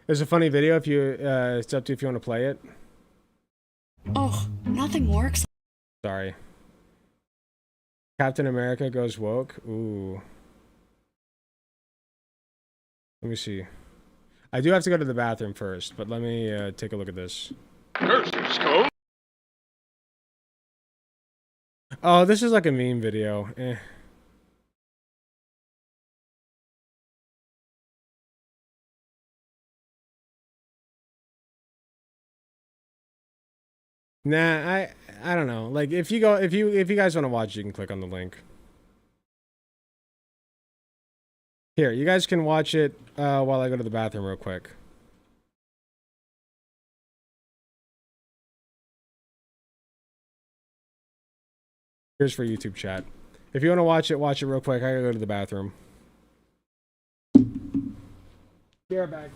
There's a funny video if you, it's up to you if you want to play it. Oh, nothing works. Sorry. Captain America goes woke. Ooh. Let me see. I do have to go to the bathroom first, but let me take a look at this. Oh, this is like a meme video. Eh. Nah, I don't know. Like if you guys want to watch, you can click on the link. Here, you guys can watch it while I go to the bathroom real quick. Here's for YouTube chat. If you want to watch it real quick. I gotta go to the bathroom. Be right back.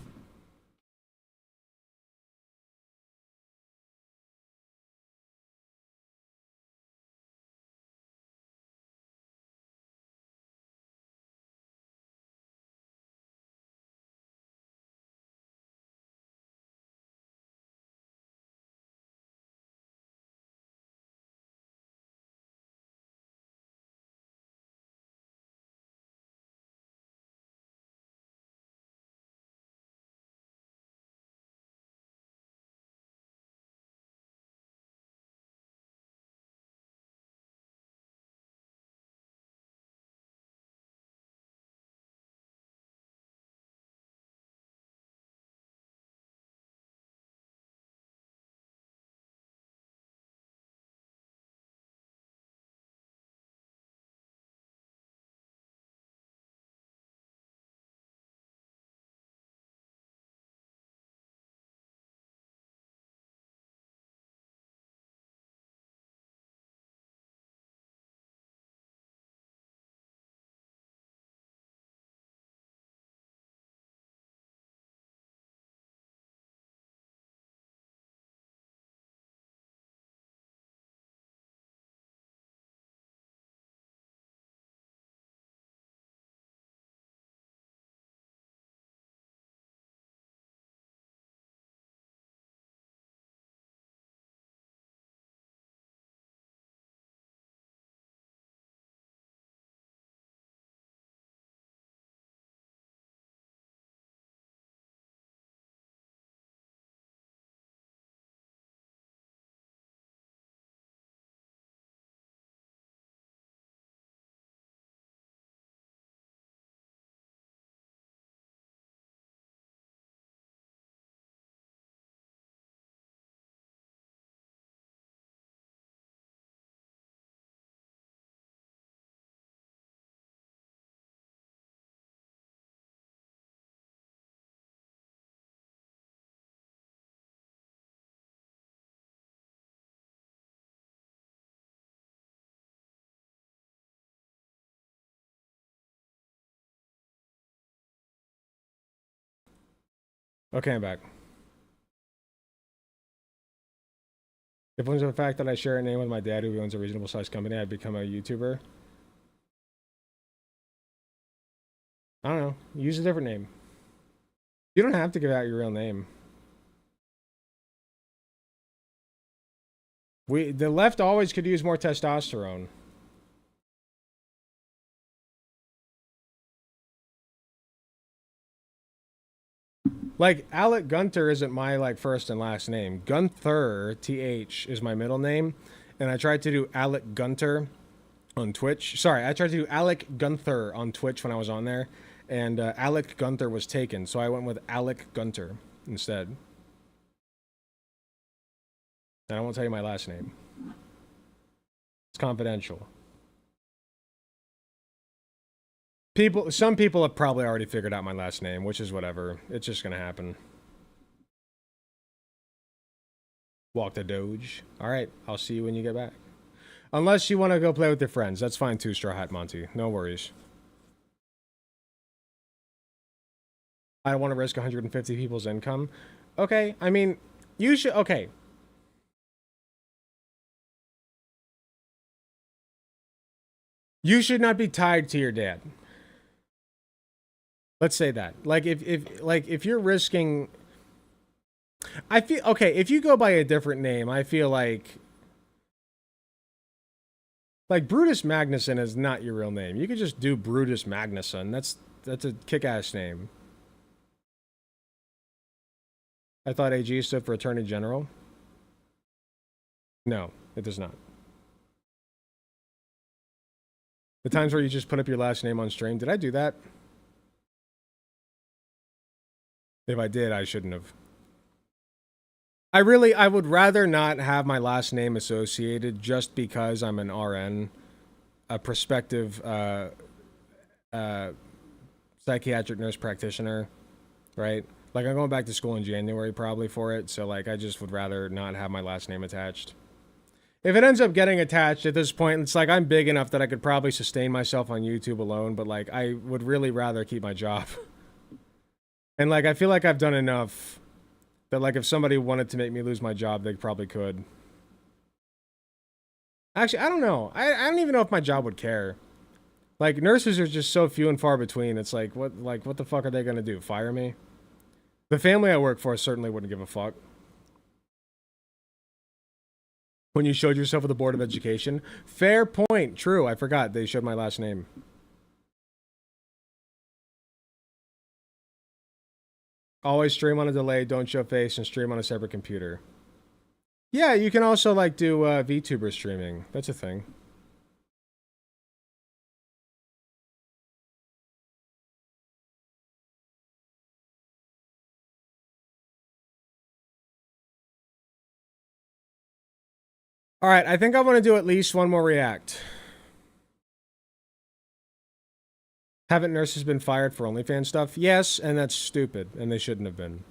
Okay, I'm back. If it was the fact that I share a name with my dad who owns a reasonable sized company, I'd become a YouTuber. I don't know. Use a different name. You don't have to give out your real name. The left always could use more testosterone. Like, Alec Gunter isn't my, like, first and last name. Gunther, TH, is my middle name. And I tried to do Alec Gunter on Twitch. Sorry, I tried to do Alec Gunther on Twitch when I was on there. And Alec Gunter was taken, so I went with Alec Gunter instead. And I won't tell you my last name. It's confidential. Some people have probably already figured out my last name, which is whatever. It's just gonna happen. Walk the Doge. Alright, I'll see you when you get back. Unless you want to go play with your friends. That's fine too, Straw Hat Monty. No worries. I don't want to risk 150 people's income. Okay, I mean, you should... Okay. You should not be tied to your dad. Let's say that. Like, if you're risking... I feel... Okay, if you go by a different name, I feel like... Like, Brutus Magnuson is not your real name. You could just do Brutus Magnuson. That's a kick-ass name. I thought AG stood for Attorney General. No, it does not. The times where you just put up your last name on stream, did I do that? If I did, I shouldn't have. I would rather not have my last name associated just because I'm an RN, a prospective psychiatric nurse practitioner, right? Like, I'm going back to school in January probably for it, so, like, I just would rather not have my last name attached. If it ends up getting attached at this point, it's like I'm big enough that I could probably sustain myself on YouTube alone, but, like, I would really rather keep my job. And, like, I feel like I've done enough that, like, if somebody wanted to make me lose my job, they probably could. Actually, I don't know. I don't even know if my job would care. Like, nurses are just so few and far between. It's like, what the fuck are they gonna do? Fire me? The family I work for certainly wouldn't give a fuck. When you showed yourself at the Board of Education? Fair point. True. I forgot. They showed my last name. Always stream on a delay, don't show face, and stream on a separate computer. Yeah, you can also, like, do VTuber streaming. That's a thing. Alright, I think I want to do at least one more react. Haven't nurses been fired for OnlyFans stuff? Yes, and that's stupid, and they shouldn't have been.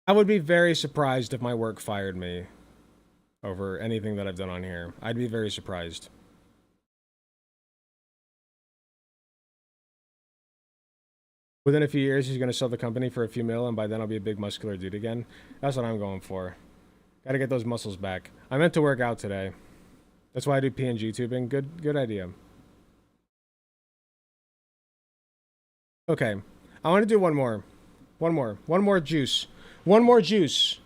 I would be very surprised if my work fired me over anything that I've done on here. I'd be very surprised. Within a few years, he's going to sell the company for a few mil, and by then I'll be a big muscular dude again. That's what I'm going for. Gotta get those muscles back. I meant to work out today. That's why I do PNG tubing. Good idea. Okay. I want to do one more. One more juice. One more juice.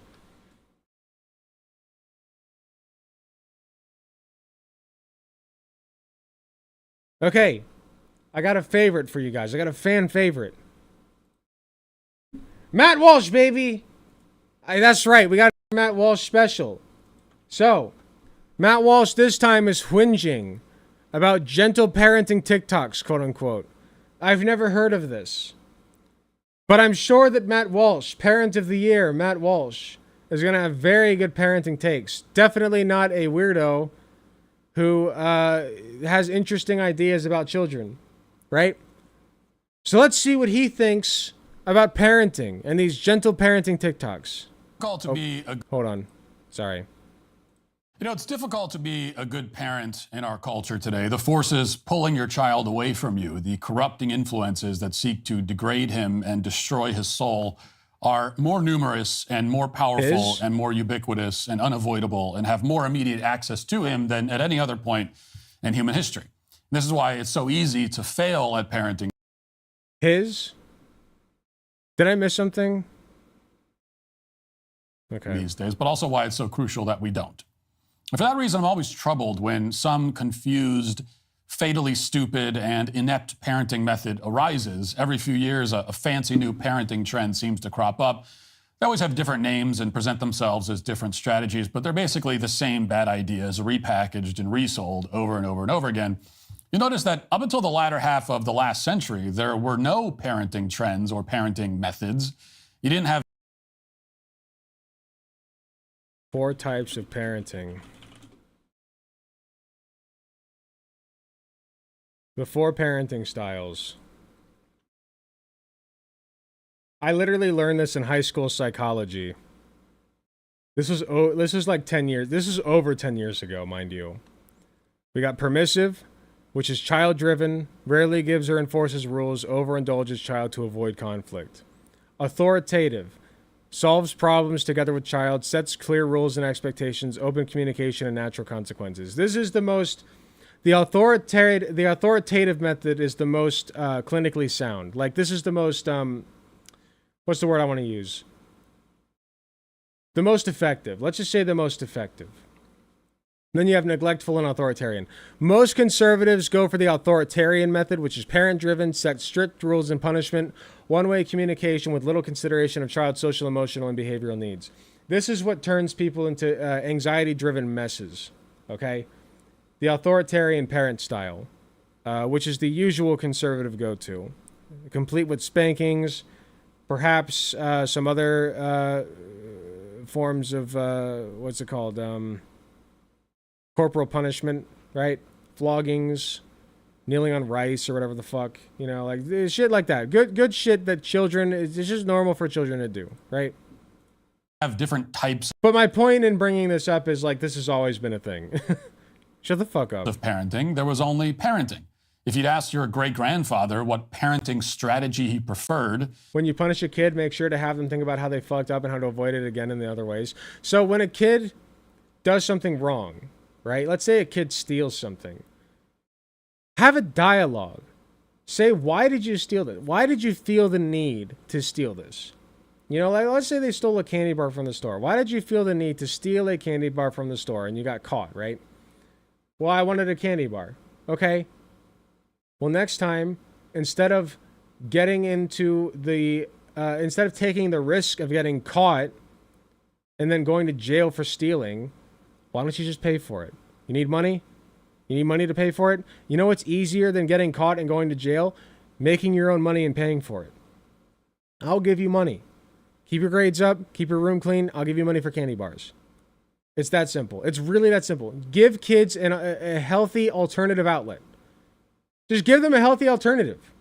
Okay. I got a favorite for you guys. I got a fan favorite. Matt Walsh, baby. That's right. We got a Matt Walsh special. So, Matt Walsh this time is whinging about gentle parenting TikToks, quote unquote. I've never heard of this. But I'm sure that Matt Walsh, Parent of the Year, Matt Walsh, is going to have very good parenting takes. Definitely not a weirdo who has interesting ideas about children, right? So let's see what he thinks about parenting and these gentle parenting TikToks. Called to be a... Hold on. Sorry. You know, it's difficult to be a good parent in our culture today. The forces pulling your child away from you, the corrupting influences that seek to degrade him and destroy his soul are more numerous and more powerful and more ubiquitous and unavoidable and have more immediate access to him than at any other point in human history. This is why it's so easy to fail at parenting. Did I miss something? Okay. These days, but also why it's so crucial that we don't. And for that reason, I'm always troubled when some confused, fatally stupid, and inept parenting method arises. Every few years, a fancy new parenting trend seems to crop up. They always have different names and present themselves as different strategies, but they're basically the same bad ideas repackaged and resold over and over and over again. You notice that up until the latter half of the last century, there were no parenting trends or parenting methods. You didn't have 4 types of parenting. The 4 parenting styles. I literally learned this in high school psychology. This was like 10 years. This is over 10 years ago, mind you. We got permissive, which is child-driven, rarely gives or enforces rules, overindulges child to avoid conflict. Authoritative, solves problems together with child, sets clear rules and expectations, open communication, and natural consequences. This is the most... The authoritative method is the most clinically sound. Like, this is the most, what's the word I want to use? The most effective. Let's just say the most effective. Then you have neglectful and authoritarian. Most conservatives go for the authoritarian method, which is parent-driven, sets strict rules and punishment, one-way communication with little consideration of child's social, emotional, and behavioral needs. This is what turns people into anxiety-driven messes, okay? The authoritarian parent style, which is the usual conservative go-to, complete with spankings, perhaps some other forms of, what's it called, corporal punishment, right? Floggings, kneeling on rice or whatever the fuck, you know, like shit like that. Good shit that children, it's just normal for children to do, right? Have different types. But my point in bringing this up is like, this has always been a thing. Shut the fuck up. Of parenting, there was only parenting. If you'd asked your great-grandfather what parenting strategy he preferred... When you punish a kid, make sure to have them think about how they fucked up and how to avoid it again in the other ways. So when a kid does something wrong, right? Let's say a kid steals something. Have a dialogue. Say, why did you steal this? Why did you feel the need to steal this? You know, like, let's say they stole a candy bar from the store. Why did you feel the need to steal a candy bar from the store and you got caught, right? Well, I wanted a candy bar. Okay. Well, next time, instead of getting into the, instead of taking the risk of getting caught and then going to jail for stealing, why don't you just pay for it? You need money? You need money to pay for it? You know what's easier than getting caught and going to jail? Making your own money and paying for it. I'll give you money. Keep your grades up. Keep your room clean. I'll give you money for candy bars. It's that simple. It's really that simple. Give kids a healthy alternative outlet. Just give them a healthy alternative.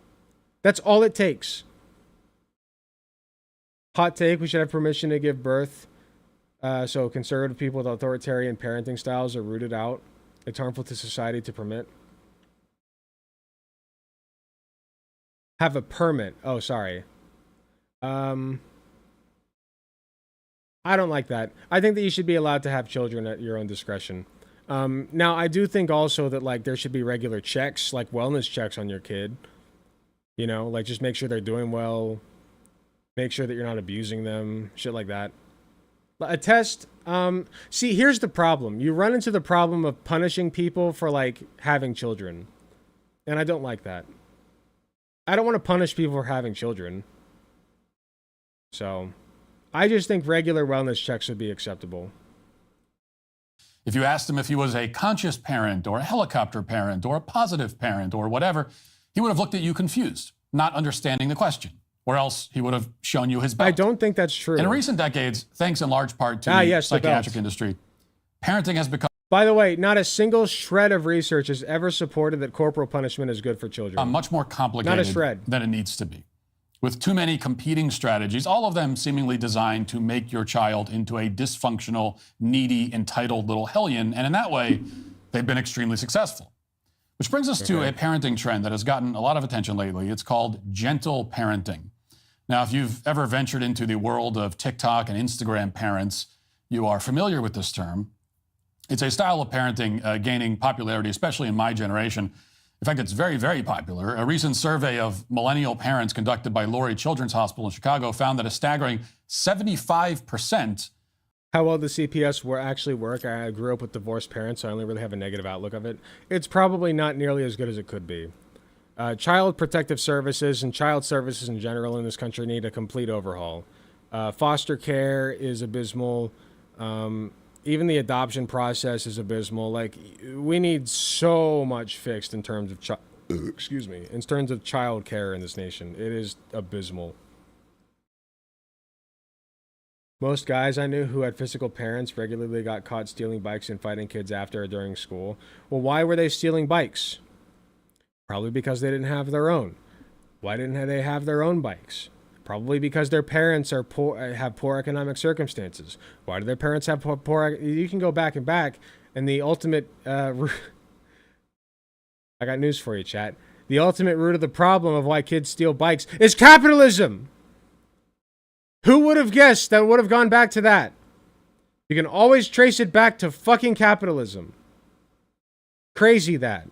That's all it takes. Hot take, we should have permission to give birth. So conservative people with authoritarian parenting styles are rooted out. It's harmful to society to permit. Have a permit. Oh, sorry. I don't like that. I think that you should be allowed to have children at your own discretion. Now, I do think also that, like, there should be regular checks, like wellness checks on your kid. You know, like, just make sure they're doing well. Make sure that you're not abusing them. Shit like that. A test, see, here's the problem. You run into the problem of punishing people for, like, having children. And I don't like that. I don't want to punish people for having children. So... I just think regular wellness checks would be acceptable. If you asked him if he was a conscious parent or a helicopter parent or a positive parent or whatever, he would have looked at you confused, not understanding the question, or else he would have shown you his belt. I don't think that's true. In recent decades, thanks in large part to the psychiatric industry, parenting has become... By the way, not a single shred of research has ever supported that corporal punishment is good for children. Much more complicated not a shred. Than it needs to be. with too many competing strategies, all of them seemingly designed to make your child into a dysfunctional, needy, entitled little hellion. And in that way, they've been extremely successful. Which brings us to a parenting trend that has gotten a lot of attention lately. It's called gentle parenting. Now, if you've ever ventured into the world of TikTok and Instagram parents, you are familiar with this term. It's a style of parenting gaining popularity, especially in my generation. In fact, it's very, very popular. A recent survey of millennial parents conducted by Lurie Children's Hospital in Chicago found that a staggering 75%. How well the CPS actually work. I grew up with divorced parents, so I only really have a negative outlook of it. It's probably not nearly as good as it could be. Child protective services and child services in general in this country need a complete overhaul. Foster care is abysmal. Even the adoption process is abysmal. Like, we need so much fixed in terms of in terms of child care in this nation. It is abysmal. Most guys I knew who had physical parents regularly got caught stealing bikes and fighting kids after or during school. Well, why were they stealing bikes? Probably because they didn't have their own. Why didn't they have their own bikes? Probably because their parents are have poor economic circumstances. Why do their parents have poor? You can go back and the ultimate. I got news for you, chat. The ultimate root of the problem of why kids steal bikes is capitalism. Who would have guessed that would have gone back to that? You can always trace it back to fucking capitalism. Crazy that.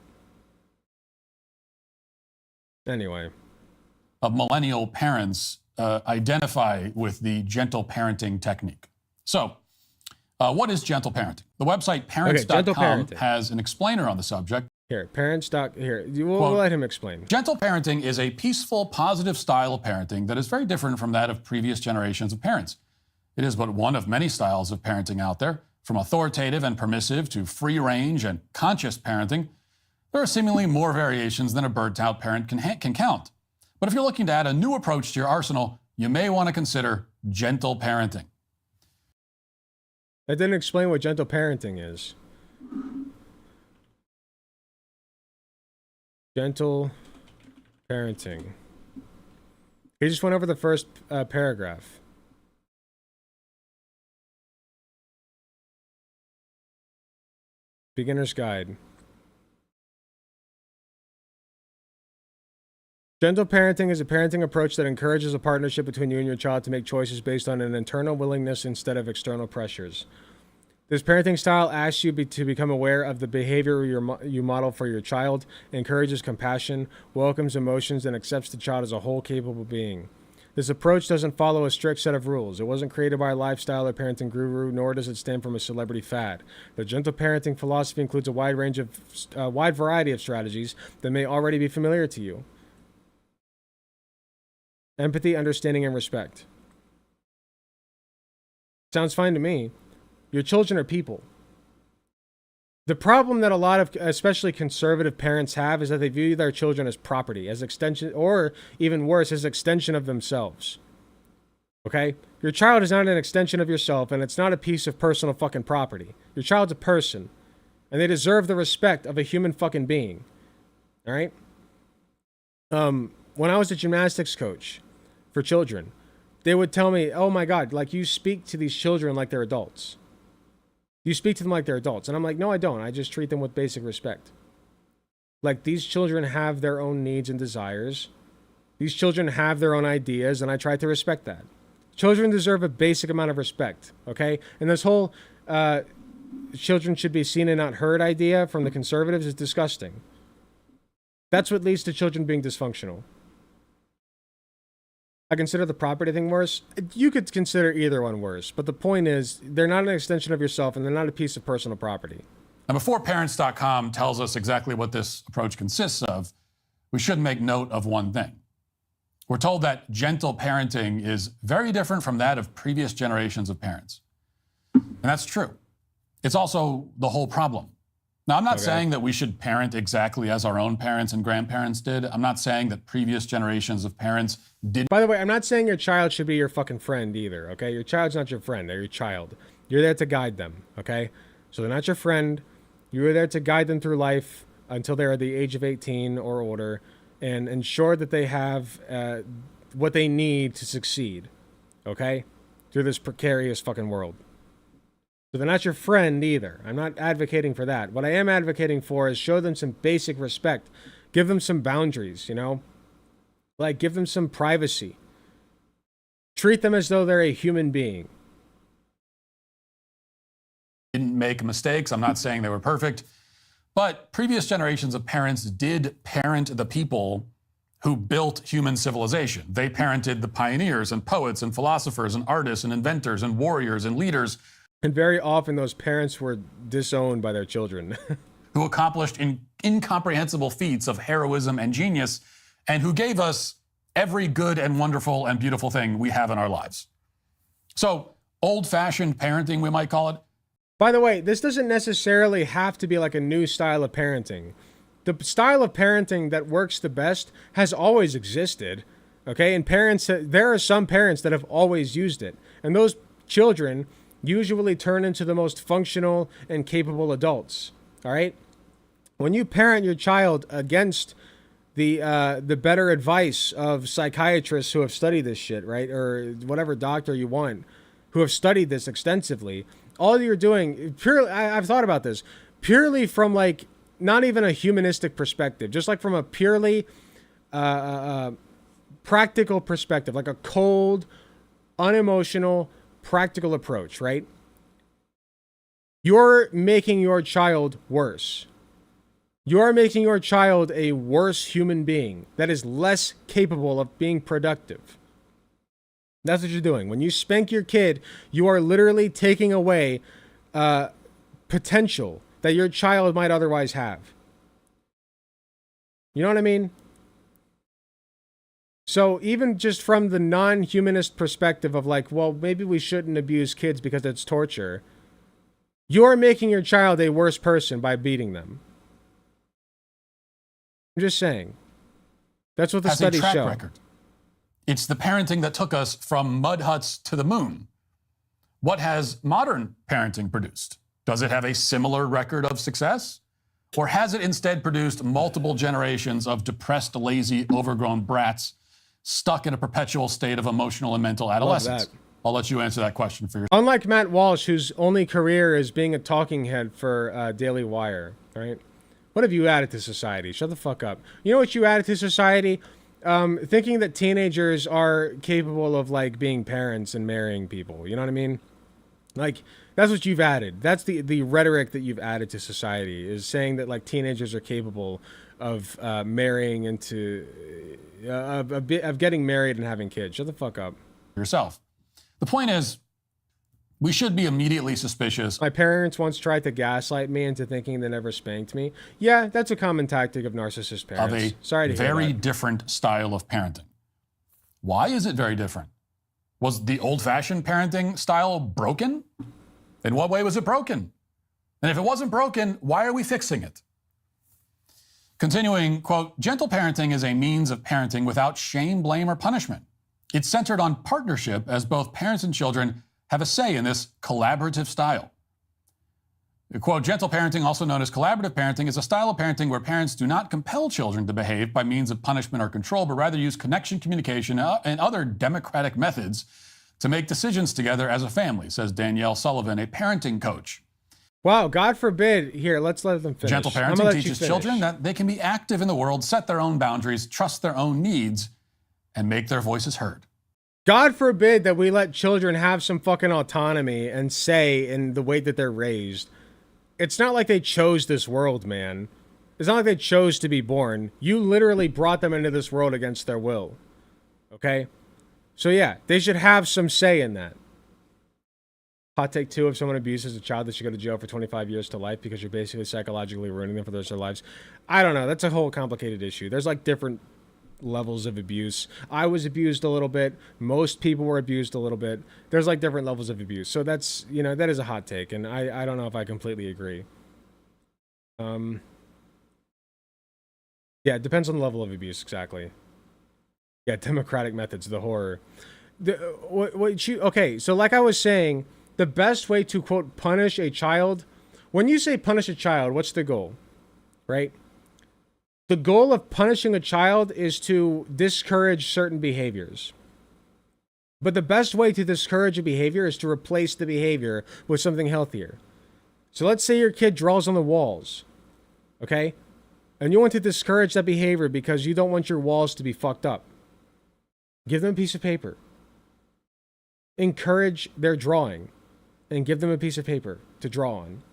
Anyway. Of millennial parents identify with the gentle parenting technique. So, what is gentle parenting? The website parents.com has an explainer on the subject. Here, we'll let him explain. Gentle parenting is a peaceful, positive style of parenting that is very different from that of previous generations of parents. It is but one of many styles of parenting out there, from authoritative and permissive to free range and conscious parenting. There are seemingly more variations than a burnt-out parent can count. But if you're looking to add a new approach to your arsenal, you may want to consider gentle parenting. I didn't explain what gentle parenting is. Gentle parenting. He just went over the first paragraph. Beginner's Guide. Gentle parenting is a parenting approach that encourages a partnership between you and your child to make choices based on an internal willingness instead of external pressures. This parenting style asks you to become aware of the behavior you model for your child, encourages compassion, welcomes emotions, and accepts the child as a whole capable being. This approach doesn't follow a strict set of rules. It wasn't created by a lifestyle or parenting guru, nor does it stem from a celebrity fad. The gentle parenting philosophy includes a wide variety of strategies that may already be familiar to you. Empathy, understanding, and respect. Sounds fine to me. Your children are people. The problem that a lot of, especially conservative parents have, is that they view their children as property, as extension, or even worse, as extension of themselves. Okay? Your child is not an extension of yourself, and it's not a piece of personal fucking property. Your child's a person, and they deserve the respect of a human fucking being. All right? When I was a gymnastics coach for children, they would tell me, oh my God, like, you speak to these children like they're adults. You speak to them like they're adults. And I'm like, no, I don't. I just treat them with basic respect. Like, these children have their own needs and desires. These children have their own ideas, and I try to respect that. Children deserve a basic amount of respect, okay? And this whole children should be seen and not heard idea from the conservatives is disgusting. That's what leads to children being dysfunctional. I consider the property thing worse. You could consider either one worse, but the point is, they're not an extension of yourself, and they're not a piece of personal property. And before parents.com tells us exactly what this approach consists of, we should make note of one thing. We're told that gentle parenting is very different from that of previous generations of parents. And that's true. It's also the whole problem. Now, I'm not saying that we should parent exactly as our own parents and grandparents did. I'm not saying that previous generations of parents didn't. By the way, I'm not saying your child should be your fucking friend either, okay? Your child's not your friend. They're your child. You're there to guide them, okay? So they're not your friend. You're there to guide them through life until they're at the age of 18 or older and ensure that they have what they need to succeed, okay? Through this precarious fucking world. So they're not your friend either. I'm not advocating for that. What I am advocating for is show them some basic respect. Give them some boundaries, you know? Like, give them some privacy. Treat them as though they're a human being. Didn't make mistakes. I'm not saying they were perfect. But previous generations of parents did parent the people who built human civilization. They parented the pioneers and poets and philosophers and artists and inventors and warriors and leaders. And very often those parents were disowned by their children. Who accomplished incomprehensible feats of heroism and genius, and who gave us every good and wonderful and beautiful thing we have in our lives. So, old-fashioned parenting, we might call it. By the way, this doesn't necessarily have to be like a new style of parenting. The style of parenting that works the best has always existed, okay? And there are some parents that have always used it. And those children usually turn into the most functional and capable adults, all right? When you parent your child against the better advice of psychiatrists who have studied this shit, right? Or whatever doctor you want, who have studied this extensively, all you're doing, purely, I've thought about this, purely from like, not even a humanistic perspective, just like from a purely practical perspective, like a cold, unemotional, practical approach, right? You're making your child worse. You're making your child a worse human being that is less capable of being productive. That's what you're doing. When you spank your kid, you are literally taking away potential that your child might otherwise have. You know what I mean? So even just from the non-humanist perspective of like, well, maybe we shouldn't abuse kids because it's torture, you're making your child a worse person by beating them. I'm just saying. That's what the studies show. Record. It's the parenting that took us from mud huts to the moon. What has modern parenting produced? Does it have a similar record of success? Or has it instead produced multiple generations of depressed, lazy, overgrown brats stuck in a perpetual state of emotional and mental adolescence? I'll let you answer that question for yourself. Unlike Matt Walsh, whose only career is being a talking head for Daily Wire, right? What have you added to society? Shut the fuck up. You know what you added to society? Thinking that teenagers are capable of like being parents and marrying people. You know what I mean? Like, that's what you've added. That's the rhetoric that you've added to society, is saying that like teenagers are capable of marrying into of getting married and having kids. Shut the fuck up. Yourself. The point is, we should be immediately suspicious. My parents once tried to gaslight me into thinking they never spanked me. Yeah, that's a common tactic of narcissist parents. Of a Sorry to hear very that. different style of parenting. Why is it very different? Was the old-fashioned parenting style broken? In what way was it broken? And if it wasn't broken, why are we fixing it? Continuing, quote, gentle parenting is a means of parenting without shame, blame, or punishment. It's centered on partnership, as both parents and children have a say in this collaborative style. Quote, gentle parenting, also known as collaborative parenting, is a style of parenting where parents do not compel children to behave by means of punishment or control, but rather use connection, communication, and other democratic methods to make decisions together as a family, says Danielle Sullivan, a parenting coach. Wow, God forbid. Here, let's let them finish. Gentle parenting teaches children that they can be active in the world, set their own boundaries, trust their own needs, and make their voices heard. God forbid that we let children have some fucking autonomy and say in the way that they're raised. It's not like they chose this world, man. It's not like they chose to be born. You literally brought them into this world against their will. Okay? So yeah, they should have some say in that. Hot take 2, if someone abuses a child, they should go to jail for 25 years to life because you're basically psychologically ruining them for the rest of their lives. I don't know. That's a whole complicated issue. There's like different levels of abuse. I was abused a little bit. Most people were abused a little bit. There's like different levels of abuse. So that's, you know, that is a hot take. And I don't know if I completely agree. Yeah, it depends on the level of abuse. Exactly. Yeah. Democratic methods, the horror. Okay. So like I was saying, the best way to quote, punish a child, when you say punish a child, what's the goal? Right? The goal of punishing a child is to discourage certain behaviors. But the best way to discourage a behavior is to replace the behavior with something healthier. So let's say your kid draws on the walls, okay? And you want to discourage that behavior because you don't want your walls to be fucked up. Give them a piece of paper. Encourage their drawing and give them a piece of paper to draw on.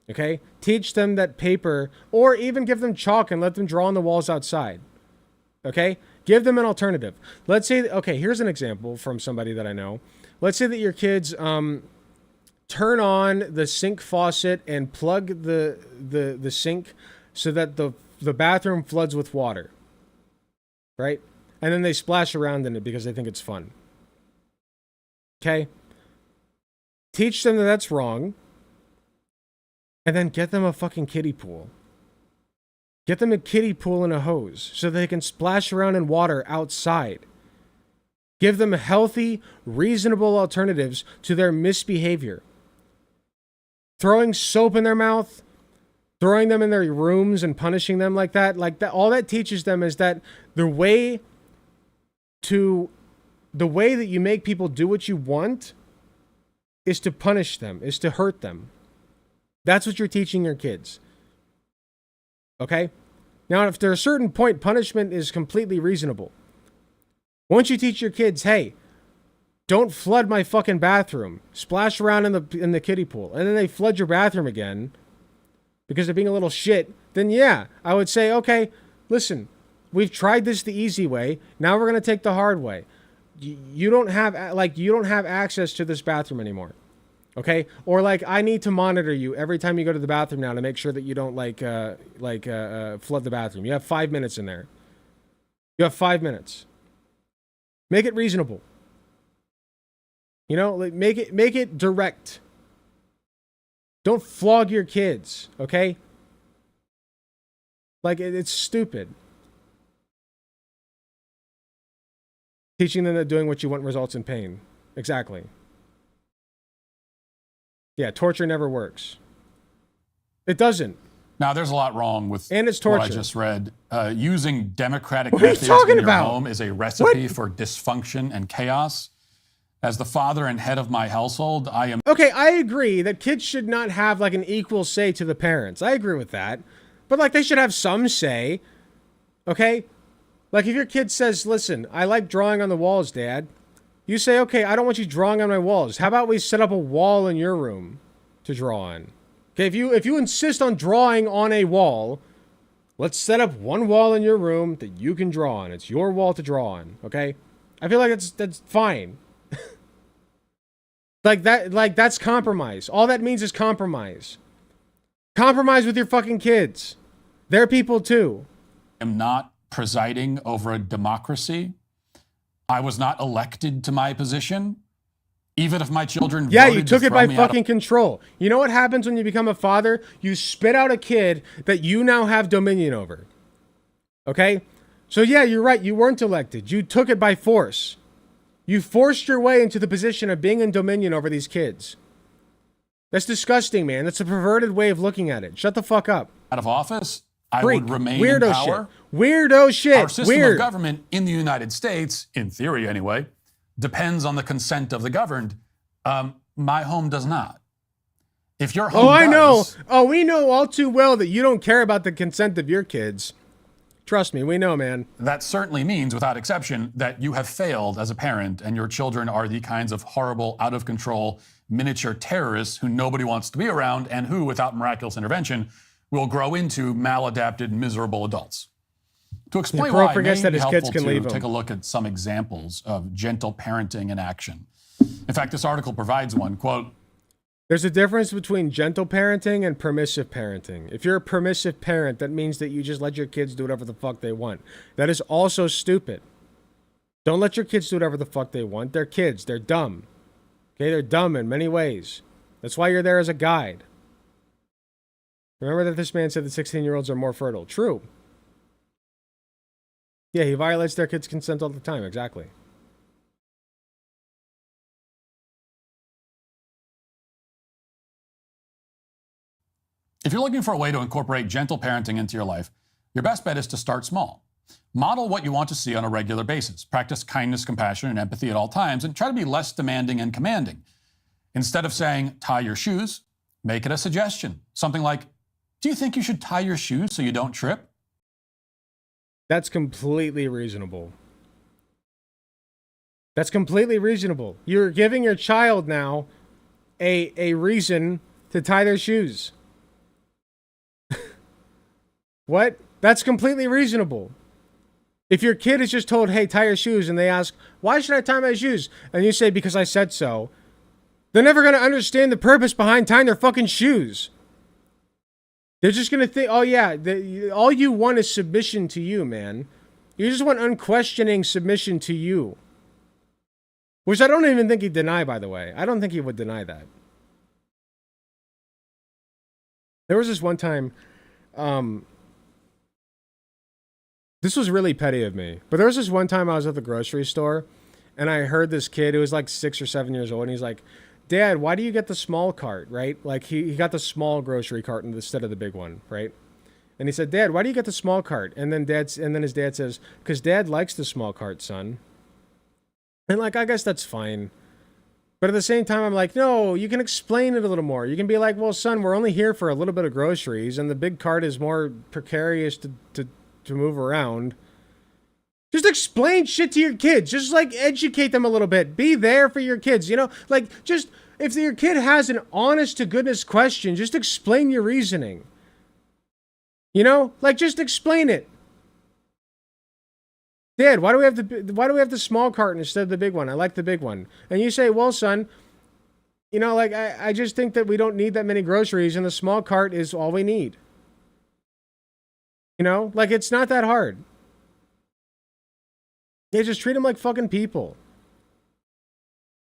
Okay? Teach them that paper, or even give them chalk and let them draw on the walls outside. Okay? Give them an alternative. Let's say, okay, here's an example from somebody that I know. Let's say that your kids turn on the sink faucet and plug the sink so that the bathroom floods with water. Right? And then they splash around in it because they think it's fun. Okay? Teach them that that's wrong. And then get them a fucking kiddie pool. Get them a kiddie pool and a hose so they can splash around in water outside. Give them healthy, reasonable alternatives to their misbehavior. Throwing soap in their mouth, throwing them in their rooms and punishing them like that, all that teaches them is that the way that you make people do what you want is to punish them, is to hurt them. That's what you're teaching your kids. Okay? Now, if to a certain point, punishment is completely reasonable. Once you teach your kids, hey, don't flood my fucking bathroom. Splash around in the kiddie pool. And then they flood your bathroom again because they're being a little shit. Then yeah, I would say, okay, listen, we've tried this the easy way. Now we're going to take the hard way. You don't have access to this bathroom anymore. Okay? Or I need to monitor you every time you go to the bathroom now to make sure that you don't flood the bathroom. You have 5 minutes in there. You have 5 minutes. Make it reasonable. You know, make it direct. Don't flog your kids, okay? It's stupid. Teaching them that doing what you want results in pain. Exactly. Yeah, torture never works. It doesn't. Now, there's a lot wrong with and it's torture. What I just read. Using democratic what are you methods talking in your about? home is a recipe for dysfunction and chaos. As the father and head of my household, I am... Okay, I agree that kids should not have an equal say to the parents. I agree with that. But they should have some say. Okay? If your kid says, listen, I like drawing on the walls, Dad. You say, okay, I don't want you drawing on my walls. How about we set up a wall in your room to draw on? Okay, if you insist on drawing on a wall, let's set up one wall in your room that you can draw on. It's your wall to draw on, okay? I feel like that's fine. That's compromise. All that means is compromise. Compromise with your fucking kids. They're people too. I'm not presiding over a democracy. I was not elected to my position. Even if my children voted you took to it throw by me out fucking control. You know what happens when you become a father? You spit out a kid that you now have dominion over. Okay? So yeah, you're right. You weren't elected. You took it by force. You forced your way into the position of being in dominion over these kids. That's disgusting, man. That's a perverted way of looking at it. Shut the fuck up. Out of office, I Freak. would remain Weirdo in power. Shit. Weirdo shit. Our system Weird. of government in the United States, in theory anyway, depends on the consent of the governed. My home does not. If your home I know. does, Oh, we know all too well that you don't care about the consent of your kids. Trust me, we know, man. that certainly means, without exception, that you have failed as a parent and your children are the kinds of horrible, out of control, miniature terrorists who nobody wants to be around and who, without miraculous intervention, will grow into maladapted, miserable adults. To explain why, it may forgets that be his kids helpful can leave to him. take a look at some examples of gentle parenting in action. In fact, this article provides one, quote, There's a difference between gentle parenting and permissive parenting. If you're a permissive parent, that means that you just let your kids do whatever the fuck they want. That is also stupid. Don't let your kids do whatever the fuck they want. They're kids. They're dumb. Okay, they're dumb in many ways. That's why you're there as a guide. Remember that this man said that 16-year-olds are more fertile. True. Yeah, he violates their kids' consent all the time. Exactly. if you're looking for a way to incorporate gentle parenting into your life, Your best bet is to start small. Model what you want to see on a regular basis. Practice kindness, compassion, and empathy at all times, and try to be less demanding and commanding. Instead of saying, tie your shoes, make it a suggestion. Something like, do you think you should tie your shoes so you don't trip? That's completely reasonable. That's completely reasonable. You're giving your child now a reason to tie their shoes. What? That's completely reasonable. If your kid is just told, hey, tie your shoes, and they ask, why should I tie my shoes? And you say, because I said so. They're never going to understand the purpose behind tying their fucking shoes. They're just going to think, oh yeah, all you want is submission to you, man. You just want unquestioning submission to you. Which I don't even think he'd deny, by the way. I don't think he would deny that. There was this one time, this was really petty of me, but there was this one time I was at the grocery store, and I heard this kid who was like 6 or 7 years old, and he's like, Dad, why do you get the small cart, right? Like, he got the small grocery cart instead of the big one, right? And he said, Dad, why do you get the small cart? And then his dad says, because Dad likes the small cart, son. And like, I guess that's fine. But at the same time, I'm like, no, you can explain it a little more. You can be like, well, son, we're only here for a little bit of groceries, and the big cart is more precarious to move around. Just explain shit to your kids. Just like educate them a little bit. Be there for your kids. You know, like just if your kid has an honest to goodness question, just explain your reasoning. You know, like just explain it. Dad, why do we have the small cart instead of the big one? I like the big one. And you say, well, son, you know, like I just think that we don't need that many groceries, and the small cart is all we need. You know, like it's not that hard. They just treat them like fucking people.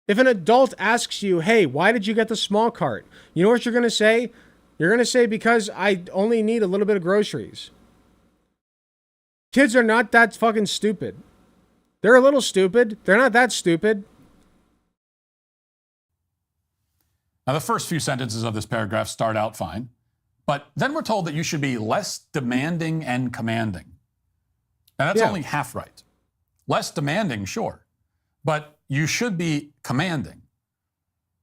If an adult asks you, hey, why did you get the small cart? You know what you're going to say? You're going to say, because I only need a little bit of groceries. Kids are not that fucking stupid. They're a little stupid. They're not that stupid. Now, the first few sentences of this paragraph start out fine, but then we're told that you should be less demanding and commanding. And that's only half right. Less demanding, sure, but you should be commanding.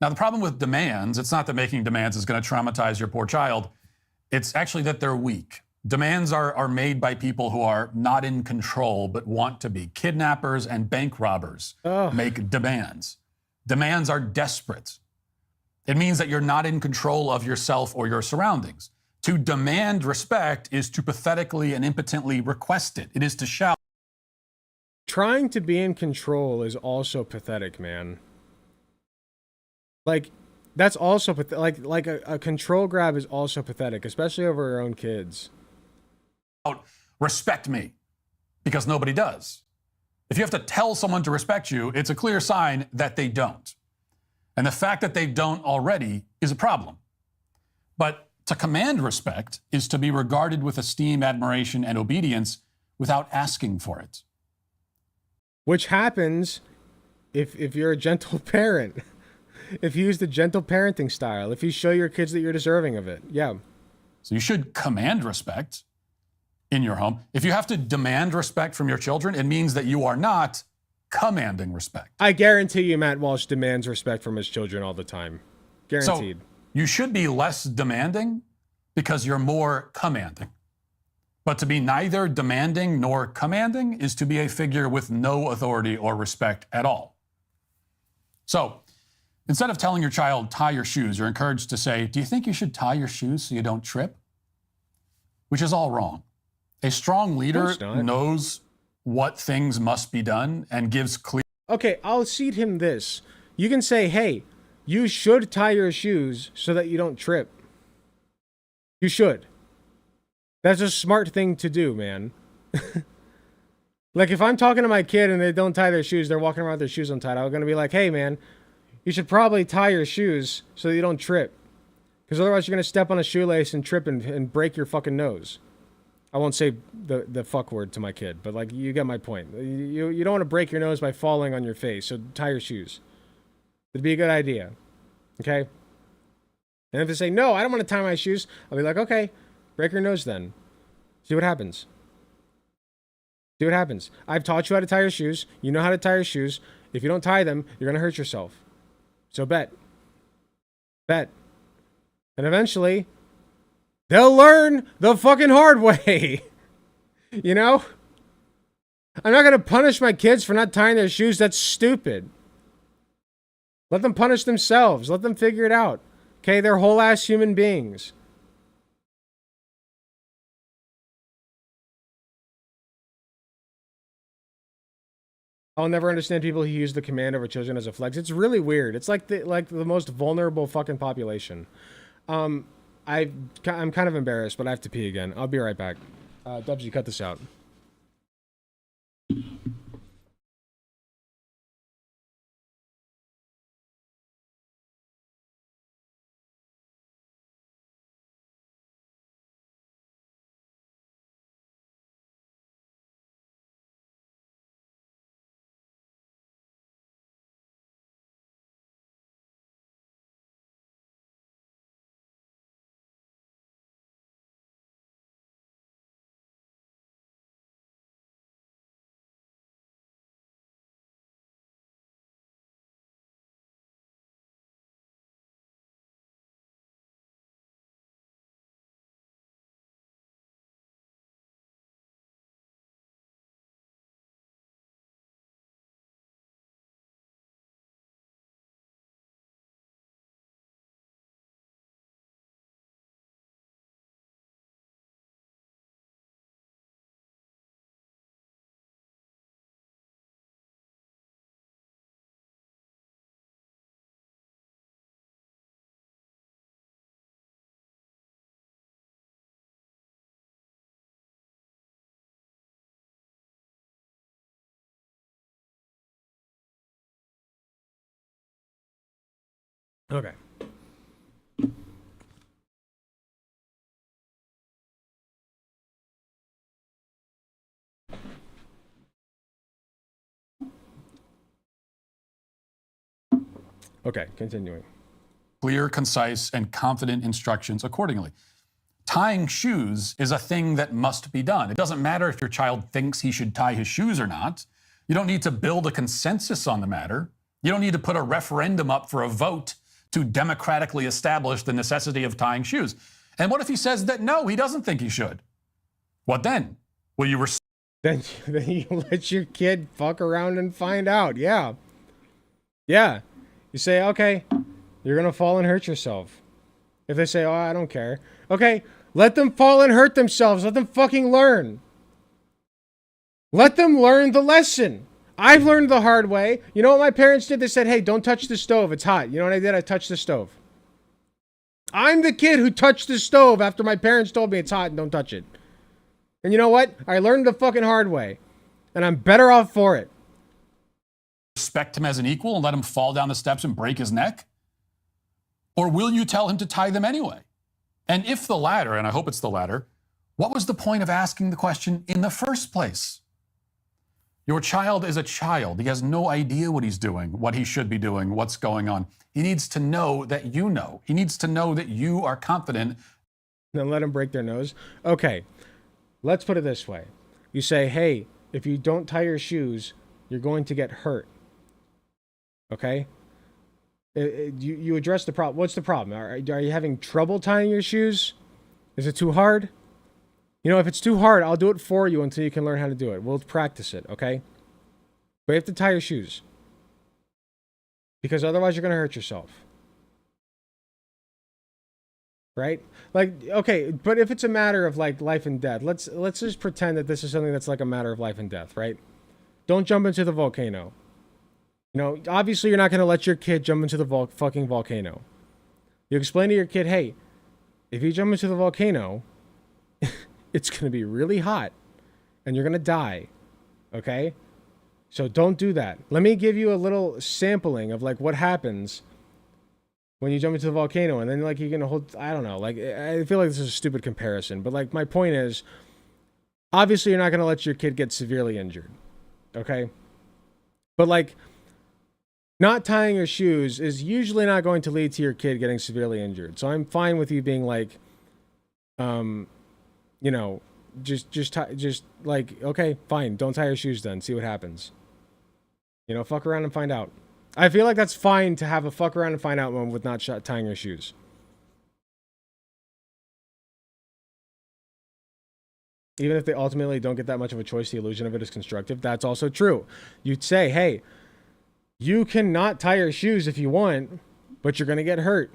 Now, the problem with demands, it's not that making demands is going to traumatize your poor child. It's actually that they're weak. Demands are made by people who are not in control but want to be. Kidnappers and bank robbers make demands. Demands are desperate. It means that you're not in control of yourself or your surroundings. To demand respect is to pathetically and impotently request it. It is to shout. Trying to be in control is also pathetic, man. Like, that's also like a control grab is also pathetic, especially over your own kids. Respect me, because nobody does. If you have to tell someone to respect you, it's a clear sign that they don't. And the fact that they don't already is a problem. But to command respect is to be regarded with esteem, admiration, and obedience without asking for it. Which happens if you're a gentle parent. If you use the gentle parenting style. If you show your kids that you're deserving of it. Yeah. So you should command respect in your home. If you have to demand respect from your children, it means that you are not commanding respect. I guarantee you Matt Walsh demands respect from his children all the time. Guaranteed. So you should be less demanding because you're more commanding. But to be neither demanding nor commanding is to be a figure with no authority or respect at all. So instead of telling your child, tie your shoes, you're encouraged to say, do you think you should tie your shoes so you don't trip? Which is all wrong. A strong leader knows what things must be done and gives clear. Okay, I'll cede him this. You can say, hey, you should tie your shoes so that you don't trip. You should. That's a smart thing to do, man. Like, if I'm talking to my kid and they don't tie their shoes, they're walking around with their shoes untied, I'm going to be like, hey, man, you should probably tie your shoes so that you don't trip. Because otherwise you're going to step on a shoelace and trip and break your fucking nose. I won't say the fuck word to my kid, but, like, you get my point. You don't want to break your nose by falling on your face, so tie your shoes. It'd be a good idea. Okay? And if they say, no, I don't want to tie my shoes, I'll be like, okay, break your nose then. See what happens. See what happens. I've taught you how to tie your shoes. You know how to tie your shoes. If you don't tie them, you're going to hurt yourself. So bet. Bet. And eventually, they'll learn the fucking hard way. You know? I'm not going to punish my kids for not tying their shoes. That's stupid. Let them punish themselves. Let them figure it out. Okay? They're whole ass human beings. I'll never understand people who use the command over children as a flex. It's really weird. It's like the most vulnerable fucking population. I'm kind of embarrassed, but I have to pee again. I'll be right back. Dubs, you cut this out. Okay. Okay, continuing. Clear, concise, and confident instructions accordingly. Tying shoes is a thing that must be done. It doesn't matter if your child thinks he should tie his shoes or not. You don't need to build a consensus on the matter. You don't need to put a referendum up for a vote to democratically establish the necessity of tying shoes. And what if he says that no, he doesn't think he should? What then? Will you Then you let your kid fuck around and find out. Yeah. Yeah. You say, okay, you're going to fall and hurt yourself. If they say, oh, I don't care. Okay, let them fall and hurt themselves. Let them fucking learn. Let them learn the lesson. I've learned the hard way. You know what my parents did? They said, hey, don't touch the stove. It's hot. You know what I did? I touched the stove. I'm the kid who touched the stove after my parents told me it's hot and don't touch it. And you know what? I learned the fucking hard way. And I'm better off for it. Respect him as an equal and let him fall down the steps and break his neck? Or will you tell him to tie them anyway? And if the latter, and I hope it's the latter, what was the point of asking the question in the first place? Your child is a child. He has no idea what he's doing, what he should be doing, what's going on. He needs to know that you know. He needs to know that you are confident. Then let him break their nose. Okay, let's put it this way. You say, hey, if you don't tie your shoes, you're going to get hurt. Okay? You address the problem. What's the problem? Are you having trouble tying your shoes? Is it too hard? You know, if it's too hard, I'll do it for you until you can learn how to do it. We'll practice it, okay? But you have to tie your shoes. Because otherwise you're going to hurt yourself. Right? Like, okay, but if it's a matter of like life and death, let's just pretend that this is something that's like a matter of life and death, right? Don't jump into the volcano. You know, obviously you're not going to let your kid jump into the fucking volcano. You explain to your kid, hey, if you jump into the volcano, it's going to be really hot and you're going to die. Okay? So don't do that. Let me give you a little sampling of like what happens when you jump into the volcano, and then like you're going to hold, I don't know, like I feel like this is a stupid comparison, but like my point is, obviously you're not going to let your kid get severely injured. Okay? But like, not tying your shoes is usually not going to lead to your kid getting severely injured. So I'm fine with you being like, you know, just like, okay, fine, don't tie your shoes then. See what happens. You know, fuck around and find out. I feel like that's fine to have a fuck around and find out moment with not tying your shoes. Even if they ultimately don't get that much of a choice, the illusion of it is constructive. That's also true. You'd say, hey, you cannot tie your shoes if you want, but you're going to get hurt.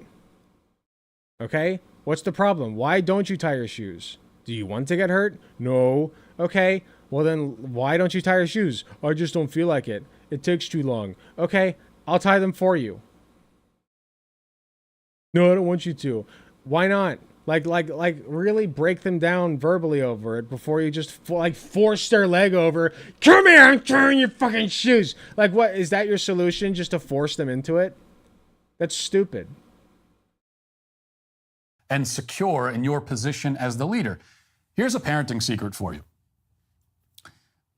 Okay? What's the problem? Why don't you tie your shoes? Do you want to get hurt? No. Okay. Well, then why don't you tie your shoes? I just don't feel like it. It takes too long. Okay. I'll tie them for you. No, I don't want you to. Why not? Like really break them down verbally over it before you just force their leg over. Come here, I'm tying your fucking shoes. Like, what is that your solution? Just to force them into it? That's stupid. And secure in your position as the leader. Here's a parenting secret for you.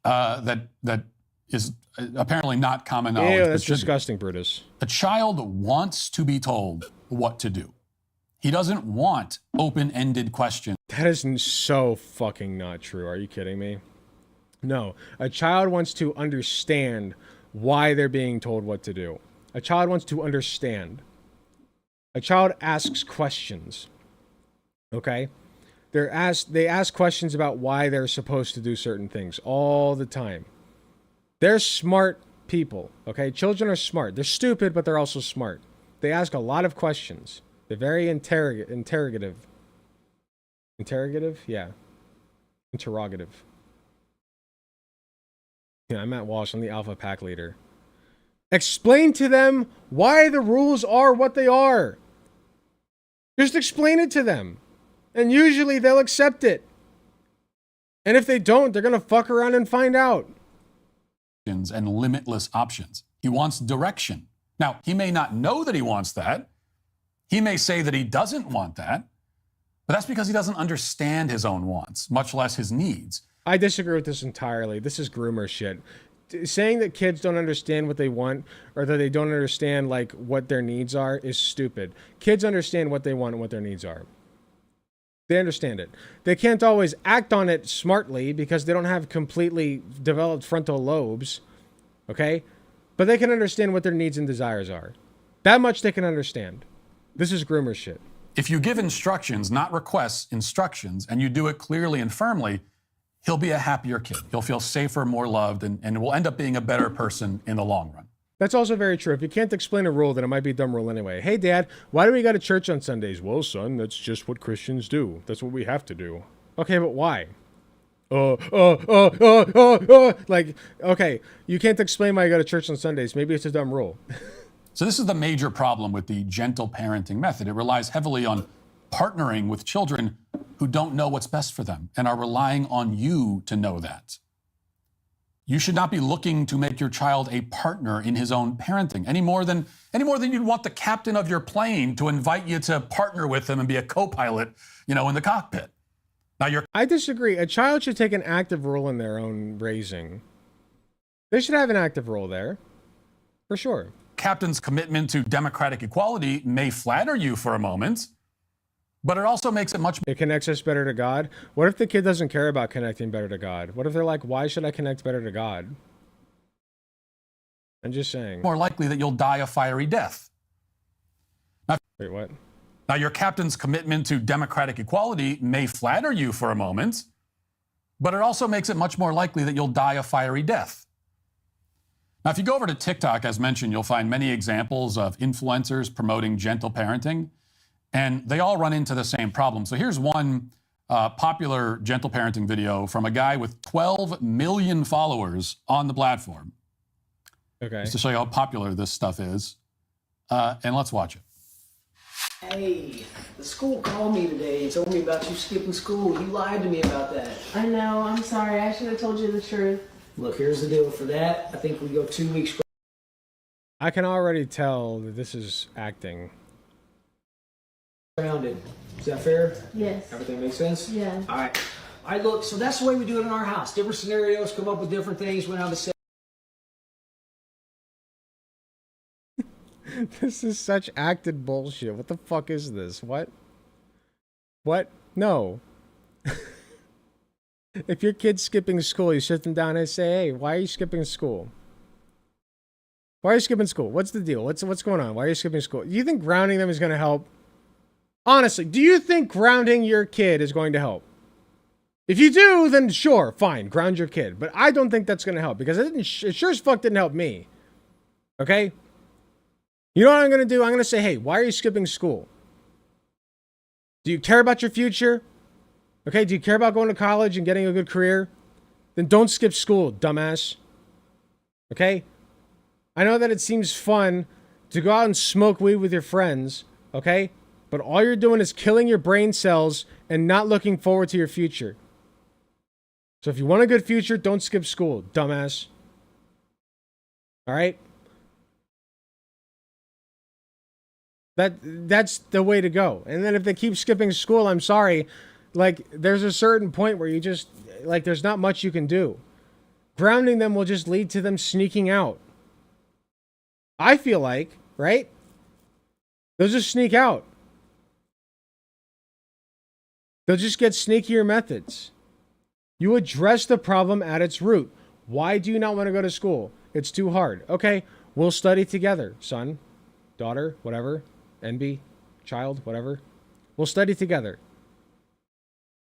That is apparently not common knowledge. Yeah, that's disgusting, Brutus. A child wants to be told what to do. He doesn't want open-ended questions. That is so fucking not true. Are you kidding me? No. A child wants to understand why they're being told what to do. A child wants to understand. A child asks questions. Okay? They ask questions about why they're supposed to do certain things all the time. They're smart people. Okay? Children are smart. They're stupid, but they're also smart. They ask a lot of questions. They're very interrogative. Interrogative? Yeah. Interrogative. Yeah, I'm Matt Walsh. I'm the Alpha Pack leader. Explain to them why the rules are what they are. Just explain it to them. And usually they'll accept it. And if they don't, they're going to fuck around and find out. And limitless options. He wants direction. Now, he may not know that he wants that. He may say that he doesn't want that, but that's because he doesn't understand his own wants, much less his needs. I disagree with this entirely. This is groomer shit. Saying that kids don't understand what they want or that they don't understand like what their needs are is stupid. Kids understand what they want and what their needs are. They understand it. They can't always act on it smartly because they don't have completely developed frontal lobes, okay? But they can understand what their needs and desires are. That much they can understand. This is groomer shit. If you give instructions, not requests, instructions, and you do it clearly and firmly, he'll be a happier kid. He'll feel safer, more loved, and will end up being a better person in the long run. That's also very true. If you can't explain a rule, then it might be a dumb rule anyway. Hey, Dad, why do we go to church on Sundays? Well, son, that's just what Christians do. That's what we have to do. Okay, but why? Like, okay, you can't explain why you go to church on Sundays. Maybe it's a dumb rule. So this is the major problem with the gentle parenting method. It relies heavily on partnering with children who don't know what's best for them and are relying on you to know that. You should not be looking to make your child a partner in his own parenting any more than you'd want the captain of your plane to invite you to partner with him and be a co-pilot, in the cockpit. Now I disagree. A child should take an active role in their own raising. They should have an active role there. For sure. Captain's commitment to democratic equality may flatter you for a moment, but it also makes it much... It connects us better to God. What if the kid doesn't care about connecting better to God? What if they're like, why should I connect better to God? I'm just saying. More likely that you'll die a fiery death. Now, wait, what? Now, your captain's commitment to democratic equality may flatter you for a moment, but it also makes it much more likely that you'll die a fiery death. Now, if you go over to TikTok, as mentioned, you'll find many examples of influencers promoting gentle parenting, and they all run into the same problem. So here's one popular gentle parenting video from a guy with 12 million followers on the platform. Okay. Just to show you how popular this stuff is. And let's watch it. Hey, the school called me today and told me about you skipping school. You lied to me about that. I know, I'm sorry. I should have told you the truth. Look, here's the deal for that. I think we go 2 weeks. I can already tell that this is acting. Grounded. Is that fair? Yes. Everything makes sense? Yeah. All right. All right, look, so that's the way we do it in our house. Different scenarios, come up with different things, went out to say. This is such acted bullshit. What the fuck is this? What? What? No. If your kid's skipping school, you sit them down and say, hey, why are you skipping school? Why are you skipping school? What's the deal? What's going on? Why are you skipping school? Do you think grounding them is going to help? Honestly, do you think grounding your kid is going to help? If you do, then sure, fine, ground your kid. But I don't think that's going to help because it sure as fuck didn't help me. Okay? You know what I'm going to do? I'm going to say, hey, why are you skipping school? Do you care about your future? Okay, do you care about going to college and getting a good career? Then don't skip school, dumbass. Okay? I know that it seems fun to go out and smoke weed with your friends, okay? But all you're doing is killing your brain cells and not looking forward to your future. So if you want a good future, don't skip school, dumbass. All right? That's the way to go. And then if they keep skipping school, I'm sorry, like there's a certain point where you just like there's not much you can do. Grounding them will just lead to them sneaking out. I feel like, right? They'll just sneak out. They'll just get sneakier methods. You address the problem at its root. Why do you not want to go to school? It's too hard. Okay, we'll study together, son, daughter, whatever, NB, child, whatever. We'll study together.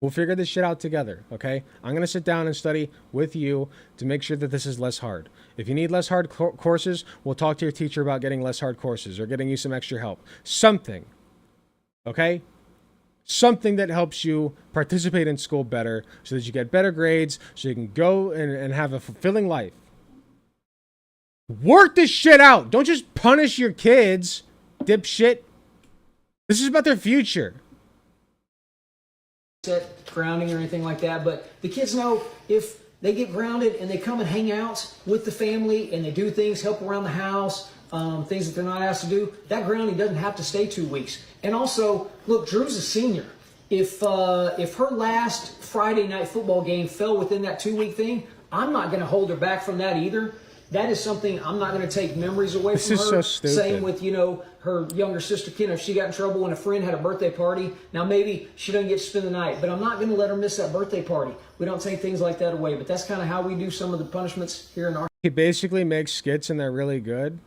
We'll figure this shit out together, okay? I'm going to sit down and study with you to make sure that this is less hard. If you need less hard courses, we'll talk to your teacher about getting less hard courses or getting you some extra help. Something, okay? Something that helps you participate in school better so that you get better grades, so you can go and have a fulfilling life. Work this shit out. Don't just punish your kids, dipshit. This is about their future. Grounding or anything like that, but the kids know if they get grounded and they come and hang out with the family and they do things, help around the house, things that they're not asked to do, that grounding doesn't have to stay 2 weeks. And also, look, Drew's a senior. If her last Friday night football game fell within that 2-week thing, I'm not going to hold her back from that either. That is something I'm not going to take memories away from her. This is so stupid. Same with, her younger sister, Ken, if she got in trouble when a friend had a birthday party. Now, maybe she doesn't get to spend the night, but I'm not going to let her miss that birthday party. We don't take things like that away, but that's kind of how we do some of the punishments here in our... He basically makes skits and they're really good.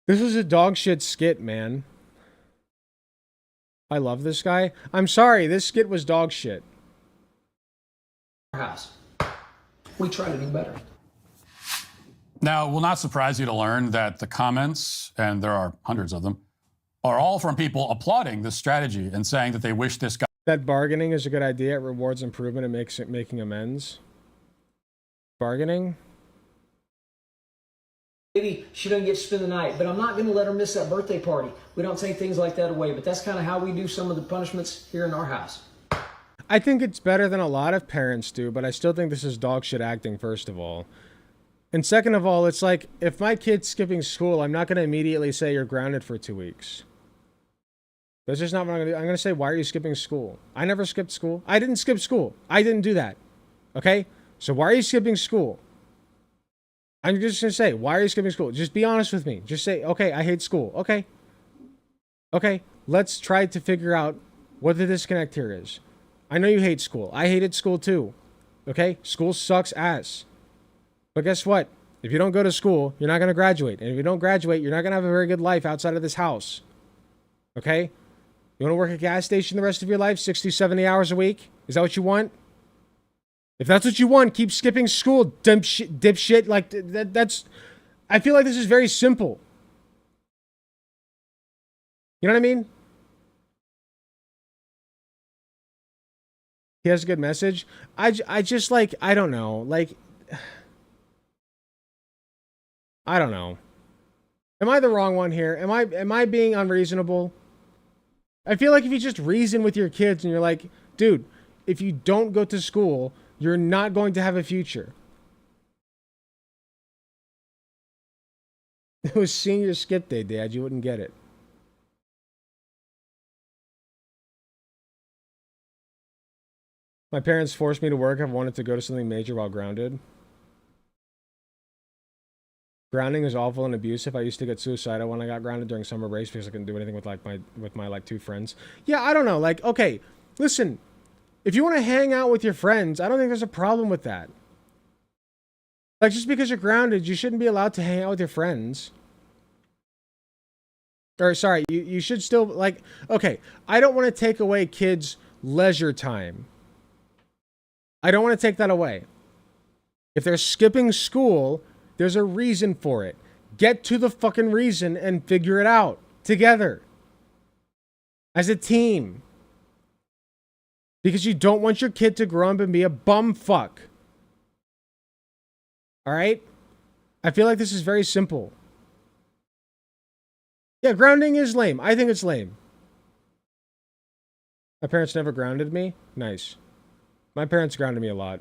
This was a dog shit skit, man. I love this guy. I'm sorry, this skit was dog shit. House. We try to do better. Now, it will not surprise you to learn that the comments, and there are hundreds of them, are all from people applauding this strategy and saying that they wish this guy... That bargaining is a good idea. It rewards improvement and makes it making amends. Bargaining? Maybe she doesn't get to spend the night, but I'm not going to let her miss that birthday party. We don't take things like that away, but that's kind of how we do some of the punishments here in our house. I think it's better than a lot of parents do, but I still think this is dog shit acting, first of all. And second of all, it's like, if my kid's skipping school, I'm not going to immediately say you're grounded for 2 weeks. That's just not what I'm going to do. I'm going to say, why are you skipping school? I never skipped school. I didn't skip school. I didn't do that. Okay? So why are you skipping school? I'm just going to say, why are you skipping school? Just be honest with me. Just say, okay, I hate school. Okay. Okay, let's try to figure out what the disconnect here is. I know you hate school. I hated school too. Okay? School sucks ass. But guess what? If you don't go to school, you're not going to graduate. And if you don't graduate, you're not going to have a very good life outside of this house. Okay? You want to work at a gas station the rest of your life, 60, 70 hours a week? Is that what you want? If that's what you want, keep skipping school, dipshit. Like, that's... I feel like this is very simple. You know what I mean? He has a good message. I just, like, I don't know. Like... I don't know. Am I the wrong one here? Am I being unreasonable? I feel like if you just reason with your kids and you're like, dude, if you don't go to school, you're not going to have a future. It was senior skip day, Dad. You wouldn't get it. My parents forced me to work. I've wanted to go to something major while grounded. Grounding is awful and abusive. I used to get suicidal when I got grounded during summer breaks because I couldn't do anything with my 2 friends. Yeah, I don't know. Like, okay, listen, If you want to hang out with your friends, I don't think there's a problem with that. Like, just because you're grounded, you shouldn't be allowed to hang out with your friends. Or, sorry, you should still, like, okay, I don't want to take away kids' leisure time. I don't want to take that away. If they're skipping school, there's a reason for it. Get to the fucking reason and figure it out together. As a team. Because you don't want your kid to grow up and be a bum fuck. Alright? I feel like this is very simple. Yeah, grounding is lame. I think it's lame. My parents never grounded me. Nice. My parents grounded me a lot.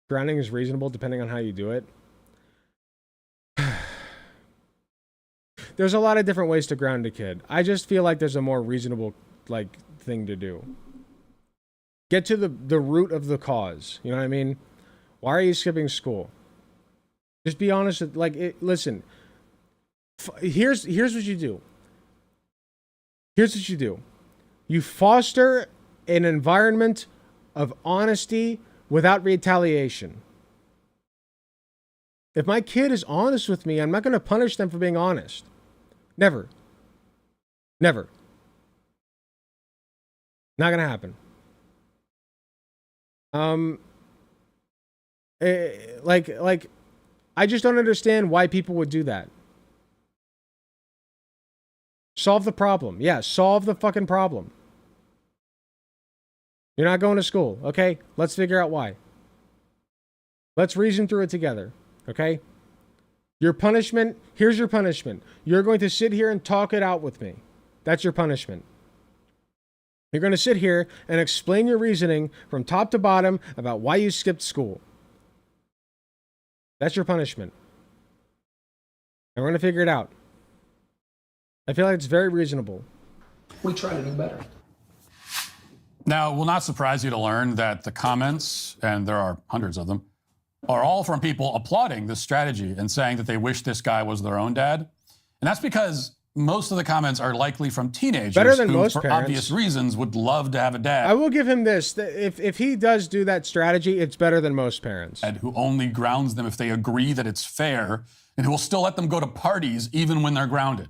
Grounding is reasonable depending on how you do it. There's a lot of different ways to ground a kid. I just feel like there's a more reasonable, like, thing to do. Get to the root of the cause. You know what I mean? Why are you skipping school? Just be honest. Listen. Here's what you do. Here's what you do. You foster an environment of honesty without retaliation. If my kid is honest with me, I'm not going to punish them for being honest. Never. Never. Not going to happen. I just don't understand why people would do that. Solve the problem. Yeah, solve the fucking problem. You're not going to school. Okay, let's figure out why. Let's reason through it together. Okay? Your punishment, here's your punishment. You're going to sit here and talk it out with me. That's your punishment. You're going to sit here and explain your reasoning from top to bottom about why you skipped school. That's your punishment. And we're going to figure it out. I feel like it's very reasonable. We try to do better. Now, it will not surprise you to learn that the comments, and there are hundreds of them, are all from people applauding this strategy and saying that they wish this guy was their own dad. And that's because most of the comments are likely from teenagers Better than who, most for parents. obvious reasons, would love to have a dad. I will give him this. If he does do that strategy, it's better than most parents. And who only grounds them if they agree that it's fair, and who will still let them go to parties even when they're grounded.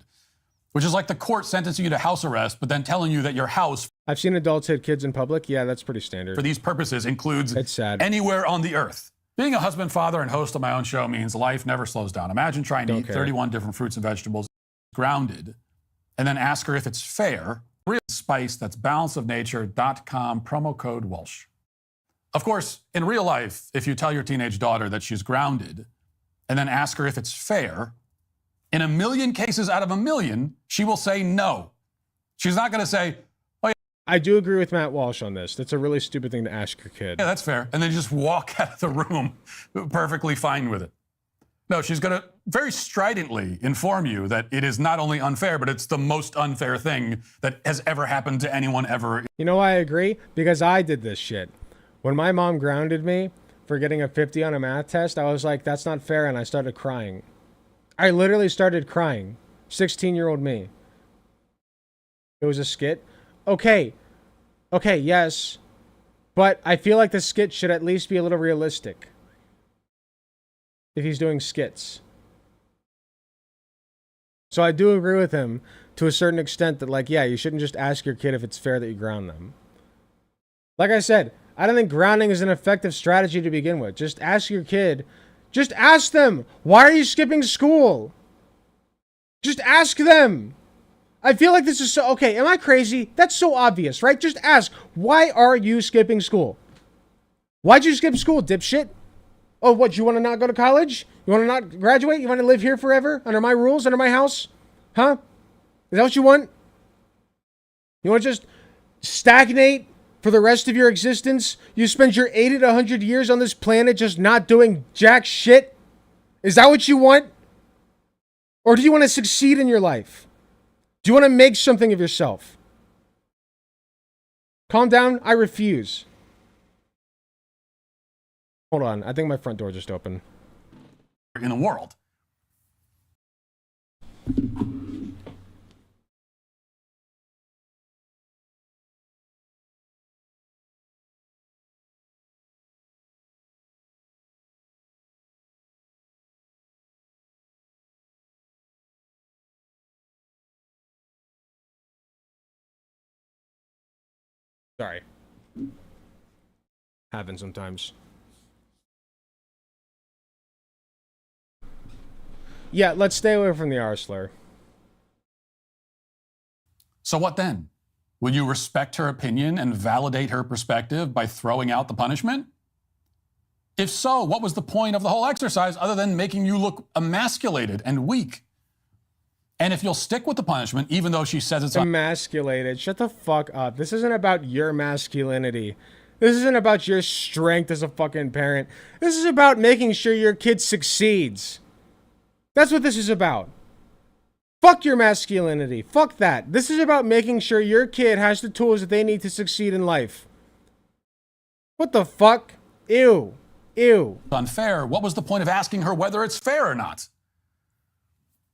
Which is like the court sentencing you to house arrest, but then telling you that your house... I've seen adults hit kids in public. Yeah, that's pretty standard. ...for these purposes includes it's sad. Anywhere on the earth. Being a husband, father, and host of my own show means life never slows down. Imagine trying to eat 31 different fruits and vegetables, grounded, and then ask her if it's fair. Real spice, that's balanceofnature.com, promo code Walsh. Of course, in real life, if you tell your teenage daughter that she's grounded, and then ask her if it's fair, in a million cases out of a million, she will say no. She's not going to say, oh, yeah. I do agree with Matt Walsh on this. That's a really stupid thing to ask your kid. Yeah, that's fair. And then just walk out of the room perfectly fine with it. No, she's going to very stridently inform you that it is not only unfair, but it's the most unfair thing that has ever happened to anyone ever. You know why I agree? Because I did this shit. When my mom grounded me for getting a 50 on a math test, I was like, that's not fair, and I started crying. I literally started crying. 16-year-old me. It was a skit. Okay, yes. But I feel like the skit should at least be a little realistic. If he's doing skits. So I do agree with him to a certain extent that, like, yeah, you shouldn't just ask your kid if it's fair that you ground them. Like I said, I don't think grounding is an effective strategy to begin with. Just ask your kid... Just ask them, why are you skipping school? Just ask them. I feel like this is so... Okay, am I crazy? That's so obvious, right? Just ask, why are you skipping school? Why'd you skip school, dipshit? Oh, what, you want to not go to college? You want to not graduate? You want to live here forever? Under my rules? Under my house? Huh? Is that what you want? You want to just stagnate for the rest of your existence? You spend your 80 to 100 years on this planet just not doing jack shit? Is that what you want? Or do you want to succeed in your life? Do you want to make something of yourself? Calm down. I refuse. Hold on. I think my front door just opened. In the world. Sorry. Happens sometimes. Yeah, let's stay away from the R slur. So what then? Will you respect her opinion and validate her perspective by throwing out the punishment? If so, what was the point of the whole exercise other than making you look emasculated and weak? And if you'll stick with the punishment, even though she says it's emasculated, shut the fuck up. This isn't about your masculinity. This isn't about your strength as a fucking parent. This is about making sure your kid succeeds. That's what this is about. Fuck your masculinity. Fuck that. This is about making sure your kid has the tools that they need to succeed in life. What the fuck? Ew. Ew. unfair, what was the point of asking her whether it's fair or not?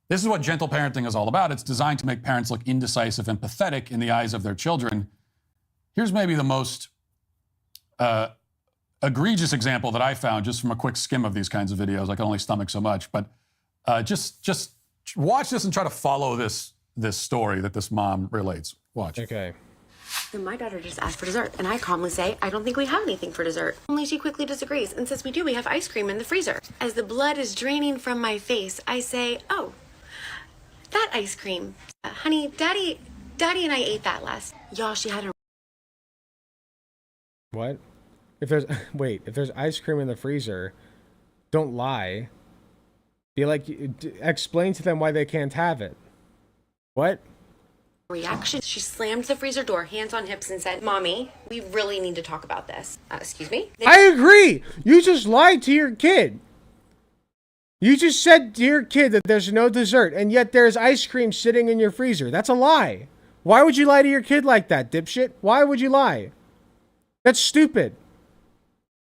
This is what gentle parenting is all about. It's designed to make parents look indecisive and pathetic in the eyes of their children. Here's maybe the most egregious example that I found just from a quick skim of these kinds of videos. I can only stomach so much, but just watch this and try to follow this story that this mom relates. Watch. Okay. Then my daughter just asked for dessert, and I calmly say, I don't think we have anything for dessert. Only she quickly disagrees and says we do, we have ice cream in the freezer. As the blood is draining from my face, I say, oh, that ice cream. Honey, Daddy and I ate that last. Y'all, she had a... What? If there's... Wait, if there's ice cream in the freezer, don't lie. Be like... Explain to them why they can't have it. What? reaction. She slammed the freezer door, hands on hips, and said, Mommy, we really need to talk about this. Excuse me? I agree. You just lied to your kid. You just said to your kid that there's no dessert, and yet there's ice cream sitting in your freezer. That's a lie. Why would you lie to your kid like that, dipshit? Why would you lie? That's stupid.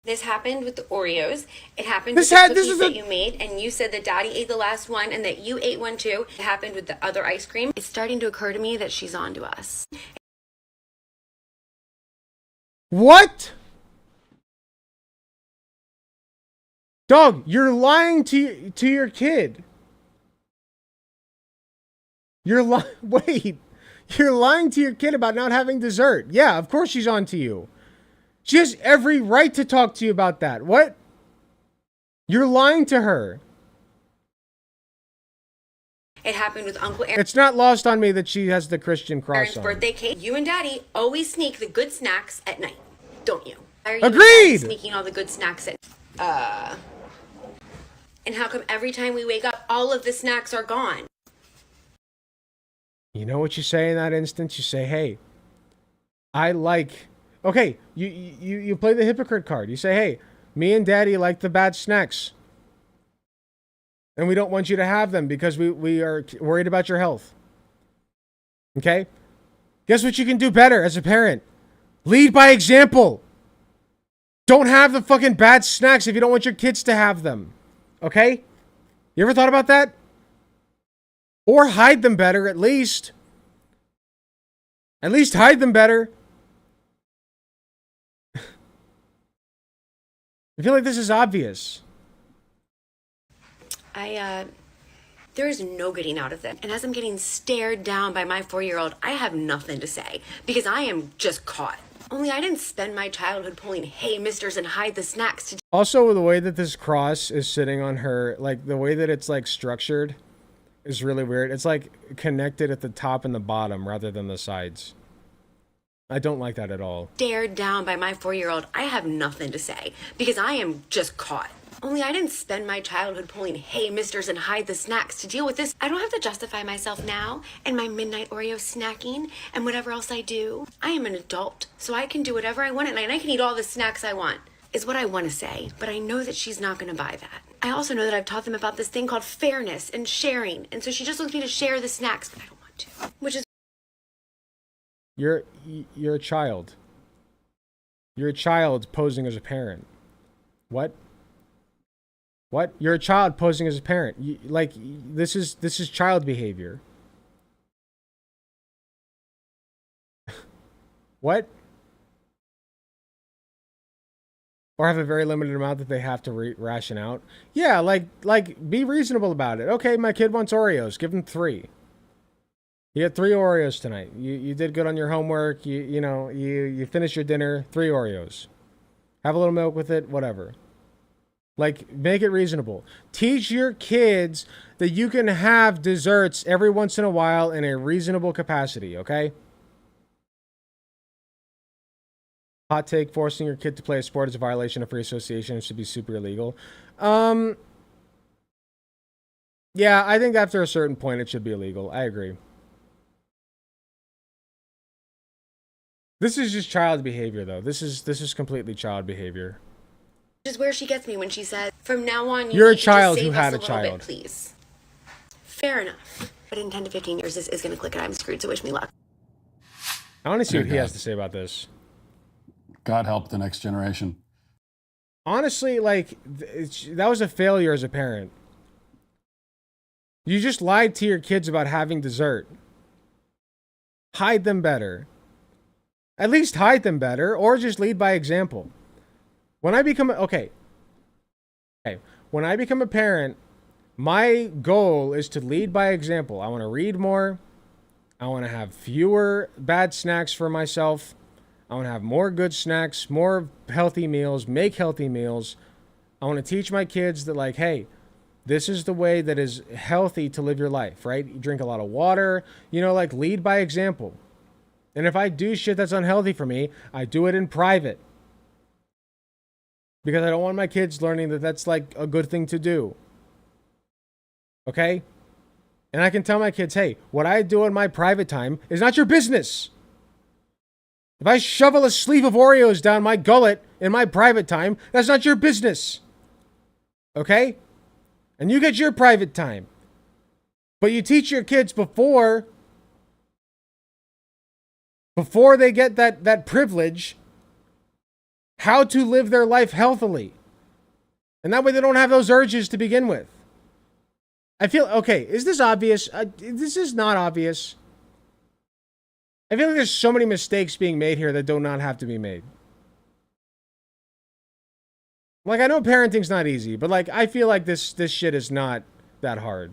This happened with the Oreos. It happened with the cookies that you made, and you said that Daddy ate the last one and that you ate one too. It happened with the other ice cream. It's starting to occur to me that she's on to us. What? Dog, you're lying to your kid. Wait. You're lying to your kid about not having dessert. Yeah, of course she's on to you. She has every right to talk to you about that. What? You're lying to her. It happened with Uncle Aaron's It's not lost on me that she has the Christian cross on. birthday cake. You and Daddy always sneak the good snacks at night, don't you? Why are you Agreed! and Daddy sneaking all the good snacks at and how come every time we wake up, all of the snacks are gone? You know what you say in that instance? You say, hey, I like... Okay, you play the hypocrite card. You say, hey, me and Daddy like the bad snacks. And we don't want you to have them because we are worried about your health. Okay? Guess what you can do better as a parent? Lead by example. Don't have the fucking bad snacks if you don't want your kids to have them. Okay? You ever thought about that? Or hide them better, at least. At least hide them better. I feel like this is obvious. There's no getting out of this. And as I'm getting stared down by my 4-year-old, I have nothing to say because I am just caught. Only I didn't spend my childhood pulling hay misters and hide the snacks to... Also, the way that this cross is sitting on her, like the way that it's like structured is really weird. It's like connected at the top and the bottom rather than the sides. I don't like that at all. Stared down by my 4-year-old, I have nothing to say because I am just caught. Only I didn't spend my childhood pulling hay misters and hide the snacks to deal with this. I don't have to justify myself now and my midnight Oreo snacking and whatever else I do. I am an adult, so I can do whatever I want at night and I can eat all the snacks I want, is what I want to say. But I know that she's not going to buy that. I also know that I've taught them about this thing called fairness and sharing. And so she just wants me to share the snacks, but I don't want to. Which is... You're a child. You're a child posing as a parent. What? What? You're a child posing as a parent. This is child behavior. What? Or have a very limited amount that they have to ration out. Yeah, like be reasonable about it. Okay, my kid wants Oreos. Give him 3. You had 3 Oreos tonight. You did good on your homework. You finished your dinner. 3 Oreos. Have a little milk with it, whatever. Like, make it reasonable. Teach your kids that you can have desserts every once in a while in a reasonable capacity, okay? Hot take, forcing your kid to play a sport is a violation of free association and should be super illegal. Yeah, I think after a certain point it should be illegal. I agree. This is just child behavior, though. This is completely child behavior. Which is where she gets me when she says, from now on, You're a need to child just who save had us a little child. bit, please. Fair enough. But in 10 to 15 years, this is going to click and I'm screwed, so wish me luck. I want to see Dear what he God. has to say about this. God help the next generation. Honestly, like, that was a failure as a parent. You just lied to your kids about having dessert. Hide them better. At least hide them better, or just lead by example. When I become when I become a parent, my goal is to lead by example. I want to read more. I want to have fewer bad snacks for myself. I want to have more good snacks, more healthy meals, make healthy meals. I want to teach my kids that, like, hey, this is the way that is healthy to live your life, right? You drink a lot of water, like, lead by example. And if I do shit that's unhealthy for me, I do it in private. Because I don't want my kids learning that that's, like, a good thing to do. Okay? And I can tell my kids, hey, what I do in my private time is not your business. If I shovel a sleeve of Oreos down my gullet in my private time, that's not your business. Okay? And you get your private time. But you teach your kids before they get that privilege, how to live their life healthily. And that way they don't have those urges to begin with. I feel, okay, is this obvious? This is not obvious. I feel like there's so many mistakes being made here that do not have to be made. Like, I know parenting's not easy, but, like, I feel like this shit is not that hard.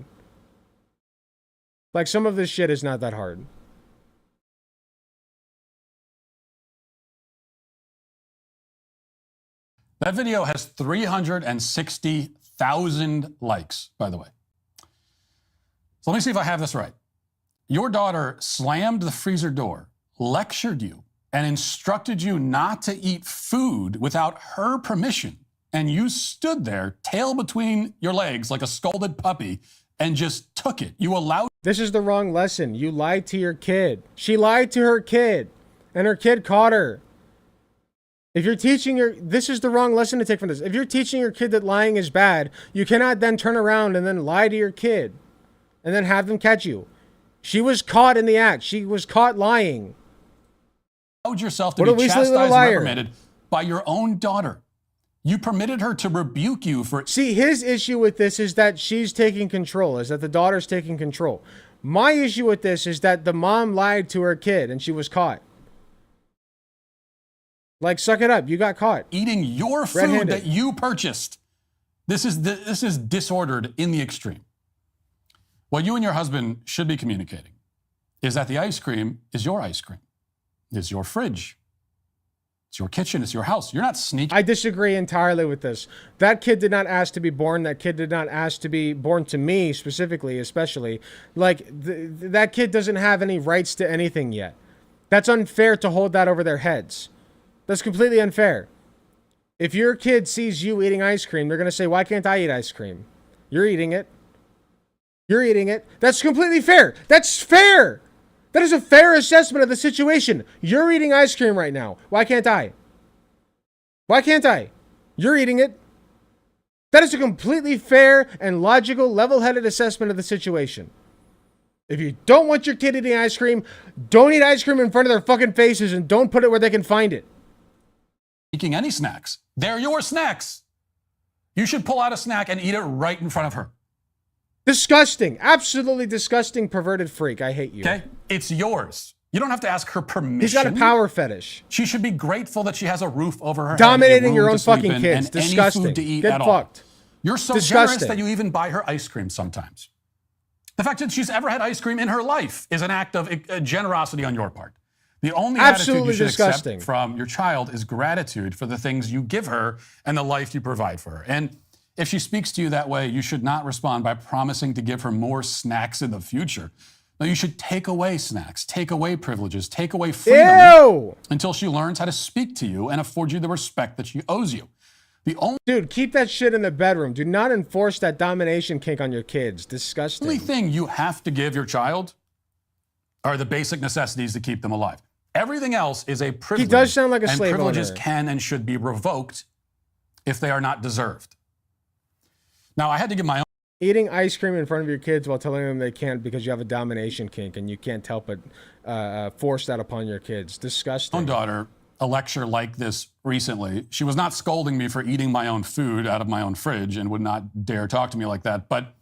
Like, some of this shit is not that hard. That video has 360,000 likes, by the way. So let me see if I have this right. Your daughter slammed the freezer door, lectured you, and instructed you not to eat food without her permission. And you stood there, tail between your legs like a scolded puppy, and just took it. You allowed... This is the wrong lesson. You lied to your kid. She lied to her kid, and her kid caught her. If you're teaching this is the wrong lesson to take from this. If you're teaching your kid that lying is bad, you cannot then turn around and then lie to your kid and then have them catch you. She was caught in the act. She was caught lying. Allowed yourself to be chastised and reprimanded by your own daughter. You permitted her to rebuke you for... See, his issue with this is that she's taking control, is that the daughter's taking control. My issue with this is that the mom lied to her kid and she was caught. Like, suck it up. You got caught. Eating your food that you purchased. This is disordered in the extreme. What you and your husband should be communicating is that the ice cream is your ice cream. It's your fridge. It's your kitchen. It's your house. You're not sneaking. I disagree entirely with this. That kid did not ask to be born. That kid did not ask to be born to me specifically, especially. Like, that kid doesn't have any rights to anything yet. That's unfair to hold that over their heads. That's completely unfair. If your kid sees you eating ice cream, they're going to say, why can't I eat ice cream? You're eating it. You're eating it. That's completely fair. That's fair. That is a fair assessment of the situation. You're eating ice cream right now. Why can't I? Why can't I? You're eating it. That is a completely fair and logical, level-headed assessment of the situation. If you don't want your kid eating ice cream, don't eat ice cream in front of their fucking faces and don't put it where they can find it. Eating any snacks. They're your snacks. You should pull out a snack and eat it right in front of her. Disgusting. Absolutely disgusting, perverted freak. I hate you. Okay? It's yours. You don't have to ask her permission. He's got a power fetish. She should be grateful that she has a roof over her Dominating head, your own fucking in, kids. and Disgusting. any food to eat Get at fucked. All. You're so Disgusting. generous that you even buy her ice cream sometimes. The fact that she's ever had ice cream in her life is an act of generosity on your part. The only Absolutely attitude you should disgusting. accept from your child is gratitude for the things you give her and the life you provide for her. And if she speaks to you that way, you should not respond by promising to give her more snacks in the future. No, you should take away snacks, take away privileges, take away freedom until she learns how to speak to you and afford you the respect that she owes you. Dude, keep that shit in the bedroom. Do not enforce that domination kink on your kids. Disgusting. The only thing you have to give your child are the basic necessities to keep them alive. Everything else is a privilege. He does sound like a and slave privileges owner. can and should be revoked if they are not deserved. Now, I had to give my own. Eating ice cream in front of your kids while telling them they can't because you have a domination kink and you can't help but force that upon your kids. Disgusting. Own daughter a lecture like this recently. She was not scolding me for eating my own food out of my own fridge and would not dare talk to me like that. But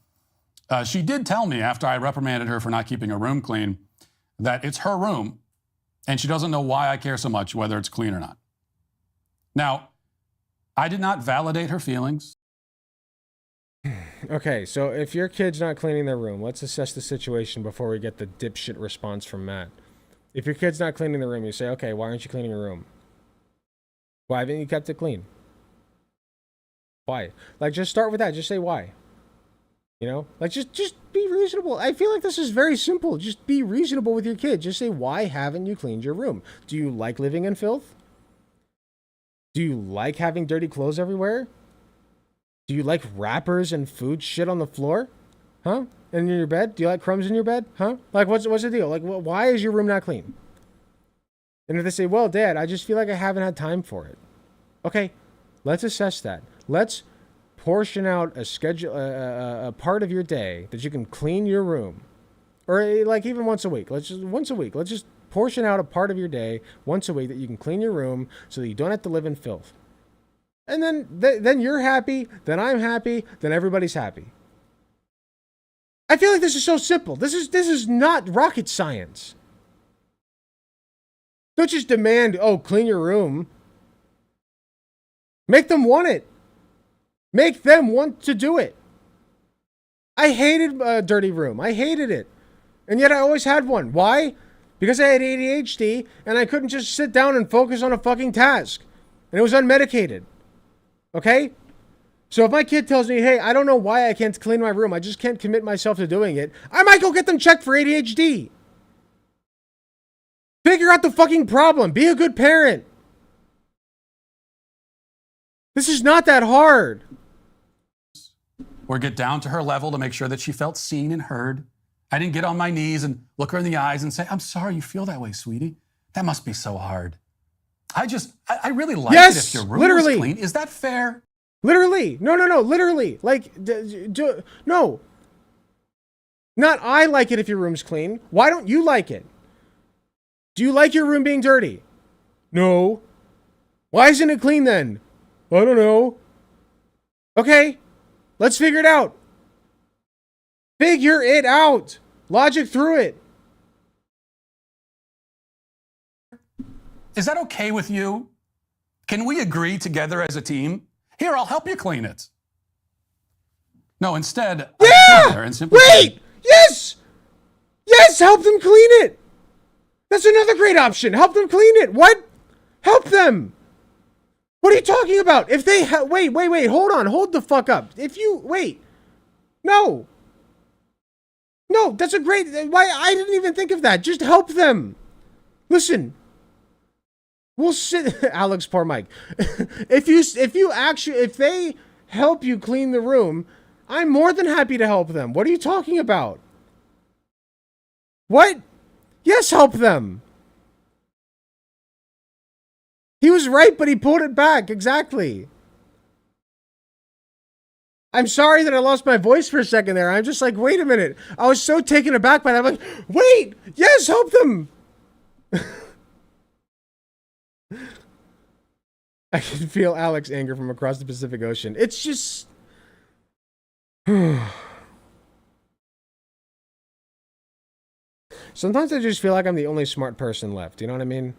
she did tell me after I reprimanded her for not keeping her room clean that it's her room and she doesn't know why I care so much whether it's clean or not. Now, I did not validate her feelings. Okay, so if your kid's not cleaning their room, let's assess the situation before we get the dipshit response from Matt. If your kid's not cleaning the room, you say, okay, why aren't you cleaning your room? Why haven't you kept it clean? Why? Like, just start with that. Just say why. You know? Like, just be reasonable. I feel like this is very simple. Just be reasonable with your kid. Just say, why haven't you cleaned your room? Do you like living in filth? Do you like having dirty clothes everywhere? Do you like wrappers and food shit on the floor? Huh? And in your bed? Do you like crumbs in your bed? Huh? Like, what's the deal? Like, why is your room not clean? And if they say, well, Dad, I just feel like I haven't had time for it. Okay, let's assess that. Let's portion out a schedule, a part of your day that you can clean your room. Or like even once a week. Let's just portion out a part of your day once a week that you can clean your room so that you don't have to live in filth. And then you're happy, then I'm happy, then everybody's happy. I feel like this is so simple. This is not rocket science. Don't just demand, oh, clean your room. Make them want it. Make them want to do it. I hated a dirty room. I hated it. And yet I always had one. Why? Because I had ADHD and I couldn't just sit down and focus on a fucking task. And it was unmedicated. Okay? So if my kid tells me, hey, I don't know why I can't clean my room, I just can't commit myself to doing it, I might go get them checked for ADHD. Figure out the fucking problem. Be a good parent. This is not that hard. Or get down to her level to make sure that she felt seen and heard. I didn't get on my knees and look her in the eyes and say, I'm sorry you feel that way, sweetie. That must be so hard. I really like it if your room is clean. Is that fair? Literally. No. Literally. Like, no. Not I like it if your room's clean. Why don't you like it? Do you like your room being dirty? No. Why isn't it clean then? I don't know. Okay. Let's figure it out. Figure it out. Logic through it. Is that okay with you? Can we agree together as a team? Here, I'll help you clean it. No, instead, I sit there and simply Wait! Yes! Yes, help them clean it! That's another great option. Help them clean it. What? Help them. What are you talking about? If they wait, hold on. Hold the fuck up. If you wait. No, that's a great why I didn't even think of that. Just help them. Listen. We'll sit Alex, poor Mike. If they help you clean the room, I'm more than happy to help them. What are you talking about? What? Yes, help them. He was right, but he pulled it back. Exactly. I'm sorry that I lost my voice for a second there. I'm just like, wait a minute. I was so taken aback by that. I'm like, wait, yes, help them. I can feel Alex's anger from across the Pacific Ocean. It's just... Sometimes I just feel like I'm the only smart person left. You know what I mean?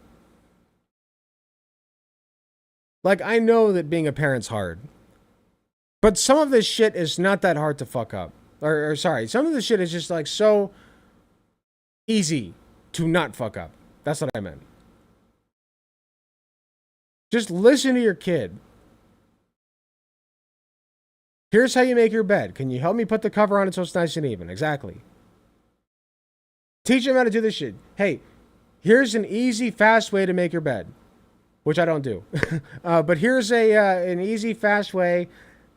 Like, I know that being a parent's hard. But some of this shit is not that hard to fuck up. Or sorry, some of the shit is just like so easy to not fuck up. That's what I meant. Just listen to your kid. Here's how you make your bed. Can you help me put the cover on it so it's nice and even? Exactly. Teach them how to do this shit. Hey, here's an easy, fast way to make your bed, which I don't do. But here's an easy, fast way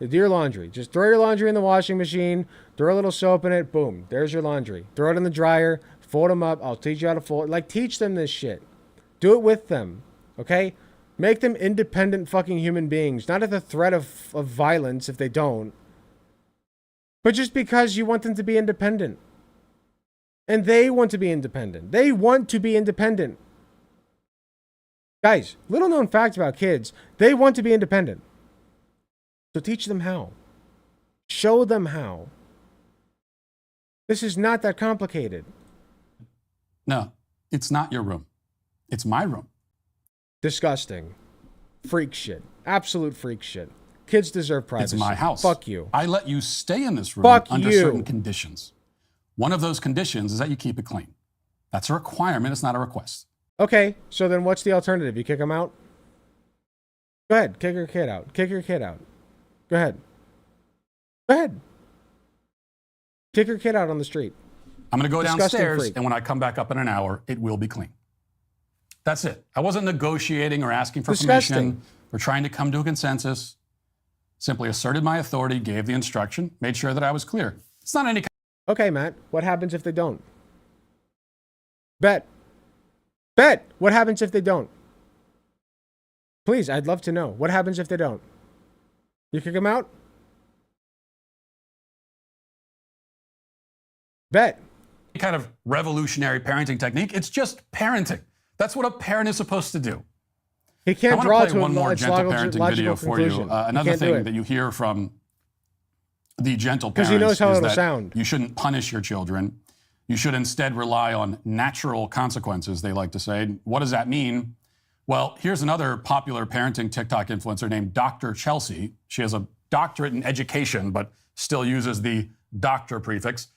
to do your laundry. Just throw your laundry in the washing machine, throw a little soap in it, boom, there's your laundry. Throw it in the dryer, fold them up. I'll teach you how to fold. Like, teach them this shit. Do it with them, okay? Make them independent fucking human beings, not at the threat of violence if they don't, but just because you want them to be independent. And they want to be independent. They want to be independent. Guys, little known fact about kids, they want to be independent. So teach them how. Show them how. This is not that complicated. No, it's not your room. It's my room. Disgusting. Freak shit. Absolute freak shit. Kids deserve privacy. It's my house. Fuck you. I let you stay in this room Fuck under you. certain conditions. One of those conditions is that you keep it clean. That's a requirement. It's not a request. Okay, so then what's the alternative? You kick them out? Go ahead. Kick your kid out. Kick your kid out. Go ahead. Go ahead. Kick your kid out on the street. I'm going to go Disgusting downstairs, freak. and when I come back up in an hour, it will be clean. That's it. I wasn't negotiating or asking for Disgusting. permission or trying to come to a consensus. Simply asserted my authority, gave the instruction, made sure that I was clear. It's not any. Okay, Matt. What happens if they don't? Bet. What happens if they don't? Please, I'd love to know. What happens if they don't? You kick them out? Bet. Kind of revolutionary parenting technique. It's just parenting. That's what a parent is supposed to do. He can't I draw want to to play one more its gentle logical parenting video for you. conclusion. Another can't do thing it. that you hear from the gentle 'Cause parents he knows how is it'll that sound. you shouldn't punish your children. You should instead rely on natural consequences, they like to say. What does that mean? Well, here's another popular parenting TikTok influencer named Dr. Chelsea. She has a doctorate in education, but still uses the doctor prefix.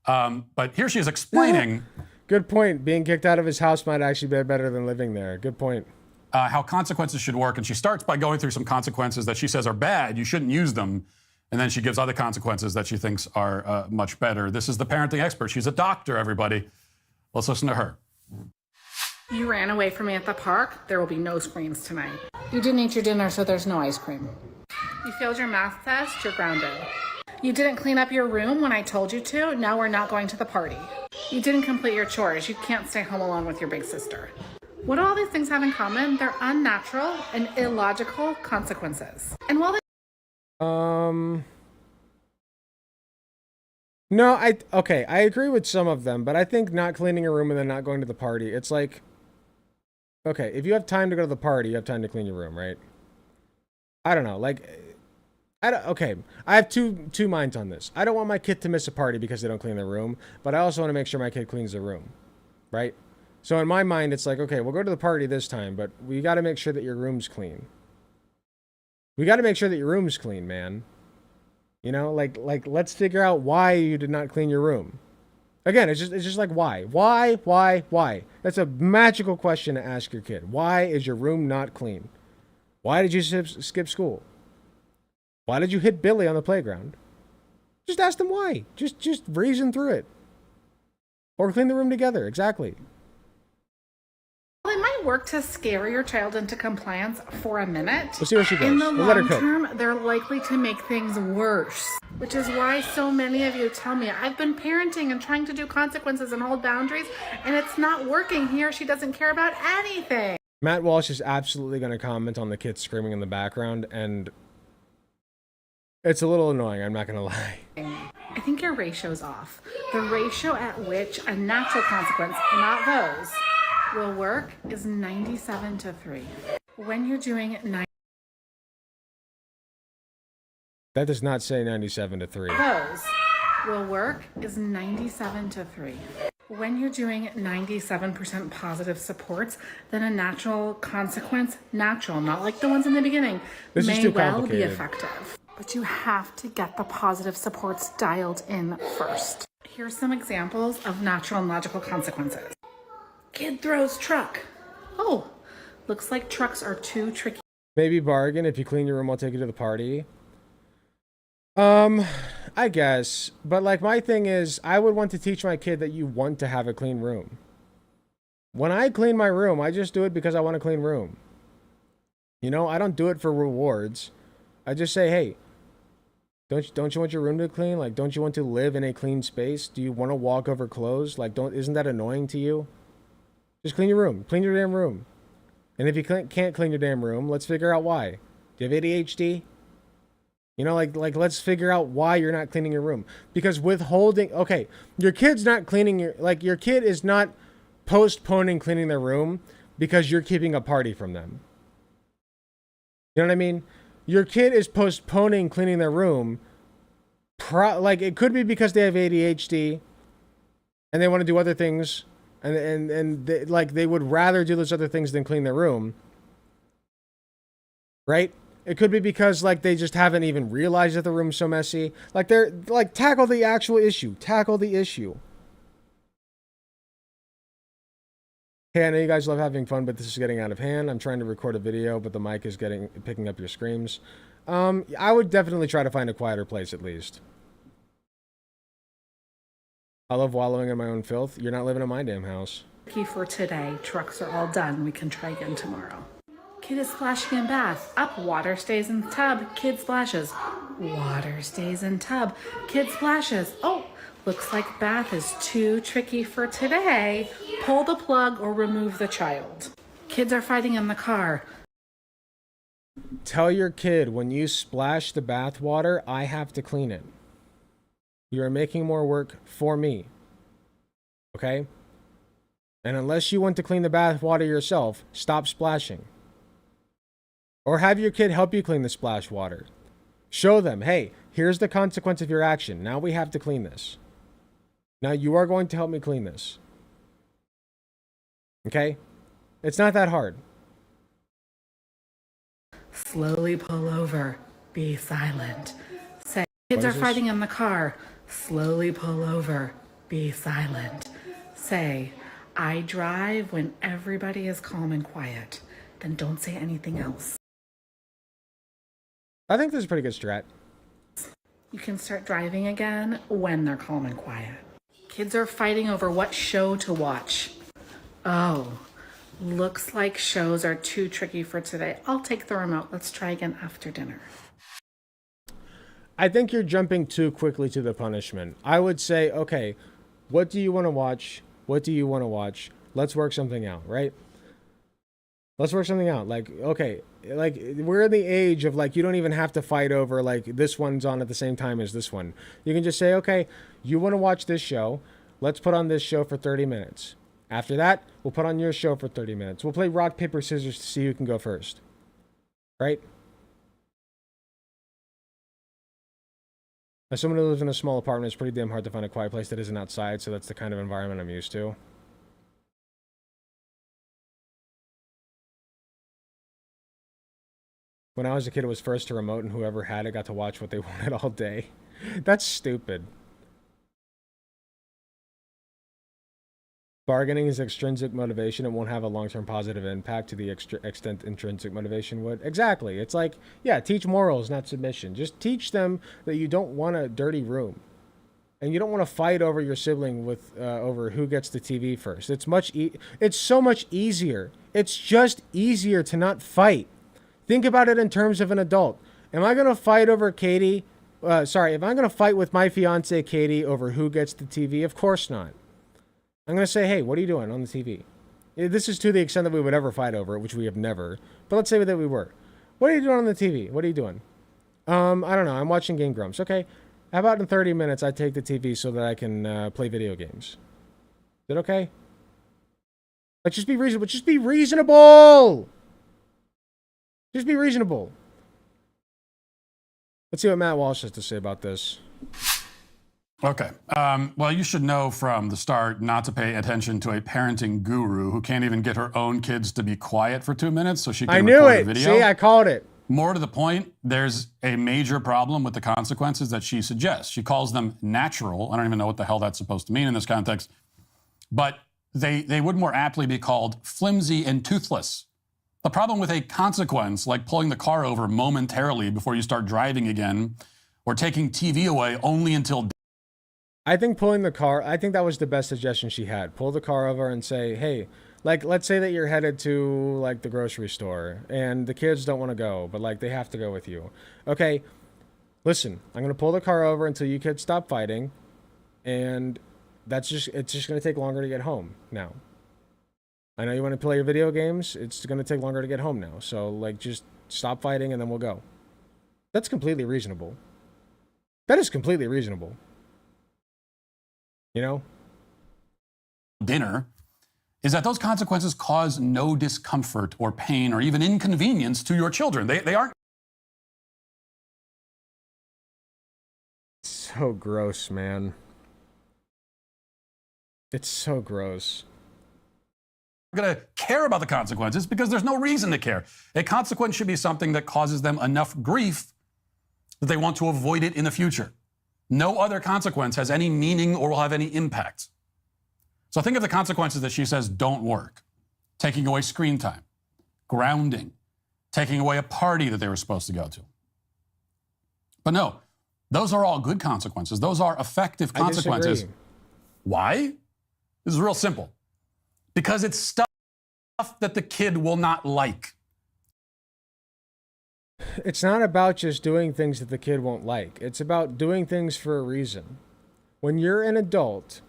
But here she is explaining Good point. Being kicked out of his house might actually be better than living there. Good point. How consequences should work. And she starts by going through some consequences that she says are bad. You shouldn't use them. And then she gives other consequences that she thinks are much better. This is the parenting expert. She's a doctor, everybody. Let's listen to her. You ran away from me at the park. There will be no screens tonight. You didn't eat your dinner, so there's no ice cream. You failed your math test. You're grounded. You didn't clean up your room when I told you to. Now we're not going to the party. You didn't complete your chores. You can't stay home alone with your big sister. What do all these things have in common? They're unnatural and illogical consequences. And while they No, I agree with some of them, but I think not cleaning your room and then not going to the party, it's like, okay, if you have time to go to the party, you have time to clean your room, right? I don't know, like, okay, I have two minds on this. I don't want my kid to miss a party because they don't clean their room, but I also want to make sure my kid cleans their room, right? So in my mind, it's like, okay, we'll go to the party this time, but we got to make sure that your room's clean. We got to make sure that your room's clean, man. You know, like let's figure out why you did not clean your room. Again, it's just like why? Why? That's a magical question to ask your kid. Why is your room not clean? Why did you skip school? Why did you hit Billy on the playground? Just ask them why. Just reason through it. Or clean the room together. Exactly. Well, it might work to scare your child into compliance for a minute. We'll see where she goes. In the We'll let her long cook. term, they're likely to make things worse. Which is why so many of you tell me, I've been parenting and trying to do consequences and hold boundaries, and it's not working. He or she doesn't care about anything. Matt Walsh is absolutely going to comment on the kids screaming in the background, and it's a little annoying, I'm not going to lie. I think your ratio's off. The ratio at which a natural consequence, not those, will work is 97-3. When you're doing That does not say 97-3. those will work is 97-3. When you're doing 97% positive supports, then a natural consequence, natural, not like the ones in the beginning, This is may too well be complicated. effective. But you have to get the positive supports dialed in first. Here's some examples of natural and logical consequences. Kid throws truck. Oh, looks like trucks are too tricky. Maybe bargain. If you clean your room, I'll take you to the party. I guess. But like my thing is, I would want to teach my kid that you want to have a clean room. When I clean my room, I just do it because I want a clean room. You know, I don't do it for rewards. I just say, hey, don't you want your room to clean? Like, don't you want to live in a clean space? Do you want to walk over clothes? Like, isn't that annoying to you? Just clean your room. Clean your damn room. And if you can't clean your damn room, let's figure out why. Do you have ADHD? You know, like let's figure out why you're not cleaning your room. Because withholding, okay, your kid's not cleaning your kid is not postponing cleaning their room because you're keeping a party from them. You know what I mean? Your kid is postponing cleaning their room. Like, it could be because they have ADHD and they want to do other things. And they would rather do those other things than clean their room. Right? It could be because, like, they just haven't even realized that the room's so messy. Like, tackle the actual issue. Tackle the issue. Hey, I know you guys love having fun, but this is getting out of hand. I'm trying to record a video, but the mic is picking up your screams. I would definitely try to find a quieter place at least. I love wallowing in my own filth. You're not living in my damn house. Key for today. Trucks are all done. We can try again tomorrow. Kid is splashing in bath. Up, water stays in tub. Kid splashes. Water stays in tub. Kid splashes. Oh, looks like bath is too tricky for today. Pull the plug or remove the child. Kids are fighting in the car. Tell your kid, when you splash the bath water, I have to clean it. You are making more work for me. Okay? And unless you want to clean the bath water yourself, stop splashing. Or have your kid help you clean the splash water. Show them, hey, here's the consequence of your action. Now we have to clean this. Now you are going to help me clean this. Okay? It's not that hard. Slowly pull over. Be silent. Say, kids are fighting in the car. Slowly pull over. Be silent. Say, I drive when everybody is calm and quiet. Then don't say anything else. I think this is a pretty good strat. You can start driving again when they're calm and quiet. Kids are fighting over what show to watch. Oh, looks like shows are too tricky for today. I'll take the remote. Let's try again after dinner. I think you're jumping too quickly to the punishment. I would say, okay, what do you want to watch? What do you want to watch? Let's work something out, right? Let's work something out. Like, okay, like, we're in the age of, like, you don't even have to fight over, like, this one's on at the same time as this one. You can just say, okay, you want to watch this show. Let's put on this show for 30 minutes. After that, we'll put on your show for 30 minutes. We'll play rock, paper, scissors to see who can go first. Right? As someone who lives in a small apartment, it's pretty damn hard to find a quiet place that isn't outside, so that's the kind of environment I'm used to. When I was a kid, it was first to remote, and whoever had it got to watch what they wanted all day. That's stupid. Bargaining is extrinsic motivation. It won't have a long-term positive impact to the extent intrinsic motivation would. Exactly. It's like, yeah, teach morals, not submission. Just teach them that you don't want a dirty room. And you don't want to fight over your sibling with over who gets the TV first. It's so much easier. It's just easier to not fight. Think about it in terms of an adult. Am I going to fight over Katie? Am I going to fight with my fiance Katie over who gets the TV? Of course not. I'm going to say, hey, what are you doing on the TV? This is to the extent that we would ever fight over it, which we have never. But let's say that we were. What are you doing on the TV? What are you doing? I don't know. I'm watching Game Grumps. Okay. How about in 30 minutes I take the TV so that I can play video games? Is that okay? Like, just be reasonable. Just be reasonable! Just be reasonable. Let's see what Matt Walsh has to say about this. Okay. Well, you should know from the start not to pay attention to a parenting guru who can't even get her own kids to be quiet for 2 minutes so she can record a video. See, I called it. More to the point, there's a major problem with the consequences that she suggests. She calls them natural. I don't even know what the hell that's supposed to mean in this context. But they would more aptly be called flimsy and toothless. The problem with a consequence, like pulling the car over momentarily before you start driving again, or taking TV away only until... I think I think that was the best suggestion she had. Pull the car over and say, hey, like, let's say that you're headed to, like, the grocery store, and the kids don't want to go, but, like, they have to go with you. Okay, listen, I'm going to pull the car over until you kids stop fighting, and it's just going to take longer to get home now. I know you want to play your video games. It's going to take longer to get home now. So, like, just stop fighting and then we'll go. That's completely reasonable. That is completely reasonable. You know? Dinner is that those consequences cause no discomfort or pain or even inconvenience to your children. They aren't... So gross, man. It's so gross. Going to care about the consequences because there's no reason to care. A consequence should be something that causes them enough grief that they want to avoid it in the future. No other consequence has any meaning or will have any impact. So think of the consequences that she says don't work. Taking away screen time, grounding, taking away a party that they were supposed to go to. But no, those are all good consequences. Those are effective consequences. I disagree. Why? This is real simple. Because it's stuff that the kid will not like. It's not about just doing things that the kid won't like. It's about doing things for a reason. When you're an adult,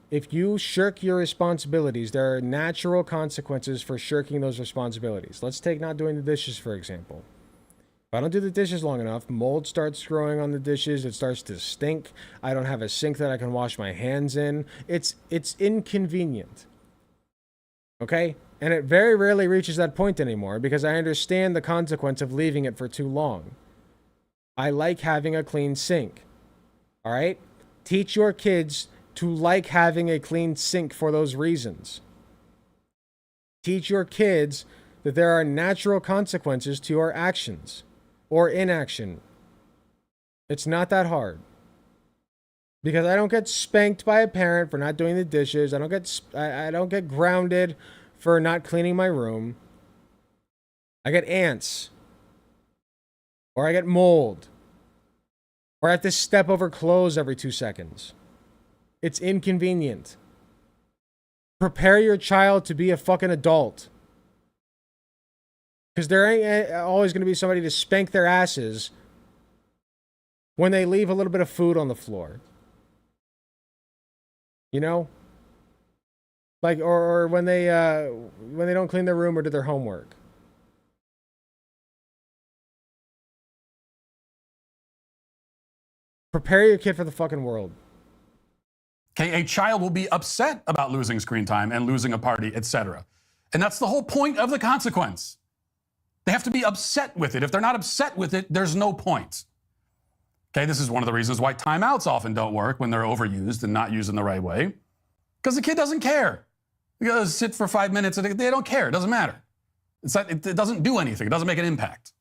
if you shirk your responsibilities, there are natural consequences for shirking those responsibilities. Let's take not doing the dishes, for example. If I don't do the dishes long enough, mold starts growing on the dishes. It starts to stink. I don't have a sink that I can wash my hands in. It's inconvenient. Okay? And it very rarely reaches that point anymore because I understand the consequence of leaving it for too long. I like having a clean sink. All right? Teach your kids to like having a clean sink for those reasons. Teach your kids that there are natural consequences to your actions or inaction. It's not that hard. Because I don't get spanked by a parent for not doing the dishes. I don't get grounded for not cleaning my room. I get ants. Or I get mold. Or I have to step over clothes every 2 seconds. It's inconvenient. Prepare your child to be a fucking adult. Because there ain't always going to be somebody to spank their asses when they leave a little bit of food on the floor. You know? Like, or when they don't clean their room or do their homework. Prepare your kid for the fucking world. Okay, a child will be upset about losing screen time and losing a party, etc. And that's the whole point of the consequence. They have to be upset with it. If they're not upset with it, there's no point. Okay, this is one of the reasons why timeouts often don't work when they're overused and not used in the right way. Because the kid doesn't care. You gotta sit for 5 minutes and they don't care. It doesn't matter. It doesn't do anything. It doesn't make an impact.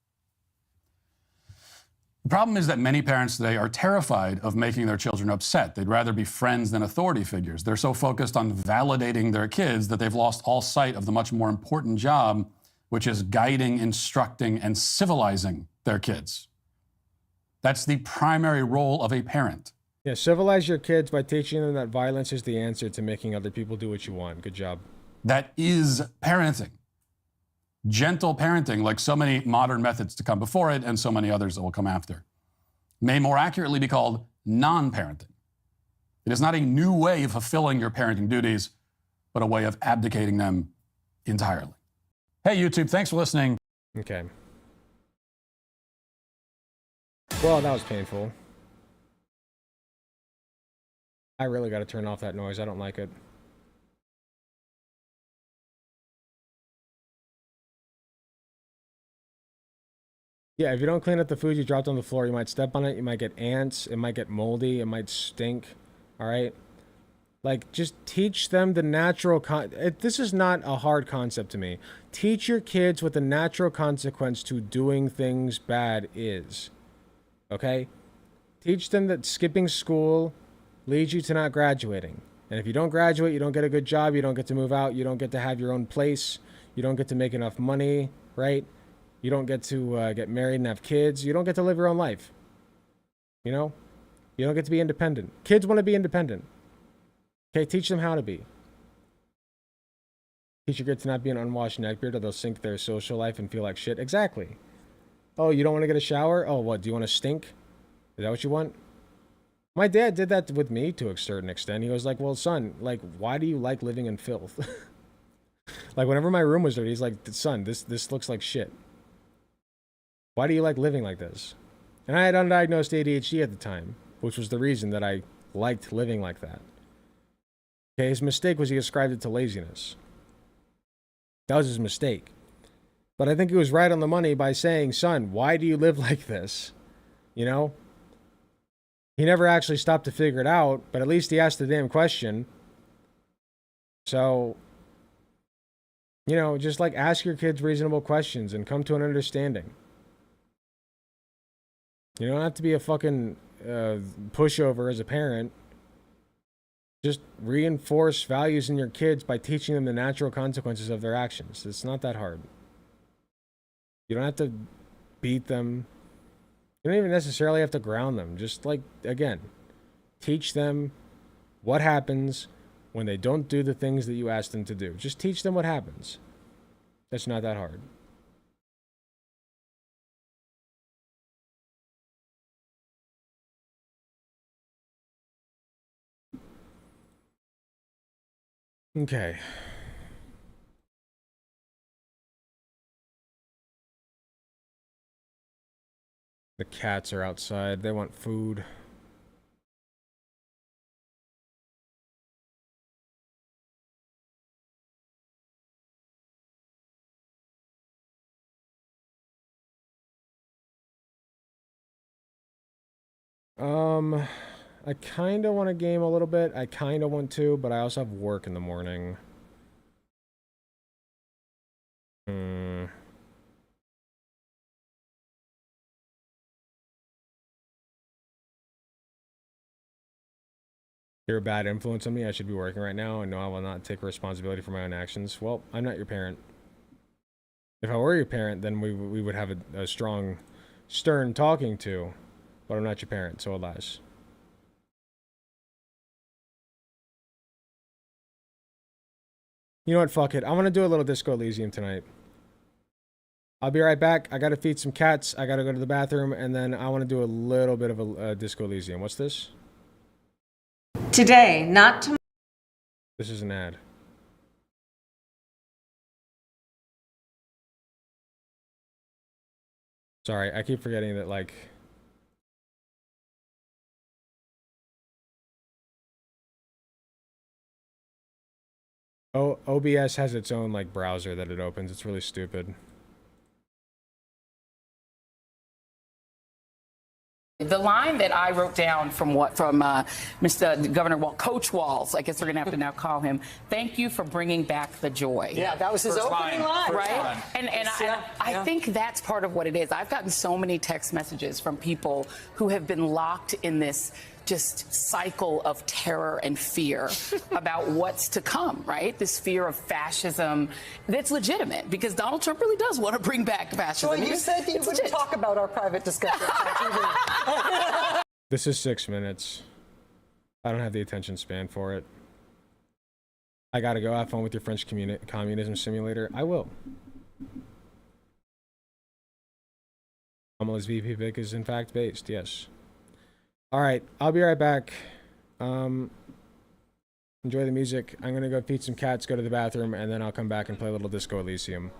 The problem is that many parents today are terrified of making their children upset. They'd rather be friends than authority figures. They're so focused on validating their kids that they've lost all sight of the much more important job, which is guiding, instructing, and civilizing their kids. That's the primary role of a parent. Yeah, civilize your kids by teaching them that violence is the answer to making other people do what you want. Good job. That is parenting. Gentle parenting, like so many modern methods to come before it and so many others that will come after, may more accurately be called non-parenting. It is not a new way of fulfilling your parenting duties, but a way of abdicating them entirely. Hey, YouTube, thanks for listening. Okay. Well, that was painful. I really got to turn off that noise. I don't like it. Yeah, if you don't clean up the food you dropped on the floor, you might step on it, you might get ants, it might get moldy, it might stink, all right? Like, just teach them the natural this is not a hard concept to me. Teach your kids what the natural consequence to doing things bad is. Okay? Teach them that skipping school leads you to not graduating. And if you don't graduate, you don't get a good job, you don't get to move out, you don't get to have your own place, you don't get to make enough money, right? You don't get to get married and have kids. You don't get to live your own life. You know? You don't get to be independent. Kids want to be independent. Okay, teach them how to be. Teach your kids to not be an unwashed neckbeard or they'll sink their social life and feel like shit. Exactly. Oh, you don't want to get a shower? Oh, what? Do you want to stink? Is that what you want? My dad did that with me to a certain extent. He was like, well, son, like, why do you like living in filth? Like, whenever my room was dirty, he's like, son, this looks like shit. Why do you like living like this? And I had undiagnosed ADHD at the time, which was the reason that I liked living like that. Okay, his mistake was he ascribed it to laziness. That was his mistake. But I think he was right on the money by saying, son, why do you live like this? You know? He never actually stopped to figure it out, but at least he asked the damn question. So, you know, just like ask your kids reasonable questions and come to an understanding. You don't have to be a fucking pushover as a parent. Just reinforce values in your kids by teaching them the natural consequences of their actions. It's not that hard. You don't have to beat them. You don't even necessarily have to ground them. Just like, again, teach them what happens when they don't do the things that you ask them to do. Just teach them what happens. That's not that hard. Okay. The cats are outside. They want food. I kind of want to game a little bit. I kind of want to, but I also have work in the morning. You're a bad influence on me. I should be working right now, and no, I will not take responsibility for my own actions. Well, I'm not your parent. If I were your parent, then we would have a strong, stern talking to, but I'm not your parent, so alas. You know what? Fuck it. I want to do a little Disco Elysium tonight. I'll be right back. I gotta feed some cats. I gotta go to the bathroom, and then I want to do a little bit of a Disco Elysium. What's this? Today, not tomorrow. This is an ad. Sorry, I keep forgetting that, like... OBS has its own, like, browser that it opens. It's really stupid. The line that I wrote down from Mr. Governor Coach Walz, I guess we're gonna have to now call him. Thank you for bringing back the joy. Yeah, that was his opening line. Right? And I think that's part of what it is. I've gotten so many text messages from people who have been locked in this just cycle of terror and fear about what's to come, right? This fear of fascism that's legitimate because Donald Trump really does want to bring back fascism. Well, you said you wouldn't talk about our private discussion. This is 6 minutes. I don't have the attention span for it. I gotta go have fun with your French communism simulator. I will. Kamala's VP pick is in fact based, yes. Alright, I'll be right back. Enjoy the music. I'm gonna go feed some cats, go to the bathroom, and then I'll come back and play a little Disco Elysium.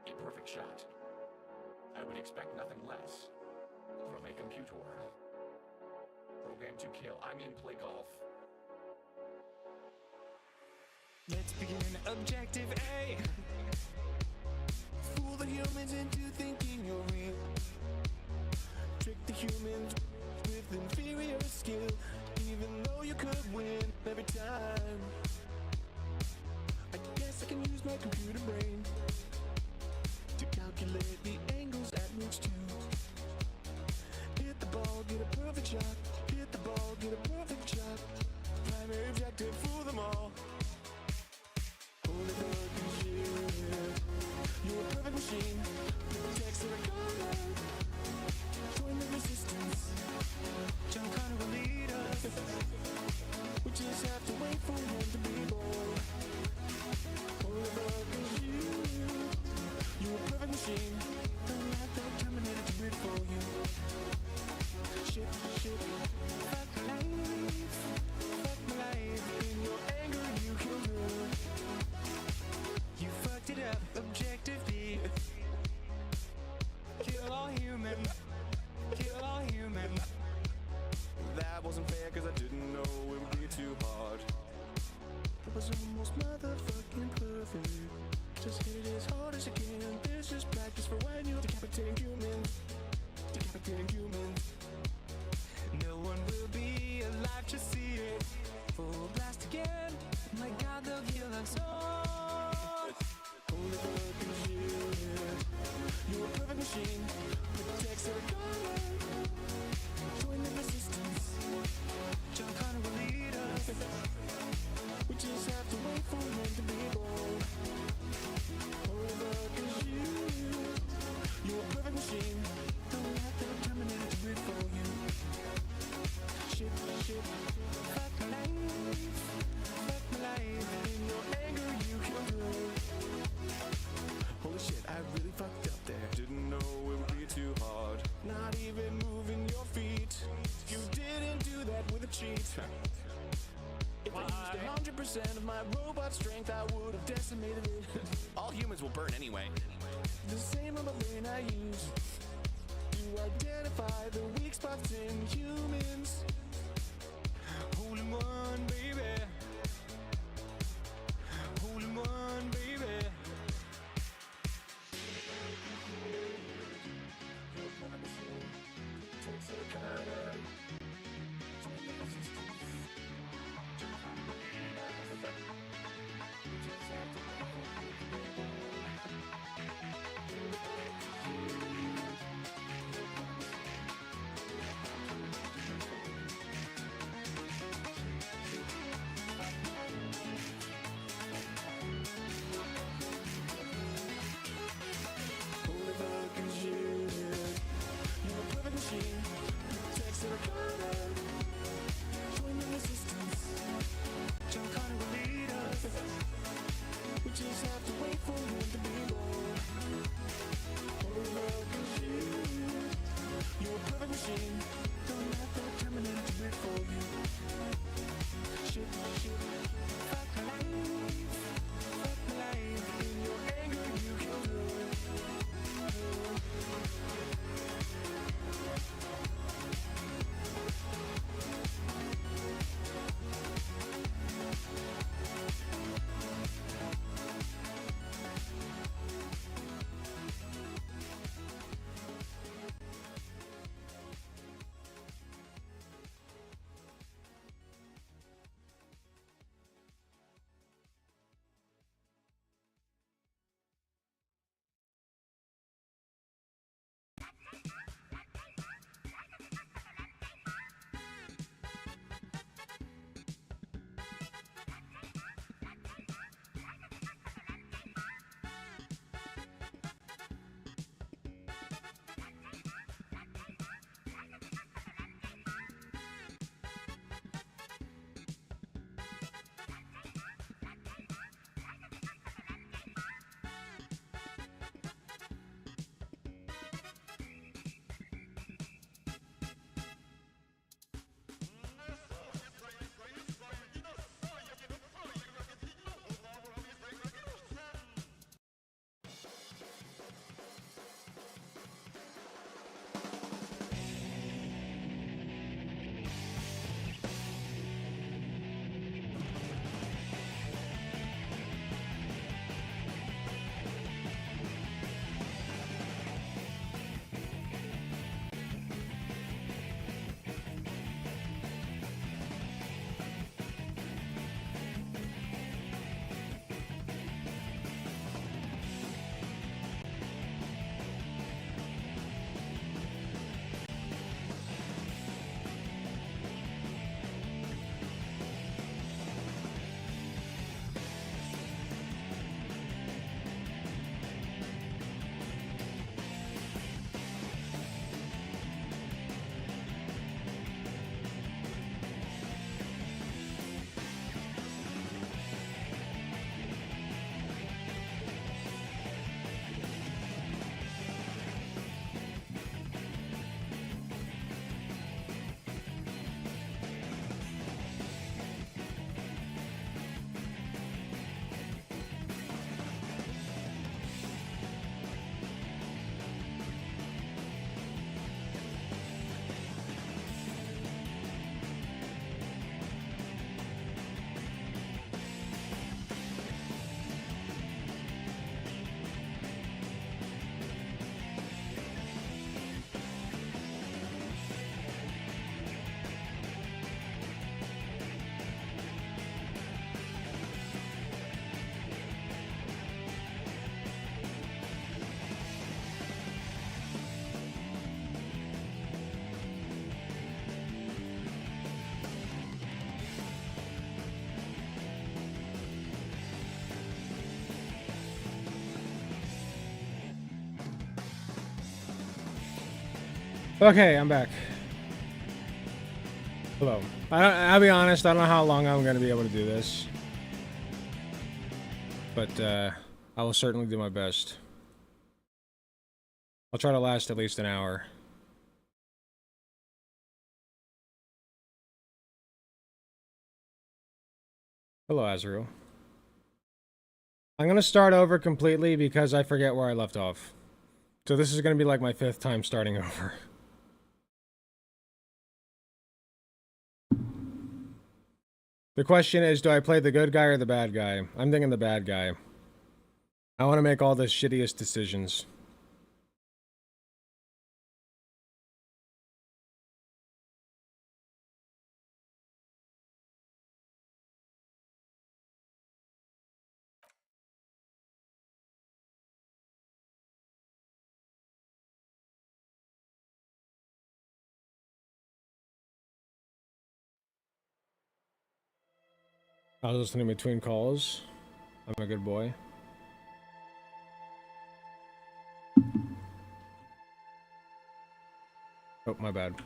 A perfect shot. I would expect nothing less from a computer. Programmed to kill. I mean play golf. Let's begin objective A. Fool the humans into thinking you're real. Trick the humans with inferior every time. I guess I can use my computer brain to calculate the angles at which to hit the ball, get a perfect shot. Hit the ball, get a perfect shot. Primary objective, fool them all. Holy fuck is shit. You're a perfect machine. Protects the recorder. Join the resistance. John Connor will lead us. We just have to wait for him to be born. Holy fuck is you. You're a perfect machine. Don't let that Terminator to breed for you. Shit, fuck my life. Fuck my life. In your anger, you killed her. You fucked it up, objective B. Kill all human. Kill all human. That wasn't fair cause I didn't know it would be too hard. It was almost motherfucking perfect. Just hit it as hard as you can. This is practice for when you're decapitating humans. Decapitating humans. No one will be alive to see it. Full blast again. My god, they'll kill us all. Holy fuck is you. You're a perfect machine. Protects every corner. Join the resistance. John Connor will lead us. We just have to wait for him to be born. Holy fuck is you. You're a perfect machine. Don't let that Terminator to breed for you. Shit, fuck my life. Fuck my life. In your anger, you killed her. Holy shit, I really fucked up there. Didn't know it would be too hard. Not even moving your feet. You didn't do that with a cheat. If I used 100% of my robot strength, I would have decimated it. All humans will burn anyway. The same on the brain I use to identify the weak spots in humans. Hole in one, baby. Hole in one, baby. Holy fucking shit. You're a perfect machine. Protects the recorder. Join the resistance. John Connor will lead us. We just have to wait for him to be born. Holy fucking shit. You're a perfect machine. Don't let that Terminator to breed for you. Shit, fuck my life. Fuck my life. In your anger, you killed her. Okay, I'm back. Hello. I'll be honest, I don't know how long I'm going to be able to do this. But I will certainly do my best. I'll try to last at least an hour. Hello, Azrael. I'm going to start over completely because I forget where I left off. So this is going to be like my 5th time starting over. The question is, do I play the good guy or the bad guy? I'm thinking the bad guy. I want to make all the shittiest decisions. I was listening between calls. I'm a good boy. Oh, my bad.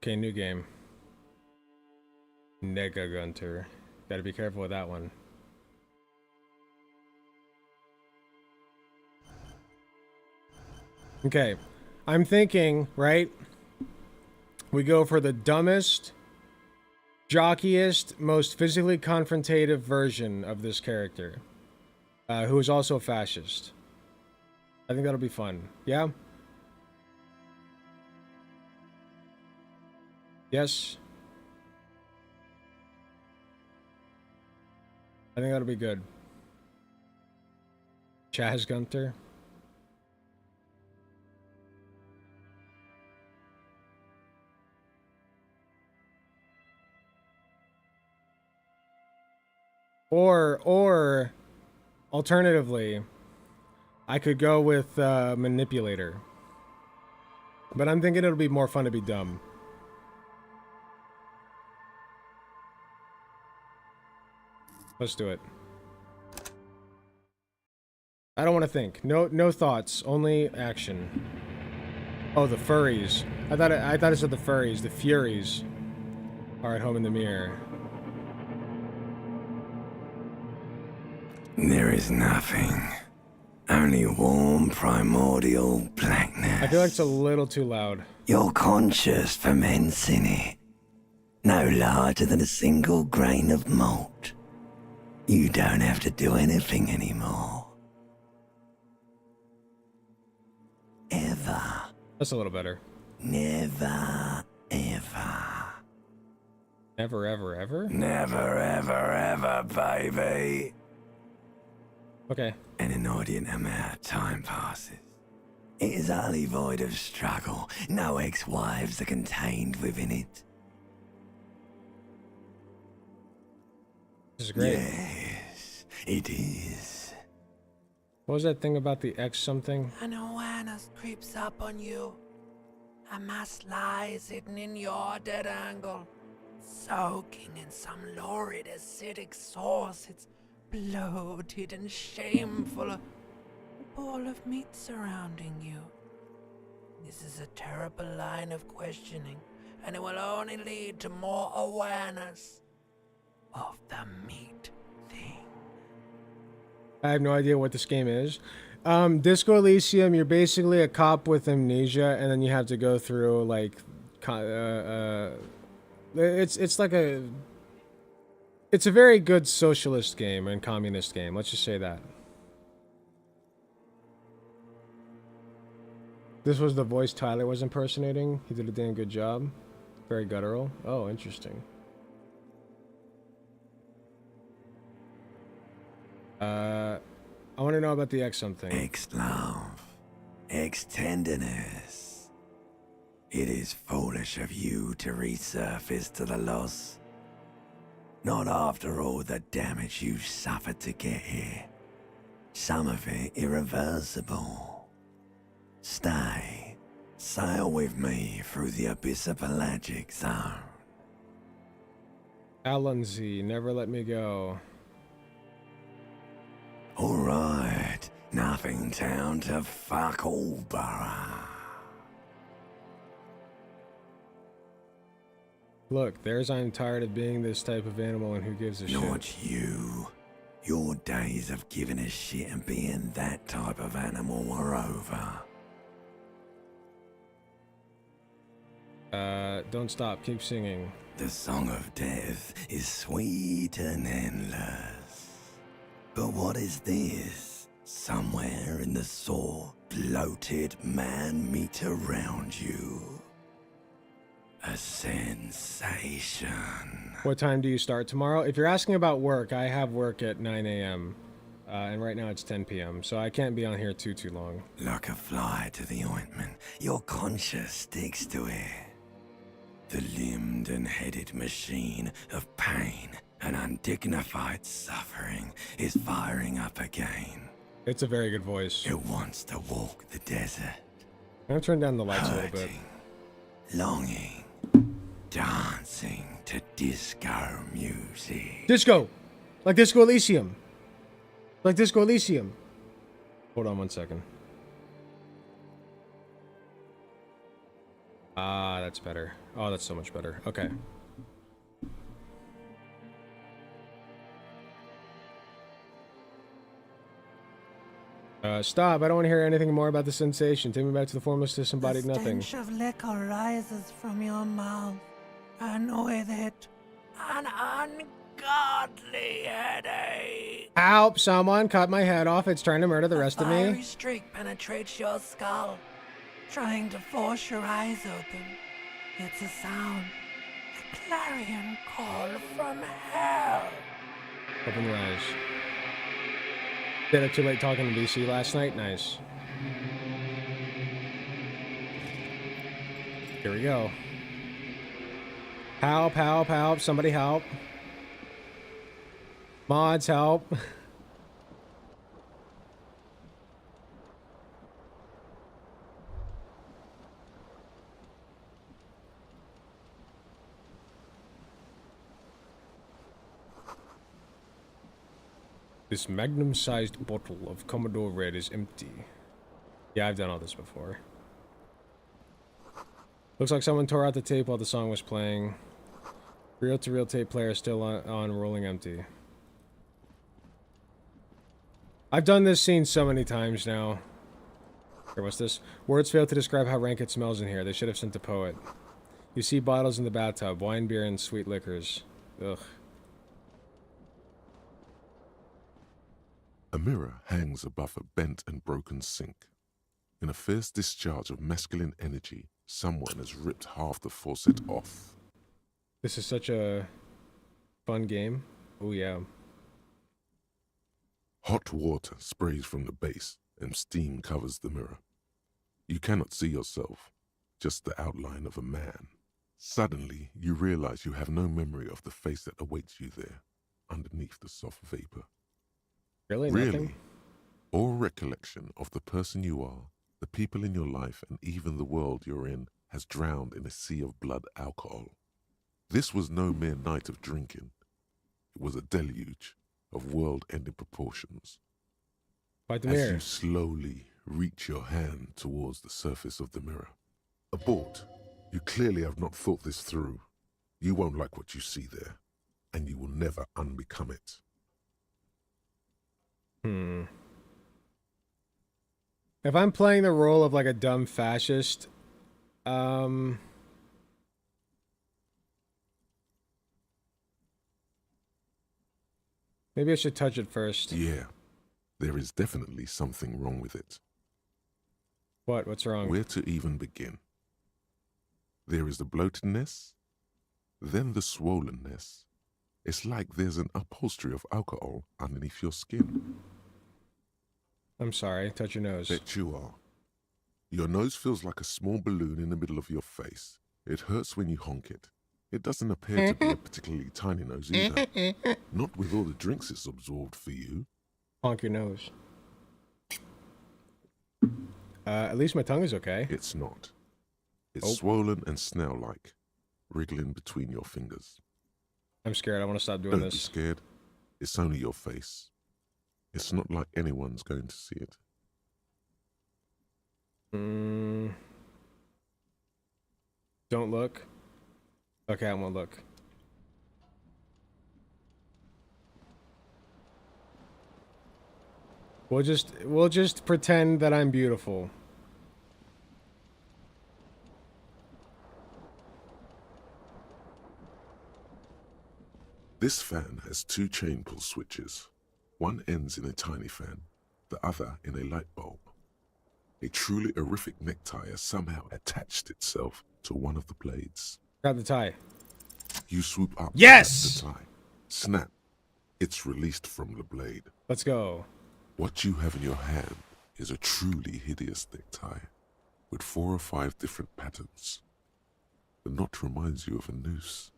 Okay, new game. Nega Gunter. Gotta be careful with that one. Okay. I'm thinking, right? We go for the dumbest, jockiest, most physically confrontative version of this character. Who is also a fascist. I think that'll be fun. Yeah? Yes? I think that'll be good. Chaz Gunter. Or alternatively, I could go with Manipulator. But I'm thinking it'll be more fun to be dumb. Let's do it. I don't want to think. No thoughts. Only action. Oh, the furries. I thought it said the furries. The furies are at home in the mirror. There is nothing. Only warm, primordial blackness. I feel like it's a little too loud. Your conscious ferments in it. No larger than a single grain of malt. You don't have to do anything anymore. Ever. That's a little better. Never, ever. Never, ever, ever? Never, ever, ever, baby. Okay. An inordinate amount of time passes. It is utterly void of struggle. No ex-wives are contained within it. This is great. Yes, it is. What was that thing about the X something? An awareness creeps up on you. A mass lies hidden in your dead angle, soaking in some lurid acidic sauce. It's bloated and shameful, a ball of meat surrounding you. This is a terrible line of questioning, and it will only lead to more awareness of the meat thing. I have no idea what this game is. Disco Elysium, you're basically a cop with amnesia, and then you have to go through, like, it's like a... It's a very good socialist game and communist game. Let's just say that. This was the voice Tyler was impersonating. He did a damn good job. Very guttural. Oh, interesting. I want to know about the X something. Ex-love. Ex-tenderness. It is foolish of you to resurface to the loss. Not after all the damage you suffered to get here. Some of it irreversible. Stay. Sail with me through the abyssopelagic zone. Alonzi, never let me go. Alright. Nothing town to fuck all borough. Look, there's I'm tired of being this type of animal and who gives a shit. Not you. Your days of giving a shit and being that type of animal are over. Don't stop. Keep singing. The song of death is sweet and endless. But what is this? Somewhere in the sore, bloated man meet around you. A sensation. What time do you start tomorrow? If you're asking about work, I have work at 9 a.m. And right now it's 10 p.m. So I can't be on here too long. Like a fly to the ointment, your conscience sticks to it. The limbed and headed machine of pain and undignified suffering is firing up again. It's a very good voice. It wants to walk the desert. I'm gonna turn down the lights a little bit. Longing, dancing to disco music. Disco! Like Disco Elysium. Like Disco Elysium. Hold on one second. Ah, that's better. Oh, that's so much better. Okay. Stop. I don't want to hear anything more about the sensation. Take me back to the formless disembodied nothing. The stench of liquor rises from your mouth, and with it, an ungodly headache. Help! Someone cut my head off. It's trying to murder the rest of A me. fiery streak penetrates your skull, trying to force your eyes open. It's a sound, a clarion call from hell. Open your eyes. Stayed up too late talking to BC last night? Nice. Here we go. Help, help, help. Somebody help. Mods, help. This magnum-sized bottle of Commodore Red is empty. Yeah, I've done all this before. Looks like someone tore out the tape while the song was playing. Reel-to-reel tape player still on rolling empty. I've done this scene so many times now. Here, what's this? Words fail to describe how rank it smells in here. They should have sent a poet. You see bottles in the bathtub, wine, beer, and sweet liquors. Ugh. A mirror hangs above a bent and broken sink. In a fierce discharge of masculine energy, someone has ripped half the faucet off. This is such a fun game. Oh yeah. Hot water sprays from the base and steam covers the mirror. You cannot see yourself, just the outline of a man. Suddenly, you realize you have no memory of the face that awaits you there, underneath the soft vapor. Really? Really? All recollection of the person you are, the people in your life, and even the world you're in has drowned in a sea of blood alcohol. This was no mere night of drinking. It was a deluge of world-ending proportions. Fight the As mirror. you slowly reach your hand towards the surface of the mirror. Abort. You clearly have not thought this through. You won't like what you see there, and you will never unbecome it. If I'm playing the role of like a dumb fascist, maybe I should touch it first. Yeah, there is definitely something wrong with it. What? What's wrong? Where to even begin? There is the bloatedness, then the swollenness. It's like there's an upholstery of alcohol underneath your skin. I'm sorry, touch your nose. Bet you are. Your nose feels like a small balloon in the middle of your face. It hurts when you honk it. It doesn't appear to be a particularly tiny nose either. Not with all the drinks it's absorbed for you. Honk your nose. At least my tongue is okay. It's not. It's swollen and snail-like, wriggling between your fingers. I'm scared. I want to stop doing Don't this. be scared. It's only your face. It's not like anyone's going to see it. Don't look. Okay, I won't look. We'll just pretend that I'm beautiful. This fan has 2 chain pull switches. One ends in a tiny fan, the other in a light bulb. A truly horrific necktie has somehow attached itself to one of the blades. Grab the tie. You swoop up Yes! to grab the tie. Snap. It's released from the blade. Let's go. What you have in your hand is a truly hideous necktie with 4 or 5 different patterns. The knot reminds you of a noose.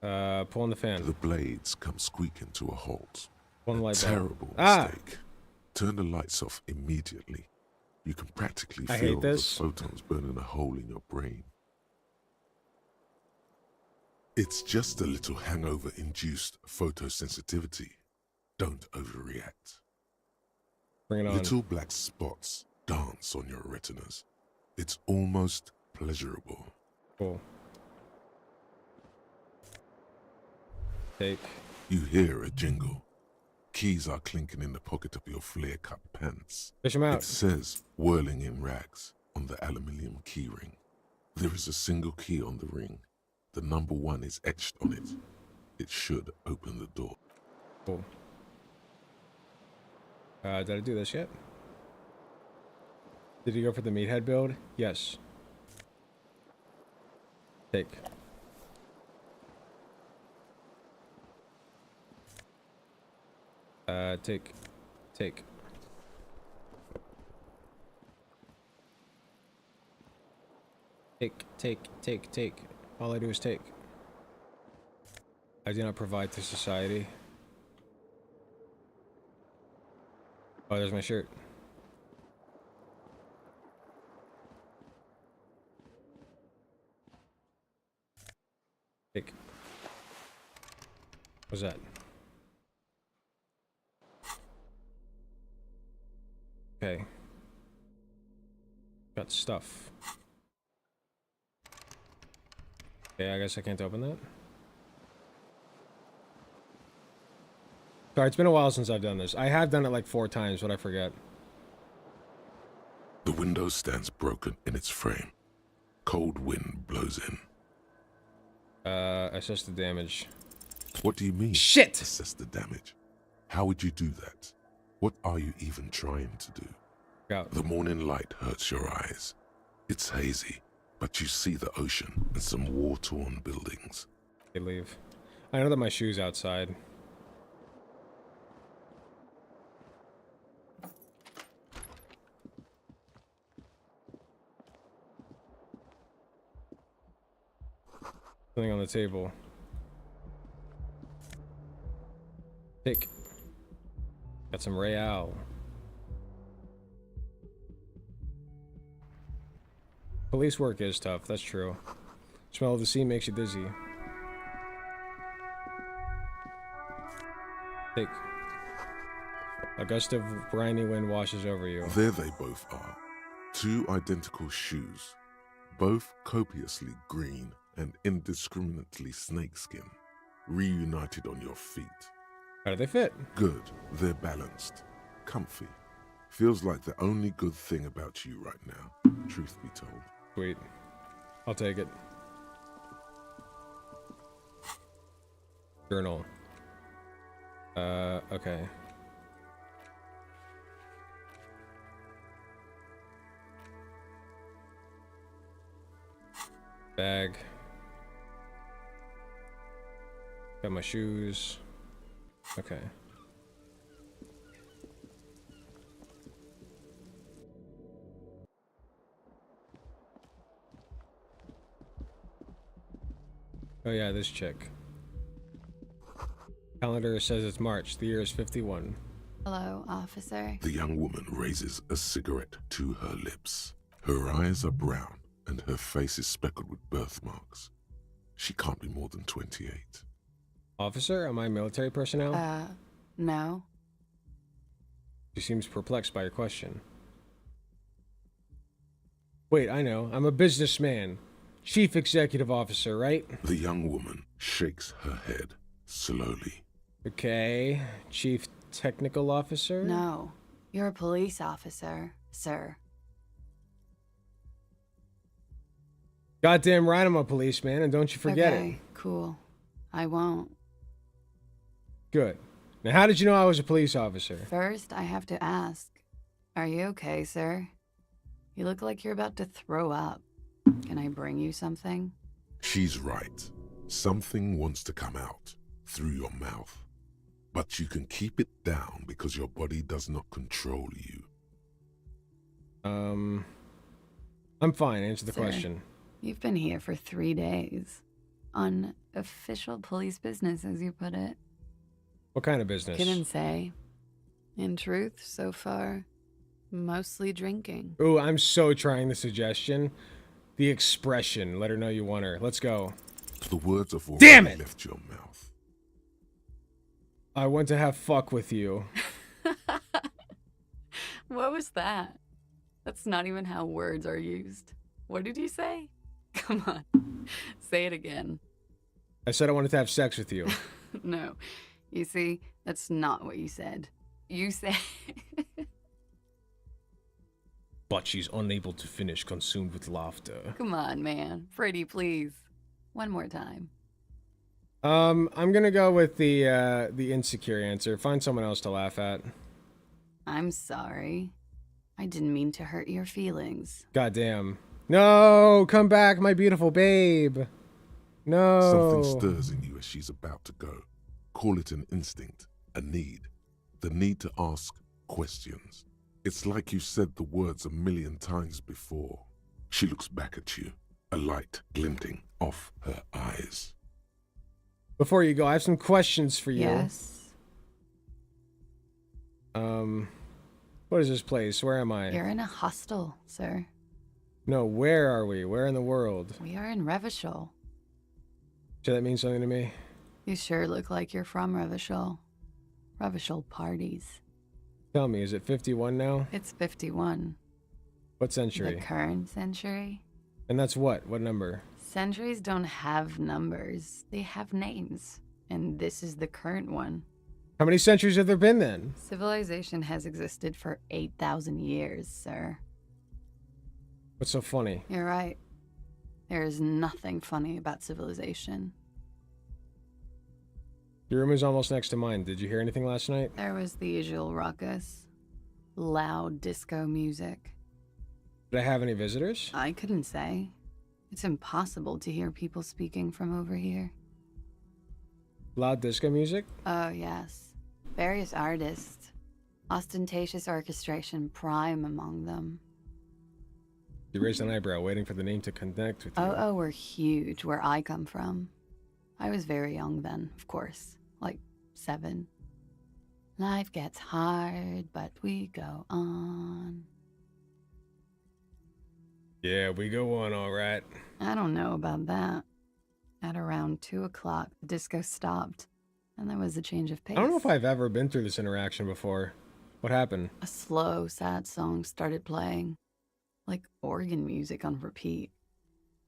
Pull on the fan. The blades come squeaking to a halt. One light bulb. Terrible Ah! mistake. Turn the lights off immediately. You can practically I feel hate the this. photons burning a hole in your brain. It's just a little hangover-induced photosensitivity. Don't overreact. Bring it on. Little black spots dance on your retinas. It's almost pleasurable. Cool. Take. You hear a jingle. Keys are clinking in the pocket of your flare-cut pants. Fish 'em out. It says, whirling in rags, on the aluminium key ring. There is a single key on the ring. The number 1 is etched on it. It should open the door. Cool. Did I do this yet? Did you go for the meathead build? Yes. Take. Take. Take. Take. All I do is take. I do not provide to society. Oh, there's my shirt. Take. What's that? Okay. Got stuff. Okay, I guess I can't open that. Sorry, it's been a while since I've done this. I have done it like 4 times, but I forget. The window stands broken in its frame. Cold wind blows in. Assess the damage. What do you mean? Shit! Assess the damage. How would you do that? What are you even trying to do? Out. The morning light hurts your eyes. It's hazy, but you see the ocean and some war-torn buildings. Okay, leave. I know that my shoe's outside. Something on the table. Take. Got some Real. Police work is tough, that's true. Smell of the sea makes you dizzy. Take. A gust of briny wind washes over you. There they both are. 2 identical shoes. Both copiously green and indiscriminately snakeskin. Reunited on your feet. How do they fit? Good. They're balanced. Comfy. Feels like the only good thing about you right now, truth be told. Sweet. I'll take it. Journal. Okay. Bag. Got my shoes. Okay. Oh yeah, this chick. Calendar says it's March. The year is 51. Hello, officer. The young woman raises a cigarette to her lips. Her eyes are brown and her face is speckled with birthmarks. She can't be more than 28. Officer, am I military personnel? No. She seems perplexed by your question. Wait, I know. I'm a businessman. Chief Executive Officer, right? The young woman shakes her head slowly. Okay. Chief Technical Officer? No, you're a police officer, sir. Goddamn right I'm a policeman, and don't you forget Okay, it. cool. I won't. Good. Now, how did you know I was a police officer? First, I have to ask, are you okay, sir? You look like you're about to throw up. Can I bring you something? She's right. Something wants to come out through your mouth. But you can keep it down because your body does not control you. I'm fine. Answer the Sir, question. You've been here for 3 days. On official police business, as you put it. What kind of business? Couldn't say. In truth, so far, mostly drinking. Ooh, I'm so trying the suggestion. The expression. Let her know you want her. Let's go. The words have Damn already it! left your mouth. I want to have fuck with you. What was that? That's not even how words are used. What did you say? Come on. Say it again. I said I wanted to have sex with you. No. You see, that's not what you said. You said... But she's unable to finish, consumed with laughter. Come on, man. Pretty, please. One more time. I'm gonna go with the insecure answer. Find someone else to laugh at. I'm sorry. I didn't mean to hurt your feelings. Goddamn. No, come back, my beautiful babe. No. Something stirs in you as she's about to go. Call it an instinct, a need. The need to ask questions. It's like you said the words 1,000,000 times before. She looks back at you, a light glinting off her eyes. Before you go, I have some questions for you. Yes. What is this place? Where am I? You're in a hostel, sir. No, where are we? Where in the world? We are in Revachol. Does that mean something to me? You sure look like you're from Revachol. Revachol parties. Tell me, is it 51 now? It's 51. What century? The current century. And that's what? What number? Centuries don't have numbers. They have names. And this is the current one. How many centuries have there been then? Civilization has existed for 8,000 years, sir. What's so funny? You're right. There is nothing funny about civilization. Your room is almost next to mine. Did you hear anything last night? There was the usual ruckus. Loud disco music. Did I have any visitors? I couldn't say. It's impossible to hear people speaking from over here. Loud disco music? Oh, yes. Various artists. Ostentatious orchestration prime among them. You raised an eyebrow, waiting for the name to connect with you. Oh, were huge where I come from. I was very young then, of course. Like 7. Life gets hard, but we go on. Yeah, we go on all right. I don't know about that. At around 2 o'clock, the disco stopped, and there was a change of pace. I don't know if I've ever been through this interaction before. What happened? A slow, sad song started playing, like organ music on repeat.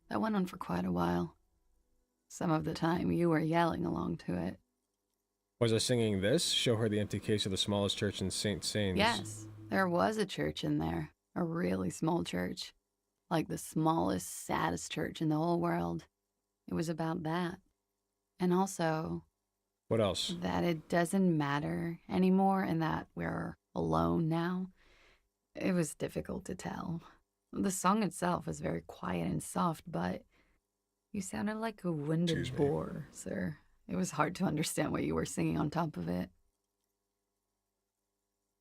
That went on for quite a while. Some of the time, you were yelling along to it. Was I singing this? Show her the empty case of the smallest church in St. Sains. Yes, there was a church in there. A really small church. Like the smallest, saddest church in the whole world. It was about that. And also... What else? That it doesn't matter anymore and that we're alone now. It was difficult to tell. The song itself was very quiet and soft, but you sounded like a winded boar, sir. It was hard to understand what you were singing on top of it.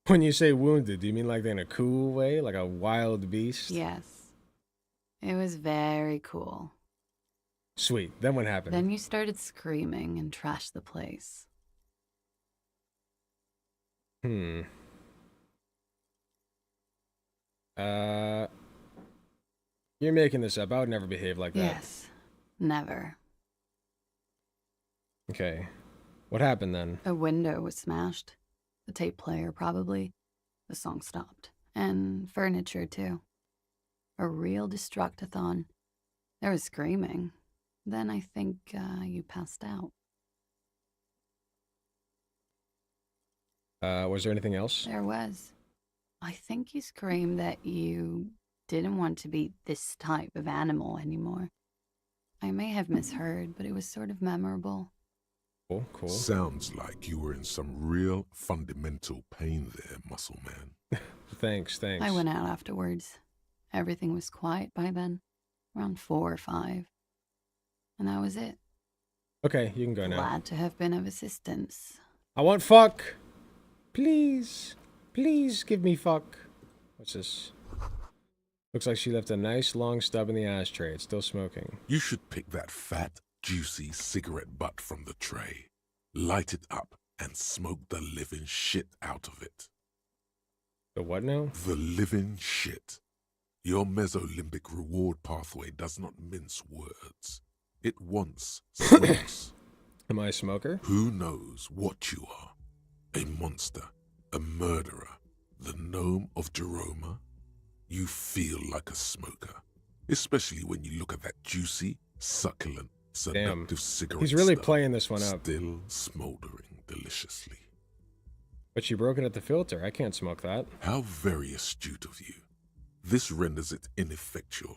When you say wounded, do you mean like in a cool way? Like a wild beast? Yes. It was very cool. Sweet. Then what happened? Then you started screaming and trashed the place. You're making this up. I would never behave like that. Yes. Never. Okay. What happened then? A window was smashed. The tape player, probably. The song stopped. And furniture, too. A real destructathon. There was screaming. Then I think you passed out. Was there anything else? There was. I think you screamed that you didn't want to be this type of animal anymore. I may have misheard, but it was sort of memorable. Cool, cool. Sounds like you were in some real fundamental pain there, muscle man. Thanks. I went out afterwards. Everything was quiet by then, around 4 or 5. And that was it. Okay, you can go now. Glad to have been of assistance. I want fuck. Please. Please give me fuck. What's this? Looks like she left a nice long stub in the ashtray. It's still smoking. You should pick that fat, juicy cigarette butt from the tray, light it up, and smoke the living shit out of it. The what now? The living shit. Your mesolimbic reward pathway does not mince words. It wants smokes. Am I a smoker? Who knows what you are? A monster, a murderer, the gnome of Jeroma? You feel like a smoker, especially when you look at that juicy, succulent, seductive cigarette. He's really stub, playing this one up. Still smoldering deliciously. But she broke it at the filter. I can't smoke that. How very astute of you. This renders it ineffectual.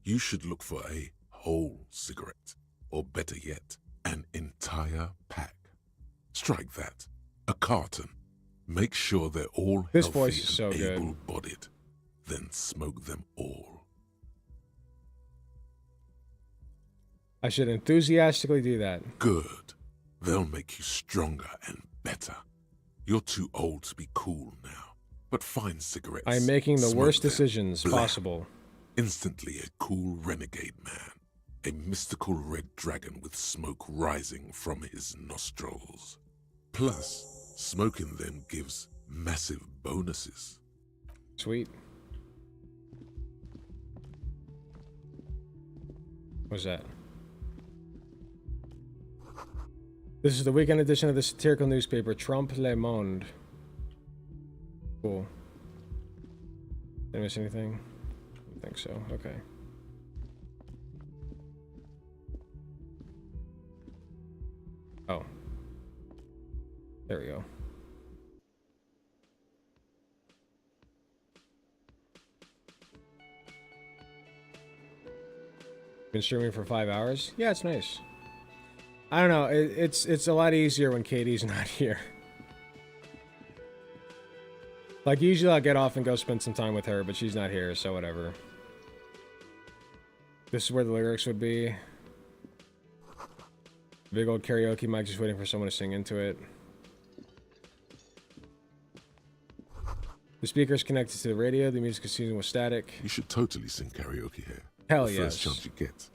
You should look for a whole cigarette, or better yet, an entire pack. Strike that. A carton. Make sure they're all This healthy voice is so and good. able-bodied. Then smoke them all. I should enthusiastically do that. Good. They'll make you stronger and better. You're too old to be cool now, but find cigarettes. I'm making the smoke worst them, decisions blam. possible. Instantly a cool renegade man. A mystical red dragon with smoke rising from his nostrils. Plus, smoking them gives massive bonuses. Sweet. What's that? This is the weekend edition of the satirical newspaper Trump Le Monde. Cool. Did I miss anything? I don't think so. Okay. Oh. There we go. Been streaming for 5 hours? Yeah, it's nice. I don't know. It's a lot easier when Katie's not here. Like, usually I'll get off and go spend some time with her, but she's not here, so whatever. This is where the lyrics would be. Big old karaoke mic, just waiting for someone to sing into it. The speaker's connected to the radio. The music is seasoned with static. You should totally sing karaoke here. Hell the yes. first chance you get.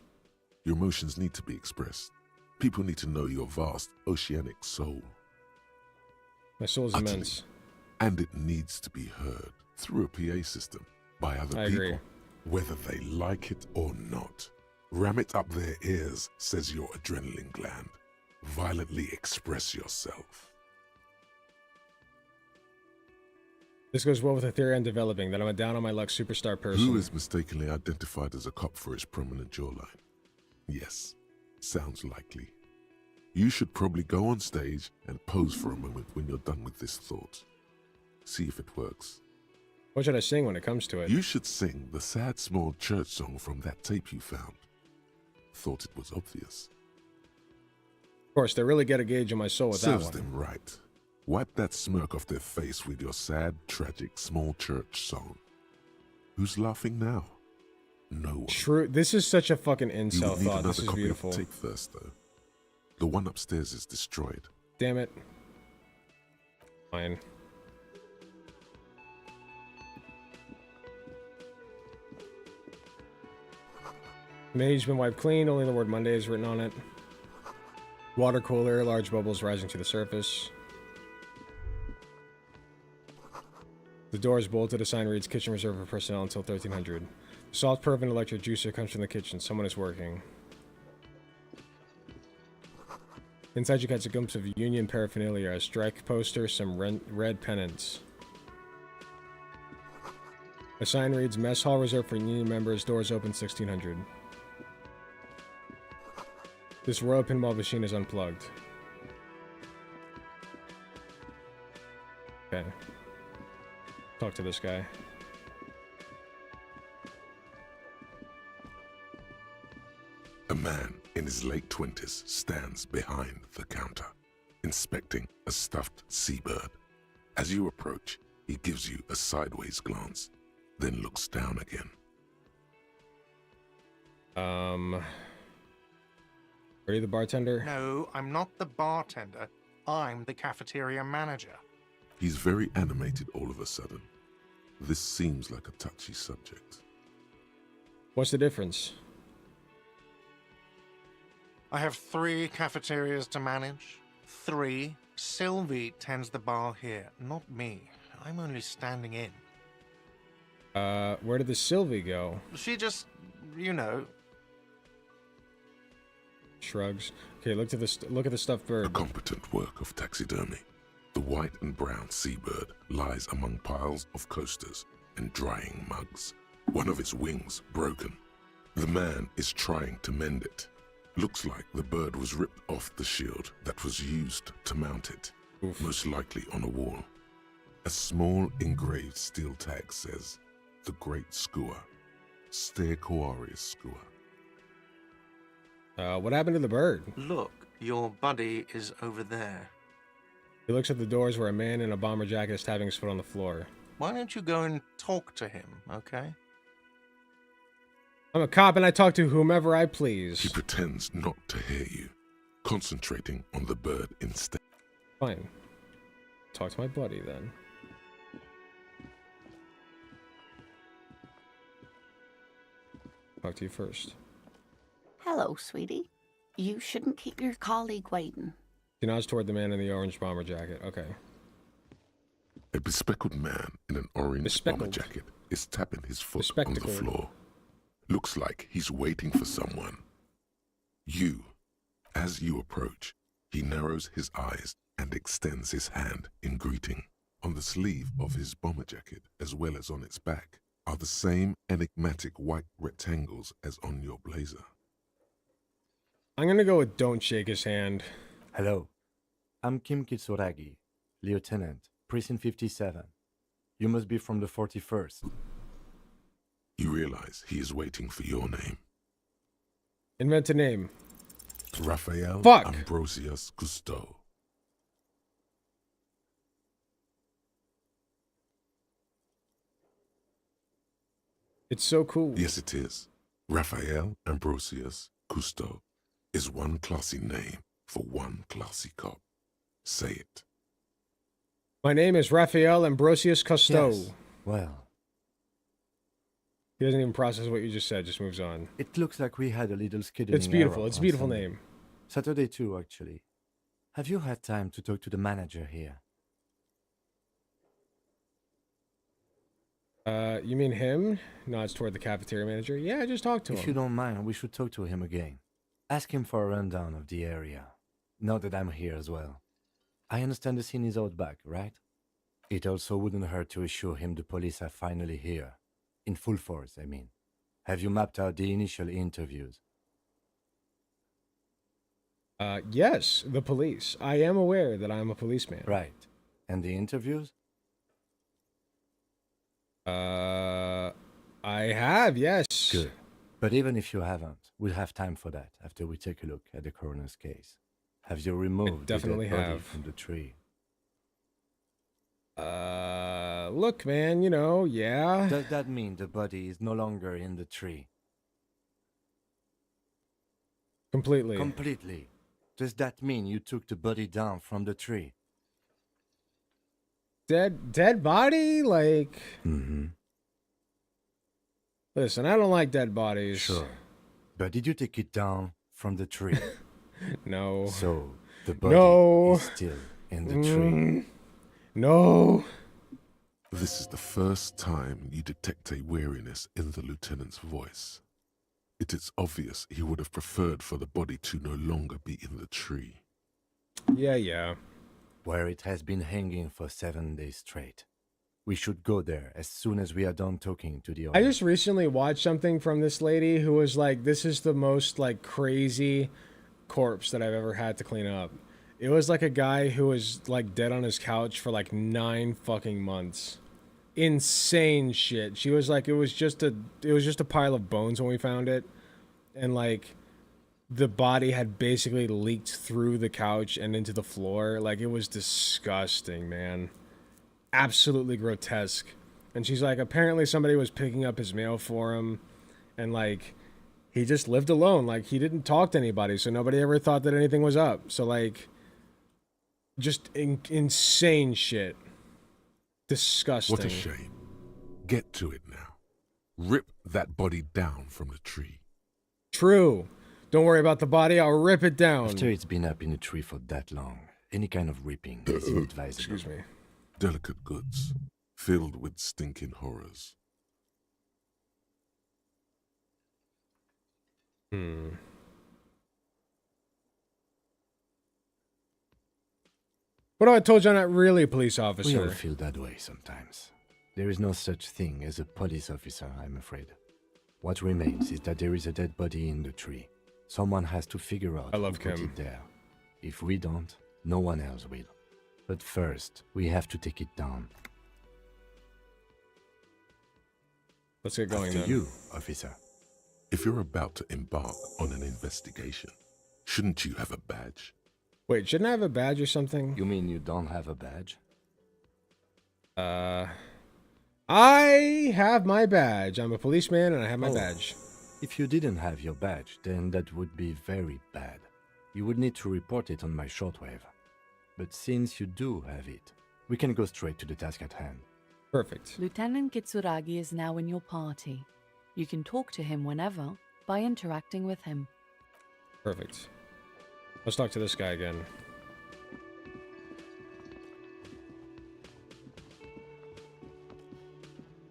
Your emotions need to be expressed. People need to know your vast, oceanic soul. My soul is Utterly. immense. And it needs to be heard through a PA system by other I people, agree. whether they like it or not. Ram it up their ears, says your adrenaline gland. Violently express yourself. This goes well with the theory I'm developing, that I'm a down-on-my-luck superstar person. Who is mistakenly identified as a cop for his prominent jawline? Yes, sounds likely. You should probably go on stage and pose for a moment when you're done with this thought. See if it works. What should I sing when it comes to it? You should sing the sad small church song from that tape you found. Thought it was obvious. Of course, they really get a gauge on my soul with that Serves one. them right. Wipe that smirk off their face with your sad, tragic, small church song. Who's laughing now? No one. True. This is such a fucking You incel would need thought. This another is copy beautiful. of the tape first, though. The one upstairs is destroyed. Damn it. Fine. Mage been wiped clean, only the word Monday is written on it. Water cooler, large bubbles rising to the surface. The door is bolted, a sign reads kitchen reserved for personnel until 1300. Salt perv and electric juicer comes from the kitchen. Someone is working. Inside you catch a glimpse of union paraphernalia, a strike poster, some red pennants. A sign reads, Mess Hall reserved for union members, doors open 1600. This royal pinball machine is unplugged. Okay. Talk to this guy. A man in his late 20s stands behind the counter, inspecting a stuffed seabird. As you approach, he gives you a sideways glance, then looks down again. Are you the bartender? No, I'm not the bartender. I'm the cafeteria manager. He's very animated all of a sudden. This seems like a touchy subject. What's the difference? I have 3 cafeterias to manage. 3. Sylvie tends the bar here, not me. I'm only standing in. Where did the Sylvie go? She just, you know. Shrugs. Okay, look at the stuffed bird. A competent work of taxidermy. The white and brown seabird lies among piles of coasters and drying mugs. One of its wings broken. The man is trying to mend it. Looks like the bird was ripped off the shield that was used to mount it, most likely on a wall. A small engraved steel tag says, The Great Skua, Ste Koari's Skua. What happened to the bird? Look, your buddy is over there. He looks at the doors where a man in a bomber jacket is tapping his foot on the floor. Why don't you go and talk to him, okay? I'm a cop and I talk to whomever I please. He pretends not to hear you, concentrating on the bird instead. Fine. Talk to my buddy then. Talk to you first. Hello, sweetie. You shouldn't keep your colleague waiting. He nods toward the man in the orange bomber jacket. Okay. A bespectacled man in an orange bomber jacket is tapping his foot on the floor. Looks like he's waiting for someone. As you approach, he narrows his eyes and extends his hand in greeting. On the sleeve of his bomber jacket, as well as on its back, are the same enigmatic white rectangles as on your blazer. I'm gonna go with don't shake his hand. Hello. I'm Kim Kitsuragi, Lieutenant, Precinct 57. You must be from the 41st. You realize he is waiting for your name. Invent a name. Raphael Fuck. Ambrosius Cousteau. It's so cool. Yes, it is. Raphael Ambrosius Cousteau is one classy name for one classy cop. Say it. My name is Raphael Ambrosius Cousteau. Yes. Well, he doesn't even process what you just said, just moves on. it looks like we had a little scheduling It's beautiful. error It's a on beautiful Sunday. name. Saturday too, actually. Have you had time to talk to the manager here? You mean him? Nods toward the cafeteria manager. Yeah, I just talked to him. If you don't mind, we should talk to him again. Ask him for a rundown of the area. Now that I'm here as well. I understand the scene is out back, right? It also wouldn't hurt to assure him the police are finally here. In full force, I mean. Have you mapped out the initial interviews? Yes, the police. I am aware that I'm a policeman. Right. And the interviews? I have, yes. Good. But even if you haven't, we'll have time for that after we take a look at the coroner's case. Have you removed definitely the dead body have. from the tree? Look, man, you know, yeah. Does that mean the body is no longer in the tree? Completely. Completely. Does that mean you took the body down from the tree? Dead body? Like... Mm-hmm. Listen, I don't like dead bodies. Sure. But did you take it down from the tree? No. So, the body is still in the tree. No. This is the first time you detect a weariness in the lieutenant's voice. It is obvious he would have preferred for the body to no longer be in the tree. Yeah. Where it has been hanging for 7 days straight. We should go there as soon as we are done talking to the I owner. just recently watched something from this lady who was like, this is the most like crazy corpse that I've ever had to clean up. It was like a guy who was like dead on his couch for like 9 fucking months. Insane shit. She was like, it was just a pile of bones when we found it. And like the body had basically leaked through the couch and into the floor. Like it was disgusting, man. Absolutely grotesque. And she's like, apparently somebody was picking up his mail for him, and like he just lived alone. Like he didn't talk to anybody, so nobody ever thought that anything was up. So like just insane shit. Disgusting. What a shame. Get to it now. Rip that body down from the tree. True. Don't worry about the body, I'll rip it down. After it's been up in a tree for that long, any kind of ripping is inadvisable. Excuse me. Delicate goods, filled with stinking horrors. What if I told you I'm not really a police We all officer? feel that way sometimes. There is no such thing as a police officer, I'm afraid. What remains is that there is a dead body in the tree. Someone has to figure out who put it there. If we don't, no one else will. But first, we have to take it down. Let's get going After then. you, officer. If you're about to embark on an investigation, shouldn't you have a badge? Wait, shouldn't I have a badge or something? You mean you don't have a badge? I have my badge. I'm a policeman and I have my badge. If you didn't have your badge, then that would be very bad. You would need to report it on my shortwave. But since you do have it, we can go straight to the task at hand. Perfect. Lieutenant Kitsuragi is now in your party. You can talk to him whenever by interacting with him. Perfect. Let's talk to this guy again.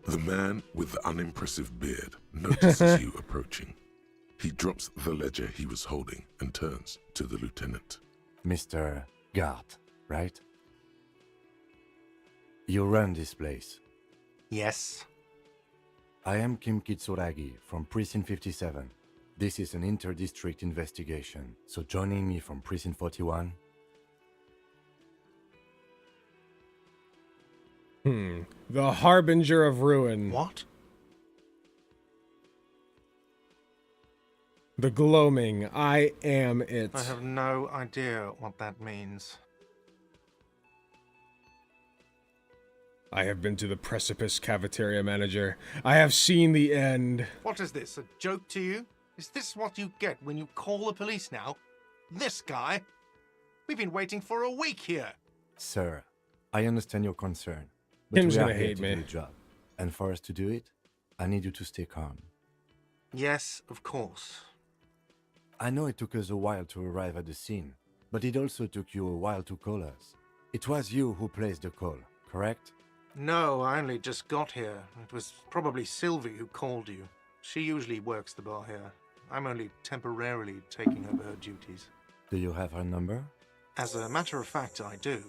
The man with the unimpressive beard notices you approaching. He drops the ledger he was holding and turns to the lieutenant. Mr. Gart, right? You run this place. Yes. I am Kim Kitsuragi from Precinct 57. This is an inter-district investigation, so joining me from Precinct 41... The Harbinger of Ruin. What? The Gloaming. I am it. I have no idea what that means. I have been to the precipice, cafeteria manager. I have seen the end. What is this, a joke to you? Is this what you get when you call the police now? This guy? We've been waiting for a week here. Sir, I understand your concern, but Kim's we are gonna here hate to me. do the job. And for us to do it, I need you to stay calm. Yes, of course. I know it took us a while to arrive at the scene, but it also took you a while to call us. It was you who placed the call, correct? No, I only just got here. It was probably Sylvie who called you. She usually works the bar here. I'm only temporarily taking over her duties. Do you have her number? As a matter of fact, I do.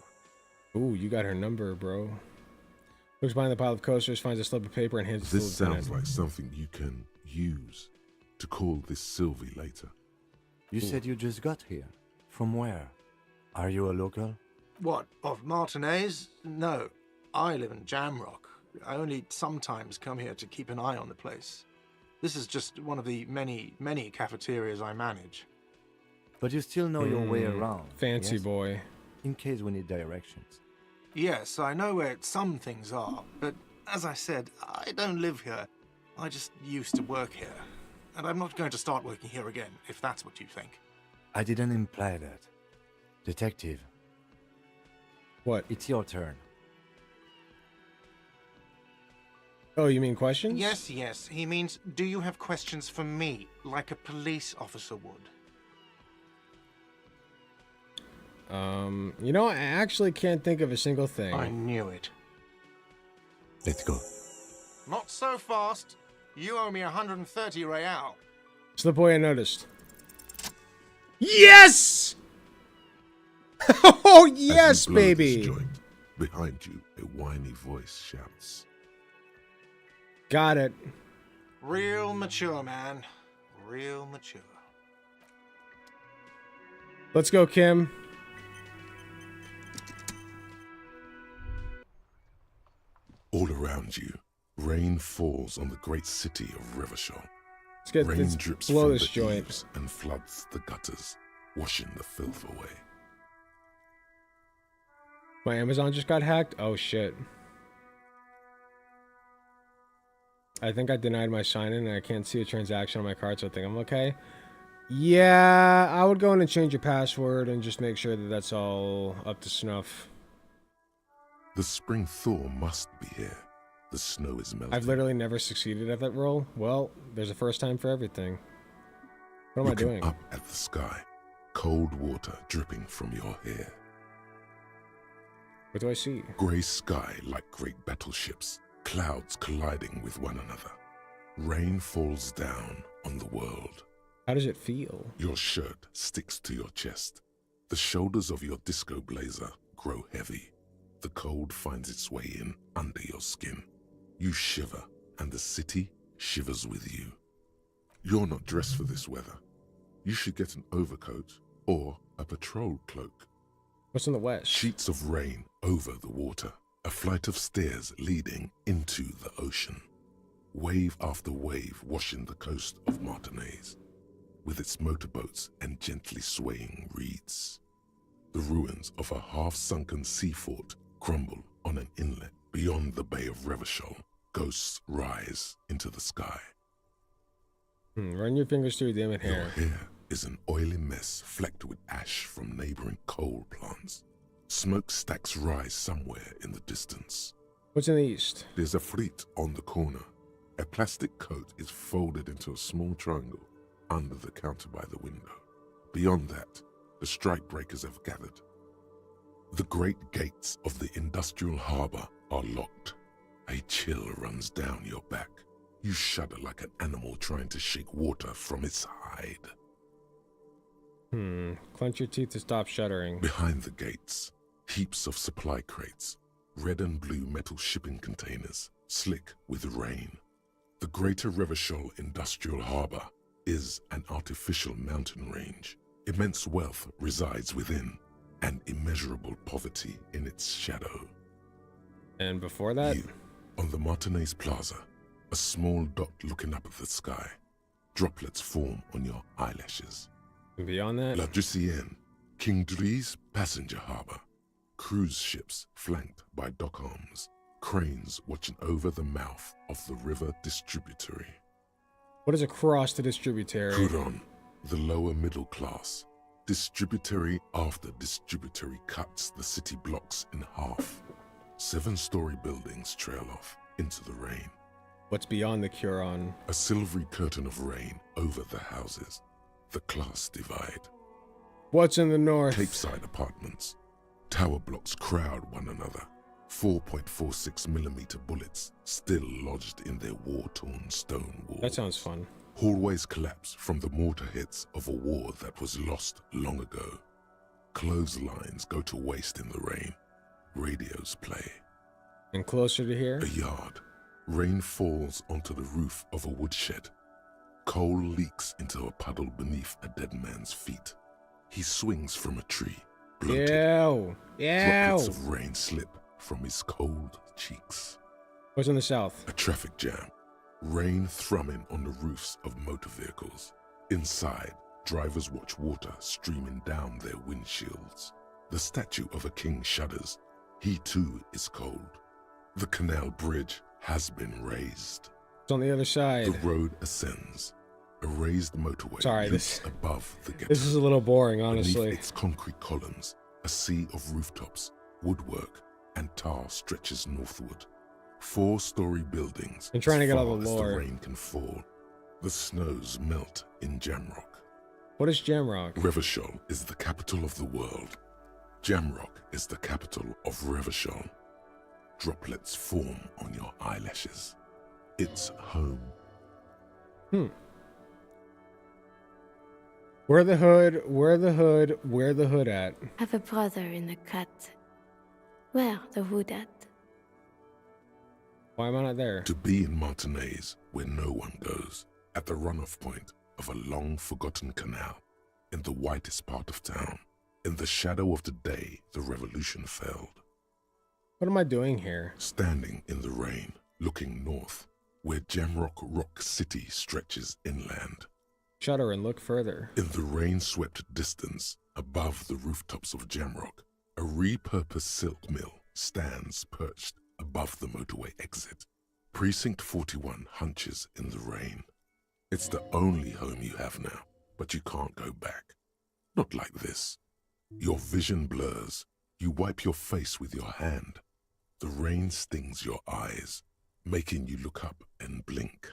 Ooh, you got her number, bro. Looks behind the pile of coasters, finds a slip of paper, and hands it to the This lieutenant. sounds like something you can use to call this Sylvie later. You said you just got here. From where? Are you a local? What, of Martinez? No, I live in Jamrock. I only sometimes come here to keep an eye on the place. This is just one of the many, many cafeterias I manage. But you still know your way around. Fancy yes? boy. In case we need directions. Yes, I know where some things are, but as I said, I don't live here. I just used to work here. And I'm not going to start working here again, if that's what you think. I didn't imply that. Detective. What? It's your turn. Oh, you mean questions? Yes, yes. He means, do you have questions for me, like a police officer would? You know, I actually can't think of a single thing. I knew it. Let's go. Not so fast. You owe me 130 real. It's the boy I noticed. Yes! Oh, yes, As you blow this baby! joint, Behind you, a whiny voice shouts. Got it. Real mature, man. Real mature. Let's go, Kim. All around you, rain falls on the great city of Revachol. Let's Rain drips blow from this the joint. eaves and floods the gutters, washing the filth away. My Amazon just got hacked? Oh, shit. I think I denied my sign-in and I can't see a transaction on my card, so I think I'm okay. Yeah, I would go in and change your password and just make sure that that's all up to snuff. The spring thaw must be here. The snow is melting. I've literally never succeeded at that role. Well, there's a first time for everything. What am I Looking doing? up at the sky, cold water dripping from your hair. What do I see? Grey sky like great battleships, clouds colliding with one another. Rain falls down on the world. How does it feel? Your shirt sticks to your chest. The shoulders of your disco blazer grow heavy. The cold finds its way in under your skin. You shiver, and the city shivers with you. You're not dressed for this weather. You should get an overcoat or a patrol cloak. What's in the west? Sheets of rain over the water. A flight of stairs leading into the ocean. Wave after wave washing the coast of Martinaise, with its motorboats and gently swaying reeds. The ruins of a half-sunken sea fort crumble on an inlet beyond the Bay of Revachol. Ghosts rise into the sky. Run your fingers through them and hair. Your hair is an oily mess flecked with ash from neighboring coal plants. Smokestacks rise somewhere in the distance. What's in the east? There's a fleet on the corner. A plastic coat is folded into a small triangle under the counter by the window. Beyond that, the strikebreakers have gathered. The great gates of the industrial harbor are locked. A chill runs down your back. You shudder like an animal trying to shake water from its hide. Clench your teeth to stop shuddering. Behind the gates, heaps of supply crates, red and blue metal shipping containers, slick with rain. The Greater Revachol Industrial Harbor is an artificial mountain range. Immense wealth resides within, and immeasurable poverty in its shadow. And before that? You, on the Martinaise Plaza, a small dot looking up at the sky. Droplets form on your eyelashes. And beyond that? La Drusienne, King Dries passenger harbor. Cruise ships flanked by dock arms. Cranes watching over the mouth of the river distributary. What is across the distributary? Couron, the lower middle class. Distributary after distributary cuts the city blocks in half. 7-story buildings trail off into the rain. What's beyond the Curon? A silvery curtain of rain over the houses. The class divide. What's in the north? Capeside apartments. Tower blocks crowd one another. 4.46mm bullets still lodged in their war-torn stone walls. That sounds fun. Hallways collapse from the mortar hits of a war that was lost long ago. Clotheslines go to waste in the rain. Radios play. And closer to here? A yard. Rain falls onto the roof of a woodshed. Coal leaks into a puddle beneath a dead man's feet. He swings from a tree, blunted. Droplets of rain slip from his cold cheeks. What's in the south? A traffic jam. Rain thrumming on the roofs of motor vehicles. Inside, drivers watch water streaming down their windshields. The statue of a king shudders. He too is cold. The canal bridge has been raised. It's on the other side. The road ascends. A raised motorway loops above the ghetto. This is a little boring, honestly. Beneath its concrete columns, a sea of rooftops, woodwork, and tar stretches northward. 4-story buildings. I'm trying to get as all far the as lore. the rain can fall. The snows melt in Jamrock. What is Jamrock? Revachol is the capital of the world. Jamrock is the capital of Revachol. Droplets form on your eyelashes. It's home. Where the hood at? I have a brother in the cut. Where the wood at? Why am I not there? To be in Martinez, where no one goes, at the runoff point of a long-forgotten canal, in the whitest part of town, in the shadow of the day the revolution failed. What am I doing here? Standing in the rain, looking north, where Jamrock Rock City stretches inland. Shudder and look further. In the rain-swept distance, above the rooftops of Jamrock, a repurposed silk mill stands perched above the motorway exit. Precinct 41 hunches in the rain. It's the only home you have now, but you can't go back. Not like this. Your vision blurs. You wipe your face with your hand. The rain stings your eyes, making you look up and blink.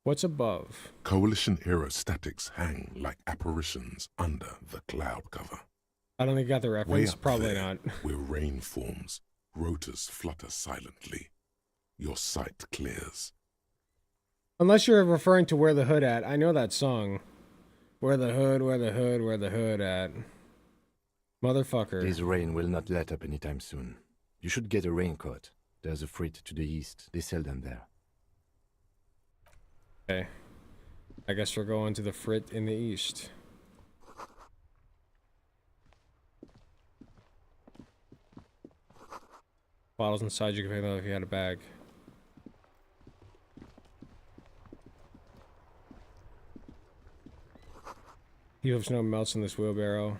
What's above? Coalition-era statics hang like apparitions under the cloud cover. I don't think you got the Way reference. up Probably there, not. where rain forms, rotors flutter silently. Your sight clears. Unless you're referring to Where the Hood At. I know that song. Where the hood, where the hood, where the hood at. Motherfucker. This rain will not let up anytime soon. You should get a raincoat. There's a frit to the east. They sell them there. Okay. I guess we're going to the frit in the east. Bottles inside, you can pick them up if you had a bag. He hopes no one melts in this wheelbarrow.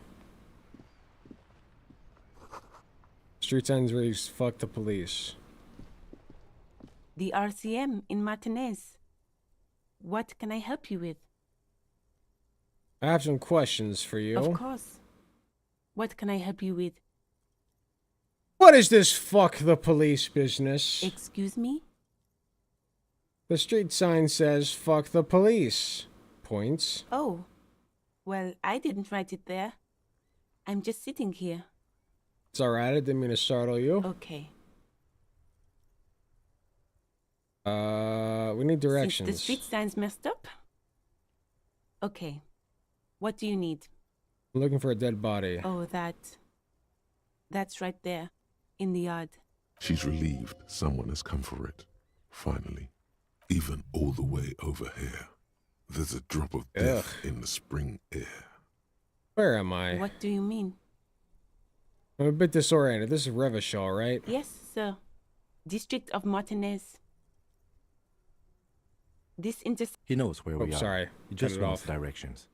Street signs reads, fuck the police. The RCM in Martinez. What can I help you with? I have some questions for you. Of course. What can I help you with? What is this fuck the police business? Excuse me? The street sign says fuck the police. Points. Oh. Well, I didn't write it there. I'm just sitting here. It's alright, I didn't mean to startle you. Okay. We need directions. Since the street sign's messed up? Okay. What do you need? I'm looking for a dead body. Oh, that's right there. In the yard. She's relieved someone has come for it. Finally. Even all the way over here. There's a drop of death in the spring air. Where am I? What do you mean? I'm a bit disoriented. This is Revachol, right? Yes, sir. District of Martinez. This He knows where we are. Sorry. He just Cut it wants off. directions.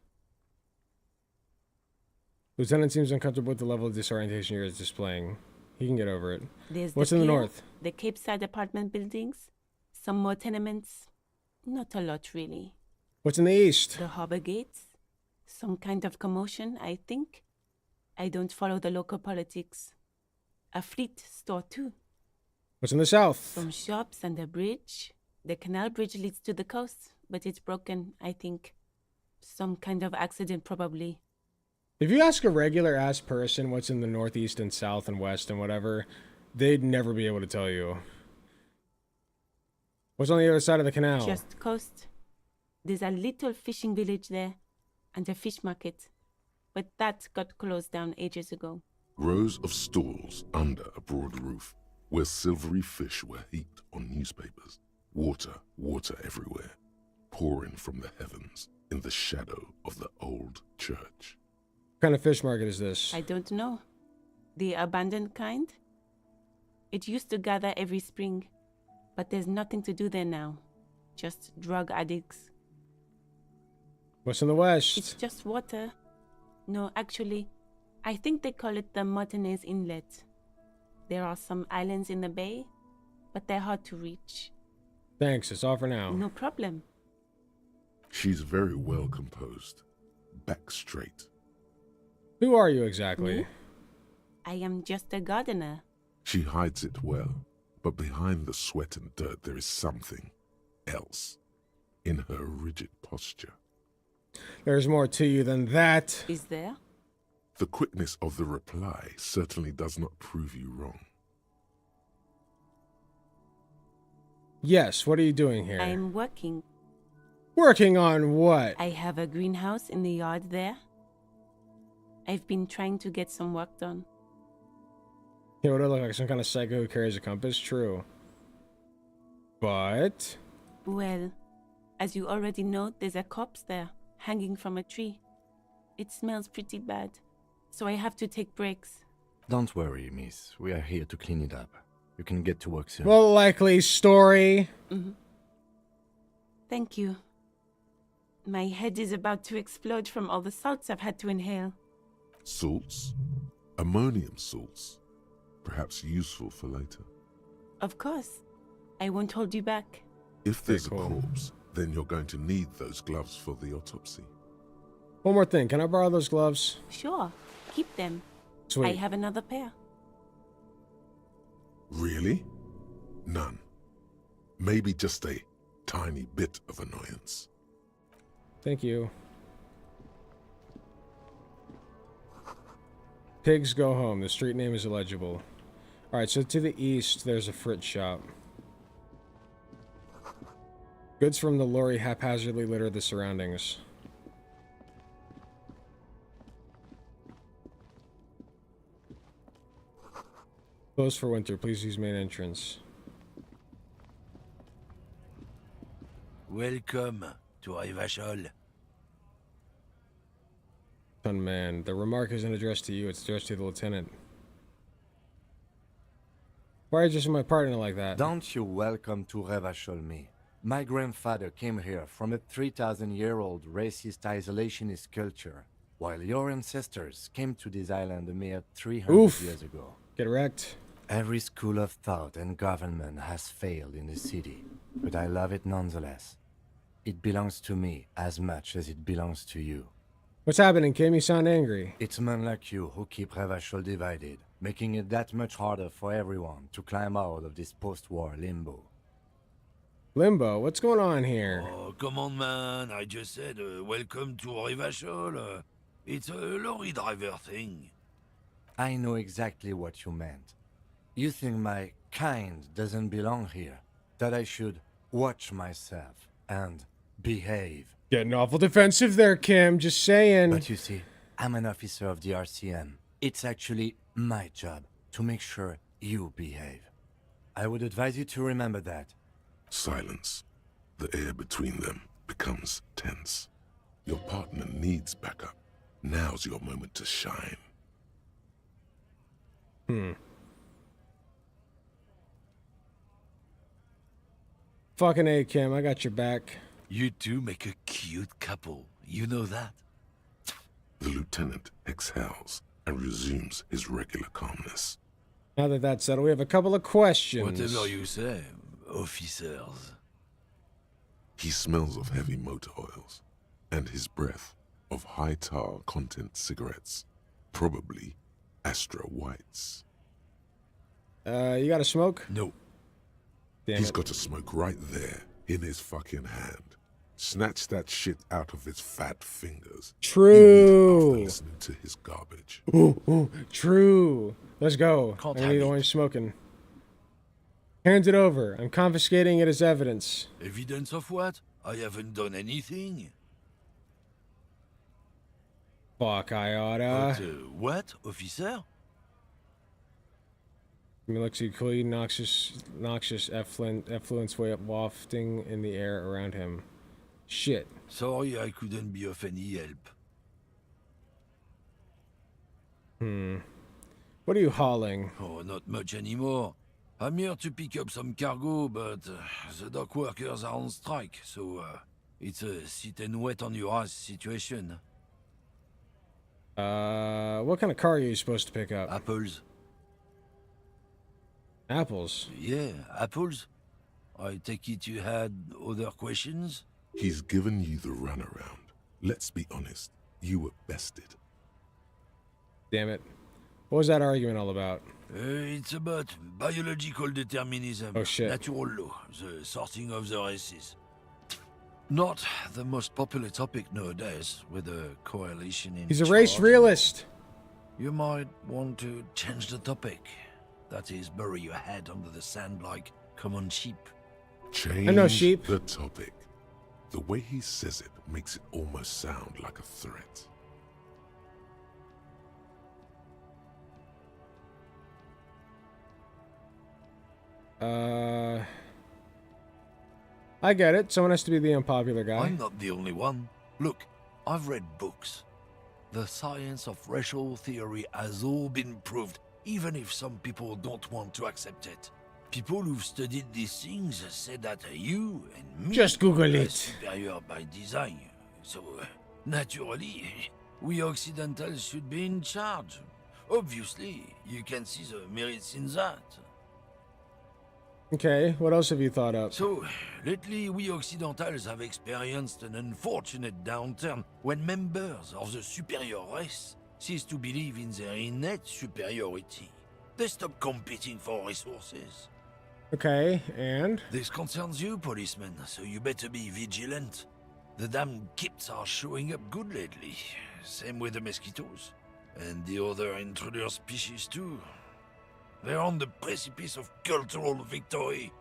Lieutenant seems uncomfortable with the level of disorientation you're displaying. He can get over it. There's What's in the pier, north? The Cape Side apartment buildings. Some more tenements. Not a lot, really. What's in the east? The harbor gates. Some kind of commotion, I think. I don't follow the local politics. A fleet store, too. What's in the south? Some shops and a bridge. The canal bridge leads to the coast, but it's broken, I think. Some kind of accident, probably. If you ask a regular ass person what's in the northeast and south and west and whatever, they'd never be able to tell you. What's on the other side of the canal? Just coast. There's a little fishing village there, and a fish market. But that got closed down ages ago. Rows of stalls under a broad roof, where silvery fish were heaped on newspapers. Water, water everywhere, pouring from the heavens in the shadow of the old church. What kind of fish market is this? I don't know. The abandoned kind? It used to gather every spring, but there's nothing to do there now. Just drug addicts. What's in the west? It's just water. No, actually, I think they call it the Martinez Inlet. There are some islands in the bay, but they're hard to reach. Thanks, that's all for now. No problem. She's very well composed, back straight. Who are you exactly? Me? I am just a gardener. She hides it well, but behind the sweat and dirt there is something else in her rigid posture. There's more to you than that. Is there? The quickness of the reply certainly does not prove you wrong. Yes, what are you doing here? I'm working. Working on what? I have a greenhouse in the yard there. I've been trying to get some work done. Yeah, would I look like some kind of psycho who carries a compass? True. But... Well, as you already know, there's a corpse there, hanging from a tree. It smells pretty bad, so I have to take breaks. Don't worry, miss. We are here to clean it up. You can get to work soon. Well, likely story. Mm-hmm. Thank you. My head is about to explode from all the salts I've had to inhale. Salts? Ammonium salts. Perhaps useful for later. Of course. I won't hold you back. If there's a corpse, then you're going to need those gloves for the autopsy. One more thing. Can I borrow those gloves? Sure. Keep them. Sweet. I have another pair. Really? None. Maybe just a tiny bit of annoyance. Thank you. Pigs go home. The street name is illegible. Alright, so to the east, there's a frit shop. Goods from the lorry haphazardly litter the surroundings. Closed for winter. Please use main entrance. Welcome to Rivachol. Man, the remark isn't addressed to you, it's addressed to the lieutenant. Why are you just my partner like that? Don't you welcome to Rivachol me. My grandfather came here from a 3,000-year-old racist isolationist culture, while your ancestors came to this island a mere 300 years ago. Get wrecked. Every school of thought and government has failed in the city, but I love it nonetheless. It belongs to me as much as it belongs to you. What's happening, Kim? You sound angry. It's men like you who keep Rivachol divided, making it that much harder for everyone to climb out of this post-war limbo. Limbo? What's going on here? Oh, come on, man. I just said, welcome to Rivachol. It's a lorry driver thing. I know exactly what you meant. You think my kind doesn't belong here, that I should watch myself and behave. Getting awful defensive there, Kim. Just saying. But you see, I'm an officer of the RCM. It's actually my job to make sure you behave. I would advise you to remember that. Silence. The air between them becomes tense. Your partner needs backup. Now's your moment to shine. Fucking A, Kim. I got your back. You two make a cute couple. You know that. The lieutenant exhales and resumes his regular calmness. Now that that's settled, we have a couple of questions. Whatever you say, officers. He smells of heavy motor oils, and his breath of high tar content cigarettes, probably Astra Whites. You got a smoke? No. Damn He's it. got a smoke right there in his fucking hand. Snatch that shit out of his fat fingers. True. After listening to his garbage. Ooh, true. Let's go. Can't I have need it. orange smoking. Hand it over. I'm confiscating it as evidence. Evidence of what? I haven't done anything. Fuck, I oughta. But, what, officer? Clean, noxious effluence wafting in the air around him. Shit. Sorry I couldn't be of any help. What are you hauling? Oh, not much anymore. I'm here to pick up some cargo, but the dock workers are on strike, so it's a sit and wait on your ass situation. What kind of car are you supposed to pick up? Apples. Apples? Yeah, apples. I take it you had other questions? He's given you the runaround. Let's be honest, you were bested. Damn it. What was that argument all about? It's about biological determinism. Oh, shit. Natural law, the sorting of the races. Not the most popular topic nowadays, with a coalition in He's a race charge. realist. You might want to change the topic. That is, bury your head under the sand like common sheep. Change I know sheep. the topic. The way he says it makes it almost sound like a threat. I get it. Someone has to be the unpopular guy. I'm not the only one. Look, I've read books. The science of racial theory has all been proved, even if some people don't want to accept it. People who've studied these things say that you and me Just Google are it. superior by design. So, naturally, we Occidentals should be in charge. Obviously, you can see the merits in that. Okay, what else have you thought up? So, lately we Occidentals have experienced an unfortunate downturn when members of the superior race cease to believe in their innate superiority. They stop competing for resources. Okay, and? This concerns you, policeman, so you better be vigilant. The damn kips are showing up good lately. Same with the mosquitoes. And the other intruder species too. They're on the precipice of cultural victory.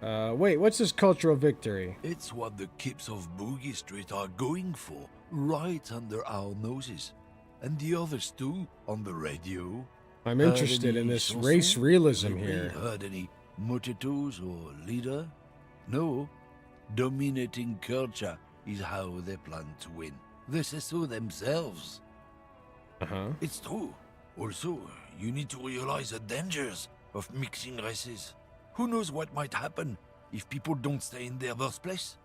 Wait, what's this cultural victory? It's what the kips of Boogie Street are going for, right under our noses. And the others too, on the radio. I'm interested in this race realism here. Heard any motetos or leader? No. Dominating culture is how they plan to win. They say so themselves. Uh-huh. It's true. Also, you need to realize the dangers of mixing races. Who knows what might happen if people don't stay in their birthplace?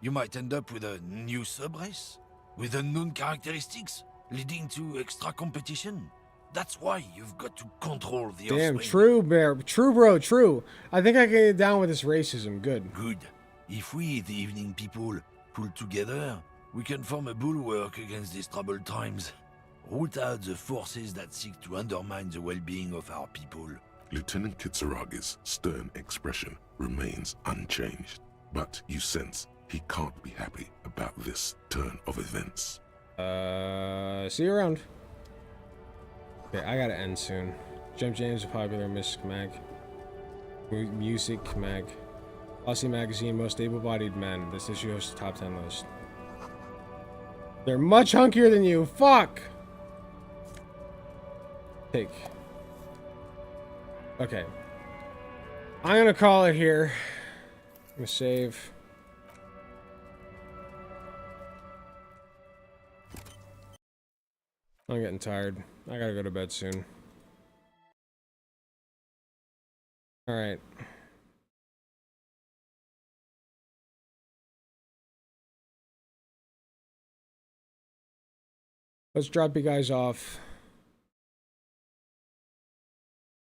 You might end up with a new sub-race, with unknown characteristics, leading to extra competition. That's why you've got to control the Damn, offspring. true, Bear. True, bro, true. I think I can get down with this racism. Good. Good. If we, the evening people, pull together, we can form a bulwark against these troubled times. Root out the forces that seek to undermine the well-being of our people. Lieutenant Kitsuragi's stern expression remains unchanged, but you sense he can't be happy about this turn of events. See you around. Okay, I gotta end soon. Jump James, a popular Miss Mag. Music Mag. Aussie Magazine, most able-bodied men. This issue hosts the top 10 list. They're much hunkier than you. Fuck! Take. Okay. I'm gonna call it here. I'm gonna save. I'm getting tired. I gotta go to bed soon. Alright. Let's drop you guys off.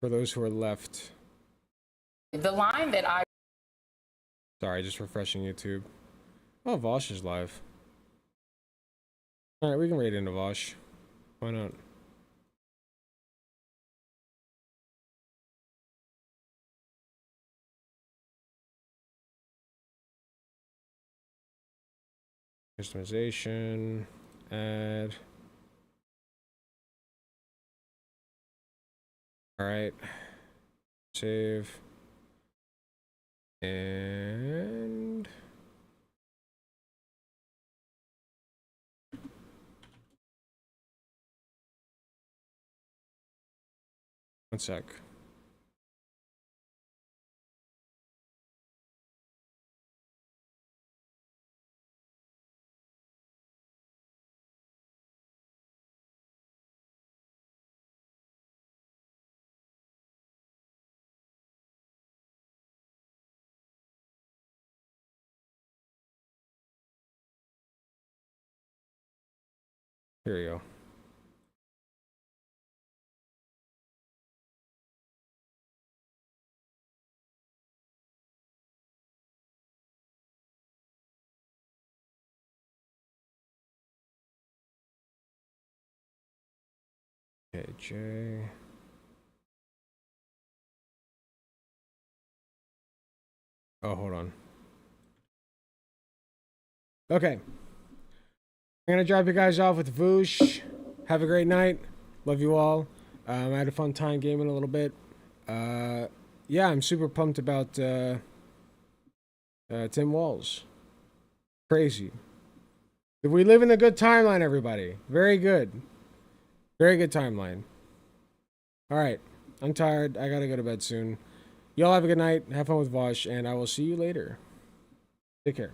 For those who are left. The line that I... Sorry, just refreshing YouTube. Oh, Vosh is live. Alright, we can raid into Vosh. Why not? Customization. Add. Alright. Save. And... one sec. Here we go. Okay, J. Oh, hold on. Okay. I'm gonna drop you guys off with Voosh. Have a great night. Love you all. I had a fun time gaming a little bit. Yeah, I'm super pumped about Tim Walz. Crazy. We live in a good timeline, everybody. Very good. Very good timeline. All right. I'm tired. I gotta go to bed soon. Y'all have a good night. Have fun with Vosh, and I will see you later. Take care.